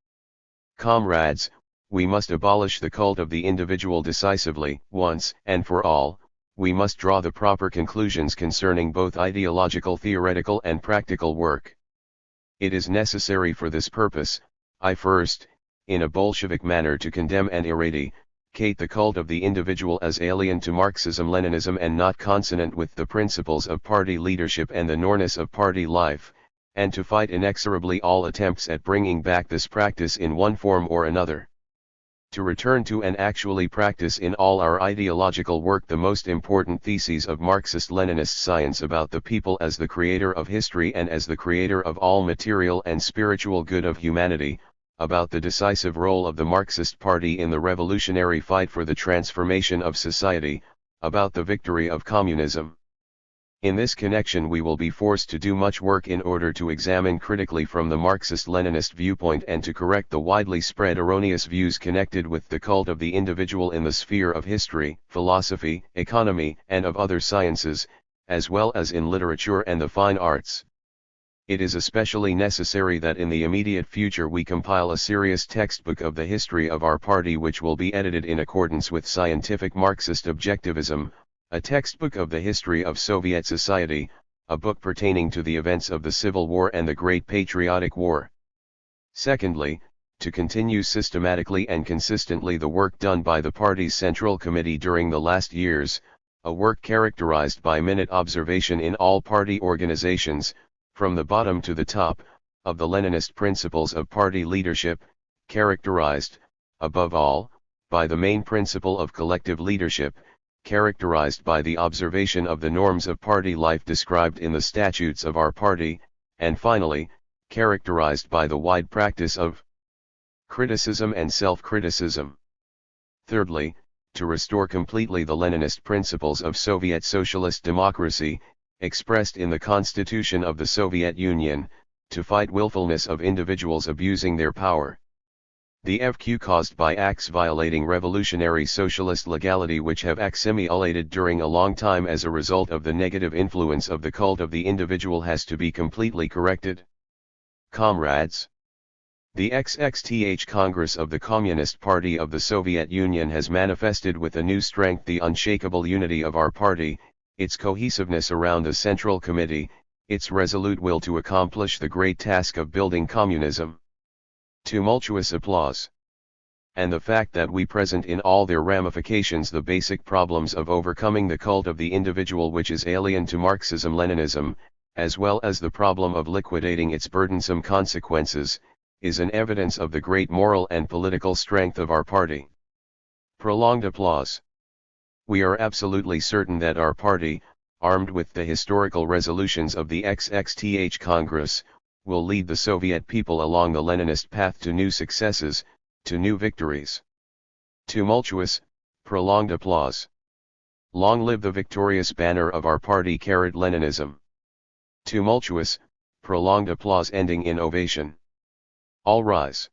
Comrades, we must abolish the cult of the individual decisively, once and for all. We must draw the proper conclusions concerning both ideological, theoretical, and practical work. It is necessary for this purpose, first, in a Bolshevik manner to condemn and eradicate the cult of the individual as alien to Marxism-Leninism and not consonant with the principles of party leadership and the norms of party life, and to fight inexorably all attempts at bringing back this practice in one form or another. To return to and actually practice in all our ideological work the most important theses of Marxist-Leninist science about the people as the creator of history and as the creator of all material and spiritual good of humanity, about the decisive role of the Marxist Party in the revolutionary fight for the transformation of society, about the victory of communism. In this connection we will be forced to do much work in order to examine critically from the Marxist-Leninist viewpoint and to correct the widely spread erroneous views connected with the cult of the individual in the sphere of history, philosophy, economy, and of other sciences, as well as in literature and the fine arts. It is especially necessary that in the immediate future we compile a serious textbook of the history of our party which will be edited in accordance with scientific Marxist objectivism, a textbook of the history of Soviet society, a book pertaining to the events of the Civil War and the Great Patriotic War. Secondly, to continue systematically and consistently the work done by the party's Central Committee during the last years, a work characterized by minute observation in all party organizations, from the bottom to the top, of the Leninist principles of party leadership, characterized, above all, by the main principle of collective leadership, characterized by the observation of the norms of party life described in the statutes of our party, and finally, characterized by the wide practice of criticism and self-criticism. Thirdly, to restore completely the Leninist principles of Soviet socialist democracy, expressed in the Constitution of the Soviet Union, to fight willfulness of individuals abusing their power. The FQ caused by acts violating revolutionary socialist legality which have accumulated during a long time as a result of the negative influence of the cult of the individual has to be completely corrected. Comrades, the XXTH Congress of the Communist Party of the Soviet Union has manifested with a new strength the unshakable unity of our party, its cohesiveness around the Central Committee, its resolute will to accomplish the great task of building communism. Tumultuous applause. And the fact that we present in all their ramifications the basic problems of overcoming the cult of the individual which is alien to Marxism-Leninism, as well as the problem of liquidating its burdensome consequences, is an evidence of the great moral and political strength of our party. Prolonged applause. We are absolutely certain that our party, armed with the historical resolutions of the XXTH Congress, will lead the Soviet people along the Leninist path to new successes, to new victories. Tumultuous, prolonged applause. Long live the victorious banner of our party Leninism. Tumultuous, prolonged applause ending in ovation. All rise.